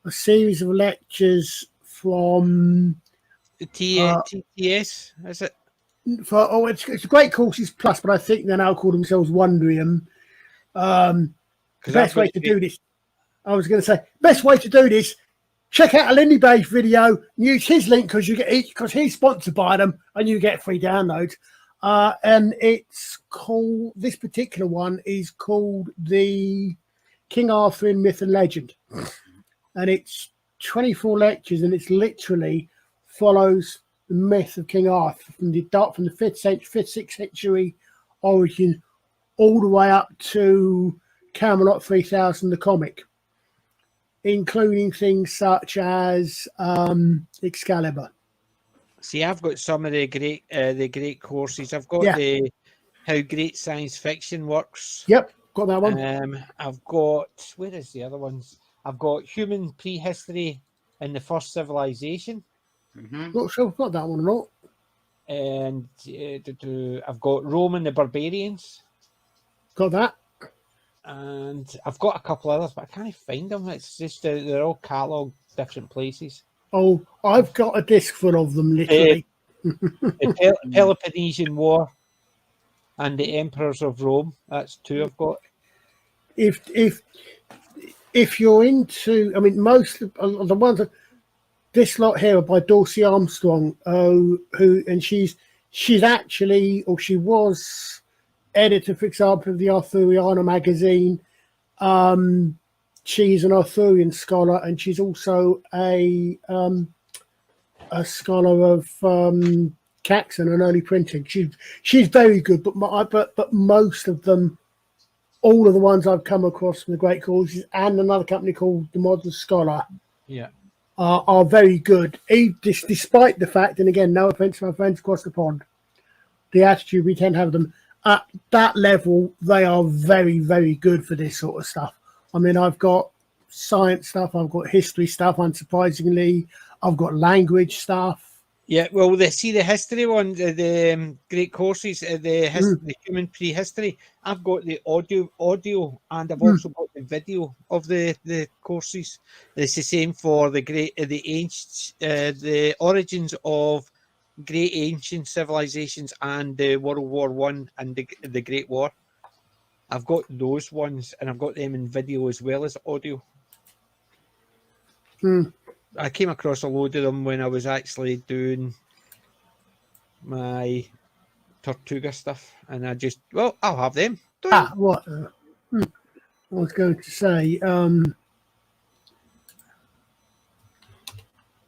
series of lectures from TTS, is it? It's a Great Courses Plus, but I think they now call themselves Wondrium. The best way to do this, I was going to say, best way to do this, check out a Lindy Beige video, use his link because he's sponsored by them, and you get free downloads. And it's called, this particular one is called the King Arthur in Myth and Legend, and it's 24 lectures, and it's literally follows the myth of King Arthur from the 5th, 6th century origin all the way up to Camelot 3000, the comic, including things such as Excalibur. See, I've got some of the great courses. I've got the How Great Science Fiction Works. Yep, got that one. I've got, where is the other ones? I've got Human Prehistory and the First Civilization. Not sure I've got that one or not. And I've got Rome and the Barbarians. Got that. And I've got a couple others, but I can't find them. It's just they're all catalogued different places. Oh, I've got a disc full of them, literally. The Peloponnesian War and the Emperors of Rome. That's 2 I've got. If you're into, I mean, most of the ones that this lot here are by Dorsey Armstrong, she's actually, or she was editor, for example, of the Arthuriana magazine. She's an Arthurian scholar, and she's also a scholar of Caxton and early printing. She's very good, but most of them, all of the ones I've come across from the Great Causes and another company called the Modern Scholar, yeah, are very good. Despite the fact, and again, no offense to my friends across the pond, the attitude we tend to have them at that level, they are very, very good for this sort of stuff. I mean, I've got science stuff, I've got history stuff, unsurprisingly, I've got language stuff. Yeah, well, the history one, the great courses, the human prehistory. I've got the audio, and I've also got the video of the courses. It's the same for the ancient, the origins of great ancient civilizations and the World War One and the Great War. I've got those ones, and I've got them in video as well as audio. I came across a load of them when I was actually doing my Tortuga stuff, and I just, well, I'll have them. What? I was going to say,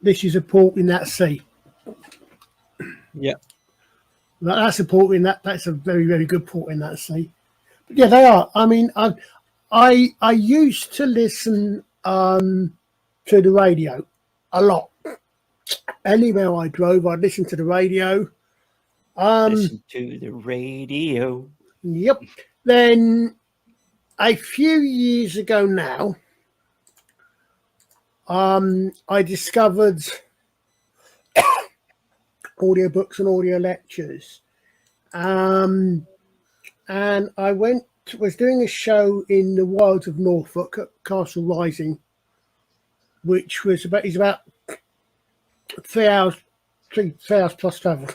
this is a port in that sea. Yeah. That's a port in that. That's a very, very good port in that sea. But yeah, they are. I mean, I used to listen to the radio a lot. Anywhere I drove, I'd listen to the radio. Listen to the radio. Yep. Then a few years ago now, I discovered audiobooks and audio lectures. And I was doing a show in the wilds of Norfolk at Castle Rising, which was about 3 hours plus travel.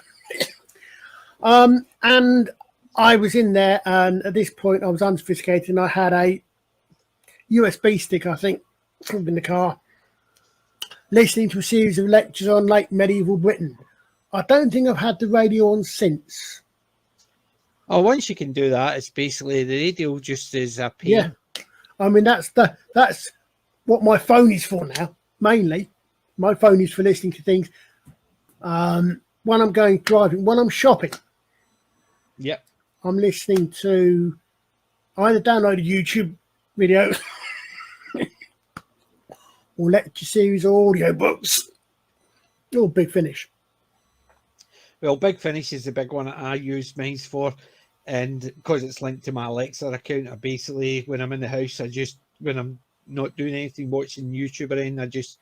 And I was in there, and at this point I was unsophisticated, and I had a USB stick, I think, in the car, listening to a series of lectures on late medieval Britain. I don't think I've had the radio on since. Oh, once you can do that, it's basically the radio just is a pain. Yeah, I mean that's what my phone is for now. Mainly, my phone is for listening to things. When I'm going driving, when I'm shopping. Yep. I'm listening to either downloaded YouTube videos or lecture series or audiobooks. Oh, Big Finish. Well, Big Finish is the big one that I use mine for, and because it's linked to my Alexa account, I basically, when I'm in the house, when I'm not doing anything, watching YouTube or anything, I just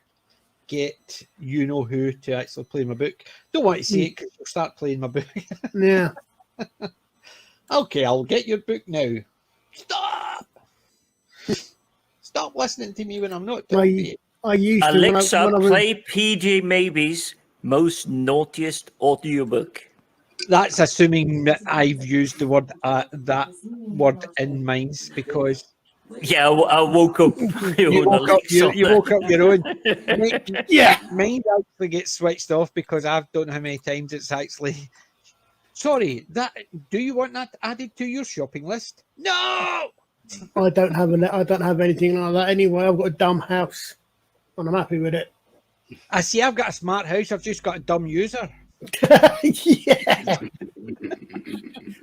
get you-know-who to actually play my book. Don't want to see it because you'll start playing my book. Yeah. Okay, I'll get your book now. Stop listening to me when I'm not talking to you. I used to Alexa, play PJ Maybe's Most Naughtiest audiobook. That's assuming that I've used the word that word in mine, because yeah, I woke up. You woke up your own. Yeah, mine actually gets switched off because I don't know how many times it's actually. Sorry, do you want that added to your shopping list? No. I don't have anything like that anyway. I've got a dumb house, and I'm happy with it. I see. I've got a smart house. I've just got a dumb user. Yeah.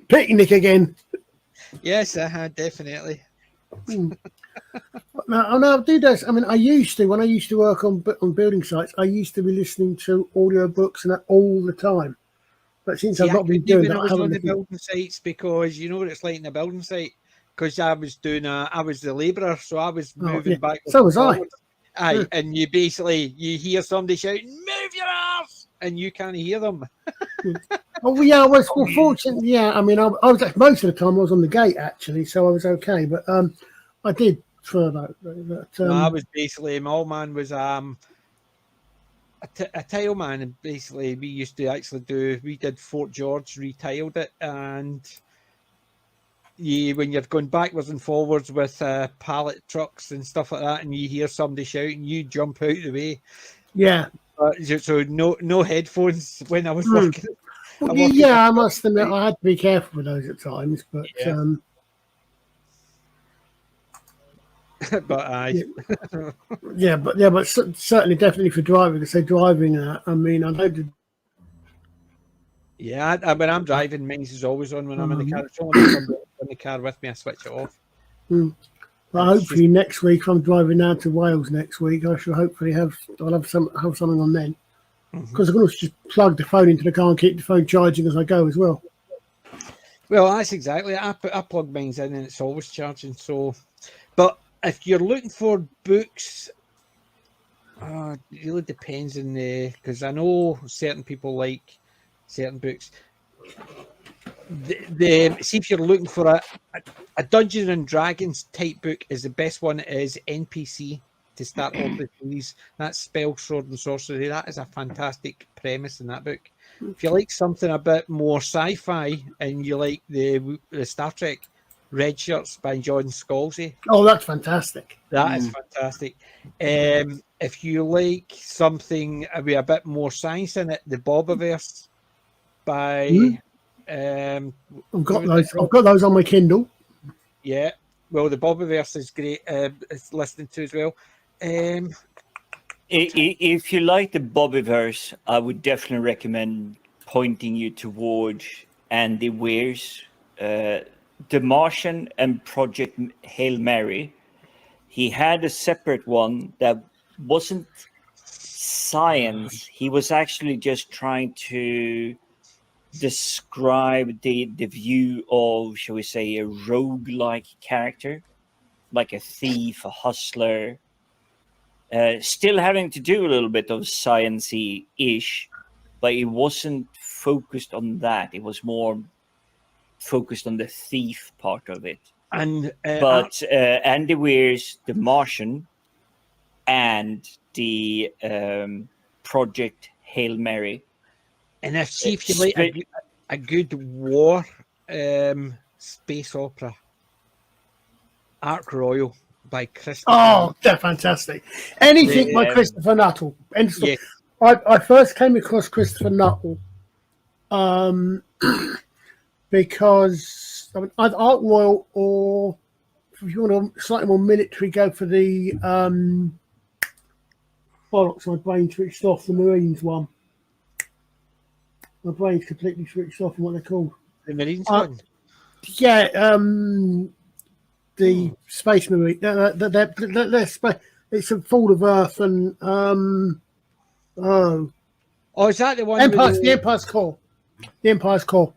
Picnic again. Yes, definitely. No, I do this. I mean, when I used to work on building sites, I used to be listening to audiobooks and that all the time. But since I've not been doing that, I was on the building sites, because you know what it's like in a building site. Because I was the labourer, so I was moving back. So was I. Aye, and you hear somebody shouting, "Move your ass!" and you can't hear them. Oh yeah, I was fortunate. Yeah, I mean, I was most of the time I was on the gate actually, so I was okay. But I did further. No, I was basically, my old man was a tile man, and basically we used to actually we did Fort George, retiled it, and when you're going backwards and forwards with pallet trucks and stuff like that, and you hear somebody shouting, you jump out the way. Yeah. So no headphones when I was working. Well, yeah, I must admit I had to be careful with those at times, but but I but certainly definitely for driving. Because driving, I mean, I know. When I'm driving, mine is always on when I'm in the car. It's only when somebody's in the car with me, I switch it off. But hopefully next week, I'm driving down to Wales next week. I shall hopefully have something on then, because I can also just plug the phone into the car and keep the phone charging as I go as well. Well, that's exactly it. I plug mine in and it's always charging. So, but if you're looking for books, it really depends on because I know certain people like certain books. See if you're looking for a Dungeons and Dragons type book, is the best one is NPC to start off the series. That's Spell, Sword and Sorcery. That is a fantastic premise in that book. If you like something a bit more sci-fi and you like the Star Trek, Red Shirts by John Scalzi. Oh, that's fantastic. That is fantastic. If you like something with a bit more science in it, the Bobiverse by I've got those on my Kindle. Yeah, well, the Bobiverse is great. It's listening to as well. If you like the Bobiverse, I would definitely recommend pointing you toward Andy Weir's The Martian and Project Hail Mary. He had a separate one that wasn't science. He was actually just trying to describe the view of, shall we say, a rogue-like character, like a thief, a hustler, still having to do a little bit of science-y-ish, but it wasn't focused on that. It was more focused on the thief part of it. And Andy Weir's The Martian and the Project Hail Mary. And if you like a good war space opera, Ark Royal by Christopher. Oh, they're fantastic. Anything by Christopher Nuttall. Yeah. I first came across Christopher Nuttall because either Ark Royal, or if you want a slightly more military, go for the bollocks, my brain switched off, the Marines one. My brain's completely switched off on what they're called. The Marines one? Yeah, the Space Marine. It's a Fall of Earth and is that the one? The Empire's Core. The Empire's Core.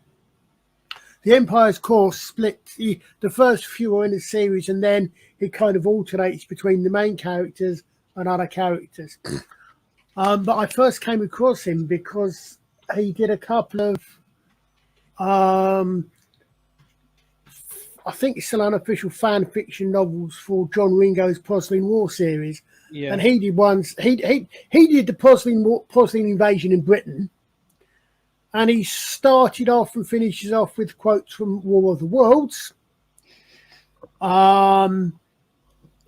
The Empire's Core split. The first few are in the series, and then it kind of alternates between the main characters and other characters. But I first came across him because he did a couple of, I think it's still unofficial fan fiction novels for John Ringo's Porcelain War series. Yeah. And he did ones. He did the Porcelain Invasion in Britain, and he started off and finishes off with quotes from War of the Worlds.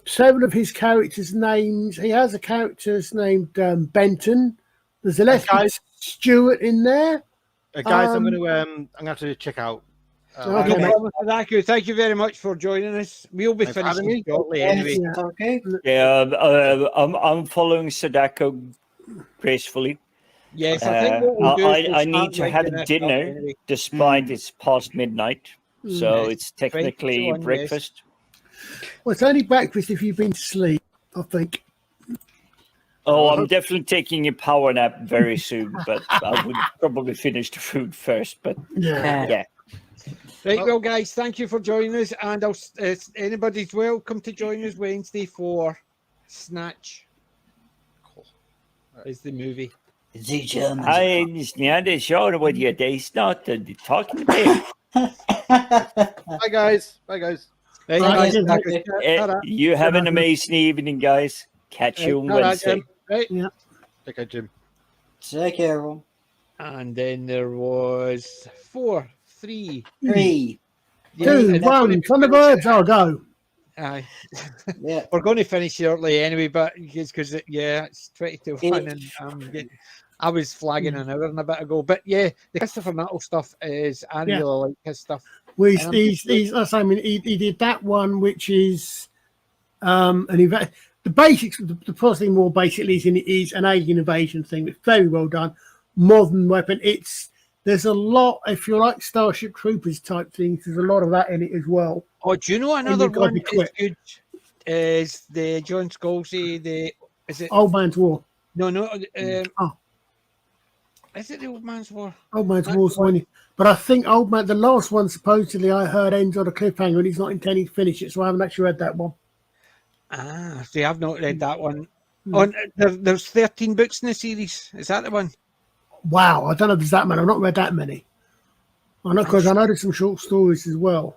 Several of his characters' names. He has a characters named Benton. There's a Lieutenant Stewart in there. Guys, I'm gonna have to check out. Okay, thank you very much for joining us. We'll be finishing shortly anyway. Okay. Yeah, I'm following Sadako gracefully. Yes, I think what we'll do is I need to have dinner despite it's past midnight, so it's technically breakfast. Well, it's only breakfast if you've been to sleep, I think. Oh, I'm definitely taking a power nap very soon, but I would probably finish the food first. But yeah. Right, well, guys, thank you for joining us, and anybody's welcome to join us Wednesday for Snatch. Is the movie? The Germans. It's not sure what you're talking about. Bye, guys. Bye, guys. Right, You have an amazing evening, guys. Catch you on Wednesday. Right. Yeah. Okay, Jim. Take care, everyone. And then there was 4, 3, 3, Yeah, 2, and they're gonna 1. be Thunderbirds. I'll go. Aye. Yeah. We're going to finish shortly anyway, but because it's 20 to 1 and I was flagging an hour and a bit ago. But yeah, the Christopher Nuttall stuff is, I Yeah. really like his stuff. Well, And I'm he did that one, which is the basics. The first thing more basically is an alien invasion thing. It's very well done. Modern weapon. There's a lot. If you like Starship Troopers type things, there's a lot of that in it as well. Oh, do you know And another you've got to one be is quick. good? Is the John Scalzi, is it Old Man's War. No, Oh, is it the Old Man's War? Old Man's That's War's the one. one. But I think Old Man, the last one supposedly I heard ends on a cliffhanger, and he's not intending to finish it, so I haven't actually read that one. Ah, see, I've not read that one. There's 13 books in the series. Is that the one? Wow, I don't know if there's that many. I've not read that many. I know because I know there's some short stories as well.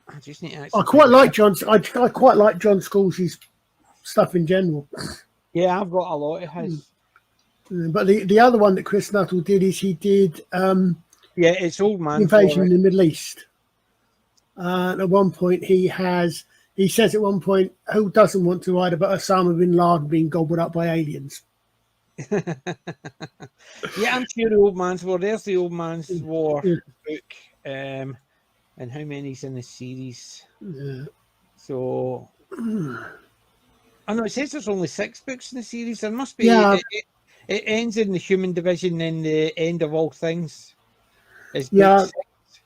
I just need to I quite like John. I quite like John Scalzi's stuff in general. Yeah, I've got a lot of his. But the other one that Chris Nuttall did is he did it's Old Man's Invasion War. in the Middle East. At one point he says at one point, who doesn't want to write about Osama bin Laden being gobbled up by aliens? Yeah, I'm sure the Old Man's War. There's the Old Man's War book. And how many's in the series? Yeah. So I know it says there's only 6 books in the series. There must be. Yeah. It ends in the Human Division, and the end of all things is Yeah. book 6.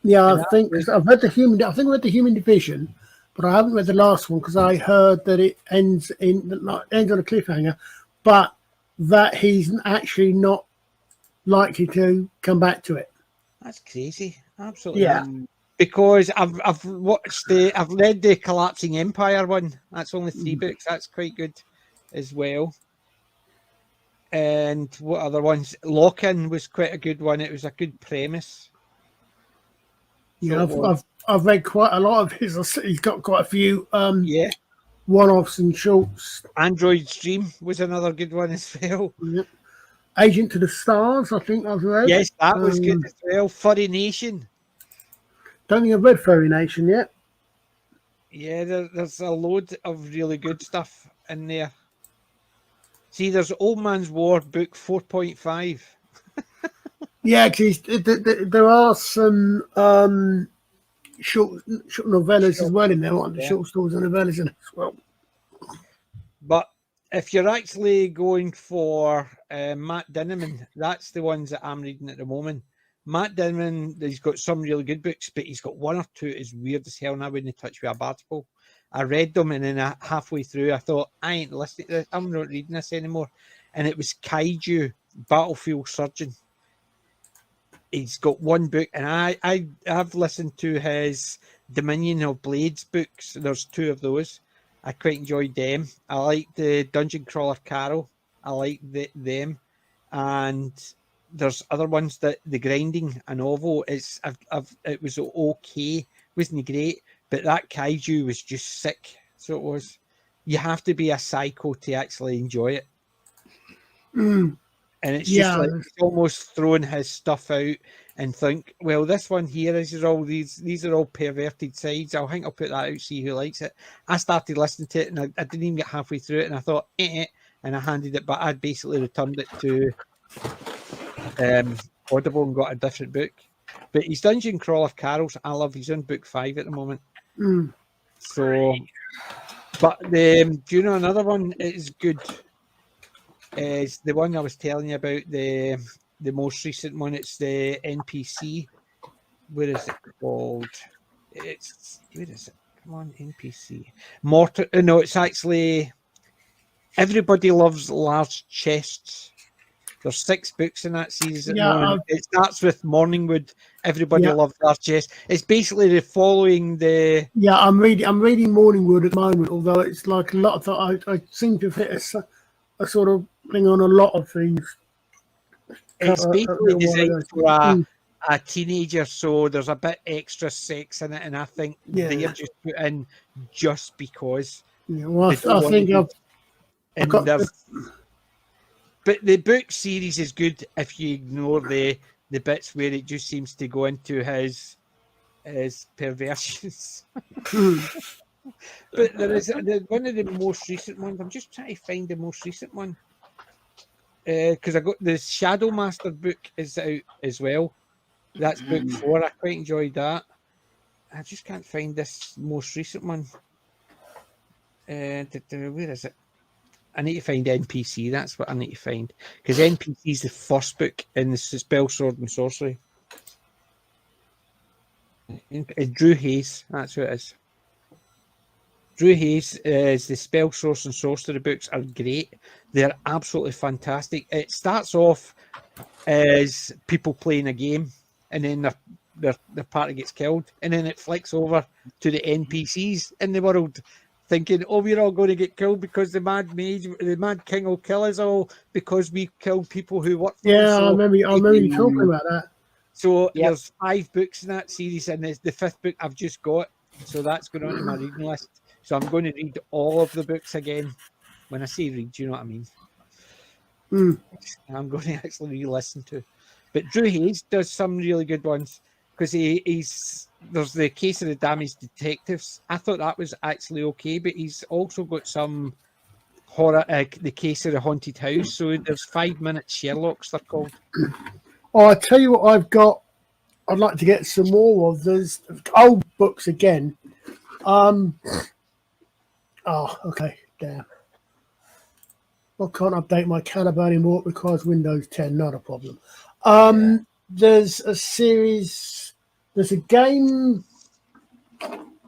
Yeah, And I think I've read the Human. I think I read the Human Division, but I haven't read the last one because I heard that it ends on a cliffhanger, but that he's actually not likely to come back to it. That's crazy. Absolutely. Yeah. Because I've read the Collapsing Empire one. That's only 3 books. That's quite good as well. And what other ones? Lock-In was quite a good one. It was a good premise. Yeah, I've read quite a lot of his. He's got quite a few one-offs and shorts. Android's Dream was another good one as well. Yep. Agent to the Stars, I think I've read. Yes, that was good as well. Furry Nation. Don't think I've read Furry Nation yet. Yeah, there's a load of really good stuff in there. See, there's Old Man's War book 4.5. Yeah, because there are some short novellas as well in there, aren't there? Yeah. Short stories and novellas in it as well. But if you're actually going for Matt Dinniman, that's the ones that I'm reading at the moment. Matt Dinniman, he's got some really good books, but he's got 1 or 2 is weird as hell, and I wouldn't touch with a barnacle. I read them, and then halfway through, I thought, I ain't listening to this. I'm not reading this anymore. And it was Kaiju, Battlefield Surgeon. He's got 1 book, and I've listened to his Dominion of Blades books. There's 2 of those. I quite enjoyed them. I like the Dungeon Crawler Carol. I like them. And there's other ones that the Grinding, a novel. It was okay, wasn't great, but that Kaiju was just sick. So it was. You have to be a psycho to actually enjoy it. Mm. And it's just like he's almost throwing his stuff out and think, well, this one here, these are all perverted sides. I think I'll put that out, see who likes it. I started listening to it, and I didn't even get halfway through it, and I thought, and I handed it, but I'd basically returned it to Audible and got a different book. But he's Dungeon Crawler Carols. I love. He's on book 5 at the moment. Mm. So, but do you know another one is good? Is the one I was telling you about, the most recent one. It's the NPC. Where is it called? Where is it? Come on, NPC. No, it's actually Everybody Loves Large Chests. There's 6 books in that series at the moment. It starts with Morningwood. Everybody Loves Large Chests. It's basically following the. Yeah, I'm reading Morningwood at the moment. Although it's like a lot of I seem to have hit a sort of thing on a lot of things. It's basically designed for a teenager, so there's a bit extra sex in it, and I think they're just put in just because. Yeah, well, I think But the book series is good if you ignore the bits where it just seems to go into his perversions. But there is one of the most recent ones. I'm just trying to find the most recent one because I got the Shadow Master book is out as well. That's book 4. I quite enjoyed that. I just can't find this most recent one. Where is it? I need to find NPC. That's what I need to find because NPC is the first book in the Spell, Sword and Sorcery. Drew Hayes. That's who it is. Drew Hayes is the Spell, Source and Sorcery books are great. They're absolutely fantastic. It starts off as people playing a game, and then their party gets killed, and then it flicks over to the NPCs in the world, thinking, "Oh, we're all going to get killed because the mad king will kill us all because we killed people who work for him." Yeah, So I remember you talking about that. So there's 5 books in that series, and the 5th book I've just got. So that's going on to my reading list. So I'm going to read all of the books again. When I say read, do you know what I mean? I'm going to actually re-listen to. But Drew Hayes does some really good ones because there's the Case of the Damaged Detectives. I thought that was actually okay, but he's also got some horror, the Case of the Haunted House. So there's 5-minute Sherlocks, they're called. Oh, I tell you what, I've got. I'd like to get some more of. There's old books again. Oh, okay, damn. I can't update my Caliban anymore. It requires Windows 10, not a problem. There's a series, there's a game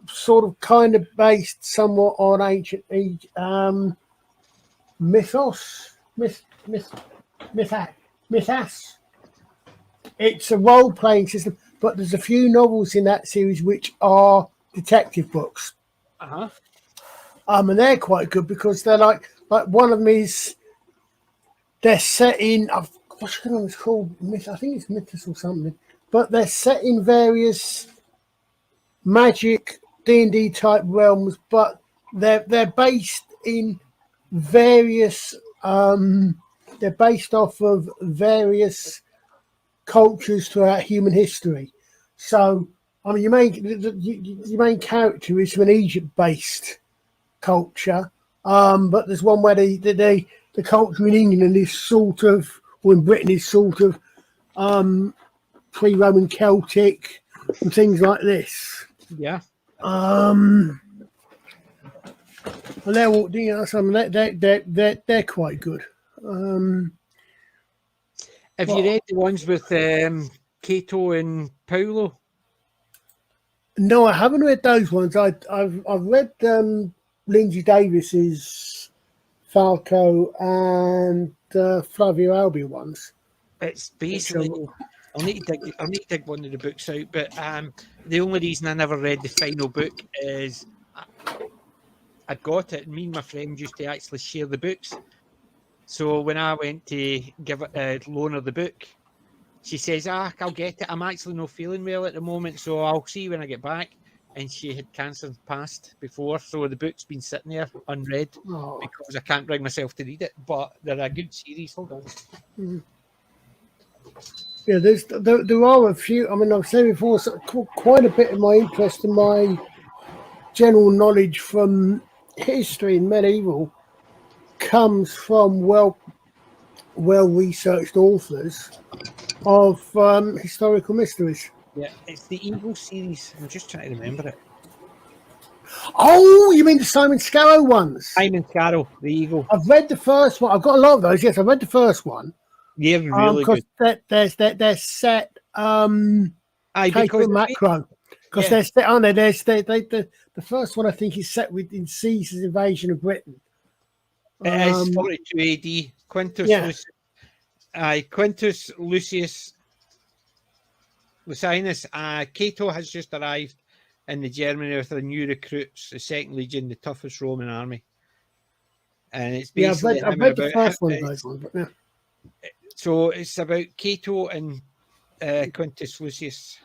sort of kind of based somewhat on ancient mythos. It's a role-playing system, but there's a few novels in that series which are detective books. And they're quite good because they're like one of them is they're set in what's it's called? I think it's Mythos or something. But they're set in various magic D&D type realms, but they're based in various they're based off of various cultures throughout human history. So I mean your main character is from an Egypt-based culture, but there's one where the culture in England is sort of, or in Britain is sort of pre-Roman Celtic and things like this. Yeah. And they're all, they're quite good. Have you read the ones with Cato and Paulo? No, I haven't read those ones. I've read Lindsay Davis's Falco and Flavio Albi ones. It's basically I'll need to dig one of the books out, but the only reason I never read the final book is I got it, and me and my friend used to actually share the books. So when I went to give loan her the book, she says, I'll get it. I'm actually not feeling well at the moment, so I'll see you when I get back. And she had cancer passed before, so the book's been sitting there unread because I can't bring myself to read it. But they're a good series. Hold on. Yeah, there are a few. I mean, I've said before, quite a bit of my interest and my general knowledge from history and medieval comes from well researched authors of historical mysteries. Yeah, it's the Eagle series. I'm just trying to remember it. Oh, you mean the Simon Scarrow ones? Simon Scarrow, the Eagle. I've read the first one. I've got a lot of those. Yes, I've read the first one. Yeah, really good. They're set. Because macro. Because they're set, aren't they? The first one I think is set within Caesar's invasion of Britain. It is 42 AD. Quintus Lucius Lucinus. Cato has just arrived in the Germany with the new recruits, the Second Legion, the toughest Roman army. And it's basically I've read the first one of those ones, but yeah. So it's about Cato and Quintus Lucius.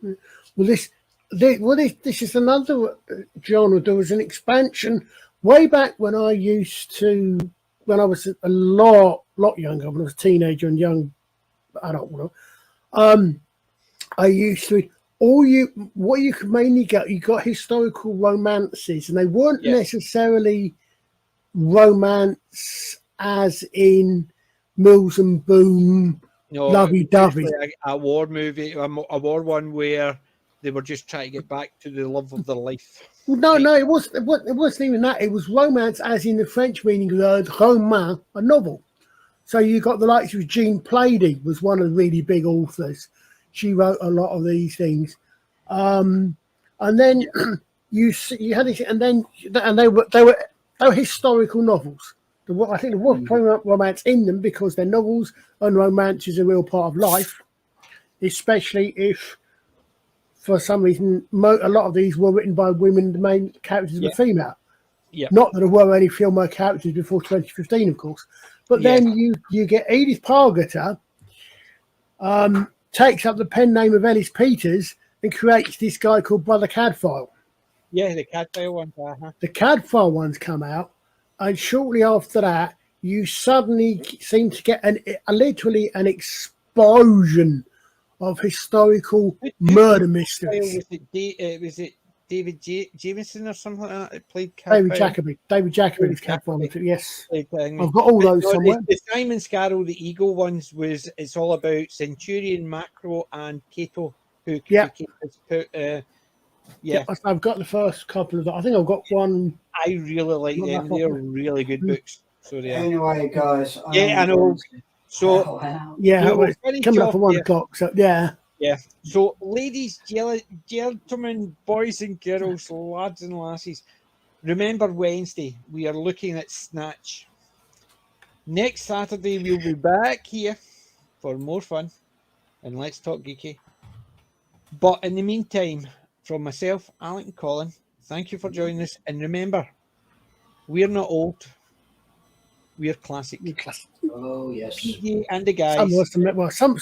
Well, this is another genre. There was an expansion way back when I was a lot lot younger, when I was a teenager and young adult. I used to what you could mainly get. You got historical romances, and they weren't necessarily romance as in Mills and Boone, lovey-dovey. A war movie, a war one where they were just trying to get back to the love of their life. No, it wasn't even that. It was romance, as in the French meaning of the roman, a novel. So you got the likes of Jean Plaidy, was one of the really big authors. She wrote a lot of these things, and then you had this, and they were historical novels. I think there was romance in them because they're novels, and romance is a real part of life, especially if, for some reason, a lot of these were written by women. The main characters were female. Not that there were any female characters before 2015, of course. But then you get Edith Pargeter, takes up the pen name of Ellis Peters and creates this guy called Brother Cadfael. Yeah, the Cadfael ones. The Cadfael ones come out, and shortly after that, you suddenly seem to get literally an explosion of historical murder mysteries. Was it David Jameson or something like that? It played Cadfael. David Jacobi is Cadfael. Yes, I've got all those somewhere. The Simon Scarrow, the Eagle ones it's all about Centurion, Macro, and Cato. I've got the first couple of them. I think I've got one. I really like them. They're really good books. So they are. Anyway, guys. I know. So it's coming up for 1 o'clock. So yeah. So, ladies, gentlemen, boys and girls, lads and lasses, remember Wednesday we are looking at Snatch. Next Saturday we'll be back here for more fun and Let's Talk Geeky. But in the meantime, from myself, Alec and Colin, thank you for joining us. And remember, we're not old. We're classic. Oh, yes. And the guys. Some